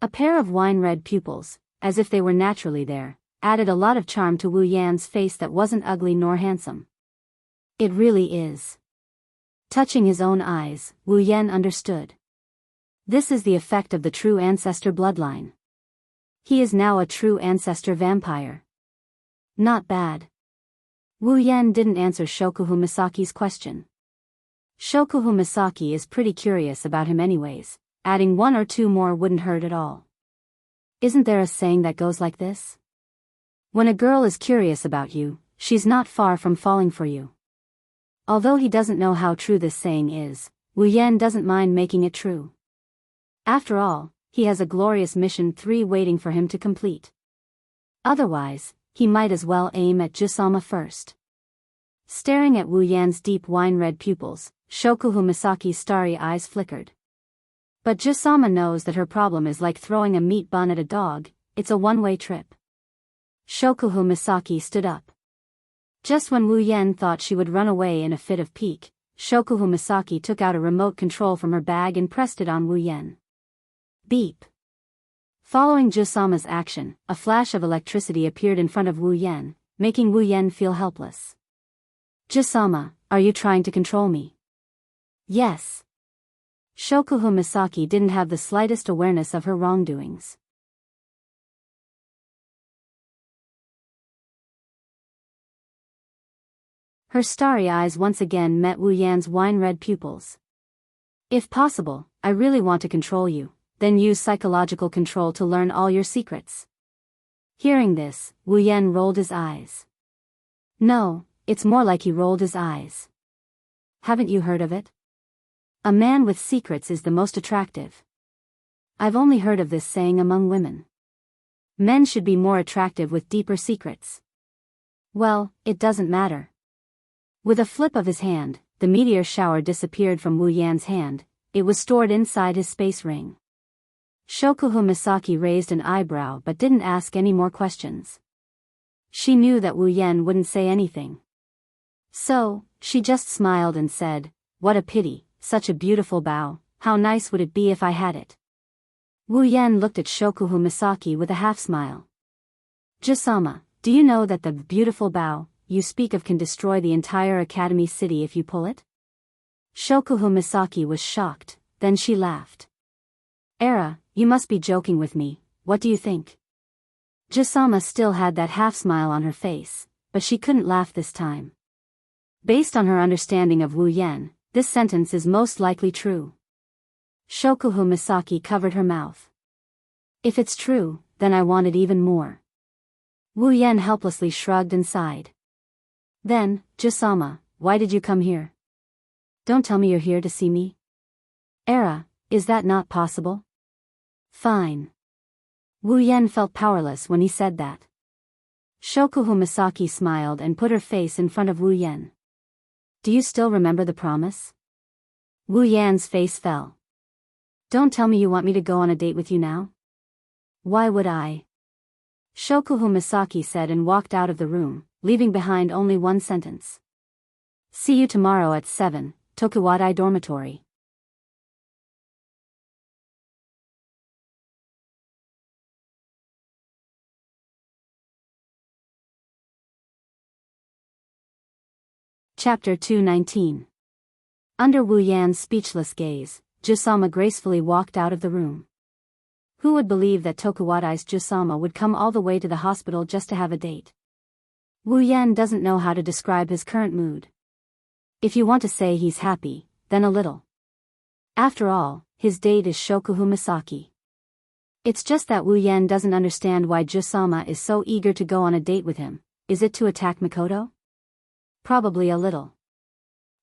A pair of wine-red pupils, as if they were naturally there, added a lot of charm to Wu Yan's face that wasn't ugly nor handsome. It really is. Touching his own eyes, Wu Yan understood. This is the effect of the true ancestor bloodline. He is now a true ancestor vampire. Not bad. Wu Yan didn't answer Shokuhu Misaki's question. Shokuhu Misaki is pretty curious about him anyways. Adding one or two more wouldn't hurt at all. Isn't there a saying that goes like this? When a girl is curious about you, she's not far from falling for you. Although he doesn't know how true this saying is, Wu Yan doesn't mind making it true. After all, he has a glorious mission 3 waiting for him to complete. Otherwise, he might as well aim at Jusama first. Staring at Wu Yan's deep wine-red pupils, Shokuhu Misaki's starry eyes flickered. But Jusama knows that her problem is like throwing a meat bun at a dog, it's a one-way trip. Shokuhu Misaki stood up. Just when Wu Yan thought she would run away in a fit of pique, Shokuhu Misaki took out a remote control from her bag and pressed it on Wu Yan. Beep. Following Jusama's action, a flash of electricity appeared in front of Wu Yan, making Wu Yan feel helpless. Jusama, are you trying to control me? Yes. Shokuhu Misaki didn't have the slightest awareness of her wrongdoings. Her starry eyes once again met Wu Yan's wine-red pupils. If possible, I really want to control you, then use psychological control to learn all your secrets. Hearing this, Wu Yan rolled his eyes. No, it's more like he rolled his eyes. Haven't you heard of it? A man with secrets is the most attractive. I've only heard of this saying among women. Men should be more attractive with deeper secrets. Well, it doesn't matter. With a flip of his hand, the meteor shower disappeared from Wu Yan's hand. It was stored inside his space ring. Shokuhu Misaki raised an eyebrow but didn't ask any more questions. She knew that Wu Yan wouldn't say anything. So, she just smiled and said, "What a pity, such a beautiful bow, how nice would it be if I had it?" Wu Yan looked at Shokuhu Misaki with a half-smile. "Jusama, do you know that the beautiful bow you speak of can destroy the entire Academy City if you pull it?" Shokuhu Misaki was shocked, then she laughed. "Era, you must be joking with me, what do you think?" Jusama still had that half-smile on her face, but she couldn't laugh this time. Based on her understanding of Wu Yan, this sentence is most likely true. Shokuhu Misaki covered her mouth. "If it's true, then I want it even more." Wu Yan helplessly shrugged and sighed. Then, "Jusama, why did you come here? Don't tell me you're here to see me." "Era, is that not possible?" "Fine." Wu Yan felt powerless when he said that. Shokuhu Misaki smiled and put her face in front of Wu Yan. "Do you still remember the promise?" Wu Yan's face fell. "Don't tell me you want me to go on a date with you now?" "Why would I?" Shokuhu Misaki said and walked out of the room, leaving behind only one sentence. "See you tomorrow at 7, Tokuwadai Dormitory." Chapter 219. Under Wu Yan's speechless gaze, Jusama gracefully walked out of the room. Who would believe that Tokuwadai's Jusama would come all the way to the hospital just to have a date? Wu Yan doesn't know how to describe his current mood. If you want to say he's happy, then a little. After all, his date is Shokuhu Misaki. It's just that Wu Yan doesn't understand why Jusama is so eager to go on a date with him. Is it to attack Mikoto? Probably a little.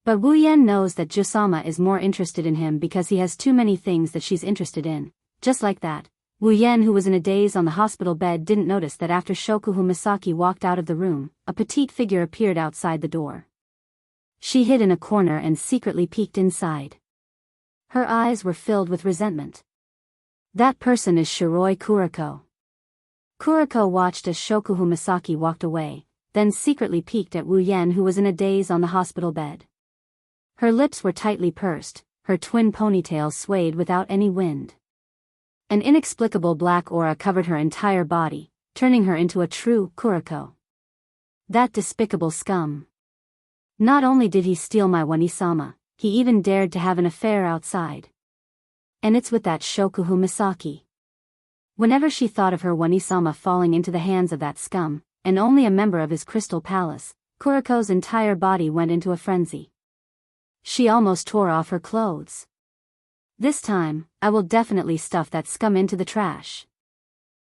But Wu Yan knows that Jusama is more interested in him because he has too many things that she's interested in. Just like that, Wu Yan, who was in a daze on the hospital bed, didn't notice that after Shokuhu Misaki walked out of the room, a petite figure appeared outside the door. She hid in a corner and secretly peeked inside. Her eyes were filled with resentment. That person is Shiroi Kuriko. Kuriko watched as Shokuhu Misaki walked away, then secretly peeked at Wu Yan, who was in a daze on the hospital bed. Her lips were tightly pursed, her twin ponytails swayed without any wind. An inexplicable black aura covered her entire body, turning her into a true Kuriko. That despicable scum. Not only did he steal my Wani-sama, he even dared to have an affair outside. And it's with that Shokuhu Misaki. Whenever she thought of her Wani-sama falling into the hands of that scum, and only a member of his crystal palace, Kuriko's entire body went into a frenzy. She almost tore off her clothes. This time, I will definitely stuff that scum into the trash.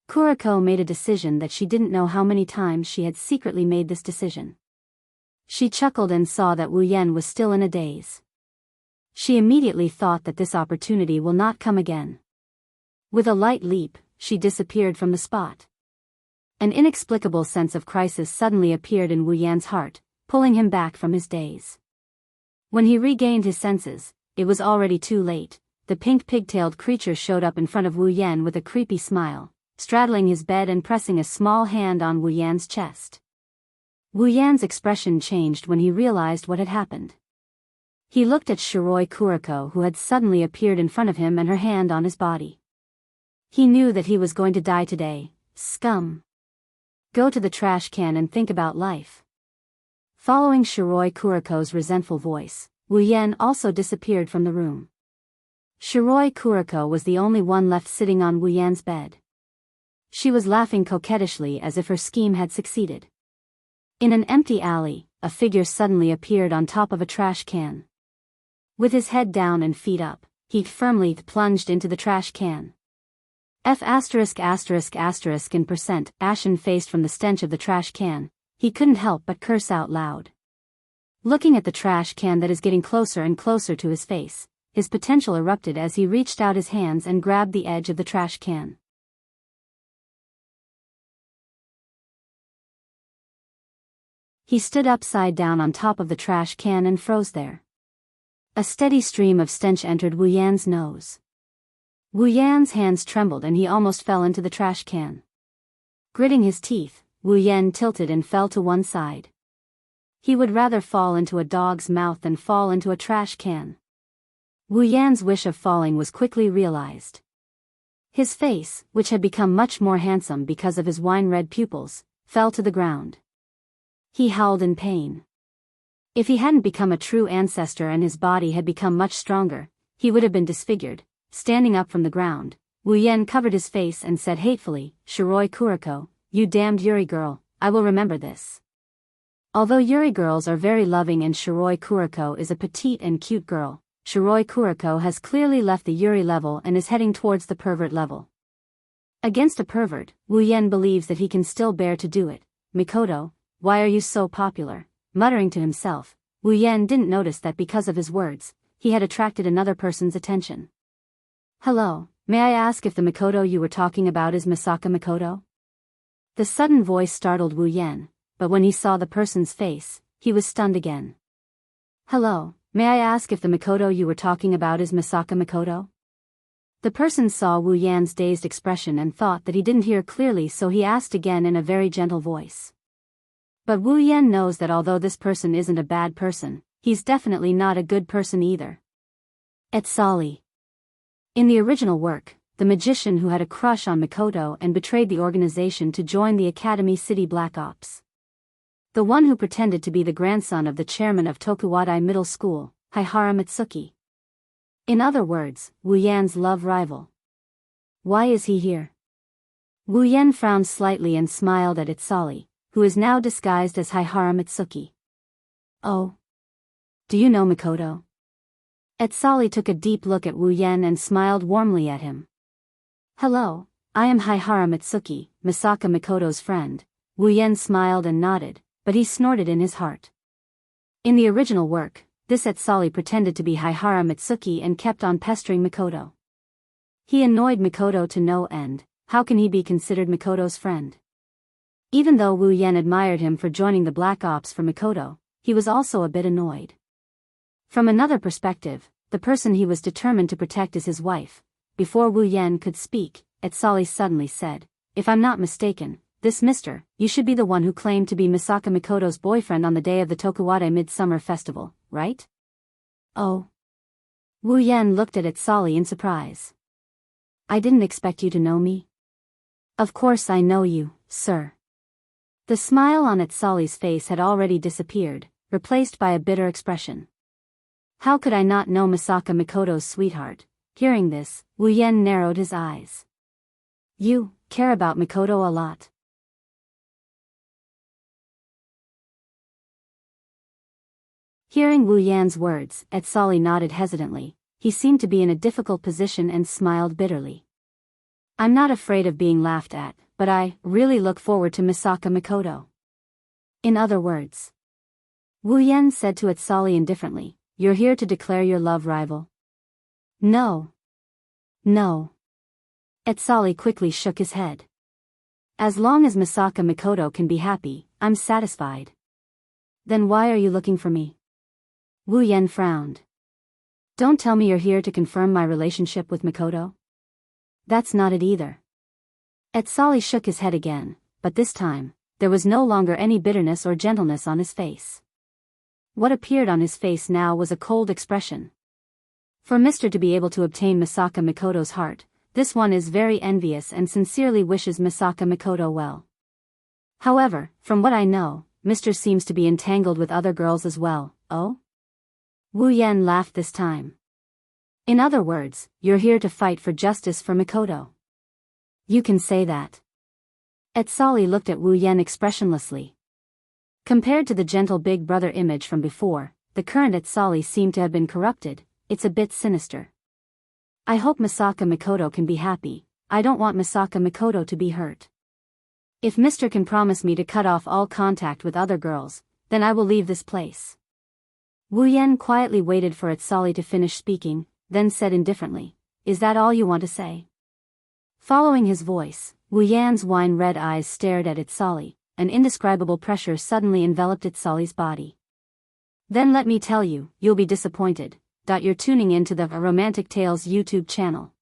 Kuriko made a decision that she didn't know how many times she had secretly made this decision. She chuckled and saw that Wu Yan was still in a daze. She immediately thought that this opportunity will not come again. With a light leap, she disappeared from the spot. An inexplicable sense of crisis suddenly appeared in Wu Yan's heart, pulling him back from his daze. When he regained his senses, it was already too late. The pink pigtailed creature showed up in front of Wu Yan with a creepy smile, straddling his bed and pressing a small hand on Wu Yan's chest. Wu Yan's expression changed when he realized what had happened. He looked at Shiroi Kuriko, who had suddenly appeared in front of him, and her hand on his body. He knew that he was going to die today. Scum. Go to the trash can and think about life. Following Shiroi Kuriko's resentful voice, Wu Yan also disappeared from the room. Shiroi Kuriko was the only one left sitting on Wu Yan's bed. She was laughing coquettishly as if her scheme had succeeded. In an empty alley, a figure suddenly appeared on top of a trash can. With his head down and feet up, he firmly plunged into the trash can. In percent, ashen-faced from the stench of the trash can, he couldn't help but curse out loud. Looking at the trash can that is getting closer and closer to his face, his potential erupted as he reached out his hands and grabbed the edge of the trash can. He stood upside down on top of the trash can and froze there. A steady stream of stench entered Wu Yan's nose. Wu Yan's hands trembled and he almost fell into the trash can. Gritting his teeth, Wu Yan tilted and fell to one side. He would rather fall into a dog's mouth than fall into a trash can. Wu Yan's wish of falling was quickly realized. His face, which had become much more handsome because of his wine-red pupils, fell to the ground. He howled in pain. If he hadn't become a true ancestor and his body had become much stronger, he would have been disfigured. Standing up from the ground, Wu Yan covered his face and said hatefully, "Shiroi Kuriko, you damned Yuri girl, I will remember this." Although Yuri girls are very loving and Shiroi Kuriko is a petite and cute girl, Shiroi Kuriko has clearly left the Yuri level and is heading towards the pervert level. Against a pervert, Wu Yan believes that he can still bear to do it. "Mikoto, why are you so popular?" Muttering to himself, Wu Yan didn't notice that because of his words, he had attracted another person's attention. "Hello, may I ask if the Mikoto you were talking about is Misaka Mikoto?" The sudden voice startled Wu Yan, but when he saw the person's face, he was stunned again. "Hello, may I ask if the Mikoto you were talking about is Misaka Mikoto?" The person saw Wu Yan's dazed expression and thought that he didn't hear clearly, so he asked again in a very gentle voice. But Wu Yan knows that although this person isn't a bad person, he's definitely not a good person either. Etsali. In the original work, the magician who had a crush on Mikoto and betrayed the organization to join the Academy City Black Ops. The one who pretended to be the grandson of the chairman of Tokuwadai Middle School, Haihara Mitsuki. In other words, Wu Yan's love rival. Why is he here? Wu Yan frowned slightly and smiled at Itsali, who is now disguised as Haihara Mitsuki. "Oh. Do you know Mikoto?" Etsali took a deep look at Wu Yan and smiled warmly at him. "Hello, I am Haihara Mitsuki, Misaka Mikoto's friend." Wu Yan smiled and nodded, but he snorted in his heart. In the original work, this Etsali pretended to be Haihara Mitsuki and kept on pestering Mikoto. He annoyed Mikoto to no end. How can he be considered Mikoto's friend? Even though Wu Yen admired him for joining the Black Ops for Mikoto, he was also a bit annoyed. From another perspective, the person he was determined to protect is his wife. Before Wu Yen could speak, Etsali suddenly said, "If I'm not mistaken, this Mr. You should be the one who claimed to be Misaka Mikoto's boyfriend on the day of the Tokuwade Midsummer Festival, right?" "Oh." Wu Yen looked at Etsali in surprise. "I didn't expect you to know me." "Of course I know you, sir." The smile on Etsali's face had already disappeared, replaced by a bitter expression. "How could I not know Misaka Mikoto's sweetheart?" Hearing this, Wu Yen narrowed his eyes. "You care about Mikoto a lot." Hearing Wu Yan's words, Etsali nodded hesitantly. He seemed to be in a difficult position and smiled bitterly. "I'm not afraid of being laughed at, but I really look forward to Misaka Mikoto." In other words, Wu Yen said to Etsali indifferently, "You're here to declare your love rival?" "No. No." Etsali quickly shook his head. "As long as Misaka Mikoto can be happy, I'm satisfied." "Then why are you looking for me?" Wu Yen frowned. "Don't tell me you're here to confirm my relationship with Mikoto?" "That's not it either." Etsali shook his head again, but this time, there was no longer any bitterness or gentleness on his face. What appeared on his face now was a cold expression. For Mr. to be able to obtain Misaka Mikoto's heart, this one is very envious and sincerely wishes Misaka Mikoto well. However, from what I know, Mr. seems to be entangled with other girls as well. "Oh?" Wu Yen laughed this time. "In other words, you're here to fight for justice for Mikoto." "You can say that." Etsali looked at Wu Yen expressionlessly. Compared to the gentle big brother image from before, the current Etsali seemed to have been corrupted. It's a bit sinister. "I hope Misaka Mikoto can be happy. I don't want Misaka Mikoto to be hurt. If Mr. can promise me to cut off all contact with other girls, then I will leave this place." Wu Yen quietly waited for Etsali to finish speaking, then said indifferently, "Is that all you want to say?" Following his voice, Wu Yan's wine-red eyes stared at Etsali. An indescribable pressure suddenly enveloped Etsali's body. "Then let me tell you, you'll be disappointed. You're tuning in to the Romantic Tales YouTube channel.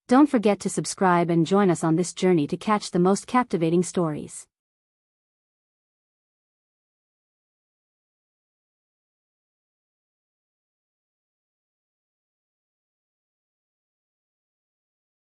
Don't forget to subscribe and join us on this journey to catch the most captivating stories.